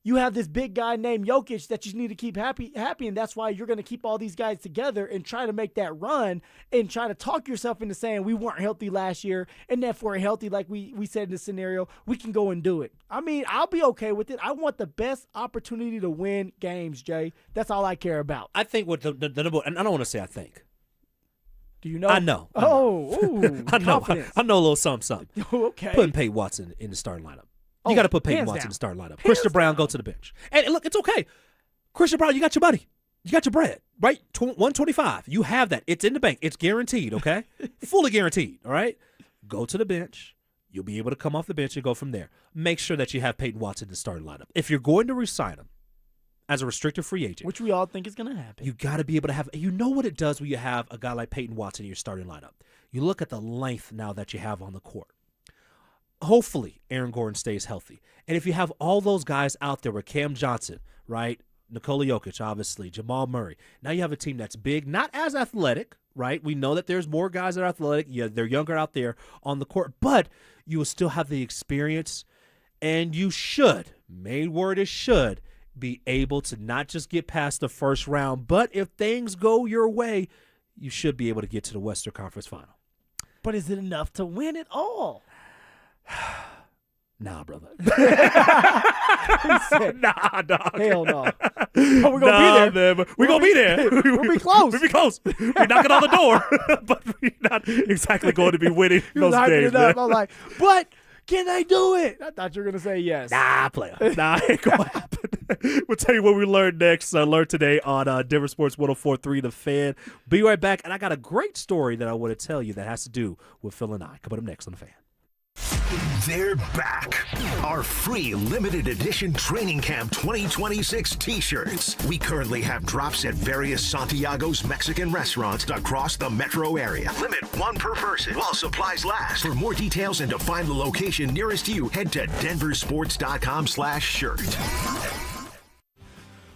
you have this big guy named Jokic that you need to keep happy, and that's why you're going to keep all these guys together and try to make that run and try to talk yourself into saying we weren't healthy last year, and if we're healthy like we said in this scenario, we can go and do it. I mean, I'll be okay with it. I want the best opportunity to win games, Jay. That's all I care about. I think what the number, and I don't want to say I think. Do you know? I know. Ooh, I know. confidence. I know a little something. Okay. Putting Peyton Watson in the starting lineup. You got to put Peyton Watson in the starting lineup. Christian Brown, go to the bench. And look, it's okay. Christian Brown, you got your money. You got your bread, right? 125. You have that. It's in the bank. It's guaranteed, okay? Fully guaranteed, all right? Go to the bench. You'll be able to come off the bench and go from there. Make sure that you have Payton Watson in the starting lineup. If you're going to re-sign him as a restricted free agent, which we all think is going to happen, you got to be able to have – you know what it does when you have a guy like Payton Watson in your starting lineup. You look at the length now that you have on the court. Hopefully, Aaron Gordon stays healthy. And if you have all those guys out there with Cam Johnson, right, Nikola Jokic, obviously, Jamal Murray, now you have a team that's big, not as athletic, right? We know that there's more guys that are athletic. Yeah, they're younger out there on the court, but you will still have the experience, and you should, main word is should, be able to not just get past the first round, but if things go your way, you should be able to get to the Western Conference Final. But is it enough to win it all? Nah, brother. Nah, dog. Hell no. But we're going to be there. Man, we're going to be there. We'll be close. We'll be close. We're knocking on the door, but we're not exactly going to be winning those games. I was like, but can they do it? I thought you were going to say yes. Nah, player. Nah, ain't going to happen. We'll tell you what we learned next. Learned today on Denver Sports 104.3 The Fan. Be right back, and I got a great story that I want to tell you that has to do with Phil and I. Coming up next on The Fan. They're back. Our free limited edition Training Camp 2026 t-shirts. We currently have drops at various Santiago's Mexican restaurants across the metro area. Limit one per person while supplies last. For more details and to find the location nearest you, head to DenverSports.com/shirt.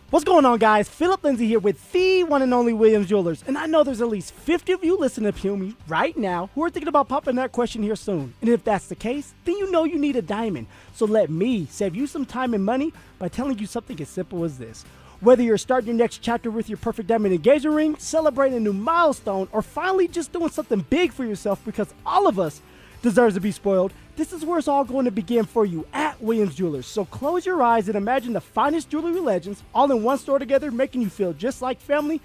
What's going on, guys? Phillip Lindsay here with the one and only Williams Jewelers. And I know there's at least 50 of you listening to me right now who are thinking about popping that question here soon. And if that's the case, then you know you need a diamond. So let me save you some time and money by telling you something as simple as this. Whether you're starting your next chapter with your perfect diamond engagement ring, celebrating a new milestone, or finally just doing something big for yourself, because all of us deserves to be spoiled, this is where it's all going to begin for you at Williams Jewelers. So close your eyes and imagine the finest jewelry legends all in one store together, making you feel just like family.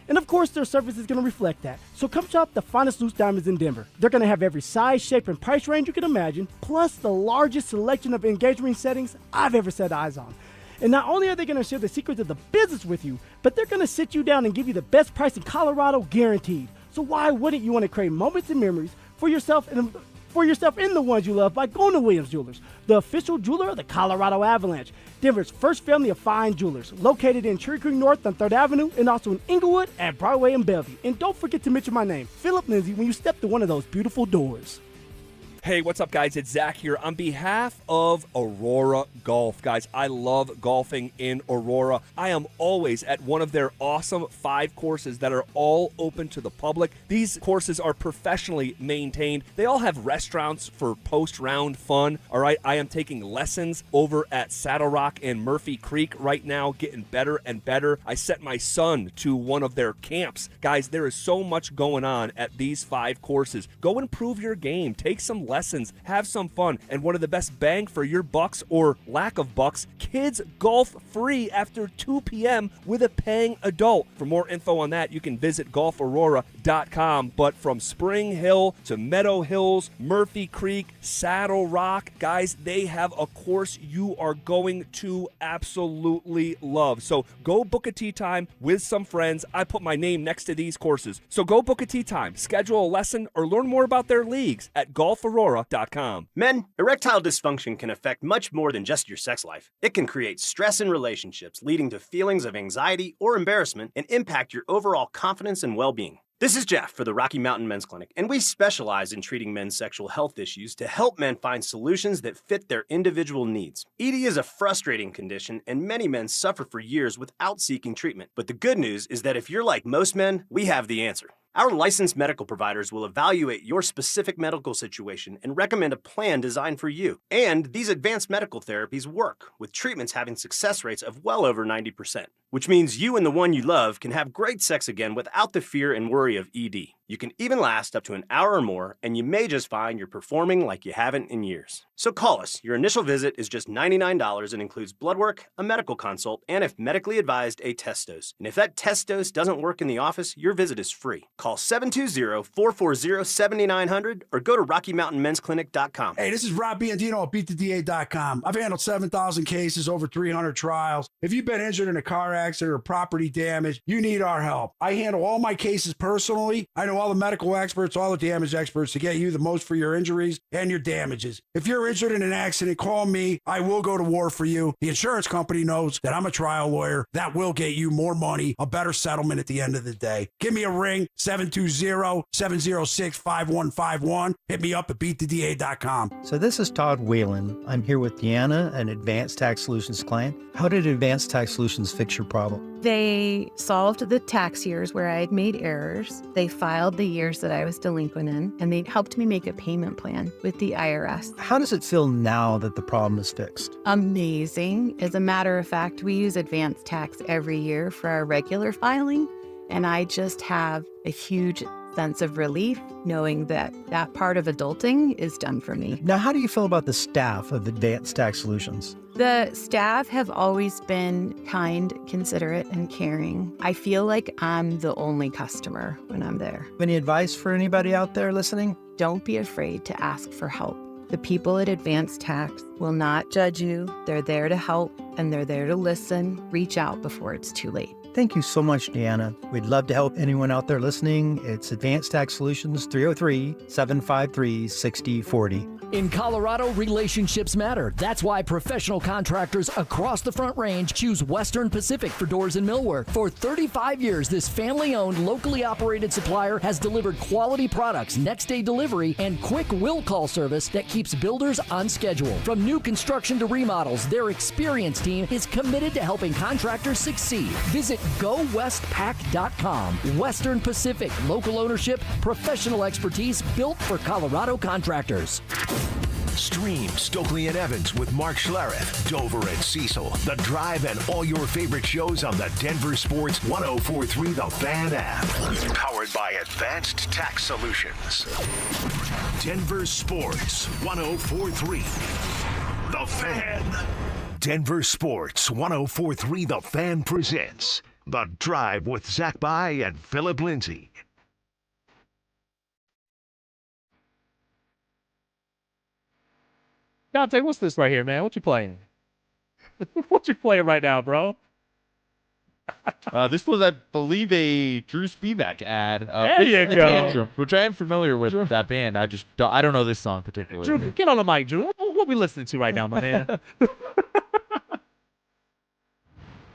And of course, their service is going to reflect that. So come shop the finest loose diamonds in Denver. They're going to have every size, shape, and price range you can imagine, plus the largest selection of engagement ring settings I've ever set eyes on. And not only are they going to share the secrets of the business with you, but they're going to sit you down and give you the best price in Colorado guaranteed. So why wouldn't you want to create moments and memories for yourself and the ones you love by going to Williams Jewelers, the official jeweler of the Colorado Avalanche, Denver's first family of fine jewelers, located in Cherry Creek North on 3rd Avenue and also in Inglewood at Broadway and Bellevue. And don't forget to mention my name, Phillip Lindsay, when you step through one of those beautiful doors. Hey, what's up, guys? It's Zach here on behalf of Aurora Golf. Guys, I love golfing in Aurora. I am always at one of their awesome 5 courses that are all open to the public. These courses are professionally maintained. They all have restaurants for post-round fun, all right? I am taking lessons over at Saddle Rock and Murphy Creek right now, getting better and better. I sent my son to one of their camps. Guys, there is so much going on at these 5 courses. Go improve your game. Take some lessons, have some fun, and one of the best bang for your bucks or lack of bucks, kids golf free after 2 p.m. with a paying adult. For more info on that, you can visit golfaurora.com. But from Spring Hill to Meadow Hills, Murphy Creek, Saddle Rock, guys, they have a course you are going to absolutely love. So go book a tee time with some friends. I put my name next to these courses. So go book a tee time, schedule a lesson, or learn more about their leagues at golfaurora.com. Men, erectile dysfunction can affect much more than just your sex life. It can create stress in relationships, leading to feelings of anxiety or embarrassment, and impact your overall confidence and well-being. This is Jeff for the Rocky Mountain Men's Clinic, and we specialize in treating men's sexual health issues to help men find solutions that fit their individual needs. ED is a frustrating condition, and many men suffer for years without seeking treatment. But the good news is that if you're like most men, we have the answer. Our licensed medical providers will evaluate your specific medical situation and recommend a plan designed for you. And these advanced medical therapies work, with treatments having success rates of well over 90%, which means you and the one you love can have great sex again without the fear and worry of ED. You can even last up to an hour or more, and you may just find you're performing like you haven't in years. So call us. Your initial visit is just $99 and includes blood work, a medical consult, and if medically advised, a test dose. And if that test dose doesn't work in the office, your visit is free. Call 720-440-7900 or go to RockyMountainMen'sClinic.com. Hey, this is Rob Biandino at BeatTheDA.com. I've handled 7,000 cases, over 300 trials. If you've been injured in a car accident or property damage, you need our help. I handle all my cases personally. I know all the medical experts, all the damage experts to get you the most for your injuries and your damages. If you're injured in an accident, call me. I will go to war for you. The insurance company knows that I'm a trial lawyer. That will get you more money, a better settlement at the end of the day. Give me a ring, 720-706-5151. Hit me up at beattheda.com. So this is Todd Whalen. I'm here with Deanna, an Advanced Tax Solutions client. How did Advanced Tax Solutions fix your problem? They solved the tax years where I had made errors. They filed the years that I was delinquent in, and they helped me make a payment plan with the IRS. How does it feel now that the problem is fixed? Amazing. As a matter of fact, we use advanced tax every year for our regular filing, and I just have a huge sense of relief knowing that that part of adulting is done for me. Now, how do you feel about the staff of Advanced Tax Solutions? The staff have always been kind, considerate, and caring. I feel like I'm the only customer when I'm there. Any advice for anybody out there listening? Don't be afraid to ask for help. The people at Advanced Tax will not judge you. They're there to help, and they're there to listen. Reach out before it's too late. Thank you so much, Deanna. We'd love to help anyone out there listening. It's Advanced Tax Solutions, 303-753-6040. In Colorado, relationships matter. That's why professional contractors across the Front Range choose Western Pacific for doors and millwork. For 35 years, this family-owned, locally operated supplier has delivered quality products, next-day delivery, and quick will-call service that keeps builders on schedule. From new construction to remodels, their experienced team is committed to helping contractors succeed. Visit GoWestPack.com. Western Pacific, local ownership, professional expertise built for Colorado contractors. Stream Stokely and Evans with Mark Schlereth, Dover and Cecil, The Drive, and all your favorite shows on the Denver Sports 104.3 The Fan app. Powered by Advanced Tax Solutions. Denver Sports 104.3 The Fan. Denver Sports 104.3 The Fan presents The Drive with Zach By and Phillip Lindsay. Dante, what's this right here, man? What you playing? What you playing right now, bro? This was, I believe, a Drew Spivak ad. There you go. Which I am familiar with that band. I don't know this song particularly. Drew, get on the mic, Drew. What we listening to right now, my man?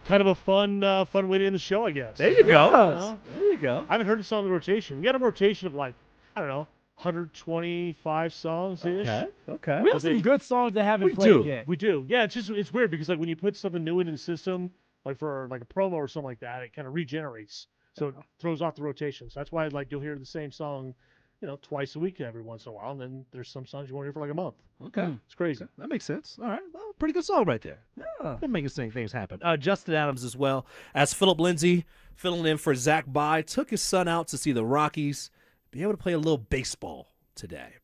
Kind of a fun way to end the show, I guess. There you go. There you go. I haven't heard this song in the rotation. We got a rotation of like, I don't know, 125 songs-ish. Okay. We have some good songs that haven't played yet. We do. Yeah, it's weird because like when you put something new into the system, like for like a promo or something like that, it kind of regenerates. So it throws off the rotation. So that's why like you'll hear the same song, twice a week every once in a while, and then there's some songs you won't hear for like a month. Okay. It's crazy. That makes sense. All right. Well, pretty good song right there. Yeah. Been making things happen. Justin Adams as well as Phillip Lindsay filling in for Zach By, took his son out to see the Rockies be able to play a little baseball today.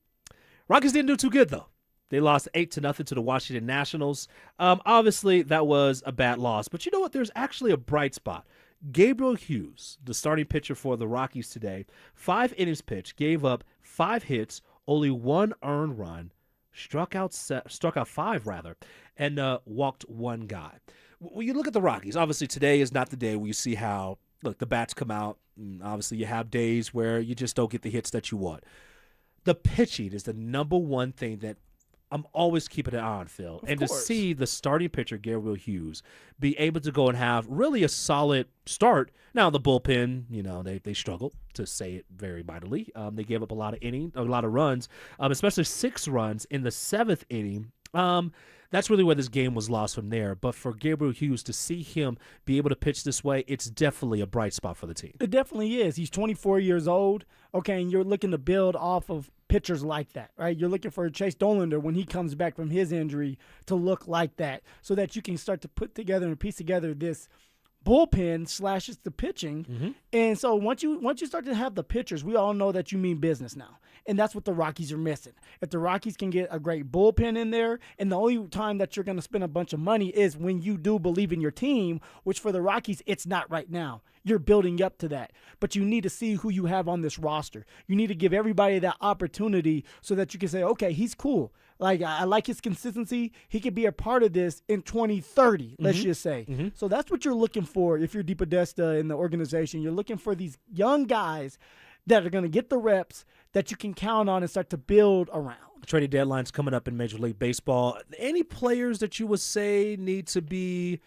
Rockies didn't do too good, though. They lost 8-0 to the Washington Nationals. Obviously, that was a bad loss. But you know what? There's actually a bright spot. Gabriel Hughes, the starting pitcher for the Rockies today, 5 innings pitched, gave up 5 hits, only 1 earned run, struck out 5 rather, and walked 1 guy. When you look at the Rockies, obviously today is not the day where you see how, look, the bats come out. And obviously, you have days where you just don't get the hits that you want. The pitching is the number one thing that I'm always keeping an eye on, Phil. And to see the starting pitcher, Gabriel Hughes, be able to go and have really a solid start. Now, the bullpen, they struggled, to say it very mightily. They gave up a lot of runs, especially 6 runs in the 7th inning. That's really where this game was lost from there. But for Gabriel Hughes to see him be able to pitch this way, it's definitely a bright spot for the team. It definitely is. He's 24 years old, okay, and you're looking to build off of pitchers like that, right? You're looking for Chase Dollander when he comes back from his injury to look like that so that you can start to put together and piece together this bullpen slashes the pitching. Mm-hmm. And so once you start to have the pitchers, we all know that you mean business now. And that's what the Rockies are missing. If the Rockies can get a great bullpen in there, and the only time that you're going to spend a bunch of money is when you do believe in your team, which for the Rockies, it's not right now. You're building up to that. But you need to see who you have on this roster. You need to give everybody that opportunity so that you can say, okay, he's cool. Like, I like his consistency. He could be a part of this in 2030, let's just say. So that's what you're looking for if you're DePodesta in the organization. You're looking for these young guys that are going to get the reps that you can count on and start to build around. Trading deadline's coming up in Major League Baseball. Any players that you would say need to be,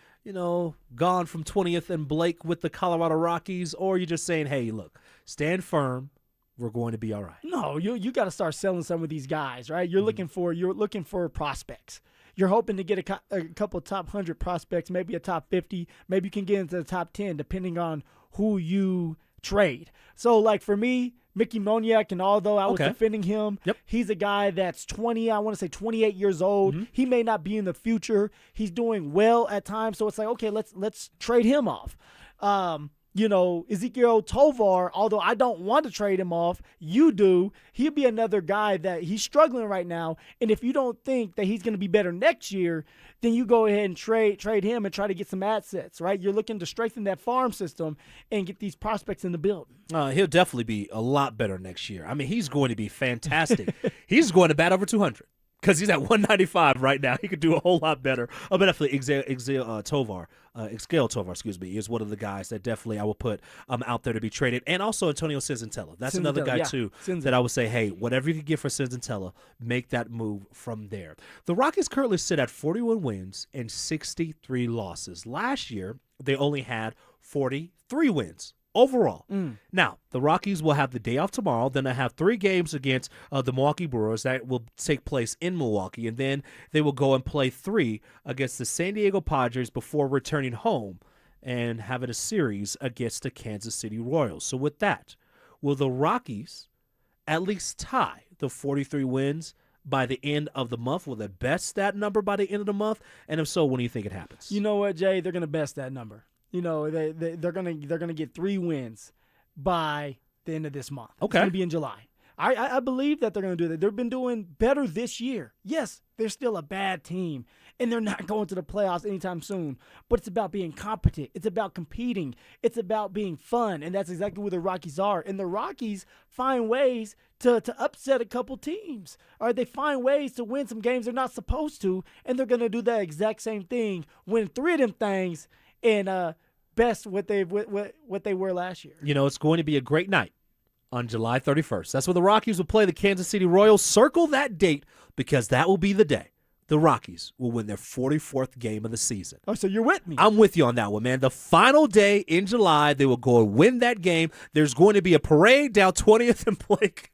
gone from 20th and Blake with the Colorado Rockies, or are you just saying, hey, look, stand firm, we're going to be all right? No, you got to start selling some of these guys, right? You're looking for prospects. You're hoping to get a couple top 100 prospects, maybe a top 50, maybe you can get into the top 10 depending on who you trade. So, like, for me, Mickey Moniak, and although I was defending him, he's a guy that's 28 years old. He may not be in the future. He's doing well at times, so it's like, okay, let's trade him off. Ezekiel Tovar, although I don't want to trade him off, you do. He'll be another guy that he's struggling right now, and if you don't think that he's going to be better next year, then you go ahead and trade him and try to get some assets, right? You're looking to strengthen that farm system and get these prospects in the building. He'll definitely be a lot better next year. I mean, he's going to be fantastic. He's going to bat over 200. Because he's at 195 right now. He could do a whole lot better. But definitely Ezekiel Tovar, is one of the guys that definitely I will put out there to be traded. And also Antonio Senzatella. That's another guy, too, that I would say, hey, whatever you can get for Senzatella, make that move from there. The Rockies currently sit at 41 wins and 63 losses. Last year, they only had 43 wins overall. Now, the Rockies will have the day off tomorrow. Then they have 3 games against the Milwaukee Brewers. That will take place in Milwaukee. And then they will go and play 3 against the San Diego Padres before returning home and having a series against the Kansas City Royals. So with that, will the Rockies at least tie the 43 wins by the end of the month? Will they best that number by the end of the month? And if so, when do you think it happens? You know what, Jay? They're going to best that number. They're gonna get 3 wins by the end of this month. Okay, it's gonna be in July. I believe that they're gonna do that. They've been doing better this year. Yes, they're still a bad team, and they're not going to the playoffs anytime soon. But it's about being competent. It's about competing. It's about being fun, and that's exactly what the Rockies are. And the Rockies find ways to upset a couple teams. All right, they find ways to win some games they're not supposed to, and they're gonna do that exact same thing. Win 3 of them things. And best what they were last year. It's going to be a great night on July 31st. That's when the Rockies will play the Kansas City Royals. Circle that date because that will be the day the Rockies will win their 44th game of the season. Oh, so you're with me. I'm with you on that one, man. The final day in July, they will go and win that game. There's going to be a parade down 20th and Blake.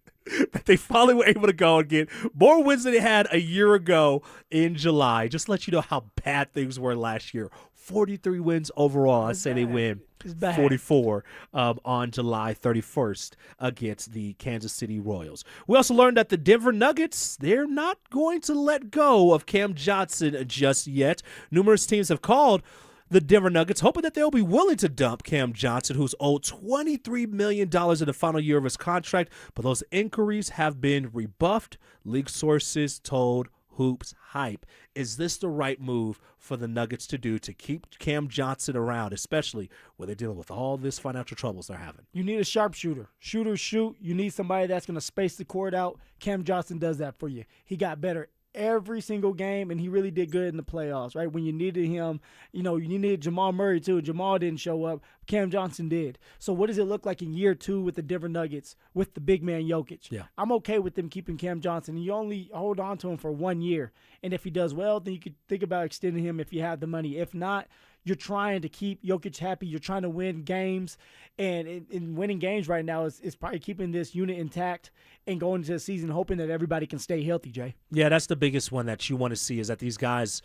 That they finally were able to go and get more wins than they had a year ago in July. Just let you know how bad things were last year. 43 wins overall. I say they win 44 on July 31st against the Kansas City Royals. We also learned that the Denver Nuggets, they're not going to let go of Cam Johnson just yet. Numerous teams have called the Denver Nuggets, hoping that they'll be willing to dump Cam Johnson, who's owed $23 million in the final year of his contract, but those inquiries have been rebuffed. League sources told Hoops Hype. Is this the right move for the Nuggets to do to keep Cam Johnson around, especially when they're dealing with all this financial troubles they're having? You need a sharpshooter. Shoot or shoot. You need somebody that's going to space the court out. Cam Johnson does that for you. He got better every single game, and he really did good in the playoffs, right? When you needed him, you needed Jamal Murray too. Jamal didn't show up. Cam Johnson did. So what does it look like in year 2 with the Denver Nuggets with the big man Jokic? Yeah. I'm okay with them keeping Cam Johnson. You only hold on to him for 1 year, and if he does well, then you could think about extending him if you have the money. If not, you're trying to keep Jokic happy. You're trying to win games, and in winning games right now is probably keeping this unit intact and going into the season hoping that everybody can stay healthy, Jay. Yeah, that's the biggest one that you want to see is that these guys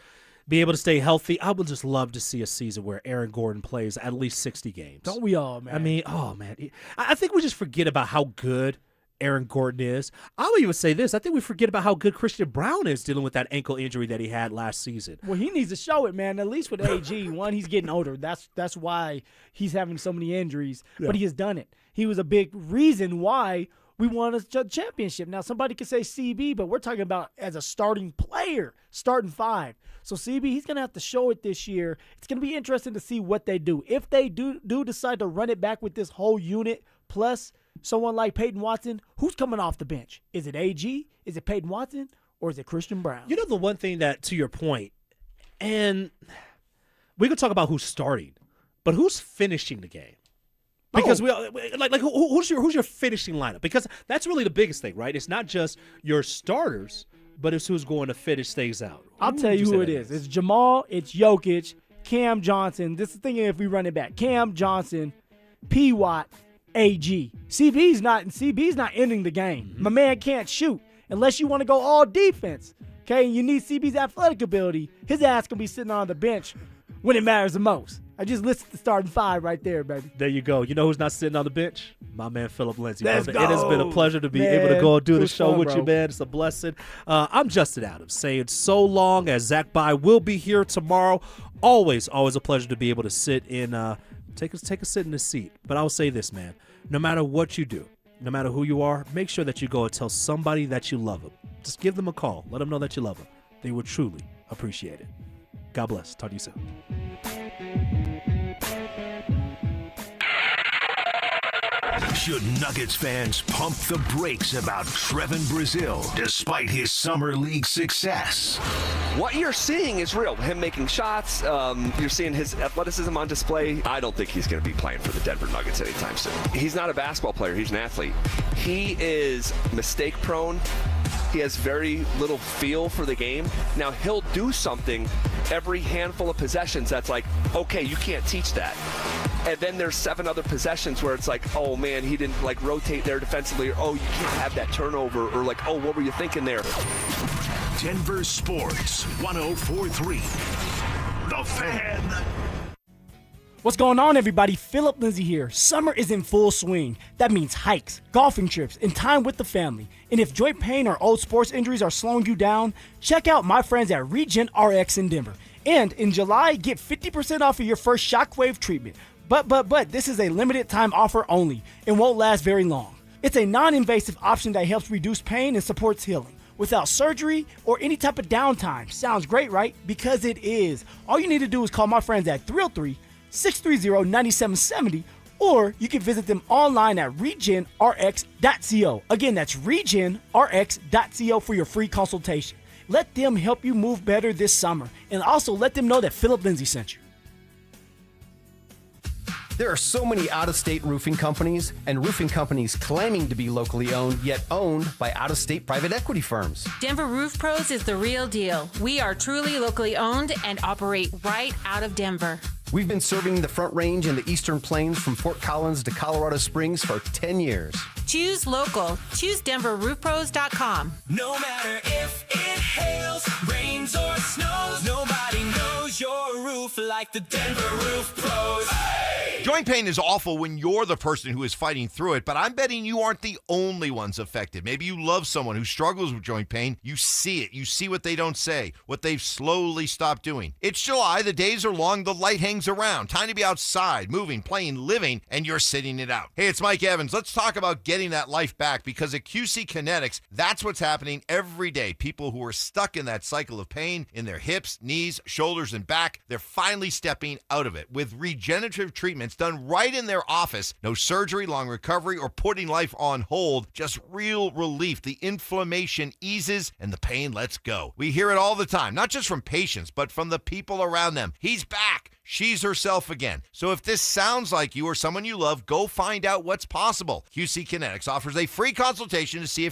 be able to stay healthy. I would just love to see a season where Aaron Gordon plays at least 60 games. Don't we all, man? I mean, oh, man. I think we just forget about how good Aaron Gordon is. I would even say this. I think we forget about how good Christian Brown is dealing with that ankle injury that he had last season. Well, he needs to show it, man. At least with AG, one, he's getting older. That's why he's having so many injuries. Yeah. But he has done it. He was a big reason why we won a championship. Now, somebody could say CB, but we're talking about as a starting player, starting 5. So CB, he's going to have to show it this year. It's going to be interesting to see what they do. If they do decide to run it back with this whole unit, plus someone like Payton Watson, who's coming off the bench? Is it AG? Is it Payton Watson? or is it Christian Brown? You know, the one thing that, to your point, and we could talk about who's starting, but who's finishing the game? Because who's your finishing lineup? Because that's really the biggest thing, right? It's not just your starters, but it's who's going to finish things out. I'll tell you who it is. It's Jamal, it's Jokic, Cam Johnson. This is thinking if we run it back. Cam Johnson, P. Watt, AG. CB's not ending the game. Mm-hmm. My man can't shoot unless you want to go all defense. Okay, and you need CB's athletic ability. His ass can be sitting on the bench when it matters the most. I just listed the starting five right there, baby. There you go. You know who's not sitting on the bench? My man, Phillip Lindsay. Let's It has been a pleasure to be able to go and do the show with you, man. It's a blessing. I'm Justin Adams saying so long, as Zach By will be here tomorrow. Always a pleasure to be able to sit in, take a sit in the seat. But I'll say this, man. No matter what you do, no matter who you are, make sure that you go and tell somebody that you love them. Just give them a call. Let them know that you love them. They will truly appreciate it. God bless. Talk to you soon. Should Nuggets fans pump the brakes about Trevin Brazil despite his summer league success? What you're seeing is real. Him making shots. You're seeing his athleticism on display. I don't think he's going to be playing for the Denver Nuggets anytime soon. He's not a basketball player. He's an athlete. He is mistake prone. He has very little feel for the game. Now, he'll do something every handful of possessions that's like, okay, you can't teach that. And then there's 7 other possessions where it's like, oh man, he didn't like rotate there defensively, or oh, you can't have that turnover, or like, oh, what were you thinking there? Denver Sports 104.3. The Fan. What's going on, everybody? Phillip Lindsay here. Summer is in full swing. That means hikes, golfing trips, and time with the family. And if joint pain or old sports injuries are slowing you down, check out my friends at Regen RX in Denver. And in July, get 50% off of your first shockwave treatment. But this is a limited time offer only and won't last very long. It's a non-invasive option that helps reduce pain and supports healing without surgery or any type of downtime. Sounds great, right? Because it is. All you need to do is call my friends at 303-630-9770, or you can visit them online at regenrx.co. Again, that's regenrx.co for your free consultation. Let them help you move better this summer, and also let them know that Phillip Lindsay sent you. There are so many out-of-state roofing companies, and roofing companies claiming to be locally owned, yet owned by out-of-state private equity firms. Denver Roof Pros is the real deal. We are truly locally owned and operate right out of Denver. We've been serving the Front Range and the Eastern Plains from Fort Collins to Colorado Springs for 10 years. Choose local. Choose DenverRoofPros.com. No matter if it hails, rains, or snows, nobody knows your roof like the Denver Roof Pros. Hey! Joint pain is awful when you're the person who is fighting through it, but I'm betting you aren't the only ones affected. Maybe you love someone who struggles with joint pain. You see it. You see what they don't say, what they've slowly stopped doing. It's July. The days are long. The light hangs around. Time to be outside, moving, playing, living, and you're sitting it out. Hey, it's Mike Evans. Let's talk about getting that life back, because at QC Kinetics, that's what's happening every day. People who are stuck in that cycle of pain in their hips, knees, shoulders, and back, they're finally stepping out of it with regenerative treatments done right in their office. No surgery, long recovery, or putting life on hold. Just real relief. The inflammation eases and the pain lets go. We hear it all the time, not just from patients, but from the people around them. He's back. She's herself again. So if this sounds like you or someone you love, go find out what's possible. QC Kinetics offers a free consultation to see if